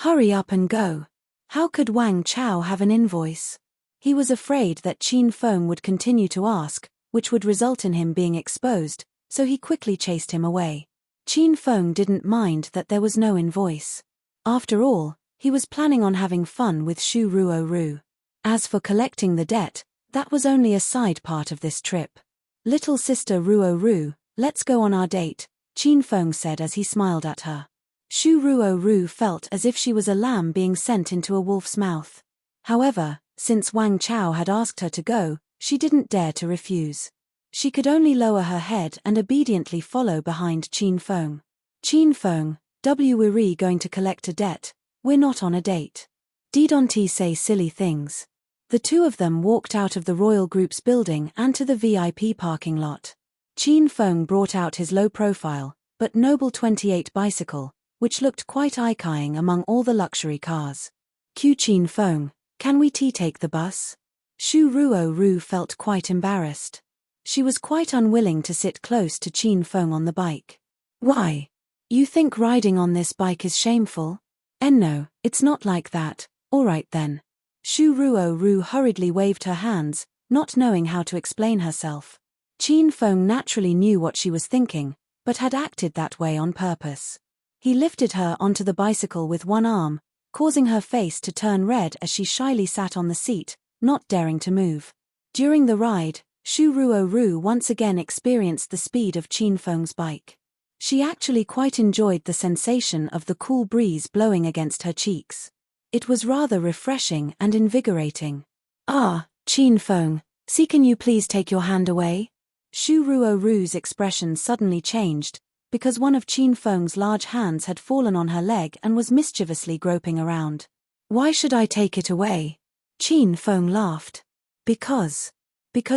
Hurry up and go. How could Wang Chao have an invoice? He was afraid that Qin Feng would continue to ask, which would result in him being exposed, so he quickly chased him away. Qin Feng didn't mind that there was no invoice. After all, he was planning on having fun with Shu Ruoru. As for collecting the debt, that was only a side part of this trip. Little sister Ruoru, let's go on our date, Qin Feng said as he smiled at her. Shu Ruoru felt as if she was a lamb being sent into a wolf's mouth. However, since Wang Chao had asked her to go, she didn't dare to refuse. She could only lower her head and obediently follow behind Qin Feng. Qin Feng, we're going to collect a debt, we're not on a date. Don't say silly things. The two of them walked out of the Royal Group's building and to the VIP parking lot. Qin Feng brought out his low-profile, but noble 28 bicycle, which looked quite eye-catching among all the luxury cars. Qin Feng, can we take the bus? Shu Ruoru felt quite embarrassed. She was quite unwilling to sit close to Qin Feng on the bike. Why? You think riding on this bike is shameful? No, it's not like that. All right then. Shu Ruoru hurriedly waved her hands, not knowing how to explain herself. Qin Feng naturally knew what she was thinking, but had acted that way on purpose. He lifted her onto the bicycle with one arm, causing her face to turn red as she shyly sat on the seat, not daring to move. During the ride, Shu Ruoru once again experienced the speed of Qin Feng's bike. She actually quite enjoyed the sensation of the cool breeze blowing against her cheeks. It was rather refreshing and invigorating. Qin Feng, can you please take your hand away? Shu Ruoru's expression suddenly changed, because one of Qin Feng's large hands had fallen on her leg and was mischievously groping around. Why should I take it away? Qin Feng laughed. Because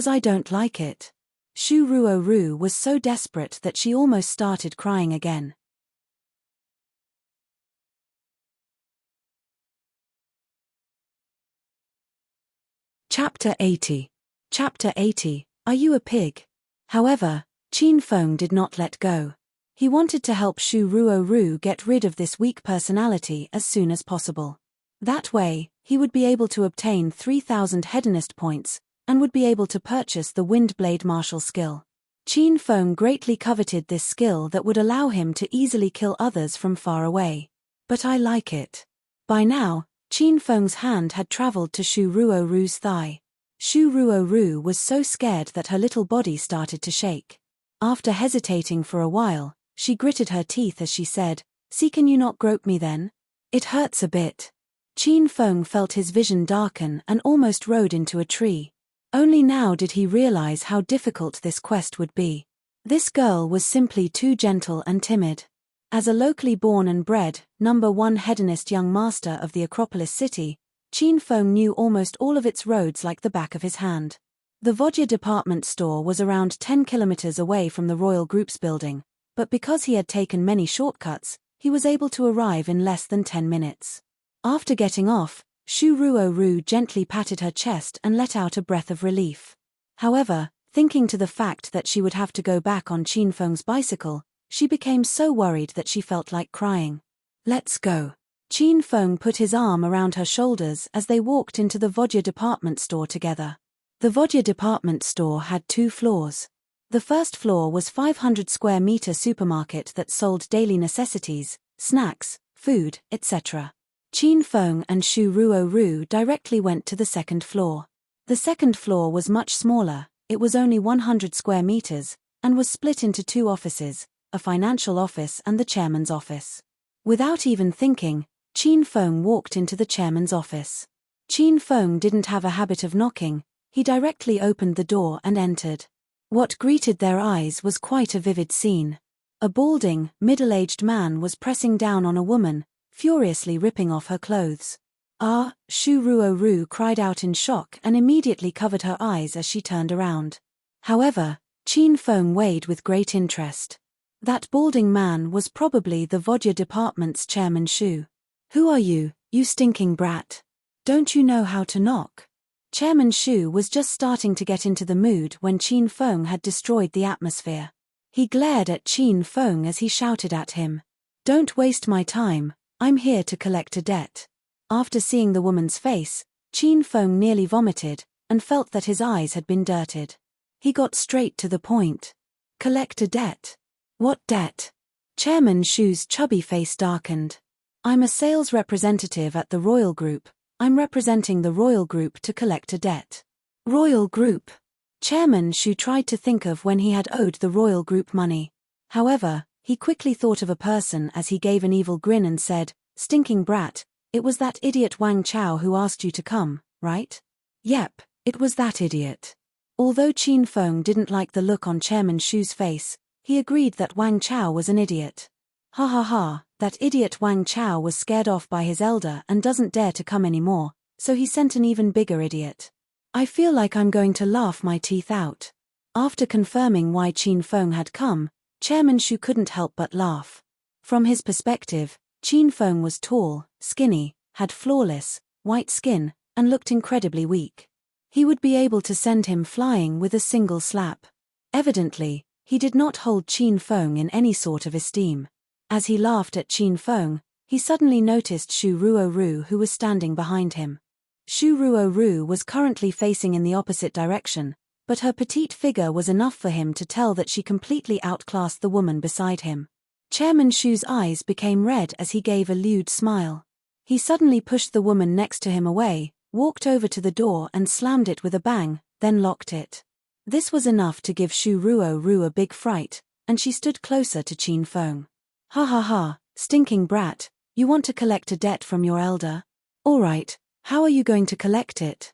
I don't like it. Shu Ruoru was so desperate that she almost started crying again. Chapter 80. Chapter 80, Are You a Pig? However, Qin Feng did not let go. He wanted to help Shu Ruoru get rid of this weak personality as soon as possible. That way, he would be able to obtain 3,000 Hedonist points, and would be able to purchase the Wind Blade martial skill. Qin Feng greatly coveted this skill that would allow him to easily kill others from far away. But I like it. By now, Qin Feng's hand had traveled to Shu Ruoru's thigh. Shu Ruoru was so scared that her little body started to shake. After hesitating for a while, she gritted her teeth as she said, can you not grope me then? It hurts a bit. Qin Feng felt his vision darken and almost rode into a tree. Only now did he realize how difficult this quest would be. This girl was simply too gentle and timid. As a locally born and bred, #1 hedonist young master of the Acropolis city, Qin Feng knew almost all of its roads like the back of his hand. The Vodya department store was around 10 kilometers away from the Royal Group's building, but because he had taken many shortcuts, he was able to arrive in less than 10 minutes. After getting off, Shu Ruoru gently patted her chest and let out a breath of relief. However, thinking to the fact that she would have to go back on Qin Feng's bicycle, she became so worried that she felt like crying. Let's go. Qin Feng put his arm around her shoulders as they walked into the Vodya department store together. The Vodya department store had 2 floors. The first floor was 500 square meter supermarket that sold daily necessities, snacks, food, etc. Qin Feng and Shu Ruoru directly went to the second floor. The second floor was much smaller, it was only 100 square meters, and was split into 2 offices, a financial office and the chairman's office. Without even thinking, Qin Feng walked into the chairman's office. Qin Feng didn't have a habit of knocking, he directly opened the door and entered. What greeted their eyes was quite a vivid scene. A balding, middle-aged man was pressing down on a woman, furiously ripping off her clothes. Shu Ruoru cried out in shock and immediately covered her eyes as she turned around. However, Qin Feng weighed with great interest. That balding man was probably the Vodya department's chairman Shu. Who are you, you stinking brat? Don't you know how to knock? Chairman Shu was just starting to get into the mood when Qin Feng had destroyed the atmosphere. He glared at Qin Feng as he shouted at him. Don't waste my time, I'm here to collect a debt. After seeing the woman's face, Qin Feng nearly vomited, and felt that his eyes had been dirted. He got straight to the point. Collect a debt? What debt? Chairman Shu's chubby face darkened. I'm a sales representative at the Royal Group. I'm representing the Royal Group to collect a debt. Royal Group? Chairman Shu tried to think of when he had owed the Royal Group money. However, he quickly thought of a person as he gave an evil grin and said, "Stinking brat, it was that idiot Wang Chao who asked you to come, right?" Yep, it was that idiot. Although Qin Feng didn't like the look on Chairman Shu's face, he agreed that Wang Chao was an idiot. Ha ha ha, that idiot Wang Chao was scared off by his elder and doesn't dare to come anymore, so he sent an even bigger idiot. I feel like I'm going to laugh my teeth out. After confirming why Qin Feng had come, Chairman Shu couldn't help but laugh. From his perspective, Qin Feng was tall, skinny, had flawless, white skin, and looked incredibly weak. He would be able to send him flying with a single slap. Evidently, he did not hold Qin Feng in any sort of esteem. As he laughed at Qin Feng, he suddenly noticed Shu Ruoru who was standing behind him. Shu Ruoru was currently facing in the opposite direction, but her petite figure was enough for him to tell that she completely outclassed the woman beside him. Chairman Shu's eyes became red as he gave a lewd smile. He suddenly pushed the woman next to him away, walked over to the door and slammed it with a bang, then locked it. This was enough to give Shu Ruoru a big fright, and she stood closer to Qin Feng. Ha ha ha, stinking brat, you want to collect a debt from your elder? Alright, how are you going to collect it?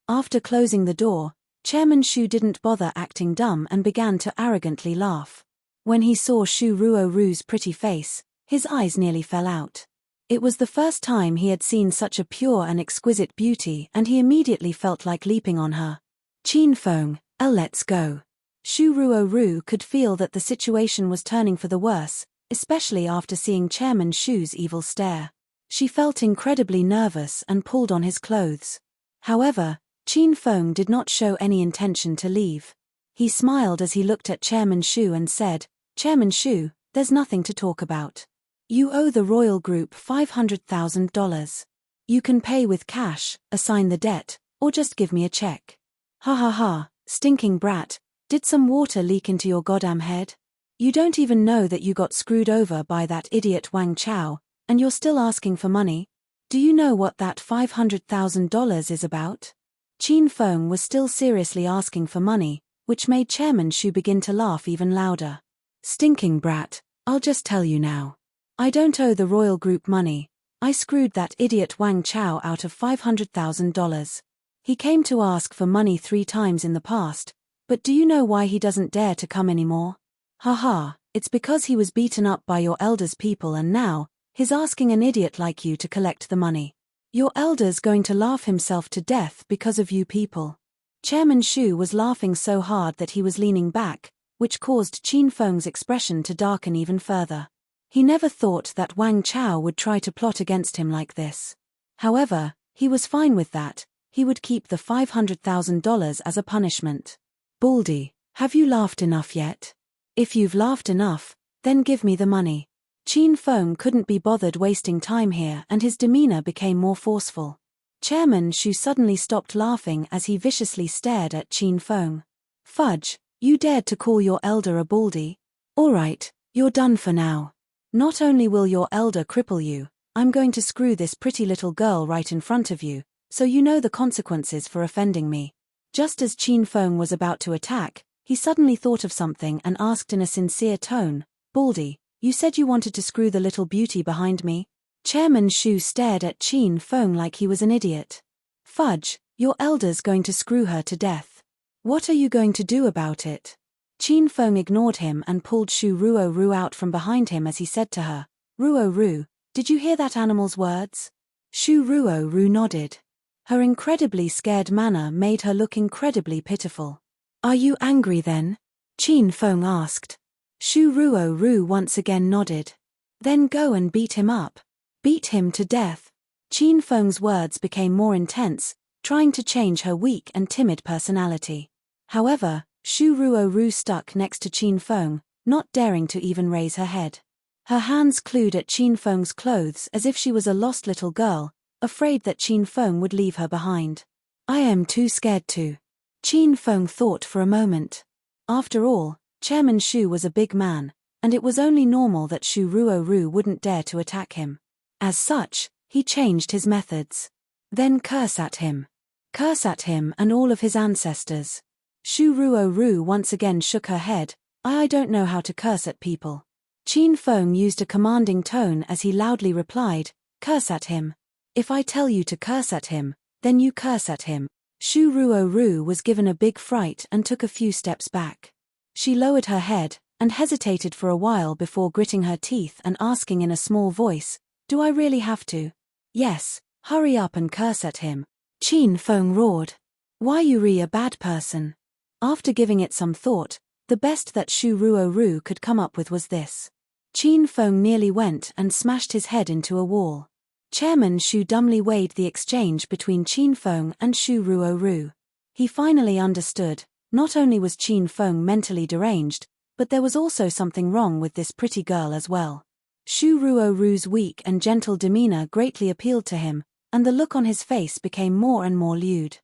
After closing the door, Chairman Shu didn't bother acting dumb and began to arrogantly laugh. When he saw Shu Ruoru's pretty face, his eyes nearly fell out. It was the first time he had seen such a pure and exquisite beauty and he immediately felt like leaping on her. Qin Feng, let's go. Shu Ruoru could feel that the situation was turning for the worse, especially after seeing Chairman Shu's evil stare. She felt incredibly nervous and pulled on his clothes. However, Qin Feng did not show any intention to leave. He smiled as he looked at Chairman Shu and said, "Chairman Shu, there's nothing to talk about. You owe the Royal Group $500,000. You can pay with cash, assign the debt, or just give me a check." Ha ha ha, stinking brat, did some water leak into your goddamn head? You don't even know that you got screwed over by that idiot Wang Chao, and you're still asking for money? Do you know what that $500,000 is about? Qin Feng was still seriously asking for money, which made Chairman Shu begin to laugh even louder. Stinking brat, I'll just tell you now. I don't owe the Royal Group money. I screwed that idiot Wang Chao out of $500,000. He came to ask for money 3 times in the past, but do you know why he doesn't dare to come anymore? Haha, it's because he was beaten up by your elder's people and now, he's asking an idiot like you to collect the money. Your elder's going to laugh himself to death because of you people. Chairman Shu was laughing so hard that he was leaning back, which caused Qin Feng's expression to darken even further. He never thought that Wang Chao would try to plot against him like this. However, he was fine with that. He would keep the $500,000 as a punishment. Baldy, have you laughed enough yet? If you've laughed enough, then give me the money. Qin Feng couldn't be bothered wasting time here and his demeanor became more forceful. Chairman Shu suddenly stopped laughing as he viciously stared at Qin Feng. Fudge, you dared to call your elder a baldy? Alright, you're done for now. Not only will your elder cripple you, I'm going to screw this pretty little girl right in front of you, so you know the consequences for offending me. Just as Qin Feng was about to attack, he suddenly thought of something and asked in a sincere tone, Baldy, you said you wanted to screw the little beauty behind me? Chairman Shu stared at Qin Feng like he was an idiot. Fudge, your elder's going to screw her to death. What are you going to do about it? Qin Feng ignored him and pulled Shu Ruoru out from behind him as he said to her, Ruoru, did you hear that animal's words? Shu Ruoru nodded. Her incredibly scared manner made her look incredibly pitiful. Are you angry then? Qin Feng asked. Shu Ruoru once again nodded. Then go and beat him up. Beat him to death. Qin Feng's words became more intense, trying to change her weak and timid personality. However, Shu Ruoru stuck next to Qin Feng, not daring to even raise her head. Her hands clued at Qin Feng's clothes as if she was a lost little girl, afraid that Qin Feng would leave her behind. I am too scared to. Qin Feng thought for a moment. After all, Chairman Shu was a big man, and it was only normal that Shu Ruoru wouldn't dare to attack him. As such, he changed his methods. Then curse at him. Curse at him and all of his ancestors. Shu Ruoru once again shook her head. I don't know how to curse at people. Qin Feng used a commanding tone as he loudly replied, curse at him. If I tell you to curse at him, then you curse at him. Shu Ruoru was given a big fright and took a few steps back. She lowered her head, and hesitated for a while before gritting her teeth and asking in a small voice, do I really have to? Yes, hurry up and curse at him. Qin Feng roared. Why you re a bad person? After giving it some thought, the best that Shu Ruoru could come up with was this. Qin Feng nearly went and smashed his head into a wall. Chairman Shu dumbly weighed the exchange between Qin Feng and Shu Ruoru. He finally understood, not only was Qin Feng mentally deranged, but there was also something wrong with this pretty girl as well. Shu Ruoru's weak and gentle demeanor greatly appealed to him, and the look on his face became more and more lewd.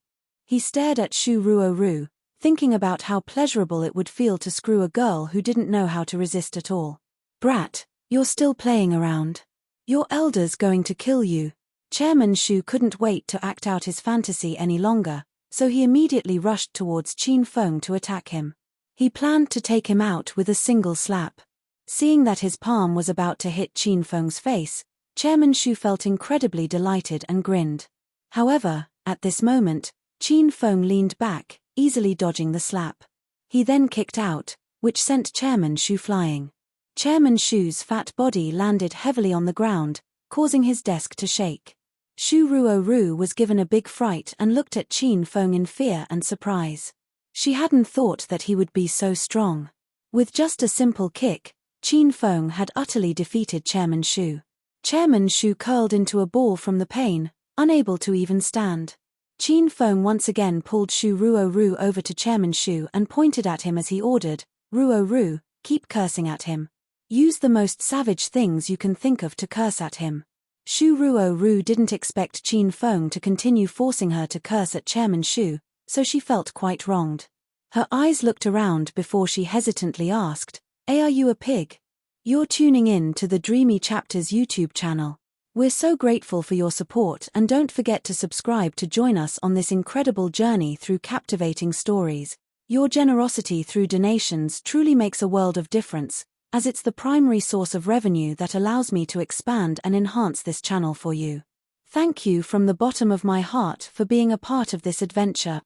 He stared at Shu Ruoru, thinking about how pleasurable it would feel to screw a girl who didn't know how to resist at all. Brat, you're still playing around. Your elder's going to kill you. Chairman Shu couldn't wait to act out his fantasy any longer, so he immediately rushed towards Qin Feng to attack him. He planned to take him out with a single slap. Seeing that his palm was about to hit Qin Feng's face, Chairman Shu felt incredibly delighted and grinned. However, at this moment, Qin Feng leaned back, easily dodging the slap. He then kicked out, which sent Chairman Shu flying. Chairman Shu's fat body landed heavily on the ground, causing his desk to shake. Shu Ruoru was given a big fright and looked at Qin Feng in fear and surprise. She hadn't thought that he would be so strong. With just a simple kick, Qin Feng had utterly defeated Chairman Shu. Chairman Shu curled into a ball from the pain, unable to even stand. Qin Feng once again pulled Shu Ruoru over to Chairman Shu and pointed at him as he ordered, Ruoru, keep cursing at him. Use the most savage things you can think of to curse at him. Shu Ruoru didn't expect Qin Feng to continue forcing her to curse at Chairman Shu, so she felt quite wronged. Her eyes looked around before she hesitantly asked, are you a pig? You're tuning in to the Dreamy Chapters YouTube channel. We're so grateful for your support and don't forget to subscribe to join us on this incredible journey through captivating stories. Your generosity through donations truly makes a world of difference, as it's the primary source of revenue that allows me to expand and enhance this channel for you. Thank you from the bottom of my heart for being a part of this adventure.